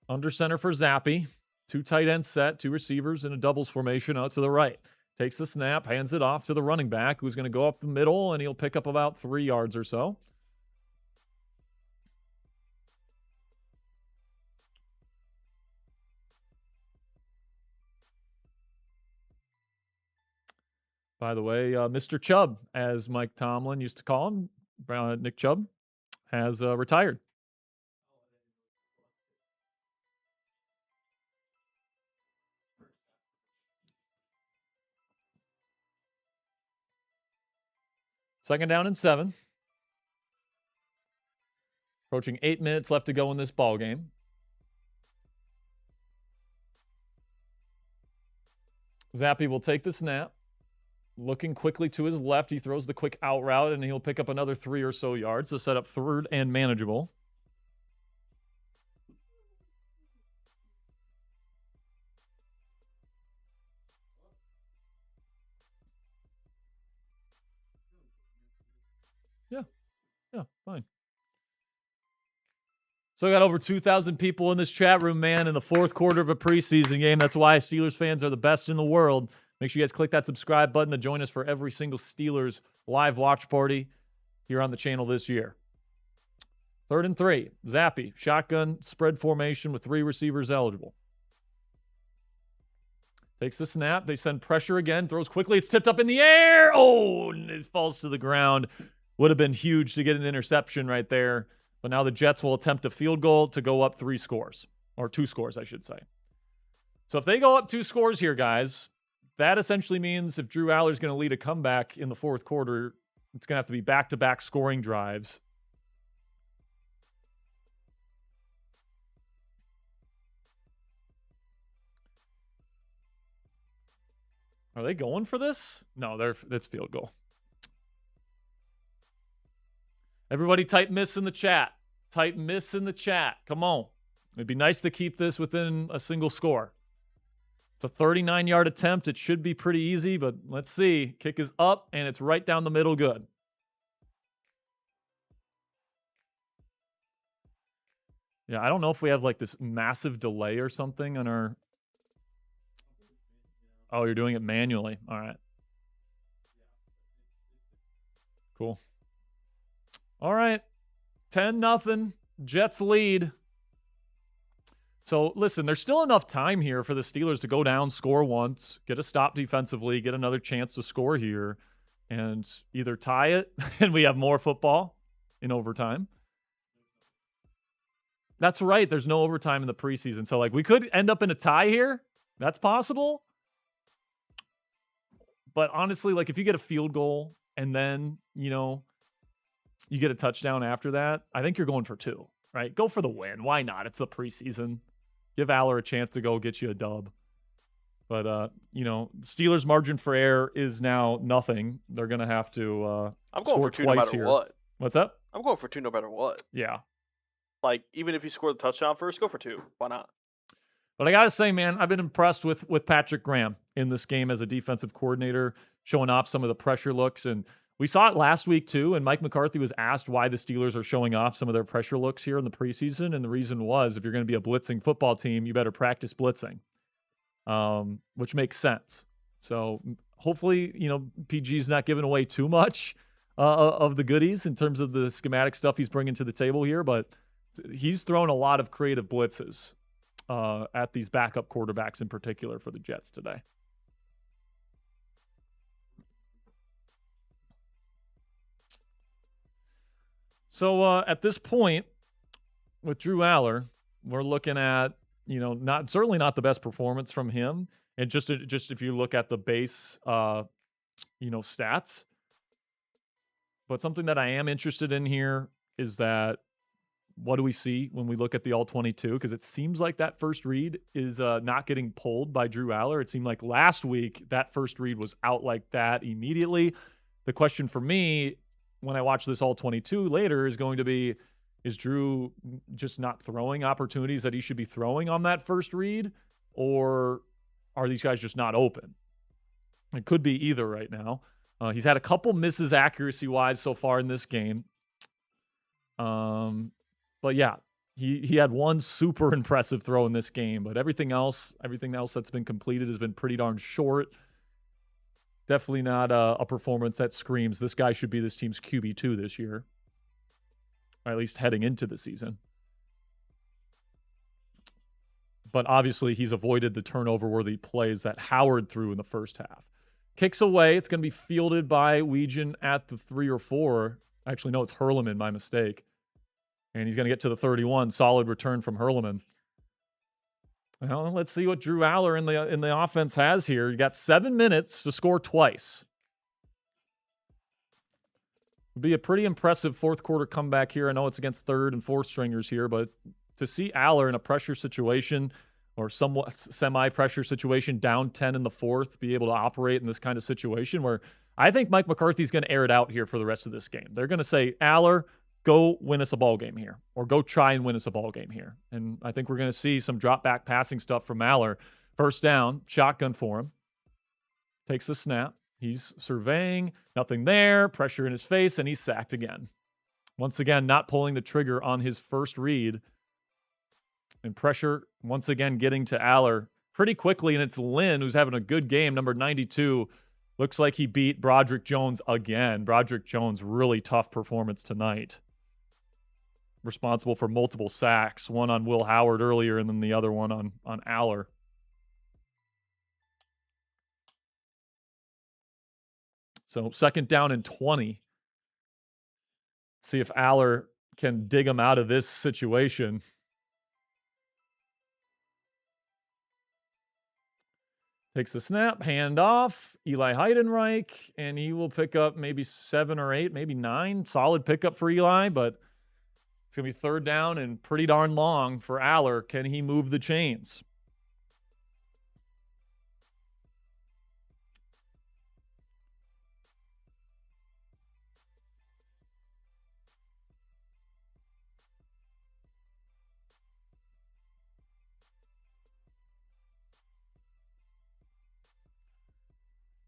Under center for Zappi. 2 tight ends set, 2 receivers in a doubles formation out to the right. Takes the snap, hands it off to the running back, who's going to go up the middle, and he'll pick up about 3 yards or so. By the way, Mr. Chubb, as Mike Tomlin used to call him, Nick Chubb, has retired. Second down and 7. Approaching 8 minutes left to go in this ball game. Zappi will take the snap. Looking quickly to his left, he throws the quick out route, and he'll pick up another 3 or so yards to set up 3rd and manageable. Yeah, fine. So I got over 2,000 people in this chat room, man, in the 4th quarter of a preseason game. That's why Steelers fans are the best in the world. Make sure you guys click that subscribe button to join us for every single Steelers live watch party here on the channel this year. 3rd and 3. Zappi, shotgun, spread formation with 3 receivers eligible. Takes the snap. They send pressure again. Throws quickly. It's tipped up in the air. Oh, and it falls to the ground. Would have been huge to get an interception right there. But now the Jets will attempt a field goal to go up 3 scores. Or 2 scores, I should say. So if they go up 2 scores here, guys, that essentially means if Drew Allar's going to lead a comeback in the 4th quarter, it's going to have to be back-to-back scoring drives. Are they going for this? No, it's field goal. Everybody type miss in the chat. Type miss in the chat. Come on. It'd be nice to keep this within a single score. It's a 39-yard attempt. It should be pretty easy, but let's see. Kick is up, and it's right down the middle good. Yeah, I don't know if we have like this massive delay or something on our... Oh, you're doing it manually. All right. Cool. All right. 10-0. Jets lead. So, listen, there's still enough time here for the Steelers to go down, score once, get a stop defensively, get another chance to score here, and either tie it, and we have more football in overtime. That's right. There's no overtime in the preseason. So, like, we could end up in a tie here. That's possible. But honestly, like, if you get a field goal and then, you get a touchdown after that, I think you're going for 2, right? Go for the win. Why not? It's the preseason. Give Allar a chance to go get you a dub. But, Steelers' margin for error is now nothing. They're going to have to I'm going score for 2 no twice matter here. what. What's up? I'm going for 2 no matter what. Yeah. Like, even if you score the touchdown first, go for 2. Why not? But I got to say, man, I've been impressed with Patrick Graham in this game as a defensive coordinator, showing off some of the pressure looks. And we saw it last week, too. And Mike McCarthy was asked why the Steelers are showing off some of their pressure looks here in the preseason. And the reason was, if you're going to be a blitzing football team, you better practice blitzing, which makes sense. So hopefully, PG's not giving away too much of the goodies in terms of the schematic stuff he's bringing to the table here. But he's thrown a lot of creative blitzes at these backup quarterbacks in particular for the Jets today. So at this point, with Drew Allar, we're looking at, certainly not the best performance from him. And just if you look at the base, stats. But something that I am interested in here is that what do we see when we look at the all-22? Because it seems like that first read is not getting pulled by Drew Allar. It seemed like last week that first read was out like that immediately. The question for me when I watch this all-22 later is going to be, is Drew just not throwing opportunities that he should be throwing on that first read? Or are these guys just not open? It could be either right now. He's had a couple misses accuracy-wise so far in this game. But yeah, he had one super impressive throw in this game, but everything else that's been completed has been pretty darn short. Definitely not a performance that screams this guy should be this team's QB2 this year, or at least heading into the season. But obviously he's avoided the turnover-worthy plays that Howard threw in the first half. Kicks away. It's going to be fielded by Weegan at the 3 or 4. Actually, no, it's Hurleman, my mistake. And he's going to get to the 31. Solid return from Hurleman. Well, let's see what Drew Allar in the offense has here. You got 7 minutes to score twice. Would be a pretty impressive fourth quarter comeback here. I know it's against third and fourth stringers here, but to see Allar in a pressure situation or somewhat semi-pressure situation, down 10 in the fourth, be able to operate in this kind of situation where I think Mike McCarthy's going to air it out here for the rest of this game. They're going to say, Allar, go win us a ball game here, or go try and win us a ball game here. And I think we're going to see some drop back passing stuff from Allar. First down, shotgun for him. Takes the snap. He's surveying, nothing there, pressure in his face, and he's sacked again. Once again, not pulling the trigger on his first read. And pressure, once again, getting to Allar pretty quickly, and it's Lynn who's having a good game, number 92. Looks like he beat Broderick Jones again. Broderick Jones, really tough performance tonight. Responsible for multiple sacks, one on Will Howard earlier and then the other one on Allar. So second down and 20. See if Allar can dig him out of this situation. Takes the snap, hand off, Eli Heidenreich, and he will pick up maybe 7 or 8, maybe 9. Solid pickup for Eli, but it's going to be third down and pretty darn long for Allar. Can he move the chains?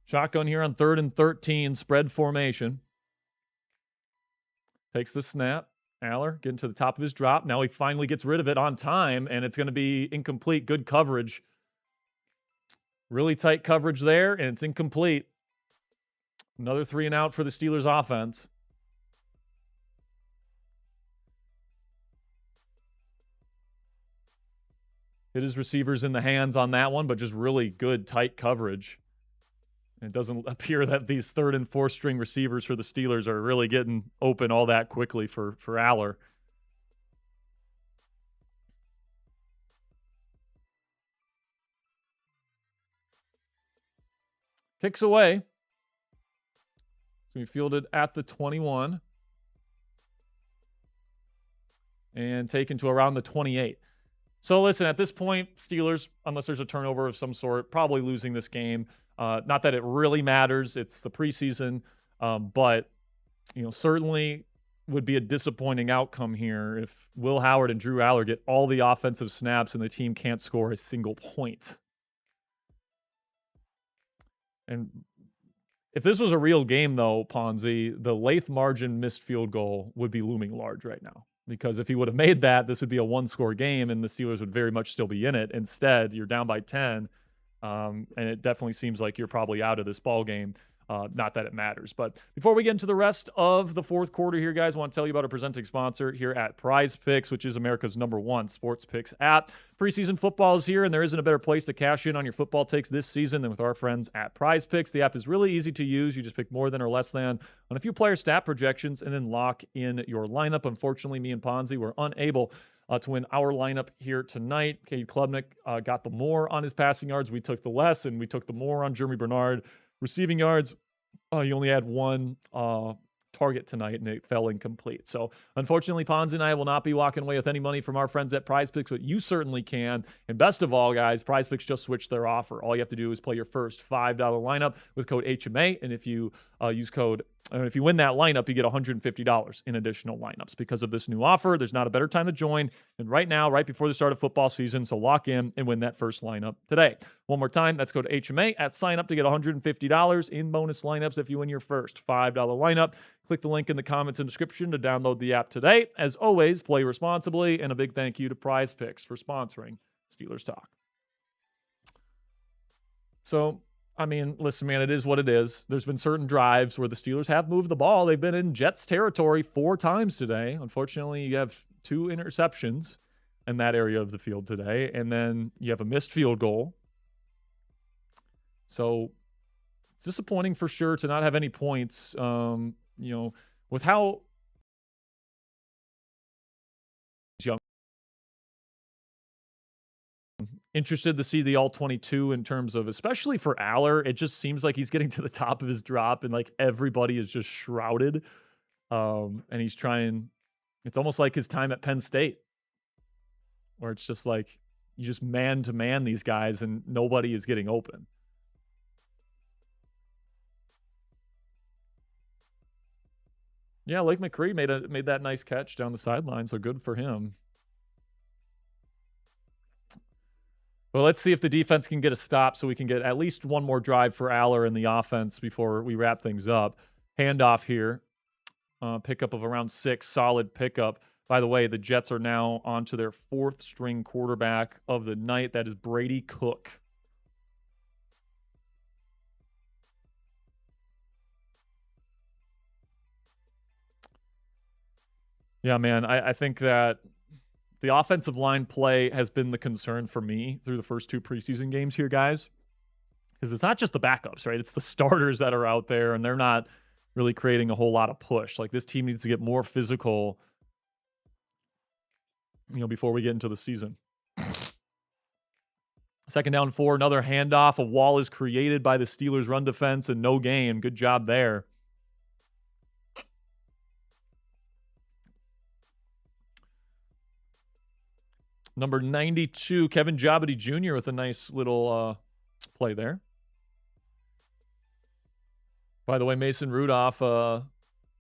Shotgun here on 3rd and 13, spread formation. Takes the snap. Allar getting to the top of his drop. Now he finally gets rid of it on time, and it's going to be incomplete. Good coverage. Really tight coverage there, and it's incomplete. Another 3 and out for the Steelers offense. Hit his receivers in the hands on that one, but just really good tight coverage. It doesn't appear that these 3rd and 4th string receivers for the Steelers are really getting open all that quickly for Allar. Kicks away. It's going to be fielded at the 21. And taken to around the 28. So listen, at this point, Steelers, unless there's a turnover of some sort, probably losing this game. Not that it really matters. It's the preseason, but certainly would be a disappointing outcome here if Will Howard and Drew Allar get all the offensive snaps and the team can't score a single point. And if this was a real game, though, Ponzi, the Lath margin missed field goal would be looming large right now. Because if he would have made that, this would be a one-score game, and the Steelers would very much still be in it. Instead, you're down by 10, and it definitely seems like you're probably out of this ball game. Not that it matters. But before we get into the rest of the fourth quarter here, guys, I want to tell you about our presenting sponsor here at Prize Picks, which is America's #1 sports picks app. Preseason football is here, and there isn't a better place to cash in on your football takes this season than with our friends at Prize Picks. The app is really easy to use. You just pick more than or less than on a few player stat projections and then lock in your lineup. Unfortunately, me and Ponzi were unable to win our lineup here tonight. Cade Klubnik got the more on his passing yards. We took the less, and we took the more on Jeremy Bernard. Receiving yards, you only had one target tonight, and it fell incomplete. So, unfortunately, Ponzi and I will not be walking away with any money from our friends at Prize Picks, but you certainly can. And best of all, guys, Prize Picks just switched their offer. All you have to do is play your first $5 lineup with code HMA, and if you if you win that lineup, you get $150 in additional lineups. Because of this new offer, there's not a better time to join than right now, right before the start of football season. So lock in and win that first lineup today. One more time, that's code HMA at sign up to get $150 in bonus lineups if you win your first $5 lineup. Click the link in the comments and description to download the app today. As always, play responsibly, and a big thank you to Prize Picks for sponsoring Steelers Talk. So, I mean, listen, man, it is what it is. There's been certain drives where the Steelers have moved the ball. They've been in Jets territory 4 times today. Unfortunately, you have 2 interceptions in that area of the field today, and then you have a missed field goal. So it's disappointing for sure to not have any points, with how young. Interested to see the all-22 in terms of, especially for Allar, it just seems like he's getting to the top of his drop and like everybody is just shrouded. And he's trying, it's almost like his time at Penn State, where it's just like you just man to man these guys and nobody is getting open. Yeah, Lake McCree made that nice catch down the sideline, so good for him. Well, let's see if the defense can get a stop so we can get at least one more drive for Allar in the offense before we wrap things up. Handoff here. Pickup of around 6. Solid pickup. By the way, the Jets are now on to their 4th string quarterback of the night. That is Brady Cook. Yeah, man, I think that the offensive line play has been the concern for me through the first 2 preseason games here, guys. Because it's not just the backups, right? It's the starters that are out there, and they're not really creating a whole lot of push. Like, this team needs to get more physical, before we get into the season. 2nd down 4, another handoff. A wall is created by the Steelers' run defense, and no gain. Good job there. Number 92, Kevin Jabity Jr. with a nice little play there. By the way, Mason Rudolph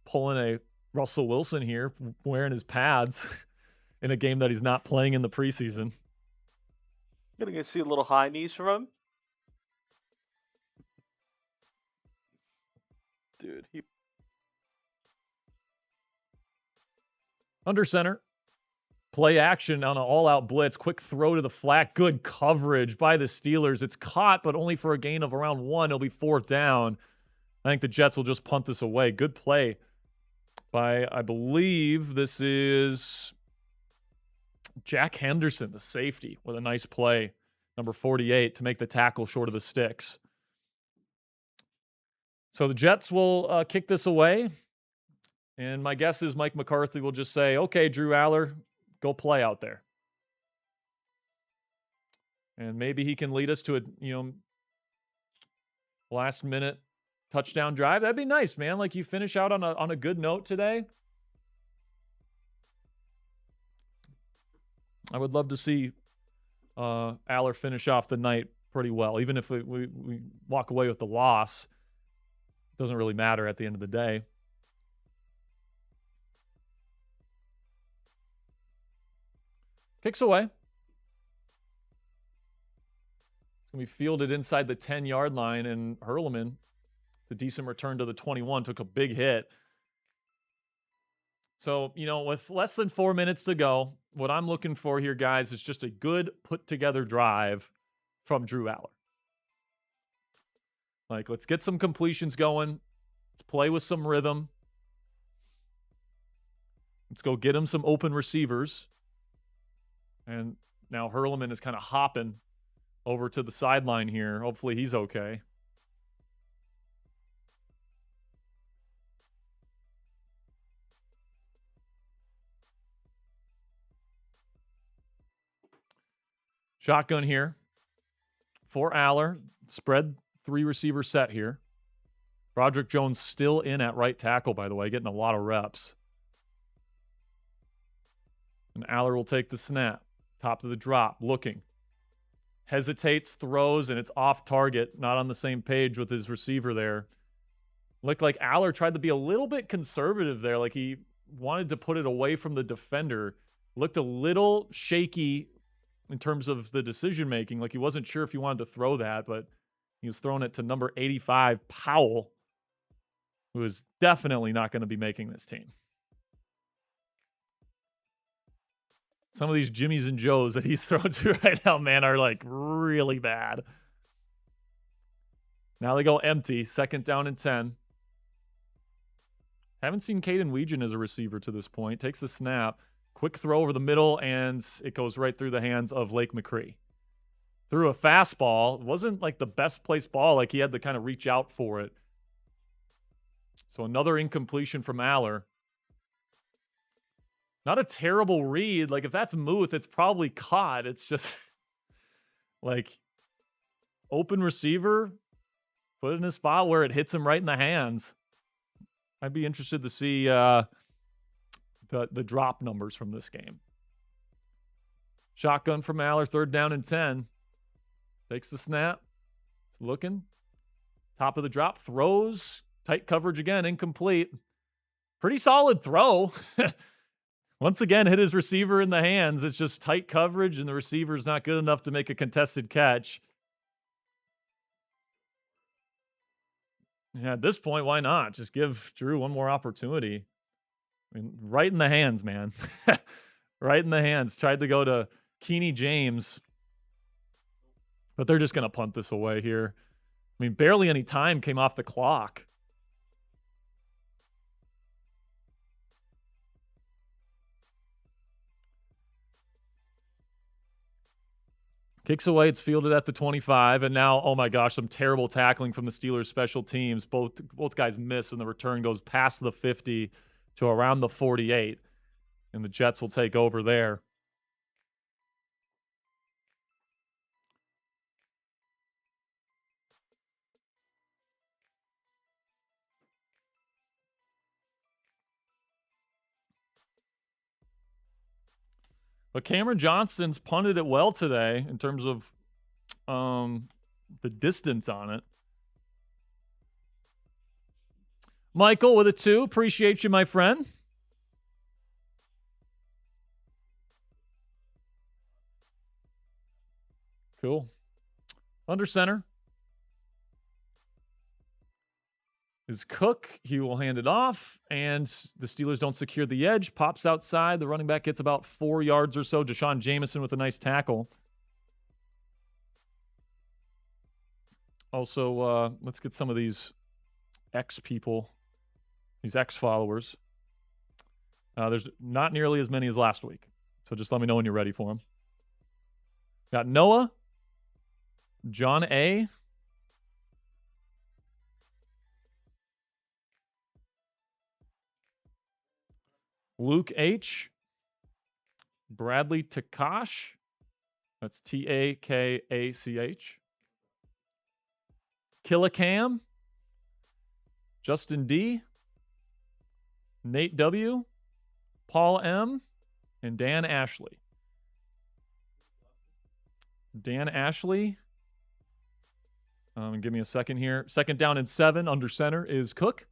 pulling a Russell Wilson here, wearing his pads in a game that he's not playing in the preseason. Gonna get see a little high knees from him. Dude, Under center. Play action on an all-out blitz. Quick throw to the flat. Good coverage by the Steelers. It's caught, but only for a gain of around 1. It'll be 4th down. I think the Jets will just punt this away. Good play by, I believe this is Jack Henderson, the safety, with a nice play. Number 48 to make the tackle short of the sticks. So the Jets will kick this away. And my guess is Mike McCarthy will just say, okay, Drew Allar, go play out there. And maybe he can lead us to a, last minute touchdown drive. That'd be nice, man. Like, you finish out on a good note today. I would love to see Allar finish off the night pretty well. Even if we walk away with the loss, it doesn't really matter at the end of the day. Kicks away. It's going to be fielded inside the 10-yard line, and Hurleman, the decent return to the 21, took a big hit. So, with less than 4 minutes to go, what I'm looking for here, guys, is just a good put-together drive from Drew Allar. Like, let's get some completions going. Let's play with some rhythm. Let's go get him some open receivers. And now Hurleman is kind of hopping over to the sideline here. Hopefully he's okay. Shotgun here for Allar. Spread 3 receiver set here. Broderick Jones still in at right tackle, by the way, getting a lot of reps. And Allar will take the snap. Top of the drop, looking. Hesitates, throws, and it's off target. Not on the same page with his receiver there. Looked like Allar tried to be a little bit conservative there. Like he wanted to put it away from the defender. Looked a little shaky in terms of the decision-making. Like he wasn't sure if he wanted to throw that, but he was throwing it to number 85, Powell, who is definitely not going to be making this team. Some of these Jimmies and Joes that he's thrown to right now, man, are like really bad. Now they go empty. 2nd down and 10. Haven't seen Caden Weegan as a receiver to this point. Takes the snap. Quick throw over the middle, and it goes right through the hands of Lake McCree. Threw a fastball. It wasn't like the best placed ball. Like he had to kind of reach out for it. So another incompletion from Allar. Not a terrible read. Like, if that's Muth, it's probably caught. It's just, like, open receiver, put it in a spot where it hits him right in the hands. I'd be interested to see the drop numbers from this game. Shotgun from Allar, 3rd down and 10. Takes the snap. Looking. Top of the drop. Throws. Tight coverage again. Incomplete. Pretty solid throw. Once again, hit his receiver in the hands. It's just tight coverage, and the receiver's not good enough to make a contested catch. Yeah, at this point, why not? Just give Drew one more opportunity. I mean, right in the hands, man. Right in the hands. Tried to go to Keeney James, but they're just going to punt this away here. I mean, barely any time came off the clock. Kicks away, it's fielded at the 25, and now, oh my gosh, some terrible tackling from the Steelers special teams. Both guys miss, and the return goes past the 50 to around the 48, and the Jets will take over there. But Cameron Johnston's punted it well today in terms of the distance on it. Michael with a 2. Appreciate you, my friend. Cool. Under center is Cook. He will hand it off, and the Steelers don't secure the edge. Pops outside. The running back gets about 4 yards or so. Deshaun Jameson with a nice tackle. Also, let's get some of these X people, these X followers. There's not nearly as many as last week, so just let me know when you're ready for them. Got Noah, John A., Luke H., Bradley Takash, that's Takach, Killicam, Justin D., Nate W., Paul M., and Dan Ashley. Dan Ashley. Give me a second here. 2nd down and 7. Under center is Cook.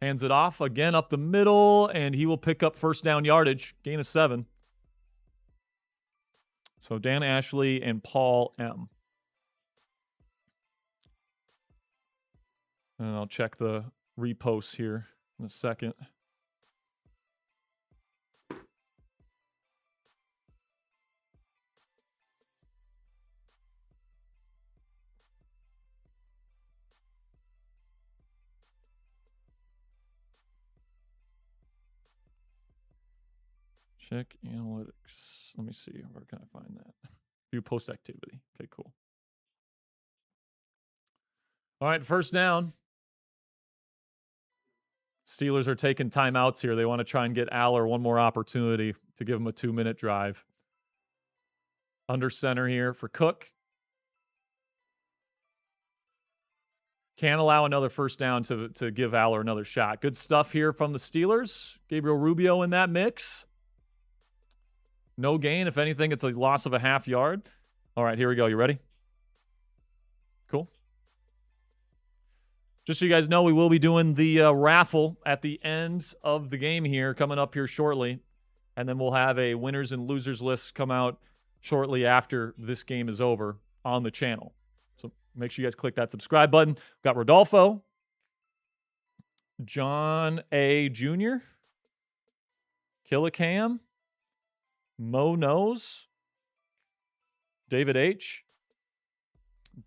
Hands it off again up the middle, and he will pick up 1st down yardage. Gain of 7. So Dan Ashley and Paul M. And I'll check the reposts here in a second. Check analytics. Let me see. Where can I find that? View post activity. Okay, cool. All right, 1st down. Steelers are taking timeouts here. They want to try and get Allar one more opportunity to give him a 2-minute drive. Under center here for Cook. Can't allow another 1st down to give Allar another shot. Good stuff here from the Steelers. Gabriel Rubio in that mix. No gain. If anything, it's a loss of a half yard. All right, here we go. You ready? Cool. Just so you guys know, we will be doing the raffle at the end of the game here, coming up here shortly. And then we'll have a winners and losers list come out shortly after this game is over on the channel. So make sure you guys click that subscribe button. We've got Rodolfo, John A. Jr., Killicam, Mo Knows, David H.,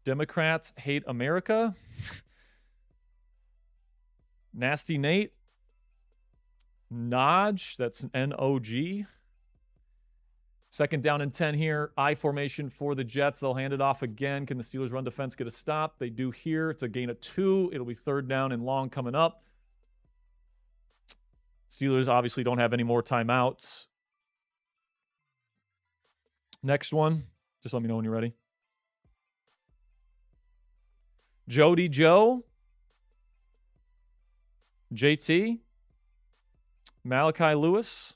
Democrats Hate America, Nasty Nate, Nodge, that's an N-O-G. 2nd down and 10 here. I formation for the Jets. They'll hand it off again. Can the Steelers run defense get a stop? They do here. It's a gain of 2. It'll be 3rd down and long coming up. Steelers obviously don't have any more timeouts. Next one. Just let me know when you're ready. Jody Joe. JT. Malachi Lewis.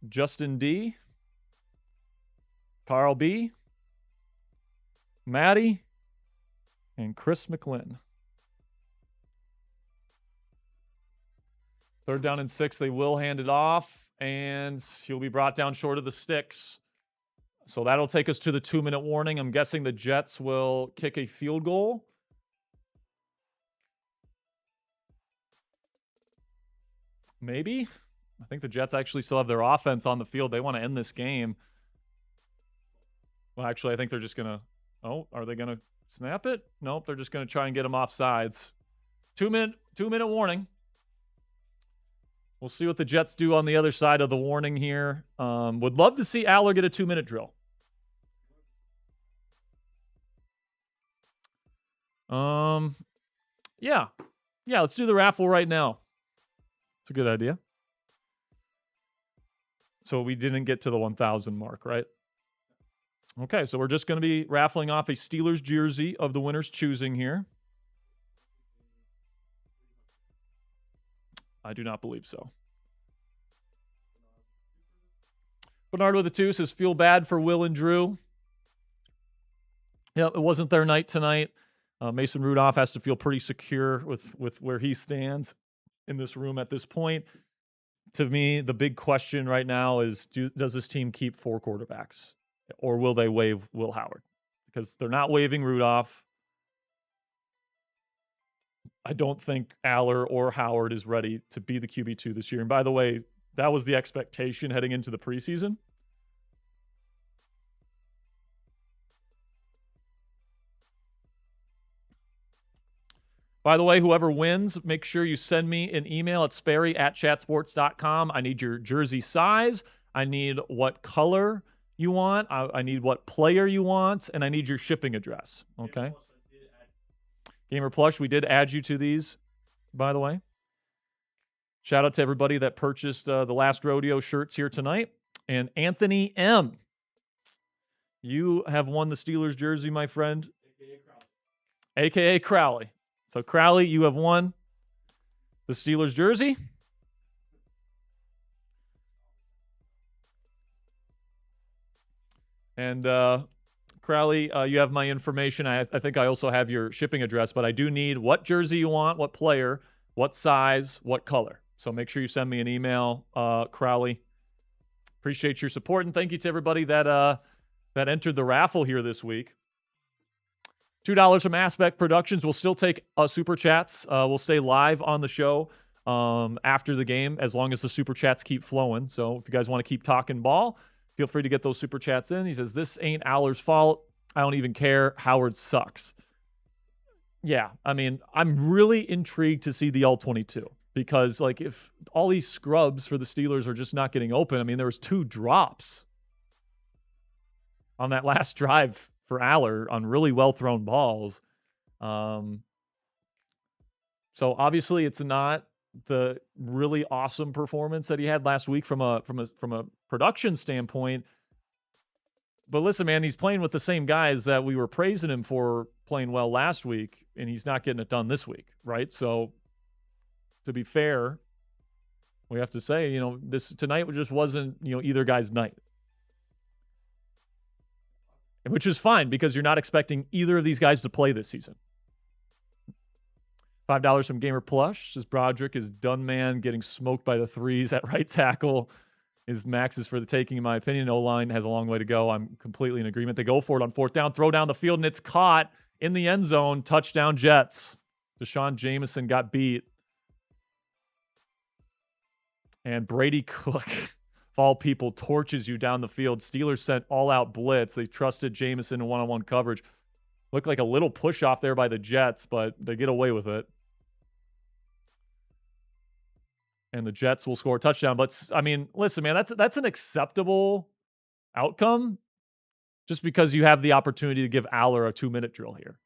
Justin D. Carl B. Maddie. And Chris McLinn. 3rd down and 6. They will hand it off, and he'll be brought down short of the sticks. So that'll take us to the 2-minute warning. I'm guessing the Jets will kick a field goal. Maybe. I think the Jets actually still have their offense on the field. They want to end this game. Well, actually, I think they're just going to... Oh, are they going to snap it? Nope, they're just going to try and get them off sides. 2-minute warning. We'll see what the Jets do on the other side of the warning here. Would love to see Allar get a 2-minute drill. Yeah, let's do the raffle right now. It's a good idea. So we didn't get to the 1,000 mark, right? Okay, so we're just going to be raffling off a Steelers jersey of the winner's choosing here. I do not believe so. Bernard with a 2 says, feel bad for Will and Drew. Yep, it wasn't their night tonight. Mason Rudolph has to feel pretty secure with where he stands in this room at this point. To me, the big question right now is, does this team keep 4 quarterbacks? Or will they waive Will Howard? Because they're not waiving Rudolph. I don't think Allar or Howard is ready to be the QB2 this year. And by the way, that was the expectation heading into the preseason. By the way, whoever wins, make sure you send me an email at Sperry@chatsports.com. I need your jersey size. I need what color you want. I need what player you want. And I need your shipping address. Okay? Gamer Plush, we did add you to these, by the way. Shout out to everybody that purchased the Last Rodeo shirts here tonight. And Anthony M., you have won the Steelers jersey, my friend. AKA Crowley. So, Crowley, you have won the Steelers jersey. And Crowley, you have my information. I think I also have your shipping address, but I do need what jersey you want, what player, what size, what color. So make sure you send me an email, Crowley. Appreciate your support, and thank you to everybody that entered the raffle here this week. $2 from Aspect Productions. We'll still take super chats. We'll stay live on the show after the game as long as the super chats keep flowing. So if you guys want to keep talking ball, feel free to get those super chats in. He says, this ain't Allar's fault. I don't even care. Howard sucks. Yeah, I mean, I'm really intrigued to see the All-22 because, like, if all these scrubs for the Steelers are just not getting open, I mean, there was 2 drops on that last drive for Allar on really well-thrown balls. So obviously it's not the really awesome performance that he had last week from a production standpoint. But listen, man, he's playing with the same guys that we were praising him for playing well last week, and he's not getting it done this week, right? So to be fair, we have to say, this tonight just wasn't, either guy's night. Which is fine because you're not expecting either of these guys to play this season. $5 from Gamer Plush says Broderick is done, man, getting smoked by the threes at right tackle. His max is for the taking, in my opinion. O-line has a long way to go. I'm completely in agreement. They go for it on 4th down, throw down the field, and it's caught in the end zone. Touchdown Jets. Deshaun Jameson got beat. And Brady Cook, of all people, torches you down the field. Steelers sent all-out blitz. They trusted Jameson in one-on-one coverage. Looked like a little push off there by the Jets, but they get away with it. And the Jets will score a touchdown. But, I mean, listen, man, that's an acceptable outcome just because you have the opportunity to give Allar a 2-minute drill here.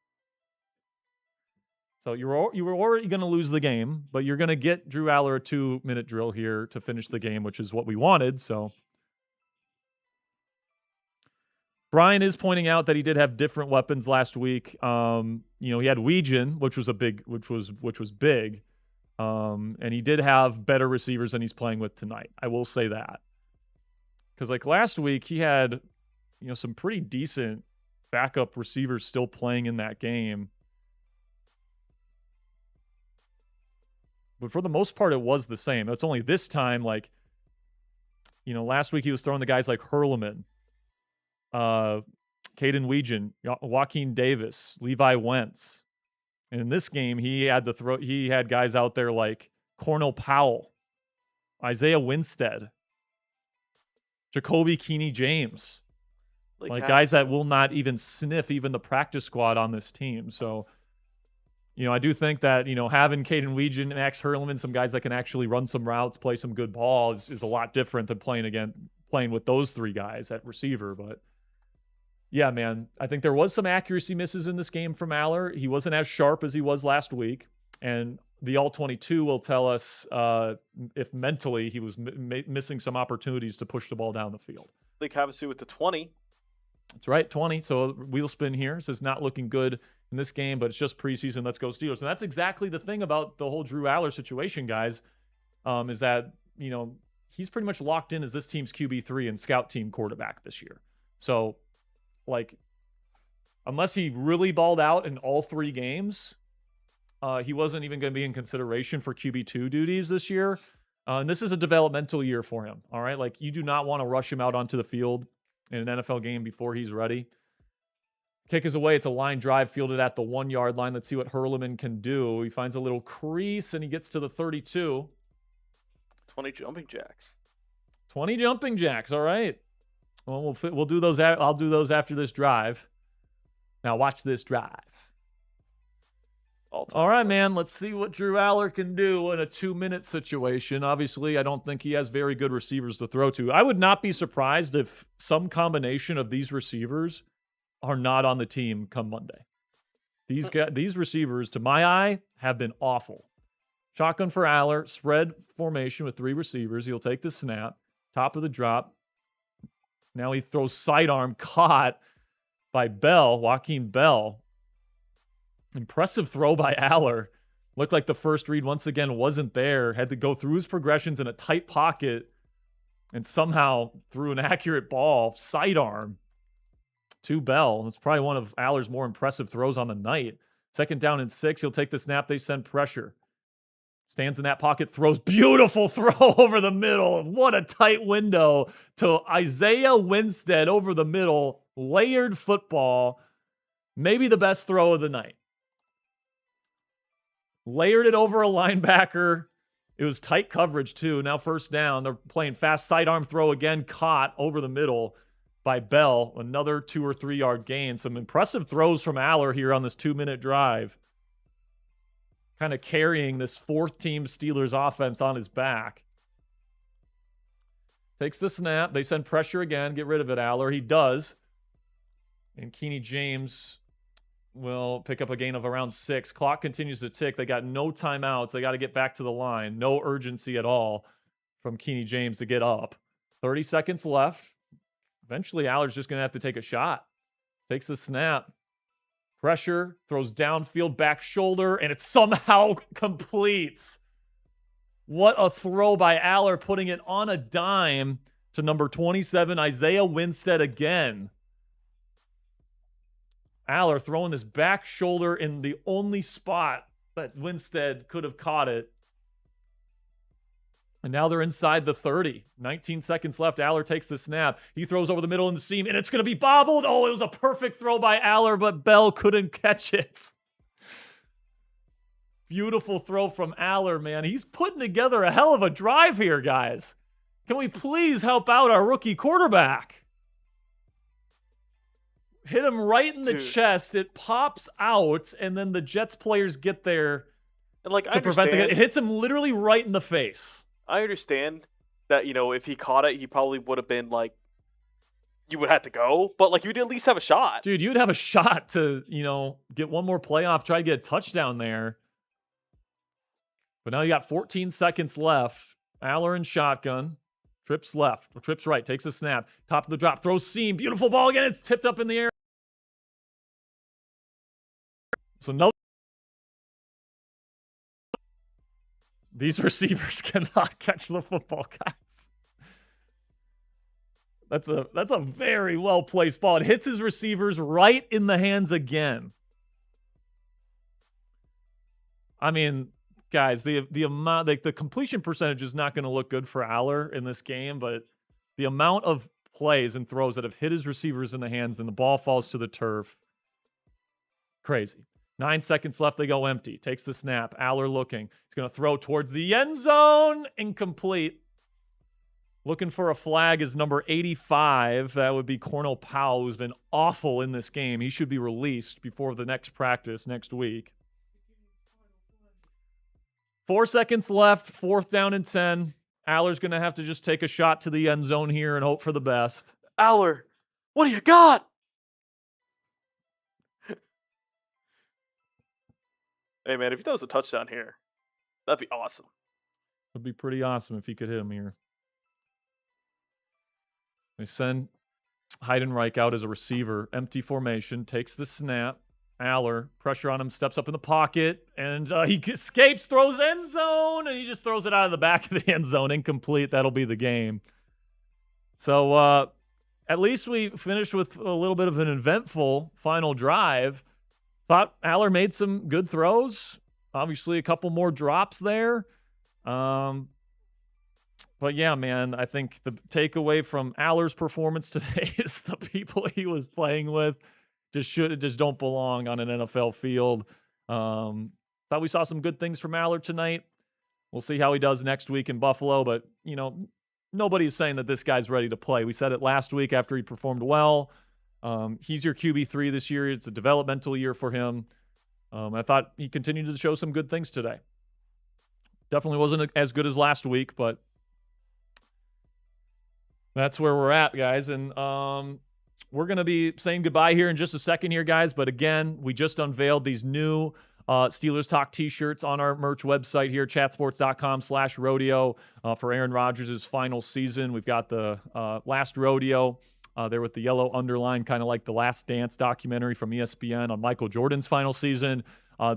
So you were already going to lose the game, but you're going to get Drew Allar a 2-minute drill here to finish the game, which is what we wanted. So Brian is pointing out that he did have different weapons last week. He had Weegan, which was big. And he did have better receivers than he's playing with tonight. I will say that. Because like last week, he had, some pretty decent backup receivers still playing in that game. But for the most part, it was the same. It's only this time, last week he was throwing the guys like Hurleman, Caden Weegan, Joaquin Davis, Levi Wentz. And in this game, he had guys out there like Cornell Powell, Isaiah Winstead, Jacoby Keeney-James, like guys that will not even sniff even the practice squad on this team. So, I do think that, having Caden Weegan, Max Hurleman, some guys that can actually run some routes, play some good ball is a lot different than playing with those 3 guys at receiver. But yeah, man, I think there was some accuracy misses in this game from Allar. He wasn't as sharp as he was last week. And the All-22 will tell us if mentally he was missing some opportunities to push the ball down the field. Lake Havasu with the 20. That's right, 20. So wheel spin here says not looking good in this game, but it's just preseason. Let's go Steelers. And that's exactly the thing about the whole Drew Allar situation, guys, is that, he's pretty much locked in as this team's QB3 and scout team quarterback this year. So, unless he really balled out in all 3 games, he wasn't even going to be in consideration for QB2 duties this year. And this is a developmental year for him, all right? You do not want to rush him out onto the field in an NFL game before he's ready. Kick is away. It's a line drive fielded at the 1-yard line. Let's see what Hurleman can do. He finds a little crease, and he gets to the 32. 20 jumping jacks. 20 jumping jacks, all right. Well, we'll do those. I'll do those after this drive. Now watch this drive. All right, man. Let's see what Drew Allar can do in a 2-minute situation. Obviously, I don't think he has very good receivers to throw to. I would not be surprised if some combination of these receivers are not on the team come Monday. These receivers, to my eye, have been awful. Shotgun for Allar, spread formation with 3 receivers. He'll take the snap, top of the drop. Now he throws sidearm, caught by Joaquin Bell. Impressive throw by Allar. Looked like the first read once again wasn't there. Had to go through his progressions in a tight pocket and somehow threw an accurate ball, sidearm. to Bell. It's probably one of Allar's more impressive throws on the night. 2nd down and 6. He'll take the snap. They send pressure. Stands in that pocket, throws. Beautiful throw over the middle. What a tight window to Isaiah Winstead over the middle. Layered football. Maybe the best throw of the night. Layered it over a linebacker. It was tight coverage, too. Now 1st down. They're playing fast sidearm throw again. Caught over the middle by Bell. Another 2 or 3 yard gain. Some impressive throws from Allar here on this 2-minute drive. Kind of carrying this 4th-team Steelers offense on his back. Takes the snap. They send pressure again. Get rid of it, Allar. He does. And Kenny James will pick up a gain of around 6. Clock continues to tick. They got no timeouts. They got to get back to the line. No urgency at all from Kenny James to get up. 30 seconds left. Eventually, Allar's just going to have to take a shot. Takes the snap. Pressure. Throws downfield, back shoulder, and it somehow completes. What a throw by Allar, putting it on a dime to number 27, Isaiah Winstead again. Allar throwing this back shoulder in the only spot that Winstead could have caught it. And now they're inside the 30. 19 seconds left. Allar takes the snap. He throws over the middle in the seam, and it's going to be bobbled. Oh, it was a perfect throw by Allar, but Bell couldn't catch it. Beautiful throw from Allar, man. He's putting together a hell of a drive here, guys. Can we please help out our rookie quarterback? Hit him right in the chest. It pops out, and then the Jets players get there to prevent the. It hits him literally right in the face. I understand that, if he caught it, he probably would have been like, you would have to go, but you'd at least have a shot. Dude, you'd have a shot to, get one more playoff, try to get a touchdown there. But now you got 14 seconds left. Allar in shotgun. Trips left. Trips right. Takes a snap. Top of the drop. Throws seam. Beautiful ball again. It's tipped up in the air. So no. These receivers cannot catch the football, guys. That's a very well-placed ball. It hits his receivers right in the hands again. I mean, guys, the amount, the completion percentage is not going to look good for Allar in this game, but the amount of plays and throws that have hit his receivers in the hands and the ball falls to the turf, crazy. 9 seconds left. They go empty. Takes the snap. Allar looking. He's going to throw towards the end zone. Incomplete. Looking for a flag is number 85. That would be Cornell Powell, who's been awful in this game. He should be released before the next practice next week. 4 seconds left. 4th down and 10. Allar's going to have to just take a shot to the end zone here and hope for the best. Allar, what do you got? Hey, man, if he throws a touchdown here, that'd be awesome. It'd be pretty awesome if he could hit him here. They send Heidenreich out as a receiver. Empty formation. Takes the snap. Allar, pressure on him, steps up in the pocket, and he escapes, throws end zone, and he just throws it out of the back of the end zone. Incomplete. That'll be the game. So at least we finished with a little bit of an eventful final drive. Thought Allar made some good throws. Obviously, a couple more drops there. But yeah, man, I think the takeaway from Allar's performance today is the people he was playing with just don't belong on an NFL field. Thought we saw some good things from Allar tonight. We'll see how he does next week in Buffalo, but nobody's saying that this guy's ready to play. We said it last week after he performed well. He's your QB3 this year. It's a developmental year for him. I thought he continued to show some good things today. Definitely wasn't as good as last week, but that's where we're at, guys. And we're going to be saying goodbye here in just a second here, guys. But again, we just unveiled these new Steelers Talk T-shirts on our merch website here, chatsports.com/rodeo for Aaron Rodgers' final season. We've got the Last Rodeo there with the yellow underline, kind of like the Last Dance documentary from ESPN on Michael Jordan's final season.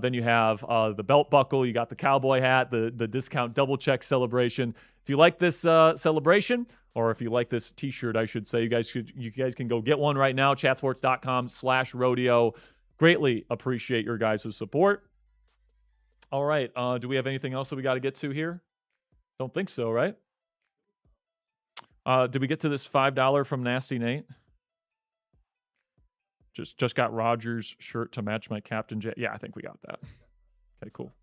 Then you have the belt buckle. You got the cowboy hat, the discount double check celebration. If you like this celebration, or if you like this T-shirt, I should say, you guys can go get one right now. Chatsports.com/rodeo. Greatly appreciate your guys' support. All right. Do we have anything else that we got to get to here? Don't think so, right? Did we get to this $5 from Nasty Nate? Just got Rogers' shirt to match my Captain J. Yeah, I think we got that. Okay, cool.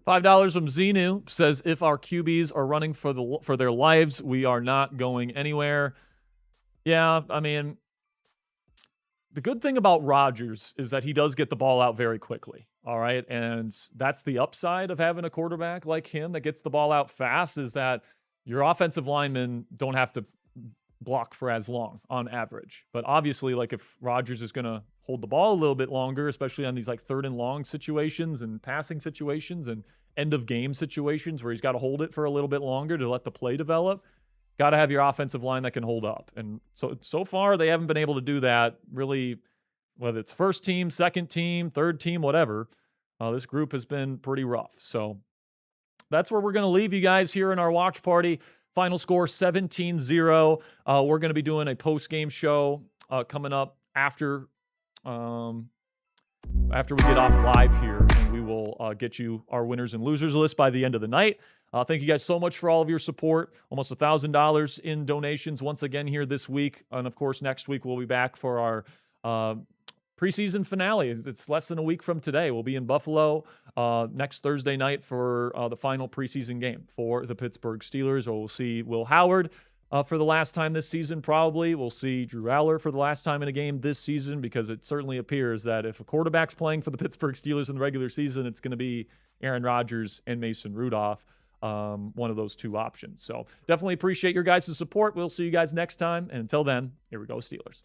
$5 from Zenu says, if our QBs are running for their lives, we are not going anywhere. Yeah, I mean, the good thing about Rodgers is that he does get the ball out very quickly. All right. And that's the upside of having a quarterback like him that gets the ball out fast, is that your offensive linemen don't have to block for as long on average. But obviously, like, if Rodgers is going to hold the ball a little bit longer, especially on these like 3rd and long situations and passing situations and end of game situations where he's got to hold it for a little bit longer to let the play develop, got to have your offensive line that can hold up. And so far they haven't been able to do that really, whether it's first team, second team, third team, whatever. This group has been pretty rough. So that's where we're going to leave you guys here in our watch party. Final score 17-0. We're going to be doing a post-game show coming up after we get off live here, and we will get you our winners and losers list by the end of the night. Thank you guys so much for all of your support. Almost $1,000 in donations once again here this week. And of course, next week we'll be back for our preseason finale. It's less than a week from today. We'll be in Buffalo next Thursday night for the final preseason game for the Pittsburgh Steelers. We'll see Will Howard for the last time this season, probably. We'll see Drew Allar for the last time in a game this season, because it certainly appears that if a quarterback's playing for the Pittsburgh Steelers in the regular season, it's going to be Aaron Rodgers and Mason Rudolph, one of those two options. So definitely appreciate your guys' support. We'll see you guys next time. And until then, here we go, Steelers.